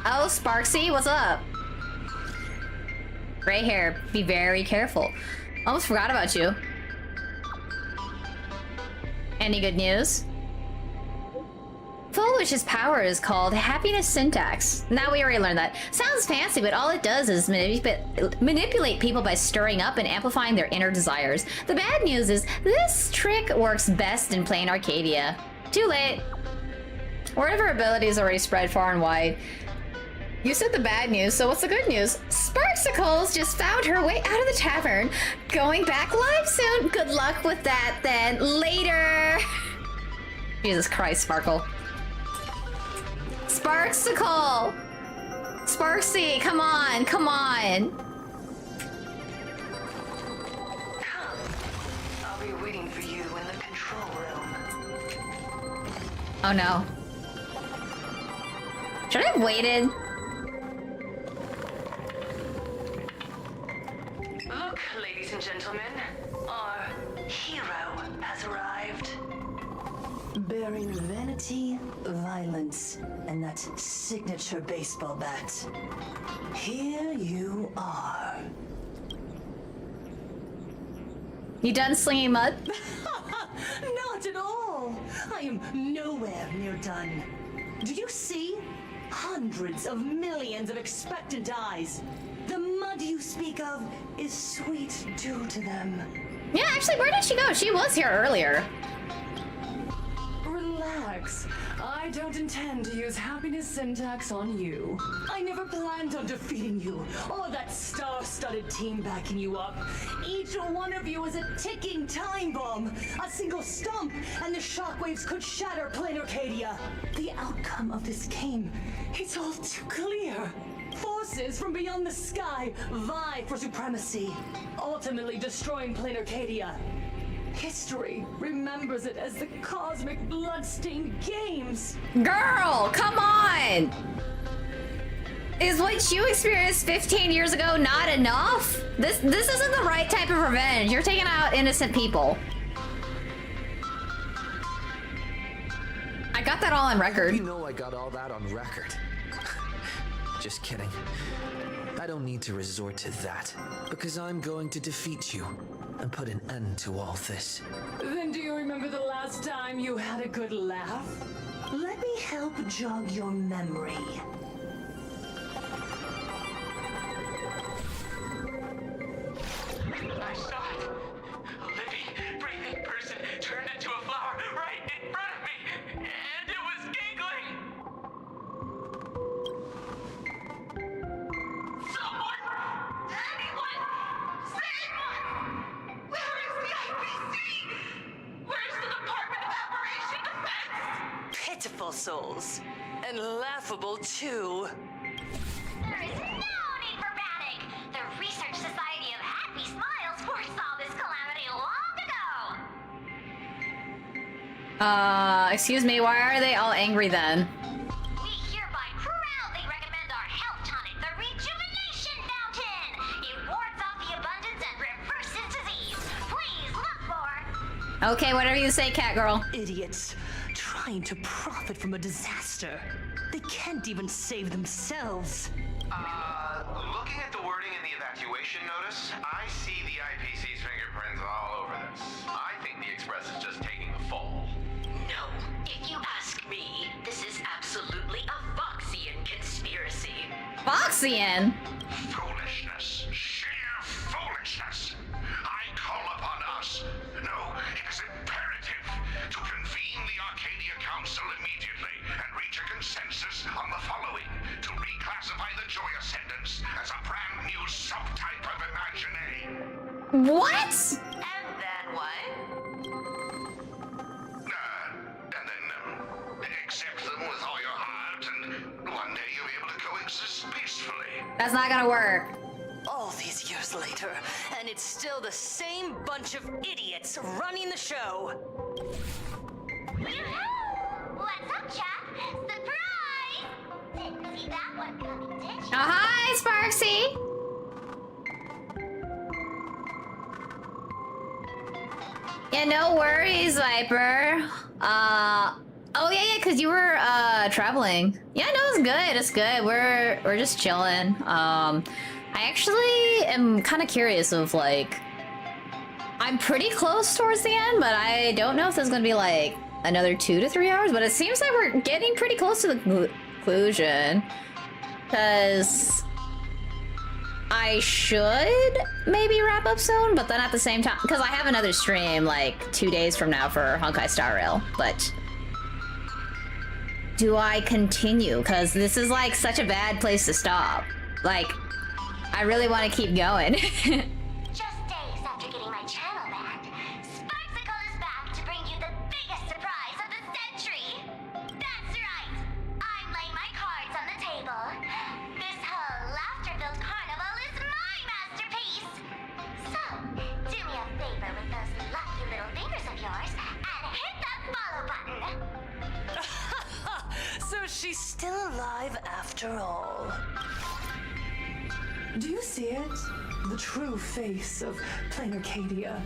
Oh, Sparksy, what's up? Gray hair, be very careful. Almost forgot about you. Any good news? Foolish's power is called happiness syntax. Now we already learned that. Sounds fancy, but all it does is manipulate people by stirring up and amplifying their inner desires. The bad news is this trick works best in plain Arcadia. Too late. Word of her abilities already spread far and wide. You said the bad news, so what's the good news? Sparksicles just found her way out of the tavern. Going back live soon. Good luck with that then. Later. Jesus Christ, Sparkle. Sparksicle! Sparksy, come on, come on. I'll be waiting for you in the control Oh no. Should I have waited? Look, ladies and gentlemen, our hero has arrived. Bearing vanity, violence, and that signature baseball bat. Here you are. You done slinging mud? Not at all. I am nowhere near done. Do you see? Hundreds of millions of expectant eyes. The mud you speak of is sweet dew to them. Yeah, actually, where did she go? She was here earlier. Relax. I don't intend to use happiness syntax on you. I never planned on defeating you, or that star-studded team backing you up. Each one of you is a ticking time bomb. A single stump, and the shockwaves could shatter plain Arcadia. The outcome of this game, it's all too clear. Forces from beyond the sky vie for supremacy, ultimately destroying plain Arcadia. History remembers it as the cosmic bloodstained games. Girl, come on! Is what you experienced 15 years ago not enough? This isn't the right type of revenge. You're taking out innocent people. I got that all on record. You know I got all that on record. Just kidding. I don't need to resort to that, because I'm going to defeat you and put an end to all this. Then do you remember the last time you had a good laugh? Let me help jog your memory. I saw it. A living, breathing person turned into a flower right in front of me, and it was giggling. Someone! Anyone! Someone! Where is the IPC? Where's the Department of Operation Defense? Pitiful souls. And laughable, too. There is no need for panic. The Research Society of Happy Smiles foresaw this calamity long ago. Excuse me, why are they all angry then? We hereby proudly recommend our health tonic, the Rejuvenation Fountain. It wards off the abundance and reverses disease. Please look for... Okay, whatever you say, cat girl. Idiots. Trying to profit from a disaster. They can't even save themselves. Looking at the wording in the evacuation notice, I see the IPC's fingerprints all over this. I think the Express is just taking the fall. No, if you ask me, this is absolutely a Foxian conspiracy. Foxian? Foolishness. Sheer foolishness. I call upon us. No, it is imperative to convene the Arcadia Council immediately and reach a consensus on the following. To reclassify the Joy Ascendants as a brand new subtype of Imagine. What? And then what? And then accept them with all your heart, and one day you'll be able to coexist peacefully. That's not gonna work. All these years later, and it's still the same bunch of idiots running the show. Yoo-hoo! What's up, chap? Surprise! Didn't see that one coming, did you? Oh, hi, Sparksy. Yeah, no worries, Viper. Oh yeah, cause you were traveling. Yeah, no, it's good. It's good. We're just chilling. I actually am kind of curious of like, I'm pretty close towards the end, but I don't know if there's gonna be like another 2 to 3 hours. But it seems like we're getting pretty close to the conclusion, cause I should maybe wrap up soon, but then at the same time, because I have another stream like 2 days from now for Honkai Star Rail, but do I continue? Because this is like such a bad place to stop. Like, I really want to keep going. Just days after getting my channel back, Sparksicle is back to bring you the biggest surprise of the century. That's right. I'm laying my cards on the table. This whole laughter-filled carnival is my masterpiece. So, do me a favor with those lucky little fingers of yours and hit that follow button. after all. Do you see it? The true face of plain Arcadia.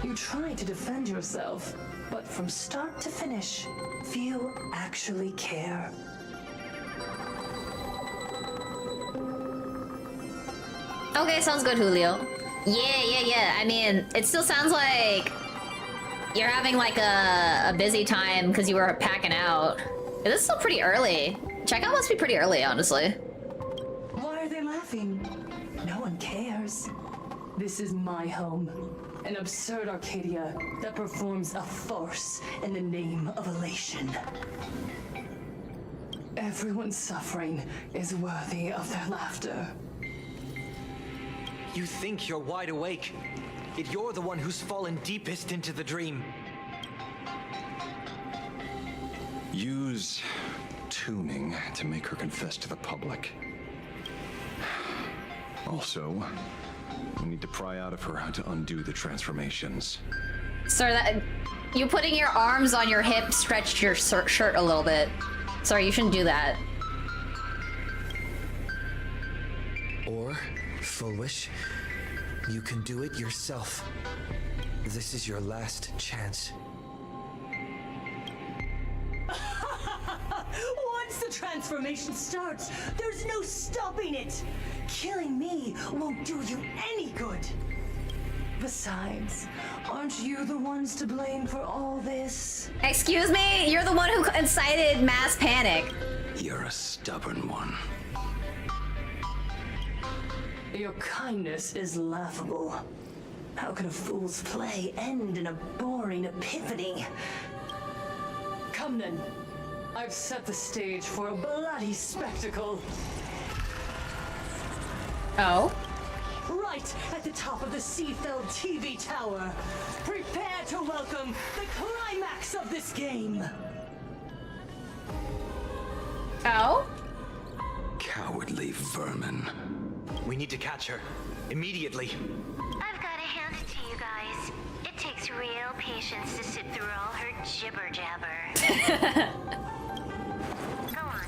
You try to defend yourself, but from start to finish, few actually care. Okay, sounds good, Julio. Yeah. I mean, it still sounds like you're having like a busy time because you were packing out. This is still pretty early. Checkout must be pretty early, honestly. Why are they laughing? No one cares. This is my home. An absurd Arcadia that performs a farce in the name of elation. Everyone's suffering is worthy of their laughter. You think you're wide awake, yet you're the one who's fallen deepest into the dream. Use tuning to make her confess to the public. Also, we need to pry out of her how to undo the transformations. Sorry, that you putting your arms on your hip stretched your shirt a little bit. Sorry, you shouldn't do that. Or, foolish, you can do it yourself. This is your last chance. Once the transformation starts, there's no stopping it. Killing me won't do you any good. Besides, aren't you the ones to blame for all this? Excuse me? You're the one who incited mass panic. You're a stubborn one. Your kindness is laughable. How can a fool's play end in a boring epiphany? Come then. I've set the stage for a bloody spectacle. Oh? Right at the top of the Seafeld TV tower. Prepare to welcome the climax of this game. Oh? Cowardly vermin. We need to catch her. Immediately. I've got to hand it to you guys. It takes real patience to sit through all her jibber jabber. Go on.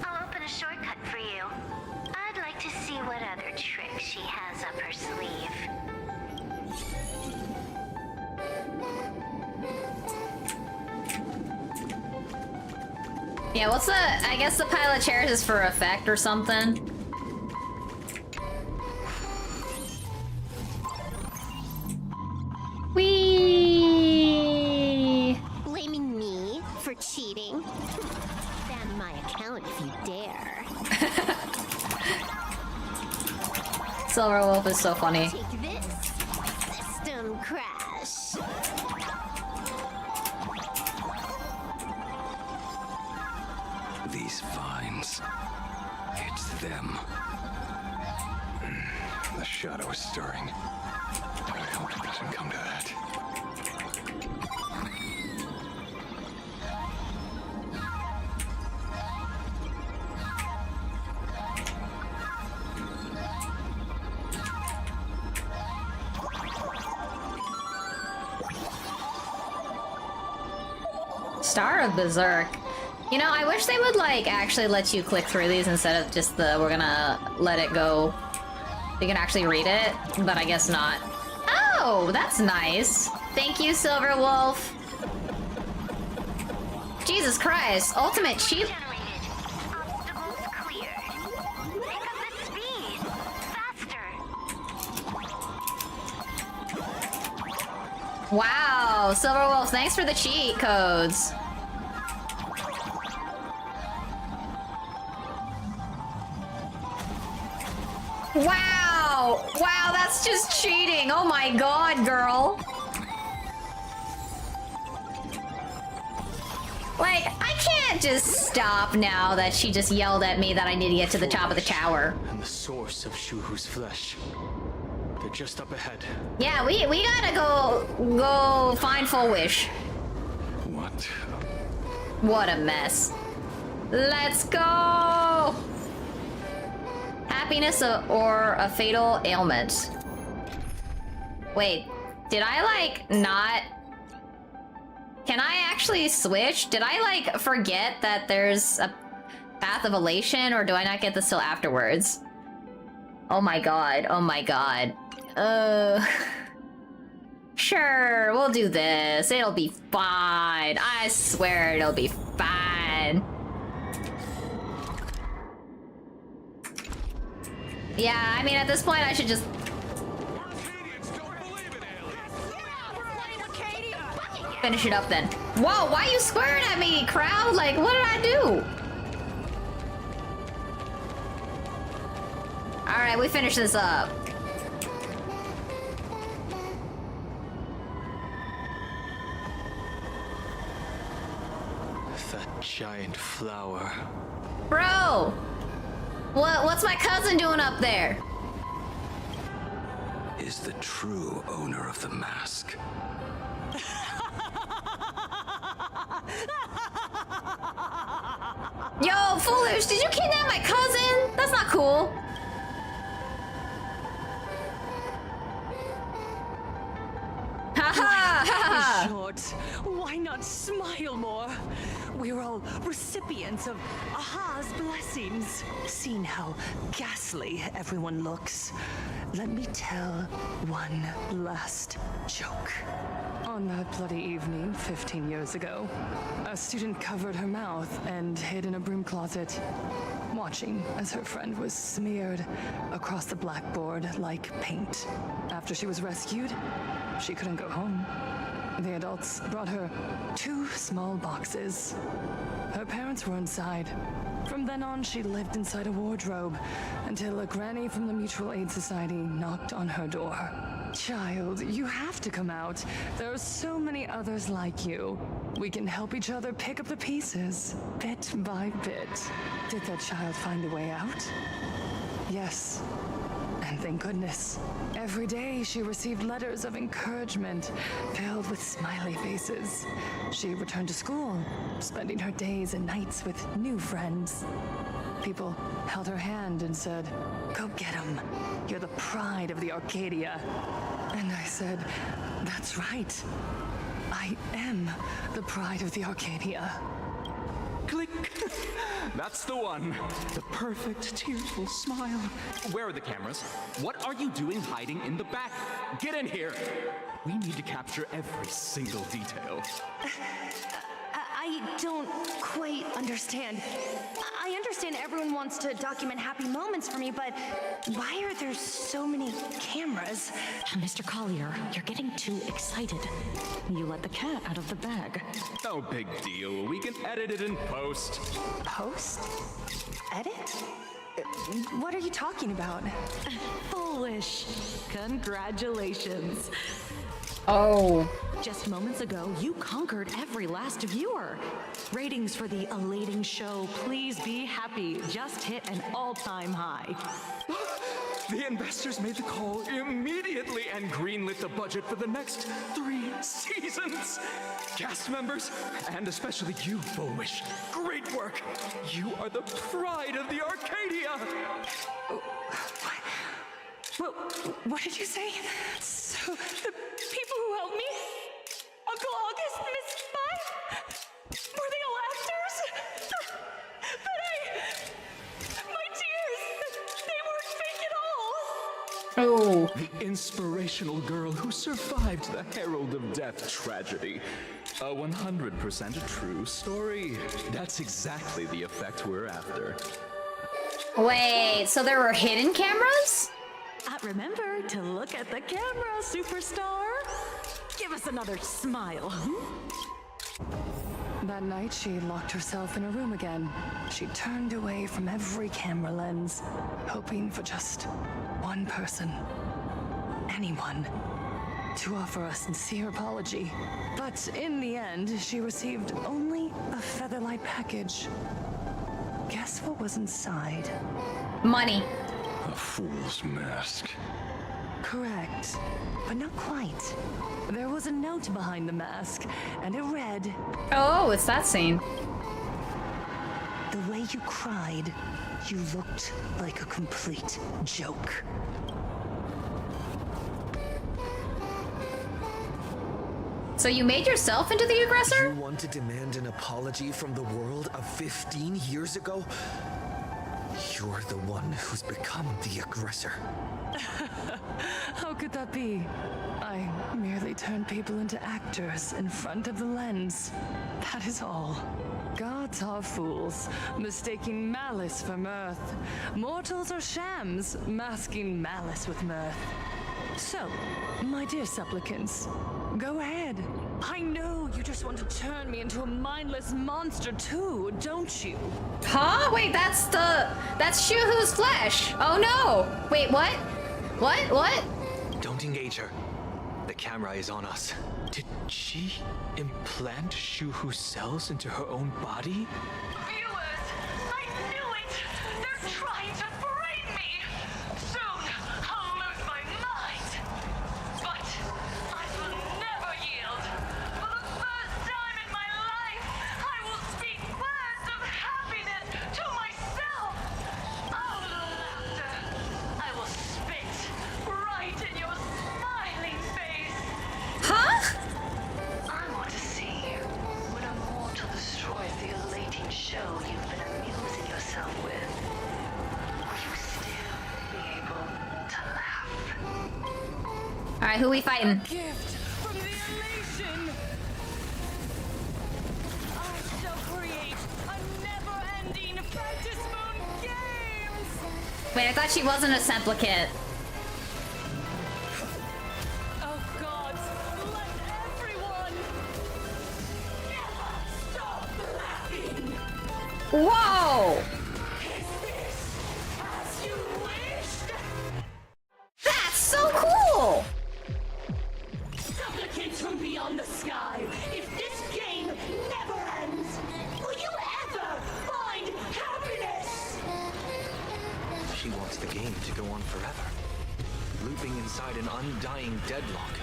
I'll open a shortcut for you. I'd like to see what other tricks she has up her sleeve. Yeah, what's the... I guess the pile of chairs is for effect or something. Whee! Blaming me for cheating? Ban my account if you dare. Silver Wolf is so funny. Take this. System crash. These vines. It's them. The shadow is stirring. I hope it doesn't come to that. Star of Berserk. You know, I wish they would, like, actually let you click through these instead of just the, we're gonna let it go. You can actually read it, but I guess not. Oh, that's nice. Thank you, Silver Wolf. Jesus Christ, ultimate cheat. Obstacles cleared. Pick up the speed. Faster. Wow, Silver Wolf, thanks for the cheat codes. Wow! Wow, that's just cheating! Oh my god, girl! Like, I can't just stop now that she just yelled at me that I need to get to the top of the tower. And the source of Shuhu's flesh. They're just up ahead. Yeah, we gotta go find Full Wish. What? What a mess. Let's go! Happiness or a fatal ailment. Wait, did I like not... Can I actually switch? Did I like forget that there's a... Path of Elation, or do I not get this till afterwards? Oh my god, oh my god. Sure, we'll do this. It'll be fine. I swear it'll be fine. Yeah, I mean, at this point, I should just... finish it up then. Whoa, why are you squaring at me, crowd? Like, what did I do? Alright, we finish this up. That giant flower. Bro! What's my cousin doing up there? Is the true owner of the mask. Yo, Foolish, did you kidnap my cousin? That's not cool. Life is short. Why not smile more? We're all recipients of Aha's blessings. Seeing how ghastly everyone looks, let me tell one last joke. On that bloody evening 15 years ago, a student covered her mouth and hid in a broom closet, watching as her friend was smeared across the blackboard like paint. After she was rescued, she couldn't go home. The adults brought her 2 small boxes. Her parents were inside. From then on, she lived inside a wardrobe until a granny from the Mutual Aid Society knocked on her door. Child, you have to come out. There are so many others like you. We can help each other pick up the pieces, bit by bit. Did that child find a way out? Yes. And thank goodness. Every day she received letters of encouragement filled with smiley faces. She returned to school, spending her days and nights with new friends. People held her hand and said, "Go get him. You're the pride of the Arcadia." And I said, "That's right. I am the pride of the Arcadia." Click! That's the one. The perfect, tearful smile. Where are the cameras? What are you doing hiding in the back? Get in here! We need to capture every single detail. I don't quite understand. I understand everyone wants to document happy moments for me, but why are there so many cameras? Mr. Collier, you're getting too excited. You let the cat out of the bag. No big deal. We can edit it in post. Post? Edit? What are you talking about? Foolish. Congratulations. Oh. Just moments ago, you conquered every last viewer. Ratings for the elating show, Please Be Happy, just hit an all-time high. The investors made the call immediately and greenlit the budget for the next 3 seasons. Cast members, and especially you, Foolish, great work. You are the pride of the Arcadia. What did you say? So, the people who helped me? Uncle August, Miss Spy? Were they all actors? But my tears, they weren't fake at all. Oh. The inspirational girl who survived the Herald of Death tragedy. A 100% true story. That's exactly the effect we're after. Wait, so there were hidden cameras? Remember to look at the camera, superstar. Give us another smile. That night, she locked herself in a room again. She turned away from every camera lens, hoping for just one person, anyone, to offer a sincere apology. But in the end, she received only a featherlight package. Guess what was inside? Money. A fool's mask. Correct, but not quite. There was a note behind the mask, and it read... Oh, it's that scene. The way you cried, you looked like a complete joke. So you made yourself into the aggressor? You want to demand an apology from the world of 15 years ago? You're the one who's become the aggressor. How could that be? I merely turn people into actors in front of the lens. That is all. Gods are fools, mistaking malice for mirth. Mortals are shams, masking malice with mirth. So, my dear supplicants, go ahead. I know you just want to turn me into a mindless monster too, don't you? Huh? Wait, that's Shuhu's flesh. Oh no! Wait, what? What? Don't engage her. The camera is on us. Did she implant Shuhu's cells into her own body? Viewers, I knew it! They're trying to frame me! Soon, I'll lose my mind! But I will never yield! For the first time in my life, I will speak words of happiness to myself! Out of laughter, I will spit right in your smiling face! Huh? I want to see when a mortal destroys the elating show you've been amusing yourself with. Will you still be able to laugh? Alright, who we fighting? Gift from the elation! I shall create a never-ending Fantasy Moon Games! Wait, I thought she wasn't a supplicant. Oh gods, let everyone never stop laughing! Whoa! As you wished! That's so cool! Supplicants from beyond the sky, if this game never ends, will you ever find happiness? She wants the game to go on forever, looping inside an undying deadlock.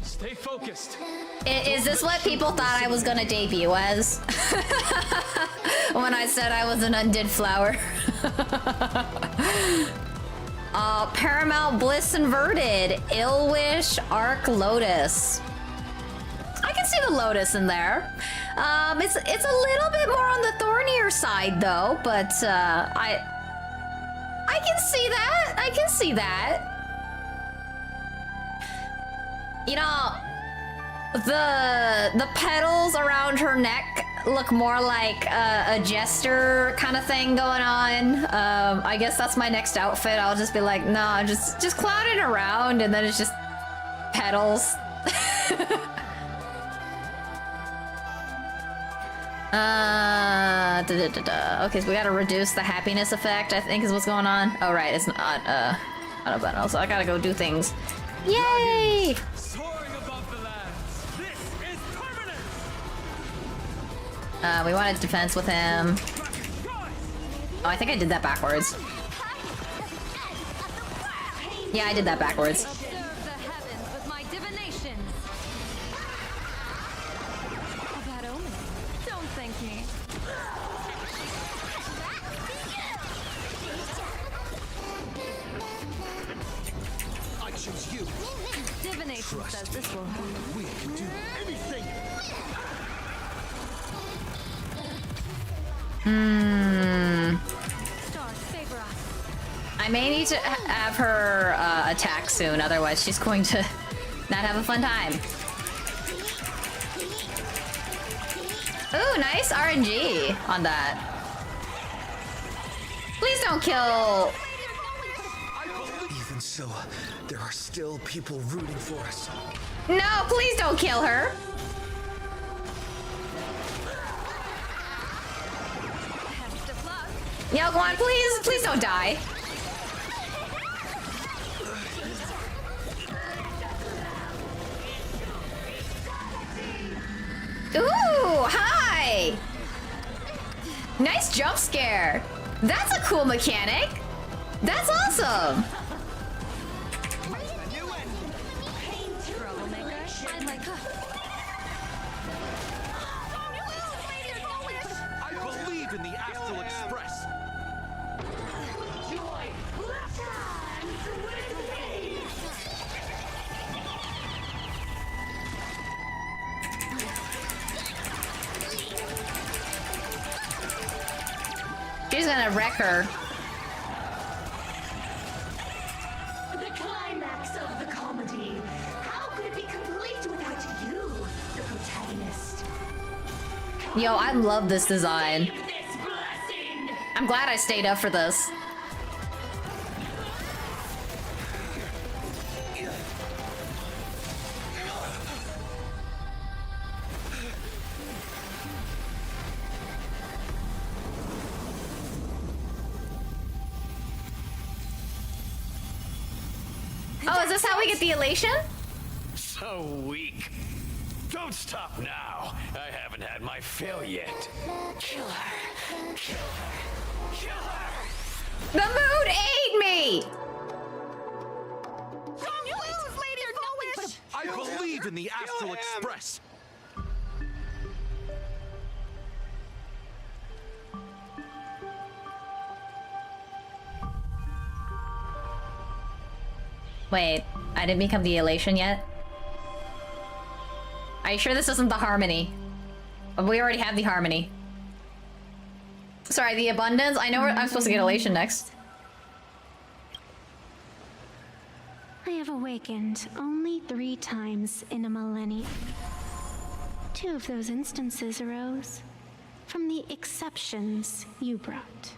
Stay focused. Is this what people thought I was gonna debut as? When I said I was an undid flower. Paramount Bliss Inverted, Ill Wish, Arc Lotus. I can see the Lotus in there. It's a little bit more on the thornier side though, but I can see that. I can see that. You know, the petals around her neck look more like a jester kind of thing going on. I guess that's my next outfit. I'll just be like, nah, just clouding around, and then it's just petals. Okay, so we gotta reduce the happiness effect, I think is what's going on. Oh, right, it's not a button, so I gotta go do things. Yay! Soaring above the lands. This is permanent. We wanted defense with him. Oh, I think I did that backwards. Yeah, I did that backwards. Serve the heavens with my divinations. A bad omen. Don't thank me. I choose you. Divination says this will help. We can do anything. Stars favor us. I may need to have her attack soon, otherwise she's going to not have a fun time. Ooh, nice RNG on that. Please don't kill. Even so, there are still people rooting for us. No, please don't kill her. Yo, go on, please don't die. Ooh, hi! Nice jump scare. That's a cool mechanic. That's awesome. Troublemaker. I'd like I believe in the Astral Express. Joy, left hands with me! gonna wreck her. The climax of the comedy. How could it be complete without you, the protagonist? Yo, I love this design. I'm glad I stayed up for this. Oh, is this how we get the elation? So weak. Don't stop now. I haven't had my fill yet. Kill her. Kill her. Kill her. The mood ate me! Don't lose, Lady Foolish! I believe in the Astral Express. Wait, I didn't become the elation yet? Are you sure this isn't the harmony? We already have the harmony. Sorry, the abundance? I know I'm supposed to get elation next. I have awakened only 3 times in a millennium. 2 of those instances arose from the exceptions you brought.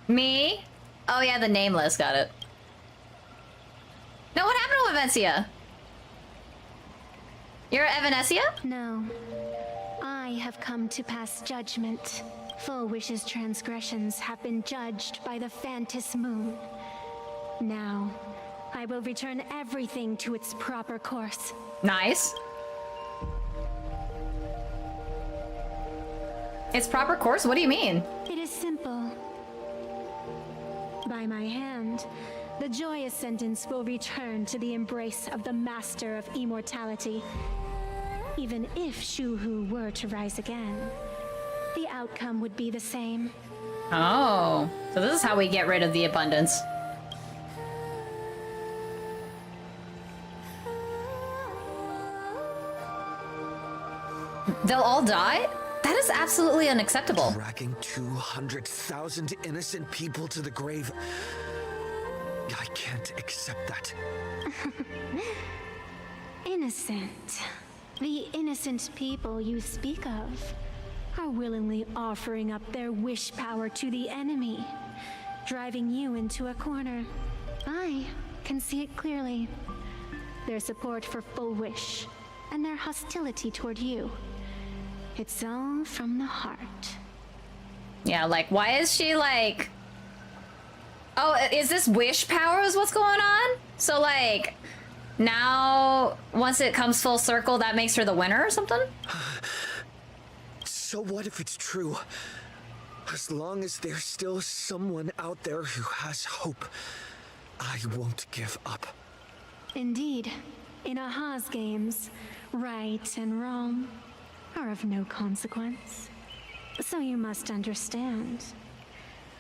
Me? Oh yeah, the nameless, got it. No, what happened to Evanescia? You're Evanescia? No. I have come to pass judgment. Full Wish's transgressions have been judged by the Phantom Moon. Now, I will return everything to its proper course. Nice. Its proper course? What do you mean? It is simple. By my hand, the joyous sentence will return to the embrace of the Master of Immortality. Even if Shuhu were to rise again, the outcome would be the same. Oh, so this is how we get rid of the abundance. They'll all die? That is absolutely unacceptable. Dragging 200,000 innocent people to the grave. I can't accept that. Innocent. The innocent people you speak of are willingly offering up their wish power to the enemy, driving you into a corner. I can see it clearly. Their support for Full Wish and their hostility toward you. It's all from the heart. Yeah, like, why is she like... Oh, is this wish power is what's going on? So, like, now, once it comes full circle, that makes her the winner or something? So what if it's true? As long as there's still someone out there who has hope, I won't give up. Indeed, in Aha's games, right and wrong are of no consequence. So you must understand,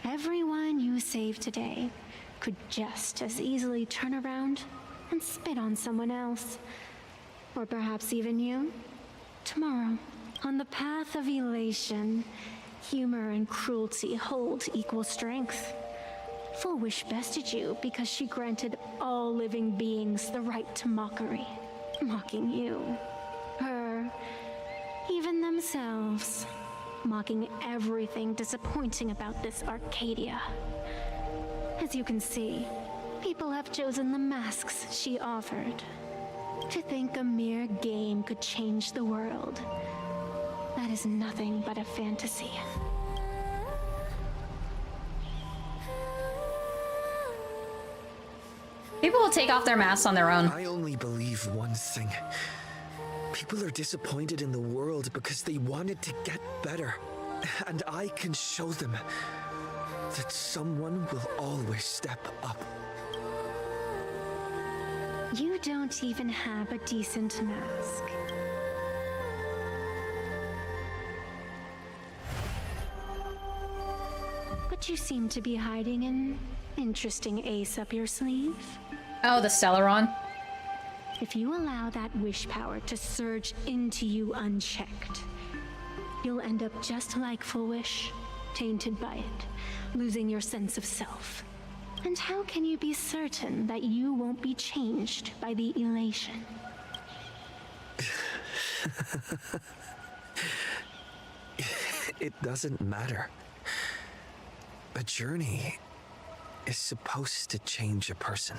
everyone you save today could just as easily turn around and spit on someone else. Or perhaps even you. Tomorrow, on the path of elation, humor and cruelty hold equal strength. Full Wish bested you because she granted all living beings the right to mockery. Mocking you, her, even themselves. Mocking everything disappointing about this Arcadia. As you can see, people have chosen the masks she offered. To think a mere game could change the world, that is nothing but a fantasy. People will take off their masks on their own. I only believe one thing. People are disappointed in the world because they wanted to get better. And I can show them that someone will always step up. You don't even have a decent mask. But you seem to be hiding an interesting ace up your sleeve. Oh, the Stellaron. If you allow that wish power to surge into you unchecked, you'll end up just like Full Wish, tainted by it, losing your sense of self. And how can you be certain that you won't be changed by the elation? It doesn't matter. A journey is supposed to change a person.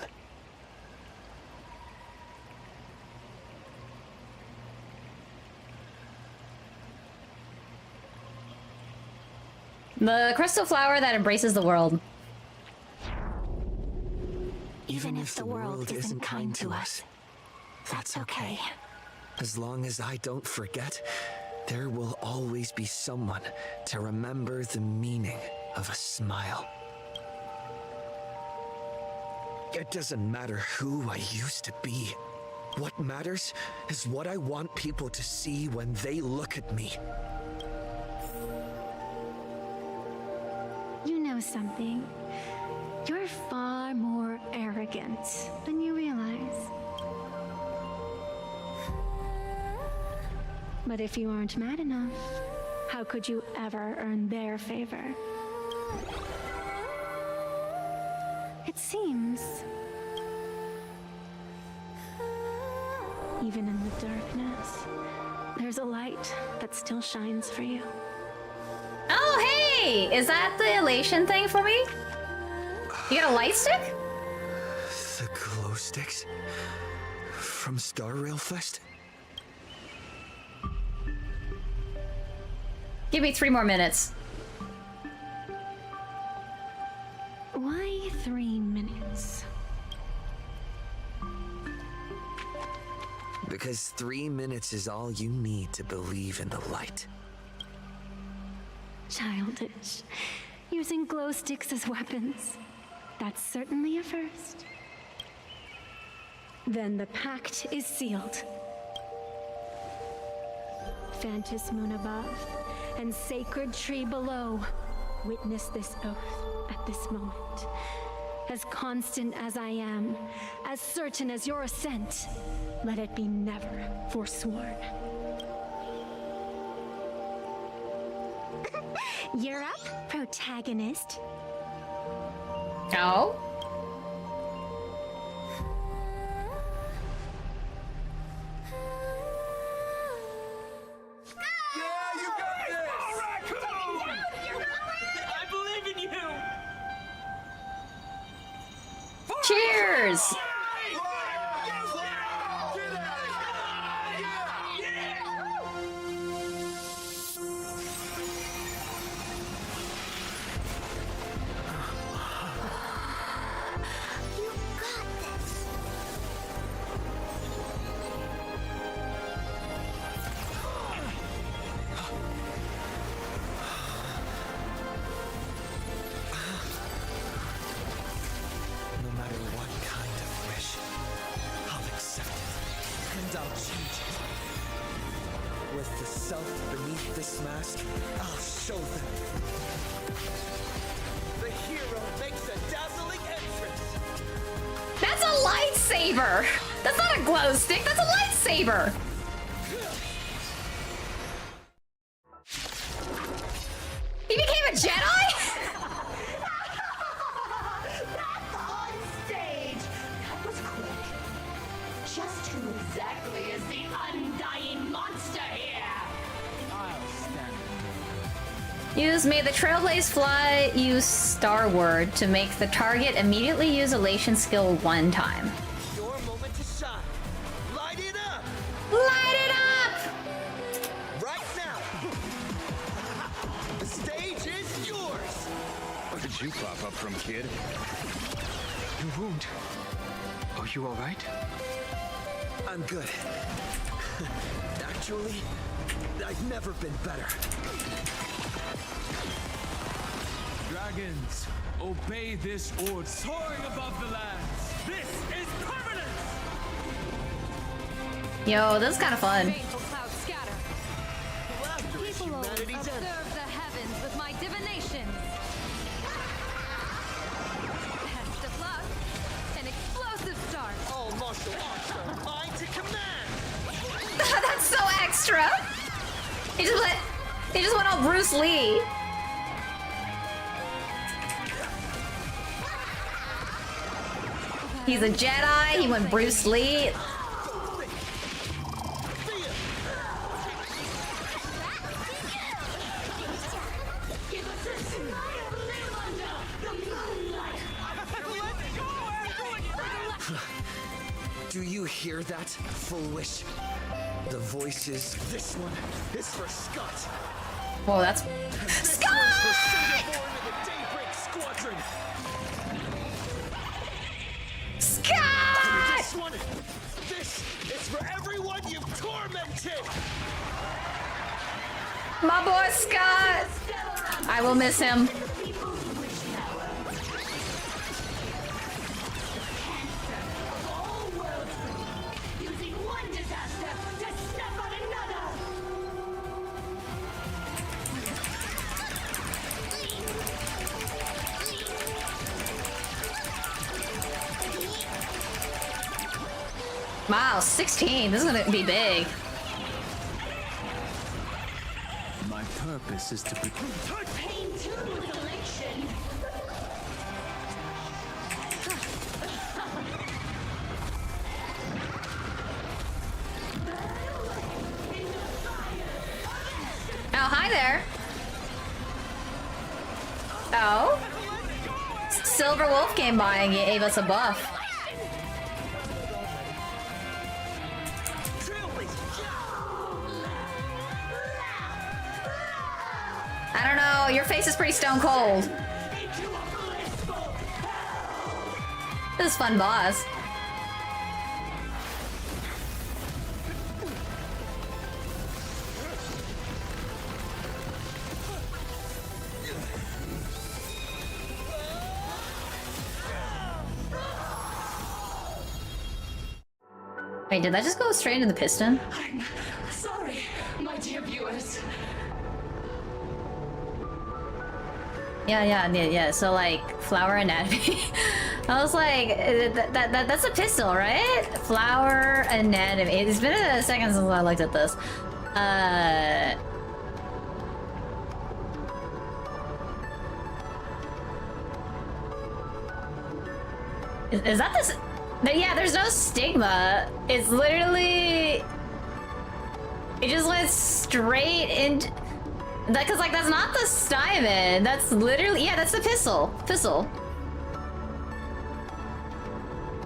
The crystal flower that embraces the world. Even if the world isn't kind to us, that's okay. As long as I don't forget, there will always be someone to remember the meaning of a smile. It doesn't matter who I used to be. What matters is what I want people to see when they look at me. You know something? You're far more arrogant than you realize. But if you aren't mad enough, how could you ever earn their favor? It seems, even in the darkness, there's a light that still shines for you. Oh, hey! Is that the elation thing for me? You got a light stick? The glow sticks? From Star Rail Fest? Give me 3 more minutes. Why 3 minutes? Because 3 minutes is all you need to believe in the light. Childish. Using glow sticks as weapons. That's certainly a first. Then the pact is sealed. Phantom moon above and sacred tree below, witness this oath at this moment. As constant as I am, as certain as your ascent, let it be never forsworn. You're up, protagonist. Oh? I believe in you! Cheers! No matter what kind of wish, I'll accept it, and I'll change it. With the self beneath this mask, I'll show them. The hero makes a dazzling entrance. That's a lightsaber! That's not a glow stick, that's a lightsaber! He became a Jedi? On stage! That was quick. Just who exactly is the undying monster here? I'll stand. Use May the Trailblaze Fly, use Star Word to make the target immediately use elation skill 1 time. Your moment to shine. Light it up! Light it up! Right now! The stage is yours! Where did you pop up from, kid? Your wound. Are you alright? I'm good. Actually, I've never been better. Dragons, obey this order. Soaring above the lands. This is permanence! Yo, this is kind of fun. Painful clouds scatter. People observe the heavens with my divinations. Best of luck. An explosive start. All martial arts are mine to command! That's so extra! He just went all Bruce Lee. He's a Jedi. He went Bruce Lee. Do you hear that? Foolish. The voices. This one is for Scott. Whoa, that's Scott! Scott! This one. This is for everyone you've tormented. My boy Scott. I will miss him. Wow, 16. This is gonna be big. My purpose is to Oh, hi there. Oh. Silver Wolf came by and gave us a buff. I don't know, your face is pretty stone cold. This is fun, boss. Wait, did that just go straight into the piston? I'm sorry, my dear viewers. Yeah. So like flower anatomy. I was like, that's a pistol, right? Flower anatomy. It's been a second since I looked at this. Is that this? Yeah, there's no stigma. It's literally. It just went straight into. Because, like, that's not the stymon. That's literally... Yeah, that's the pistol. Pistol.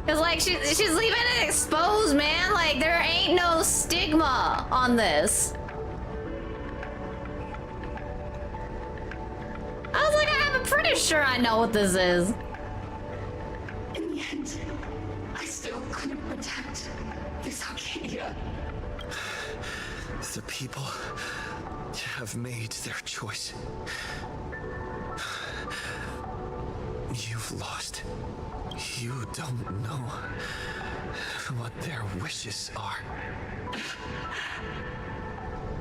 Because, like, she's leaving it exposed, man. Like, there ain't no stigma on this. I was like, I'm pretty sure I know what this is. In the end, I still couldn't protect this Arcadia. The people have made their choice. You've lost. You don't know what their wishes are.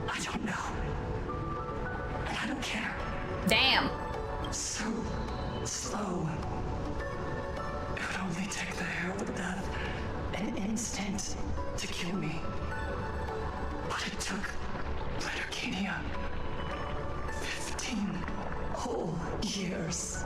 I don't know. And I don't care. Damn. So slow. It would only take the herald of death an instant to kill me. But it took Red Arcadia 15 whole years.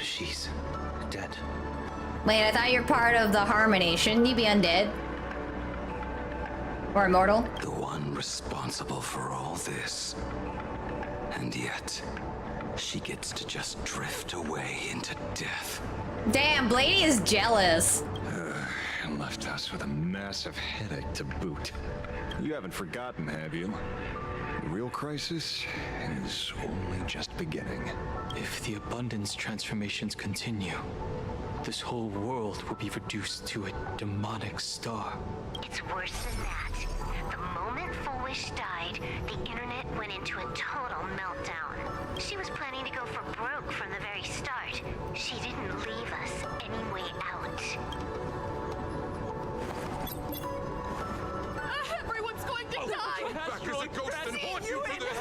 She's dead. Wait, I thought you were part of the Harmony. Shouldn't you be undead? Or immortal? The one responsible for all this. And yet, she gets to just drift away into death. Damn, Blady is jealous. And left us with a massive headache to boot. You haven't forgotten, have you? The real crisis is only just beginning. If the abundance transformations continue, this whole world will be reduced to a demonic star. It's worse than that. The moment Foolish died, the internet went into a total meltdown. She was planning to go for broke from the very start. She didn't leave us any way out. Everyone's going to die! Back as a ghost and haunt you for this!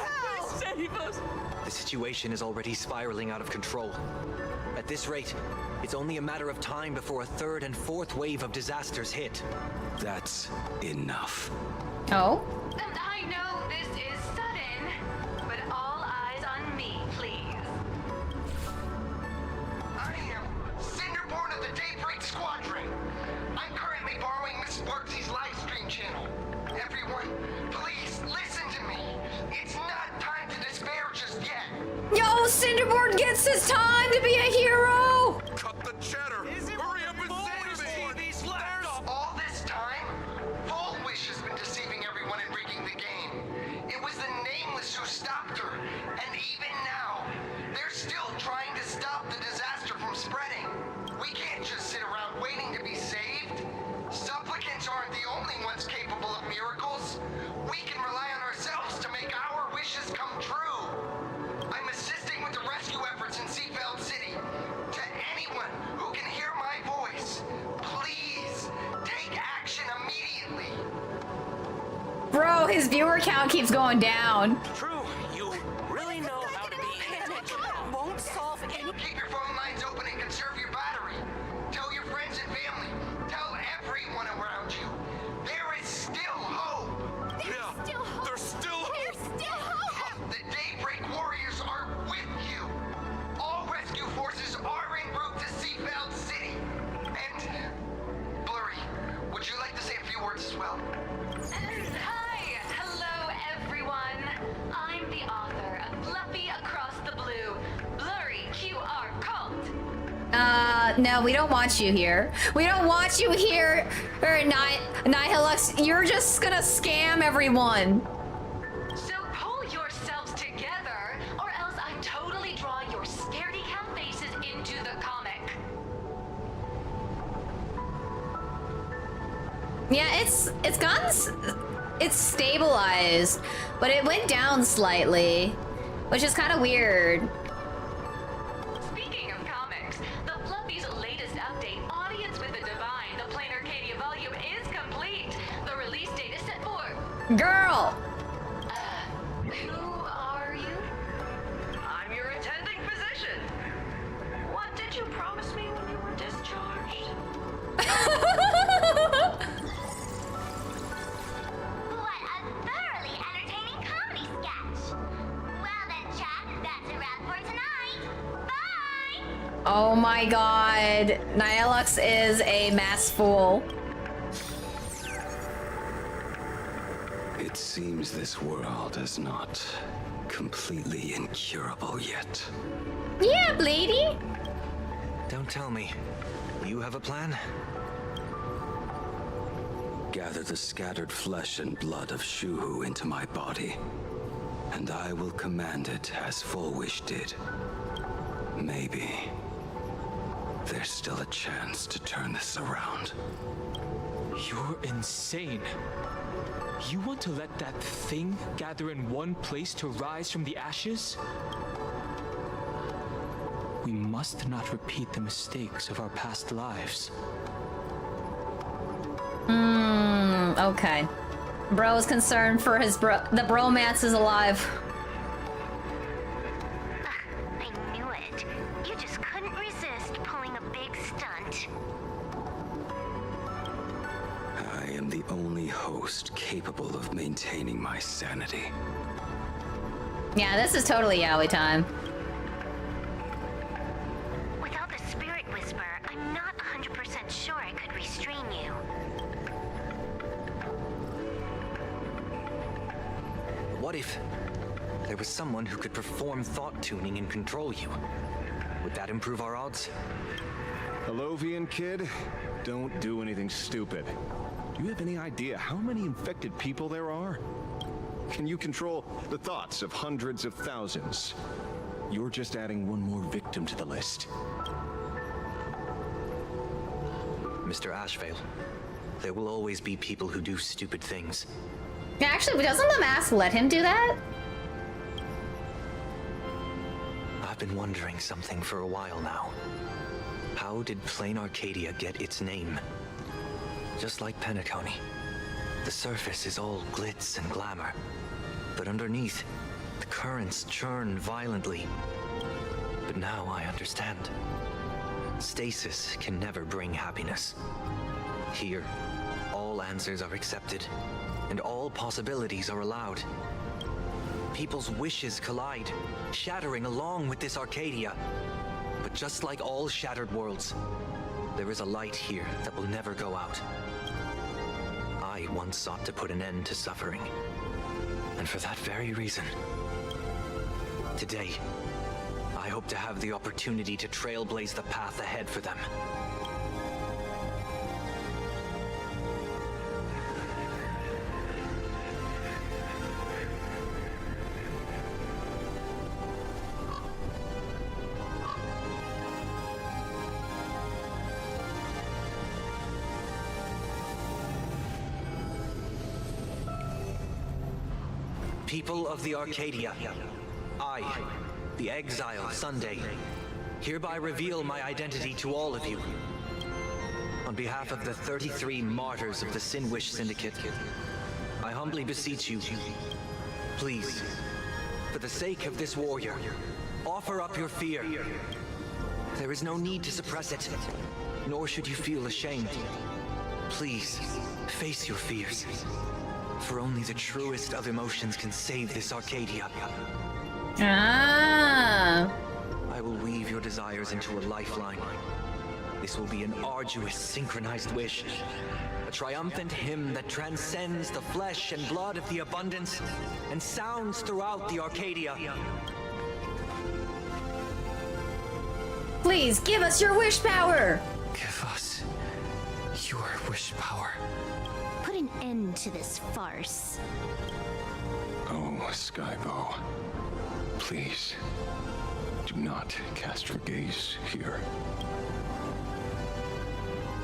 Save us! The situation is already spiraling out of control. At this rate, it's only a matter of time before a third and fourth wave of disasters hit. That's enough. Oh? And I know this is sudden, but all eyes on me, please. I am Cinderborn of the Daybreak Squadron. I'm currently borrowing Mrs. Barksy's live stream channel. Everyone, please listen to me. It's not time to despair just yet. Yo, Cinderborn gets his time to be a hero! Cut the cheddar! Hurry up and save me! All this time, Full Wish has been deceiving everyone and rigging the game. It was the Nameless who stopped her, and even now, they're still trying to stop the disaster from spreading. We can't just sit around waiting to be saved. Supplicants aren't the only ones capable of miracles. We can rely on ourselves to make our wishes come true. I'm assisting with the rescue efforts in Seafeld City. To anyone who can hear my voice, please take action immediately. Bro, his viewer count keeps going down. True, you really know how to be panic. Won't solve any. Keep your phone lines open and conserve your battery. Tell your friends and family. Tell everyone around you. There is still hope. There's still hope. The Daybreak Warriors are with you. All rescue forces are en route to Seafeld City. And Blurry, would you like to say a few words as well? Hi, hello everyone. I'm the author of Fluffy Across the Blue, Blurry QR Cult. No, we don't want you here. We don't want you here, Nihilux. You're just gonna scam everyone. So pull yourselves together, or else I totally draw your scaredy cat faces into the comic. Yeah, it's stabilized, but it went down slightly, which is kind of weird. Speaking of comics, the Fluffy's latest update, Audience with the Divine, the Plain Arcadia volume is complete. The release date is set for... Girl! Who are you? I'm your attending physician. What did you promise me when you were discharged? What a thoroughly entertaining comedy sketch. Well then, chat, that's a wrap for tonight. Bye! Oh my god. Nihilux is a mass fool. It seems this world is not completely incurable yet. Yeah, Blady. Don't tell me. You have a plan? Gather the scattered flesh and blood of Shuhu into my body, and I will command it as Full Wish did. Maybe there's still a chance to turn this around. You're insane. You want to let that thing gather in one place to rise from the ashes? We must not repeat the mistakes of our past lives. Okay. Bro's concerned for his the bromance is alive. I knew it. You just couldn't resist pulling a big stunt. I am the only host capable of maintaining my sanity. Yeah, this is totally yaoi time. Without the Spirit Whisper, I'm not 100% sure I could restrain you. What if there was someone who could perform thought tuning and control you? Would that improve our odds? Alovian kid, don't do anything stupid. Do you have any idea how many infected people there are? Can you control the thoughts of hundreds of thousands? You're just adding one more victim to the list. Mr. Ashvale, there will always be people who do stupid things. Yeah, actually, doesn't the mask let him do that? I've been wondering something for a while now. How did Plain Arcadia get its name? Just like Penacony, the surface is all glitz and glamour, but underneath, the currents churn violently. But now I understand. Stasis can never bring happiness. Here, all answers are accepted, and all possibilities are allowed. People's wishes collide, shattering along with this Arcadia. But just like all shattered worlds, there is a light here that will never go out. I once sought to put an end to suffering. And for that very reason, today, I hope to have the opportunity to trailblaze the path ahead for them. People of the Arcadia, I, the exile Sunday, hereby reveal my identity to all of you. On behalf of the 33 martyrs of the Sinwish Syndicate, I humbly beseech you, please, for the sake of this warrior, offer up your fear. There is no need to suppress it, nor should you feel ashamed. Please, face your fears. For only the truest of emotions can save this Arcadia. Ah. I will weave your desires into a lifeline. This will be an arduous, synchronized wish. A triumphant hymn that transcends the flesh and blood of the abundance and sounds throughout the Arcadia. Please, give us your wish power! Give us your wish power. Put an end to this farce. Oh, Skybow. Please, do not cast your gaze here.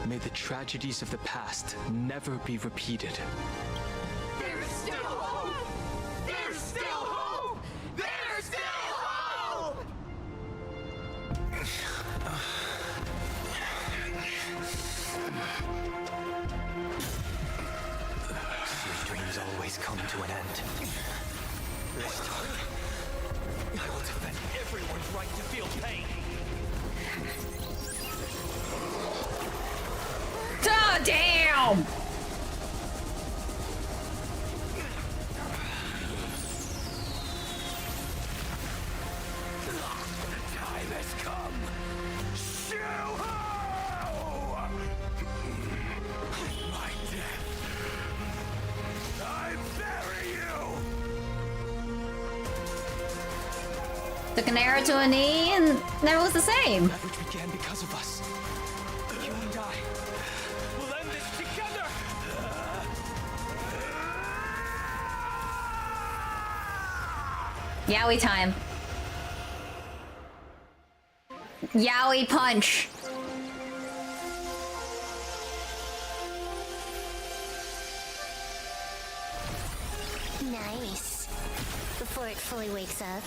May the tragedies of the past never be repeated. There's still hope! There's still hope! There's still hope! Your dreams always come to an end. This time, I will defend everyone's right to feel pain. Oh, damn! Time has come. My death. I bury you. Took an arrow to a knee and never was the same. That which began because of us. You and I will end this together. Yowie time. Yowie punch. Nice. Before it fully wakes up,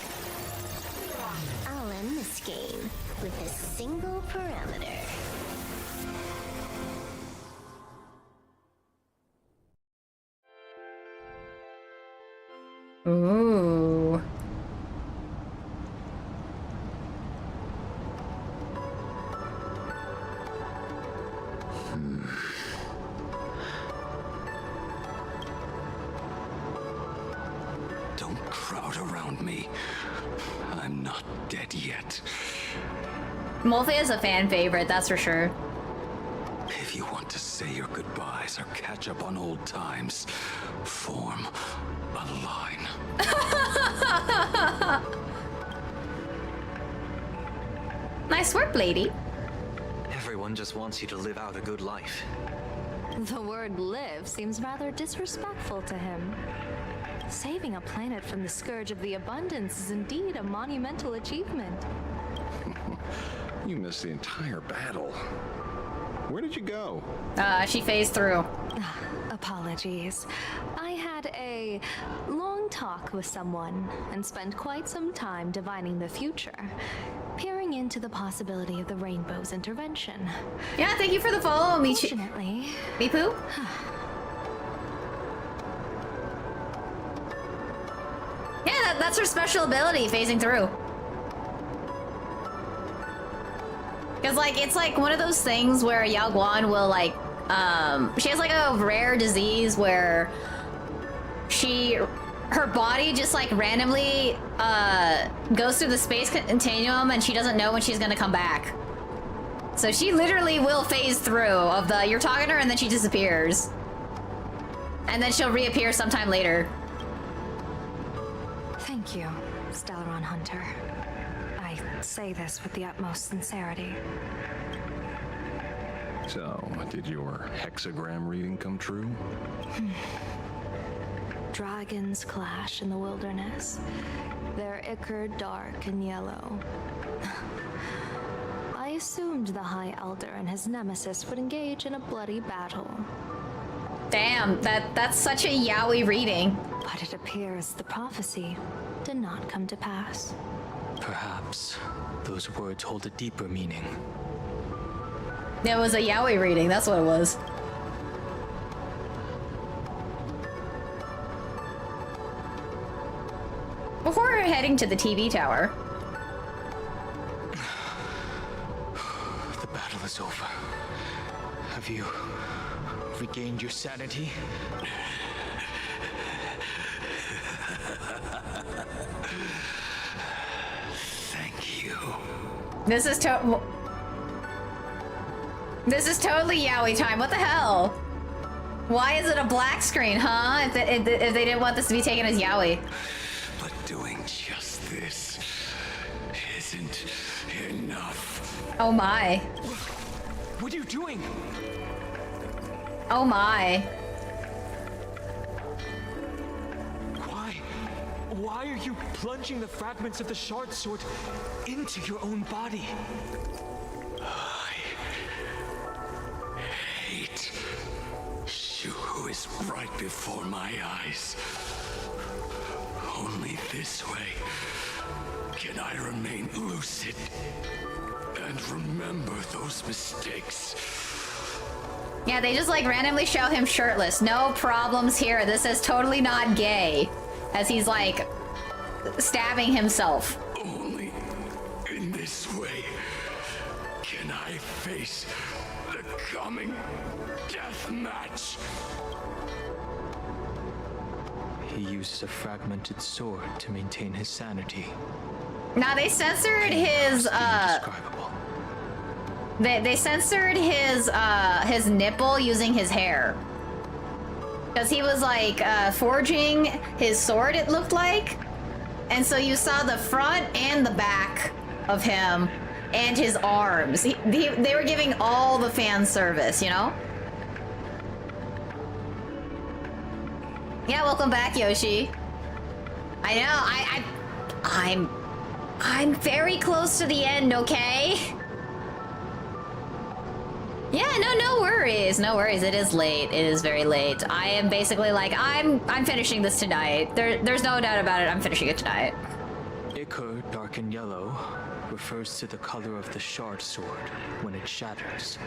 I'll end this game with a single parameter. Ooh. Don't crowd around me. I'm not dead yet. Multi is a fan favorite, that's for sure. If you want to say your goodbyes or catch up on old times, form a line. Nice work, lady. Everyone just wants you to live out a good life. The word live seems rather disrespectful to him. Saving a planet from the scourge of the abundance is indeed a monumental achievement. You missed the entire battle. Where did you go? She phased through. Apologies. I had a long talk with someone and spent quite some time divining the future, peering into the possibility of the Rainbow's intervention. Yeah, thank you for the follow, Michi. Fortunately, Mipu? Yeah, that's her special ability, phasing through. Because, like, it's like one of those things where Yao Guan will, like, she has, like, a rare disease where her body just, like, randomly, goes through the space continuum and she doesn't know when she's gonna come back. So she literally will phase through of the, you're talking to her and then she disappears. And then she'll reappear sometime later. Thank you, Stellaron Hunter. I say this with the utmost sincerity. So, did your hexagram reading come true? Dragons clash in the wilderness. Their ichor dark and yellow. I assumed the High Elder and his nemesis would engage in a bloody battle. Damn, that's such a yaoi reading. But it appears the prophecy did not come to pass. Perhaps those words hold a deeper meaning. It was a yaoi reading, that's what it was. Before heading to the TV tower. The battle is over. Have you regained your sanity? Thank you. This is totally yaoi time. What the hell? Why is it a black screen, huh? If they didn't want this to be taken as yaoi. But doing just this isn't enough. Oh my. What are you doing? Oh my. Why are you plunging the fragments of the shard sword into your own body? I hate Shuhu is right before my eyes. Only this way can I remain lucid and remember those mistakes. Yeah, they just like randomly show him shirtless. No problems here. This is totally not gay. As he's like stabbing himself. Only in this way can I face the coming death match. He uses a fragmented sword to maintain his sanity. Now they censored his They censored his nipple using his hair. Because he was like forging his sword, it looked like. And so you saw the front and the back of him and his arms. They were giving all the fan service, you know? Yeah, welcome back, Yoshi. I know, I'm very close to the end, okay? Yeah, no worries. No worries. It is late. It is very late. I am basically like, I'm finishing this tonight. There's no doubt about it. I'm finishing it tonight. Ichor, dark and yellow, refers to the color of the shard sword when it shatters.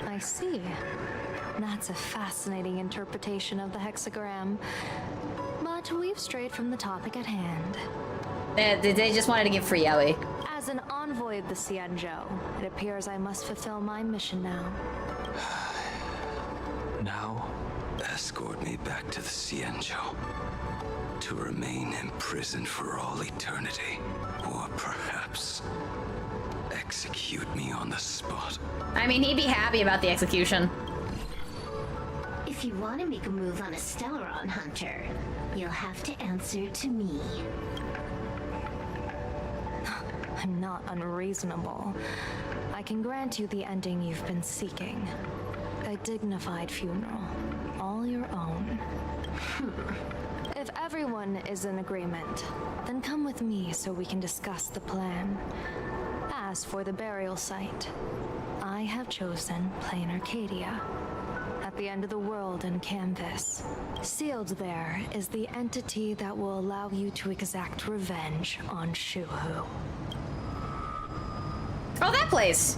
I see. That's a fascinating interpretation of the hexagram. But we've strayed from the topic at hand. They just wanted to give free yaoi. As an envoy of the Xianzhou, it appears I must fulfill my mission now. Now, escort me back to the Xianzhou. To remain imprisoned for all eternity. Or perhaps execute me on the spot. I mean, he'd be happy about the execution. If you want to make a move on a Stellaron Hunter, you'll have to answer to me. I'm not unreasonable. I can grant you the ending you've been seeking. A dignified funeral, all your own. If everyone is in agreement, then come with me so we can discuss the plan. As for the burial site, I have chosen Plain Arcadia. At the end of the world in Canvas, sealed there is the entity that will allow you to exact revenge on Shuhu. Oh, that place!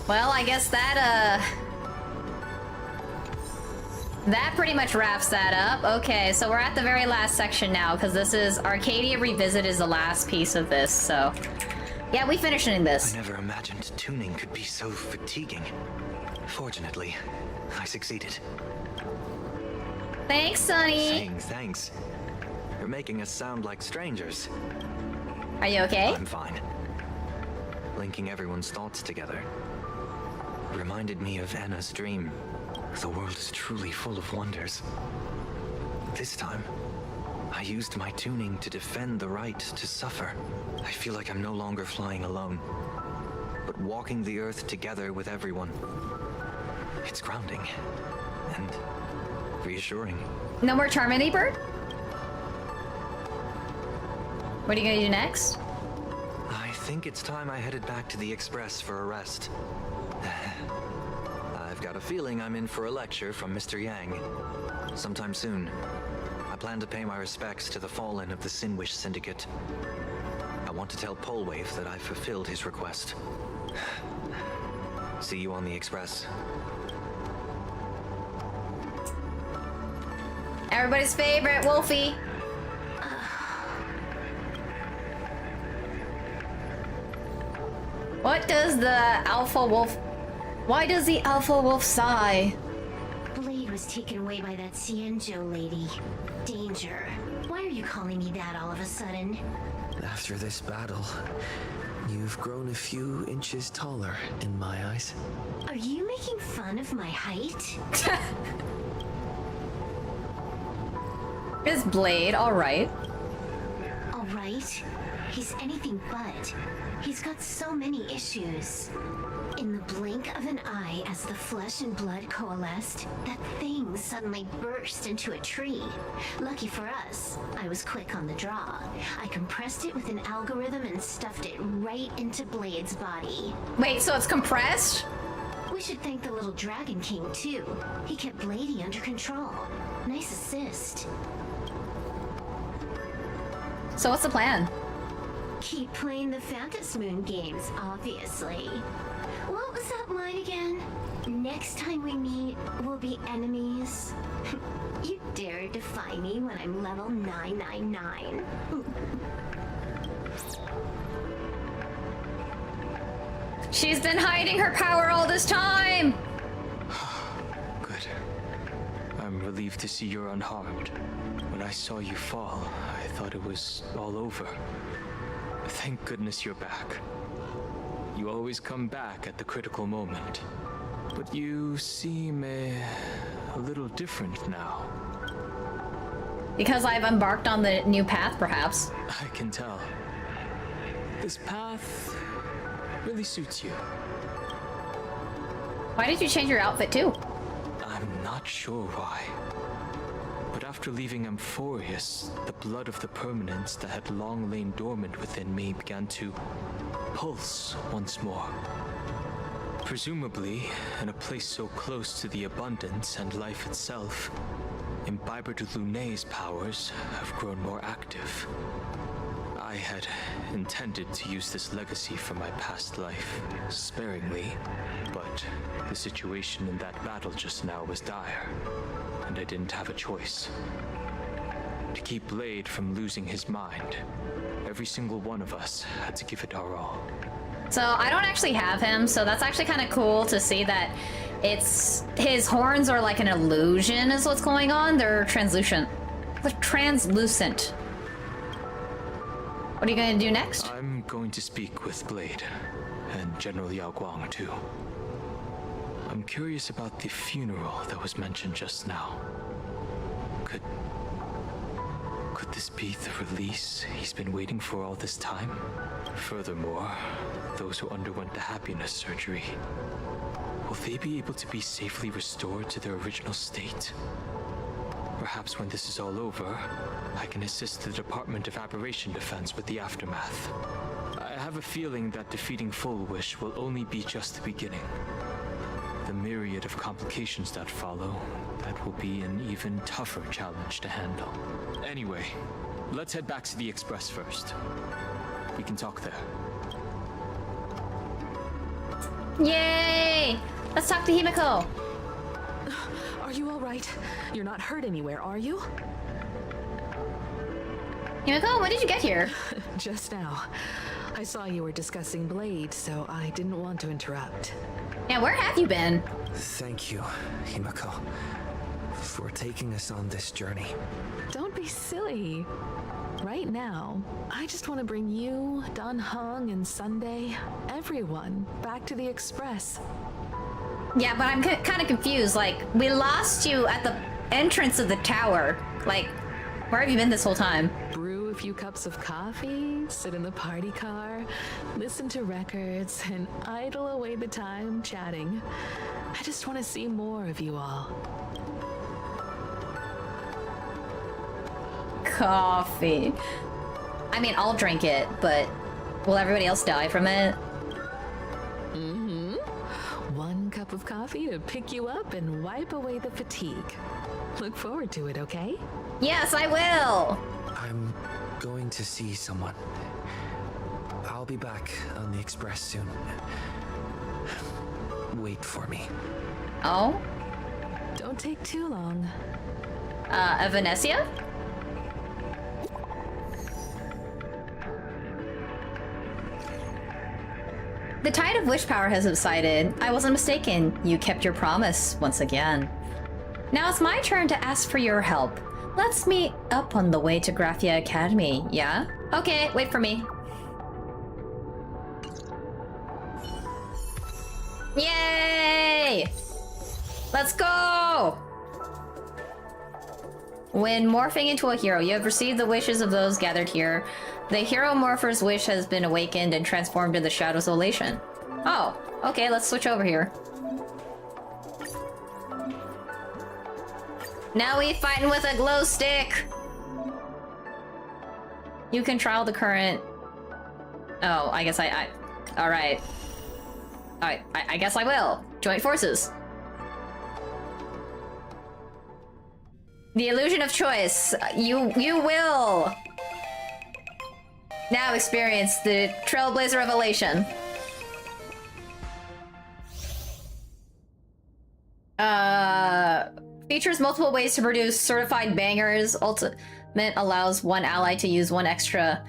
Well, I guess that pretty much wraps that up. Okay, so we're at the very last section now, because this is Arcadia Revisit is the last piece of this, so... Yeah, we finishing this. I never imagined tuning could be so fatiguing. Fortunately, I succeeded. Thanks, Sonny. Saying thanks. You're making us sound like strangers. Are you okay? I'm fine. Linking everyone's thoughts together reminded me of Anna's dream. The world is truly full of wonders. This time, I used my tuning to defend the right to suffer. I feel like I'm no longer flying alone, but walking the earth together with everyone. It's grounding and reassuring. No more Charmony Bird? What are you gonna do next? I think it's time I headed back to the Express for a rest. I've got a feeling I'm in for a lecture from Mr. Yang sometime soon. I plan to pay my respects to the fallen of the Sinwish Syndicate. I want to tell Polwave that I fulfilled his request. See you on the Express. Everybody's favorite, Wolfie. What does the Alpha Wolf... Why does the Alpha Wolf sigh? Blade was taken away by that Cienjo lady. Danger. Why are you calling me that all of a sudden? After this battle, you've grown a few inches taller in my eyes. Are you making fun of my height? Is Blade alright? Alright? He's anything but. He's got so many issues. In the blink of an eye, as the flesh and blood coalesced, that thing suddenly burst into a tree. Lucky for us, I was quick on the draw. I compressed it with an algorithm and stuffed it right into Blade's body. Wait, so it's compressed? We should thank the little Dragon King, too. He kept Bladey under control. Nice assist. So what's the plan? Keep playing the Phantom Moon games, obviously. What was that line again? Next time we meet, we'll be enemies. You dare defy me when I'm level 999. She's been hiding her power all this time! Good. I'm relieved to see you're unharmed. When I saw you fall, I thought it was all over. Thank goodness you're back. You always come back at the critical moment. But you seem a little different now. Because I've embarked on the new path, perhaps. I can tell. This path really suits you. Why did you change your outfit too? I'm not sure why. But after leaving Amphorius, the blood of the permanence that had long lain dormant within me began to pulse once more. Presumably, in a place so close to the abundance and life itself, Imbiber de Lunay's powers have grown more active. I had intended to use this legacy from my past life sparingly, but the situation in that battle just now was dire, and I didn't have a choice. To keep Blade from losing his mind, every single one of us had to give it our all. So I don't actually have him, so that's actually kind of cool to see that it's his horns are like an illusion is what's going on. They're translucent. They're translucent. What are you going to do next? I'm going to speak with Blade, and General Yao Guang too. I'm curious about the funeral that was mentioned just now. Could this be the release he's been waiting for all this time? Furthermore, those who underwent the happiness surgery, will they be able to be safely restored to their original state? Perhaps when this is all over, I can assist the Department of Aberration Defense with the aftermath. I have a feeling that defeating Full Wish will only be just the beginning. The myriad of complications that follow, that will be an even tougher challenge to handle. Anyway, let's head back to the Express first. We can talk there. Yay! Let's talk to Himiko. Are you all right? You're not hurt anywhere, are you? Himiko, when did you get here? Just now. I saw you were discussing Blade, so I didn't want to interrupt. Yeah, where have you been? Thank you, Himiko, for taking us on this journey. Don't be silly. Right now, I just want to bring you, Dan Heng, and Sunday, everyone, back to the Express. Yeah, but I'm kind of confused. Like, we lost you at the entrance of the tower. Like, where have you been this whole time? Brew a few cups of coffee, sit in the party car, listen to records, and idle away the time chatting. I just want to see more of you all. Coffee. I mean, I'll drink it, but will everybody else die from it? Mm-hmm. One cup of coffee to pick you up and wipe away the fatigue. Look forward to it, okay? Yes, I will! I'm going to see someone. I'll be back on the Express soon. Wait for me. Oh? Don't take too long. Evanescia? The tide of wish power has subsided. I wasn't mistaken. You kept your promise once again. Now it's my turn to ask for your help. Let's meet up on the way to Graphia Academy, yeah? Okay, wait for me. Yay! Let's go! When morphing into a hero, you have received the wishes of those gathered here. The hero morpher's wish has been awakened and transformed in the Shadows of Elation. Oh, okay, let's switch over here. Now we fighting with a glow stick! You can trial the current... Oh, I guess Alright. Alright, I guess I will. Joint forces. The illusion of choice. You will now experience the Trailblazer Revelation. Features multiple ways to produce certified bangers. Ultimate allows one ally to use one extra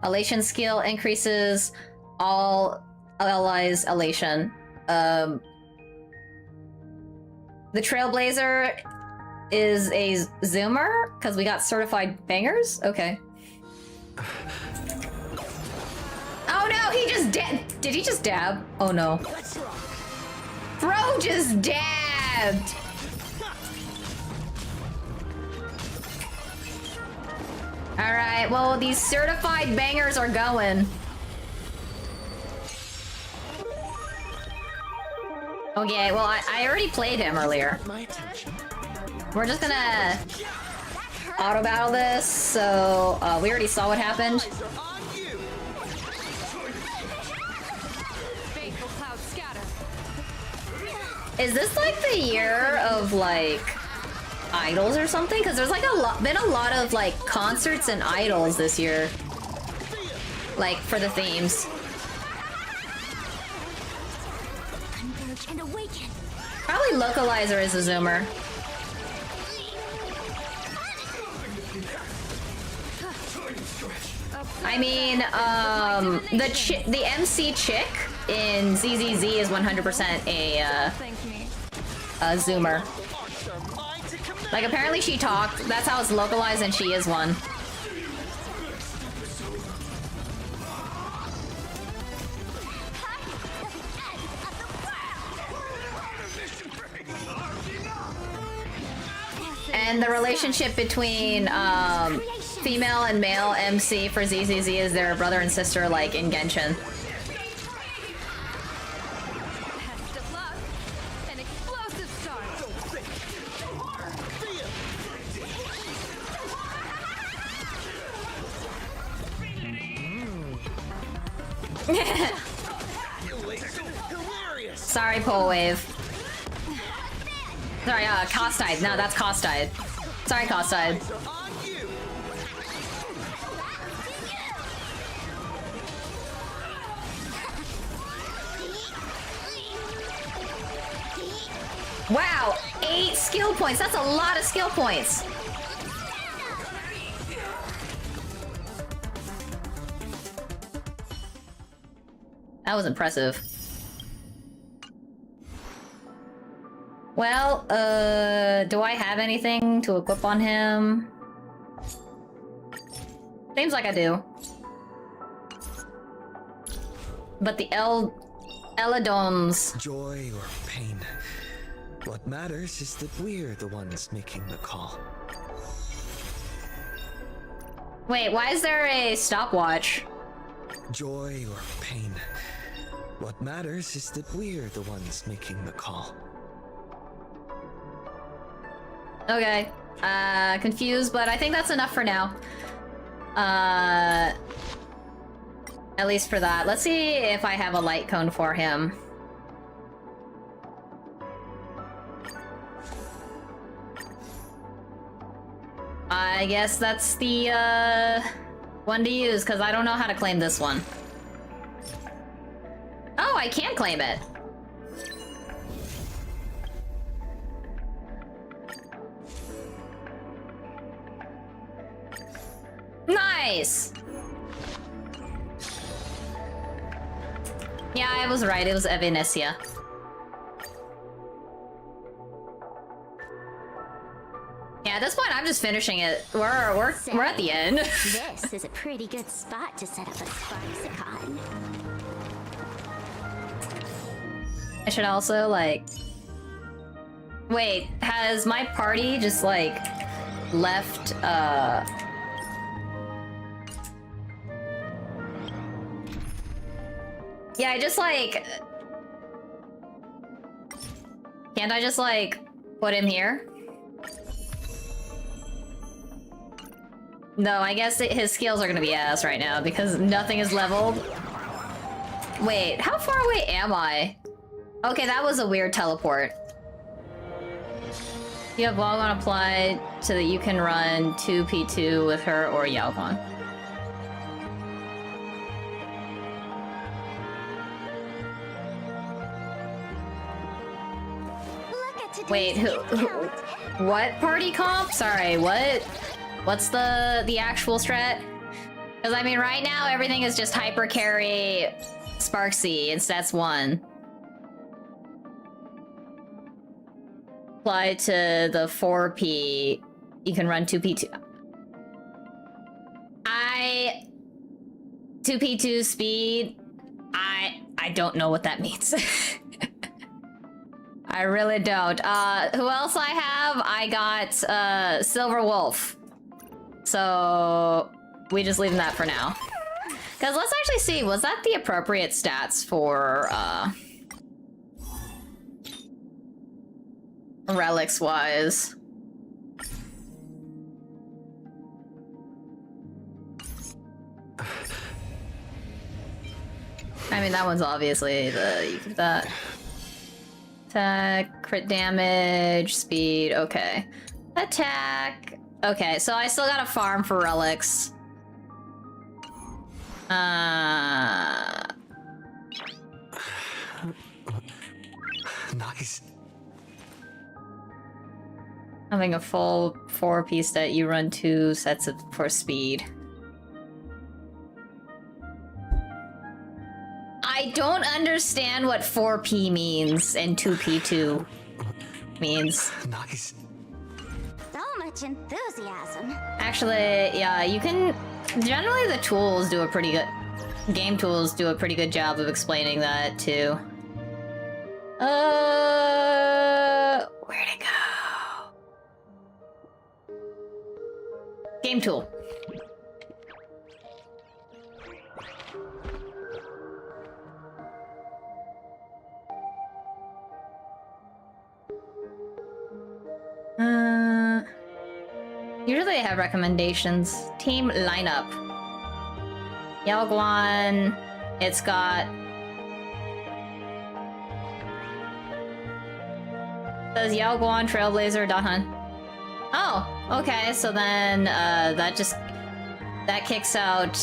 elation skill. Increases all allies' elation. The Trailblazer is a zoomer because we got certified bangers. Okay. Oh no, he just did he just dab? Oh no. Bro just dabbed. All right, well, these certified bangers are going. Okay, well, I already played him earlier. We're just gonna auto battle this, so we already saw what happened. Is this like the year of like idols or something? Because there's like been a lot of like concerts and idols this year, like for the themes. Probably Localizer is a zoomer. I mean, the MC chick in ZZZ is 100% a zoomer. Like apparently she talked. That's how it's localized, and she is one. And the relationship between female and male MC for ZZZ is their brother and sister, like in Genshin. Sorry, Pole Wave. Sorry, Costide. No, that's Costide. Sorry, Costide. Wow, 8 skill points. That's a lot of skill points. That was impressive. Well, do I have anything to equip on him? Seems like I do. But the Eladons... Joy or pain. What matters is that we're the ones making the call. Wait, why is there a stopwatch? Joy or pain. What matters is that we're the ones making the call. Okay. Confused, but I think that's enough for now. At least for that. Let's see if I have a light cone for him. I guess that's the, one to use, because I don't know how to claim this one. Oh, I can claim it. Nice! Yeah, I was right. It was Evanescia. Yeah, at this point, I'm just finishing it. We're at the end. This is a pretty good spot to set up a Sparksicon. I should also, like... Wait, has my party just, like, left, Yeah, I just, like... Can't I just, like, put him here? No, I guess his skills are gonna be ass right now because nothing is leveled. Wait, how far away am I? Okay, that was a weird teleport. You have Walgon applied so that you can run 2p2 with her or Yaoguan. Wait, who, what party comp? Sorry, what? What's the actual strat? Because I mean, right now everything is just hyper carry, Sparksy, and stats 1. Apply to the 4p, you can run 2p2. 2p2 speed. I don't know what that means. I really don't. Who else I have? I got Silver Wolf. So we just leave that for now. Because let's actually see, was that the appropriate stats for relics wise? I mean, that one's obviously you keep that. Attack, crit damage, speed, okay. Attack. Okay, so I still gotta farm for relics. Nice. Having a full 4-piece set, you run 2 sets for speed. I don't understand what 4p means and 2p2 means. Nice. So much enthusiasm. Actually, yeah, you can... Generally the tools do a pretty good... Game tools do a pretty good job of explaining that, too. Where'd it go? Game tool. Usually I have recommendations. Team lineup. Yaoguan. It's got... Says Yaoguan, Trailblazer, Dahan. Oh, okay, so then that just... That kicks out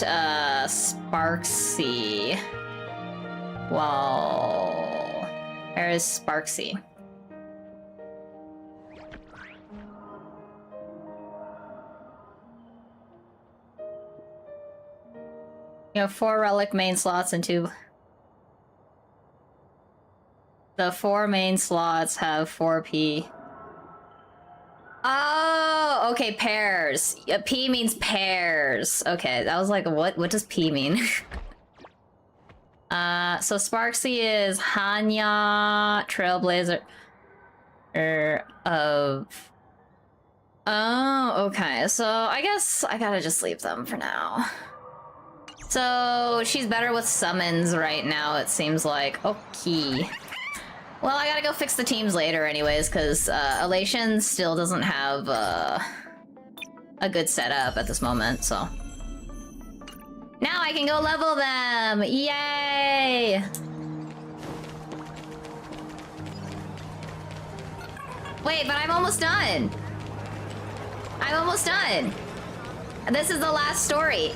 Sparksy. Well... Where is Sparksy? You have 4 relic main slots and 2. The 4 main slots have 4p. Oh, okay, pairs. P means pairs. Okay, that was like, what does P mean? So Sparksy is Hanya Trailblazer of... Oh, okay, so I guess I gotta just leave them for now. So she's better with summons right now, it seems like. Okay. Well, I gotta go fix the teams later anyways, because Elation still doesn't have a good setup at this moment, so... Now I can go level them! Yay! Wait, but I'm almost done! I'm almost done! This is the last story.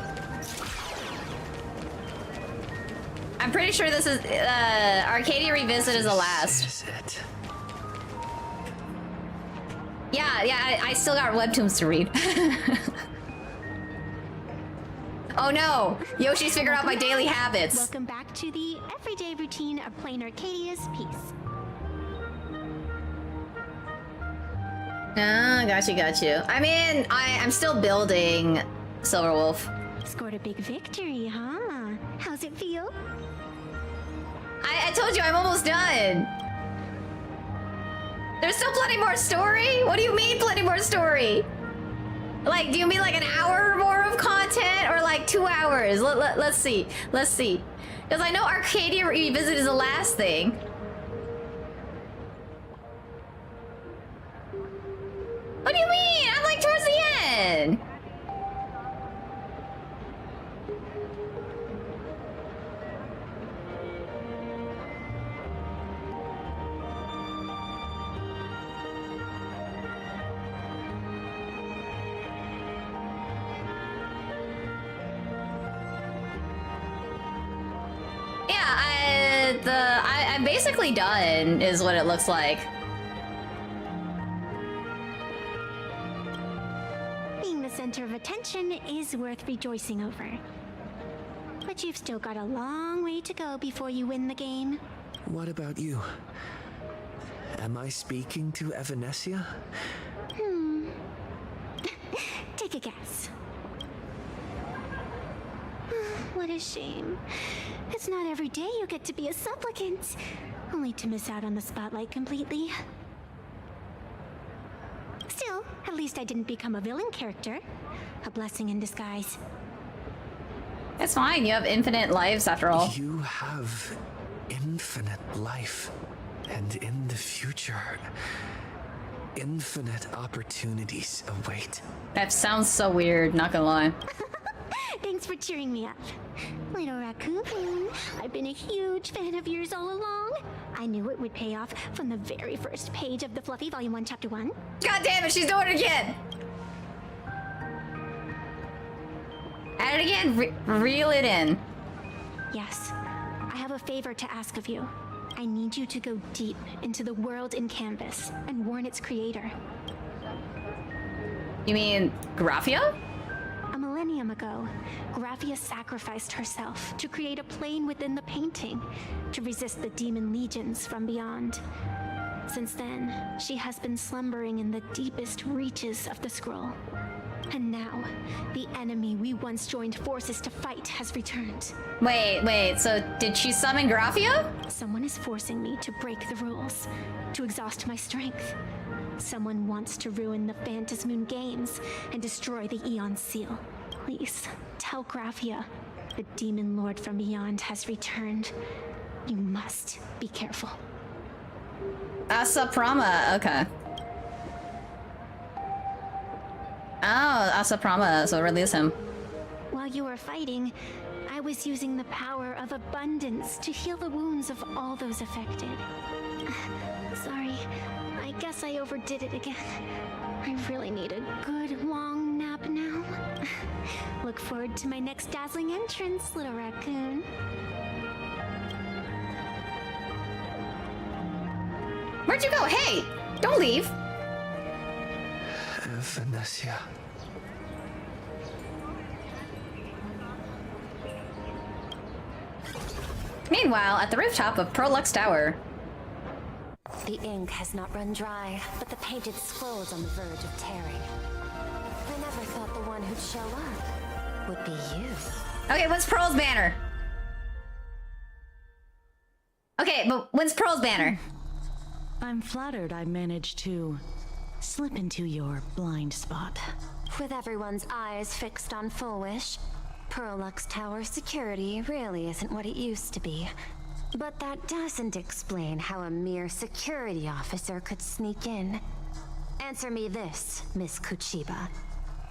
I'm pretty sure this is, Arcadia Revisit is the last. This is it. Yeah, I still got webtoons to read. Oh no! Yoshi's figured out my daily habits. Welcome back to the everyday routine of playing Arcadia's piece. Ah, got you. I mean, I'm still building Silver Wolf. Scored a big victory, huh? How's it feel? I told you I'm almost done. There's still plenty more story? What do you mean plenty more story? Like, do you mean like an hour more of content or like 2 hours? Let's see. Let's see. Because I know Arcadia Revisit is the last thing. What do you mean? I'm like towards the end. I'm basically done, is what it looks like. Being the center of attention is worth rejoicing over. But you've still got a long way to go before you win the game. What about you? Am I speaking to Evanescia? Take a guess. What a shame. It's not every day you get to be a supplicant, only to miss out on the spotlight completely. Still, at least I didn't become a villain character. A blessing in disguise. It's fine, you have infinite lives after all. You have infinite life, and in the future, infinite opportunities await. That sounds so weird, not gonna lie. Thanks for cheering me up. Little raccoon, I've been a huge fan of yours all along. I knew it would pay off from the very first page of the Fluffy Volume 1, Chapter 1. God damn it, she's doing it again! Add it again, reel it in. Yes, I have a favor to ask of you. I need you to go deep into the world in Canvas and warn its creator. You mean Graphia? A millennium ago, Graphia sacrificed herself to create a plane within the painting to resist the demon legions from beyond. Since then, she has been slumbering in the deepest reaches of the scroll. And now, the enemy we once joined forces to fight has returned. Wait, so did she summon Graphia? Someone is forcing me to break the rules, to exhaust my strength. Someone wants to ruin the Phantasmoon games and destroy the Eon Seal. Please, tell Graphia, the Demon Lord from beyond has returned. You must be careful. Asaprama, okay. Oh, Asaprama, so release him. While you were fighting, I was using the power of abundance to heal the wounds of all those affected. Sorry, I guess I overdid it again. I really need a good long nap now. Look forward to my next dazzling entrance, little raccoon. Where'd you go? Hey, don't leave. Evanescia. Meanwhile, at the rooftop of Prolux Tower. The ink has not run dry, but the painted scrolls on the verge of tearing. I never thought the one who'd show up would be you. Okay, what's Pearl's banner? Okay, but when's Pearl's banner? I'm flattered I managed to slip into your blind spot. With everyone's eyes fixed on Full Wish, Prolux Tower security really isn't what it used to be. But that doesn't explain how a mere security officer could sneak in. Answer me this, Miss Kuchiba.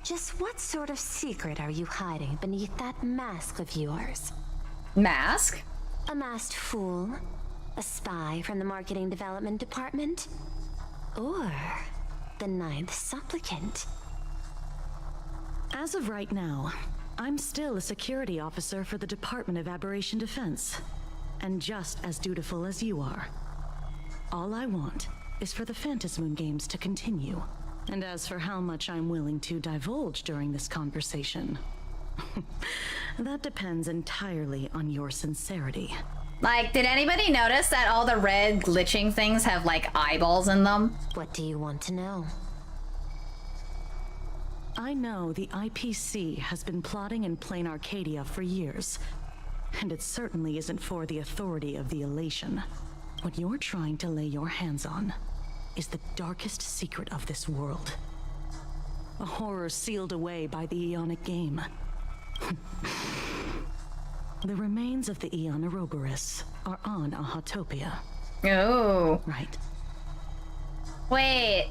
Just what sort of secret are you hiding beneath that mask of yours? Mask? A masked fool? A spy from the Marketing Development Department? Or the Ninth Supplicant? As of right now, I'm still a security officer for the Department of Aberration Defense, and just as dutiful as you are. All I want is for the Phantasmoon games to continue. And as for how much I'm willing to divulge during this conversation, that depends entirely on your sincerity. Like, did anybody notice that all the red glitching things have, like, eyeballs in them? What do you want to know? I know the IPC has been plotting in plain Arcadia for years, and it certainly isn't for the authority of the Elation. What you're trying to lay your hands on is the darkest secret of this world. A horror sealed away by the Aeonic game. The remains of the Aeon Ouroboros are on Ahatopia. Oh. Right. Wait.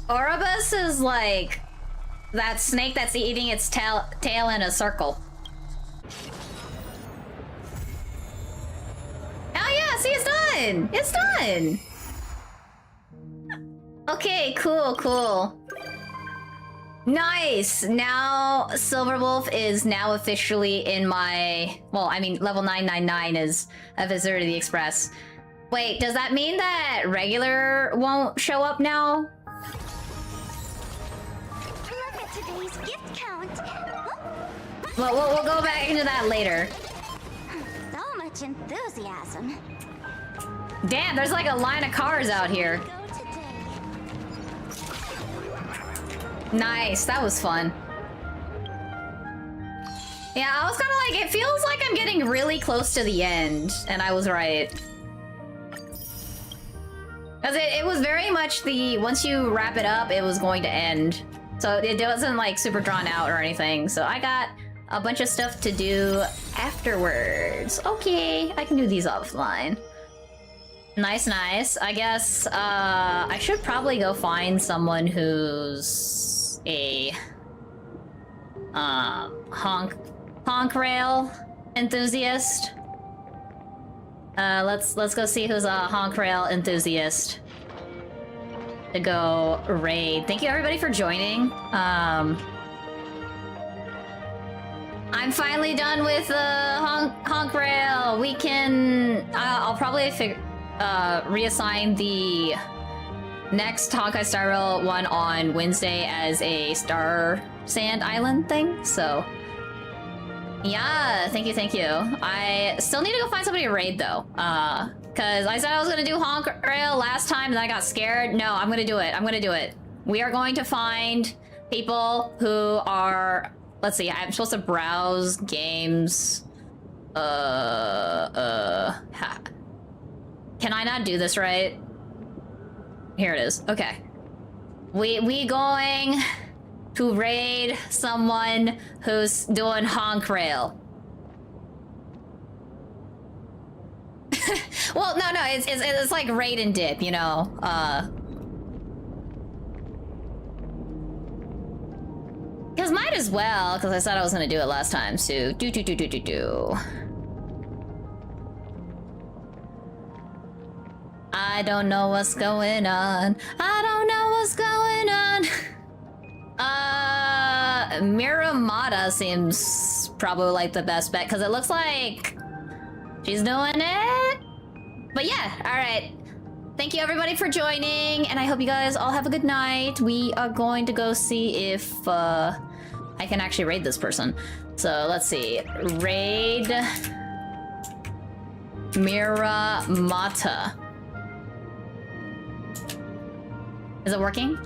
Ouroboros is like that snake that's eating its tail in a circle. Oh yeah, see, it's done! It's done! Okay, cool. Nice! Now, Silverwolf is now officially in my... Well, I mean, level 999 is a visitor to the Express. Wait, does that mean that regular won't show up now? Look at today's gift count. Well, we'll go back into that later. So much enthusiasm. Damn, there's like a line of cars out here. Nice, that was fun. Yeah, I was kind of like, it feels like I'm getting really close to the end, and I was right. Because it was very much the, once you wrap it up, it was going to end. So it wasn't like super drawn out or anything. So I got a bunch of stuff to do afterwards. Okay, I can do these offline. Nice. I guess I should probably go find someone who's a honk rail enthusiast. Let's go see who's a honk rail enthusiast to go raid. Thank you everybody for joining. I'm finally done with honk rail. We can I'll probably reassign the next Honkai Star Rail one on Wednesday as a Star Sand Island thing, so yeah, thank you. I still need to go find somebody to raid though, because I said I was gonna do Honk Rail last time and then I got scared. No, I'm gonna do it. We are going to find people who are, let's see, I'm supposed to browse games. Can I not do this right? Here it is. Okay. We going to raid someone who's doing honk rail. Well, no, it's like raid and dip, you know. Cause might as well, because I said I was gonna do it last time. So do. I don't know what's going on. Miramata seems probably like the best bet because it looks like she's doing it. But yeah, all right. Thank you everybody for joining, and I hope you guys all have a good night. We are going to go see if I can actually raid this person. So let's see, raid. Mira Mata. Is it working?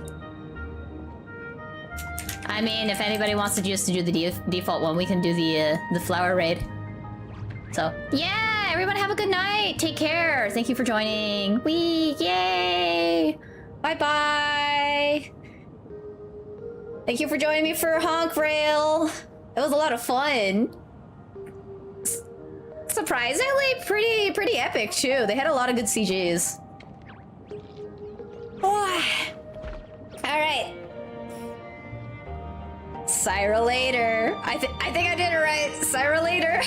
I mean, if anybody wants to just do the default one, we can do the flower raid. So, yeah, everyone have a good night. Take care. Thank you for joining. Wee, yay. Bye-bye. Thank you for joining me for Honk Rail. It was a lot of fun. Surprisingly, pretty epic too. They had a lot of good CGs. Oh. All right. Syra later. I think I did it right. Syra later.